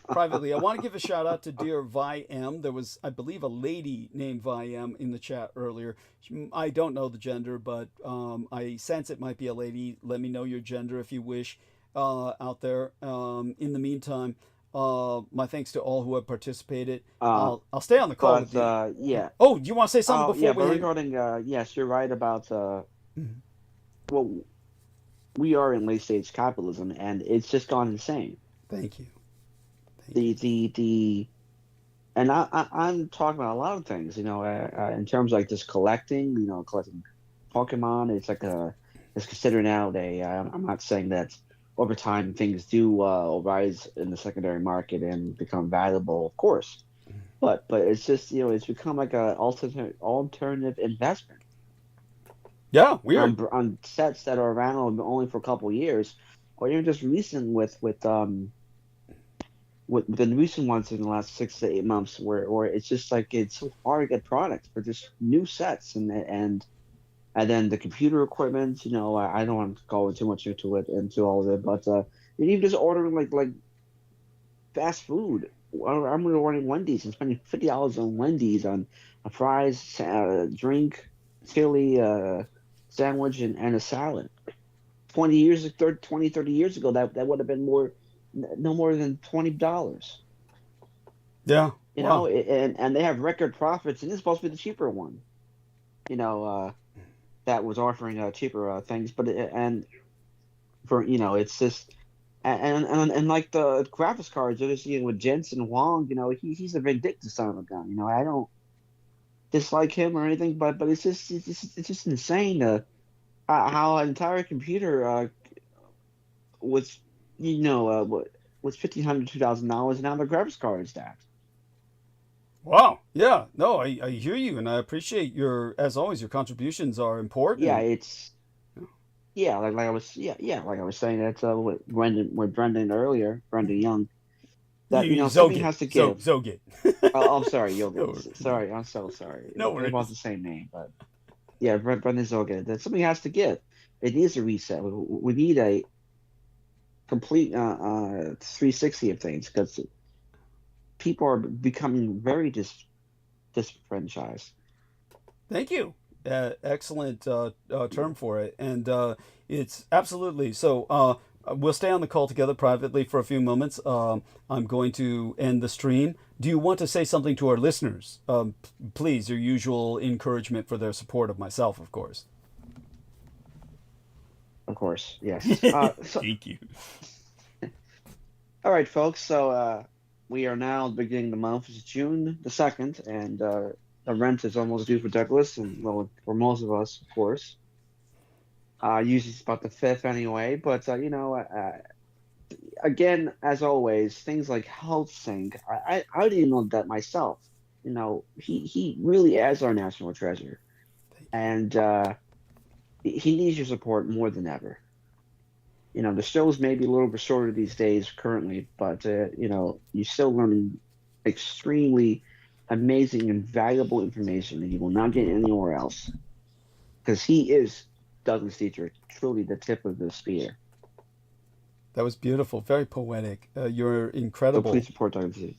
privately. I want to give a shout out to DRÂGON. There was, I believe, a lady named VyM in the chat earlier. I don't know the gender, but I sense it might be a lady. Let me know your gender if you wish out there. In the meantime, my thanks to all who have participated. I'll stay on the call with you. Yeah. Oh, do you want to say something before we... Yeah, but regarding, yes, you're right about, well, we are in late-stage capitalism, and it's just gone insane. Thank you. The and I'm talking about a lot of things, in terms of like just collecting, collecting Pokemon. It's like it's considered now I'm not saying that over time things do rise in the secondary market and become valuable, of course, but it's just it's become like a alternative investment. Yeah, weird. On sets that are around only for a couple years, or even just recent with the recent ones in the last 6 to 8 months, where it's just like it's so hard to get products for just new sets and then the computer equipment. I don't want to go too much into all of it, but even just ordering like fast food. I'm ordering Wendy's and spending $50 on Wendy's on a fries, drink, chili, sandwich, and a salad. 30 years ago, that would have been no more than $20. Yeah. Wow. And they have record profits, and this is supposed to be the cheaper one. That was offering cheaper things, but it's just and like the graphics cards, with Jensen Huang, he's a vindictive son of a gun. I don't dislike him or anything, but it's just insane how an entire computer was was $1,500 to $2,000, and now the graphics card is that. Wow. Yeah. No, I hear you, and I appreciate as always, your contributions are important. Yeah, like I was saying that with Brendan earlier, Brendan Young, that something has to give. Zogit. I'm sorry, Iobil. Sorry, I'm so sorry. No, we're about the same name, but yeah, Brendan Zogit. That something has to give. It needs a reset. We need a complete 360 of things, because people are becoming very disenfranchised. Thank you. Excellent term for it, and it's absolutely so. We'll stay on the call together privately for a few moments. I'm going to end the stream. Do you want to say something to our listeners? Please, your usual encouragement for their support of myself, of course. Of course, yes. Thank you. All right, folks. So we are now beginning the month. It's June the 2nd, and the rent is almost due for Douglas, and well, for most of us, of course. Usually it's about the 5th anyway, but again, as always, things like health sync. I didn't know that myself. He really is our national treasure, and he needs your support more than ever. The shows may be a little bit shorter these days currently, but you're still learning extremely amazing and valuable information that you will not get anywhere else, because he is Douglas Dietrich, truly the tip of the spear. That was beautiful, very poetic. You're incredible. So please support Douglas Dietrich.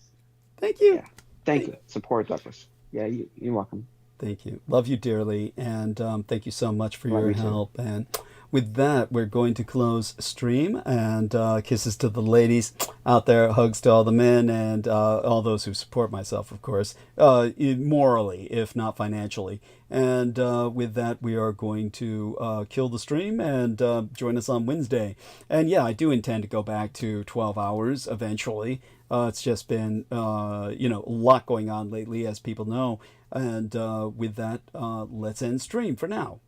Thank you. Yeah. Thank you. Support Douglas. Yeah, you're welcome. Thank you. Love you dearly, and thank you so much for Love your you too. help. And with that, we're going to close stream, and kisses to the ladies out there, hugs to all the men, and all those who support myself, of course, morally, if not financially. And with that, we are going to kill the stream and join us on Wednesday. And yeah, I do intend to go back to 12 hours eventually. It's just been, a lot going on lately, as people know. And with that, let's end stream for now.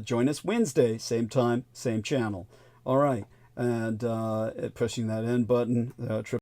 Join us Wednesday, same time, same channel. All right. And pushing that end button,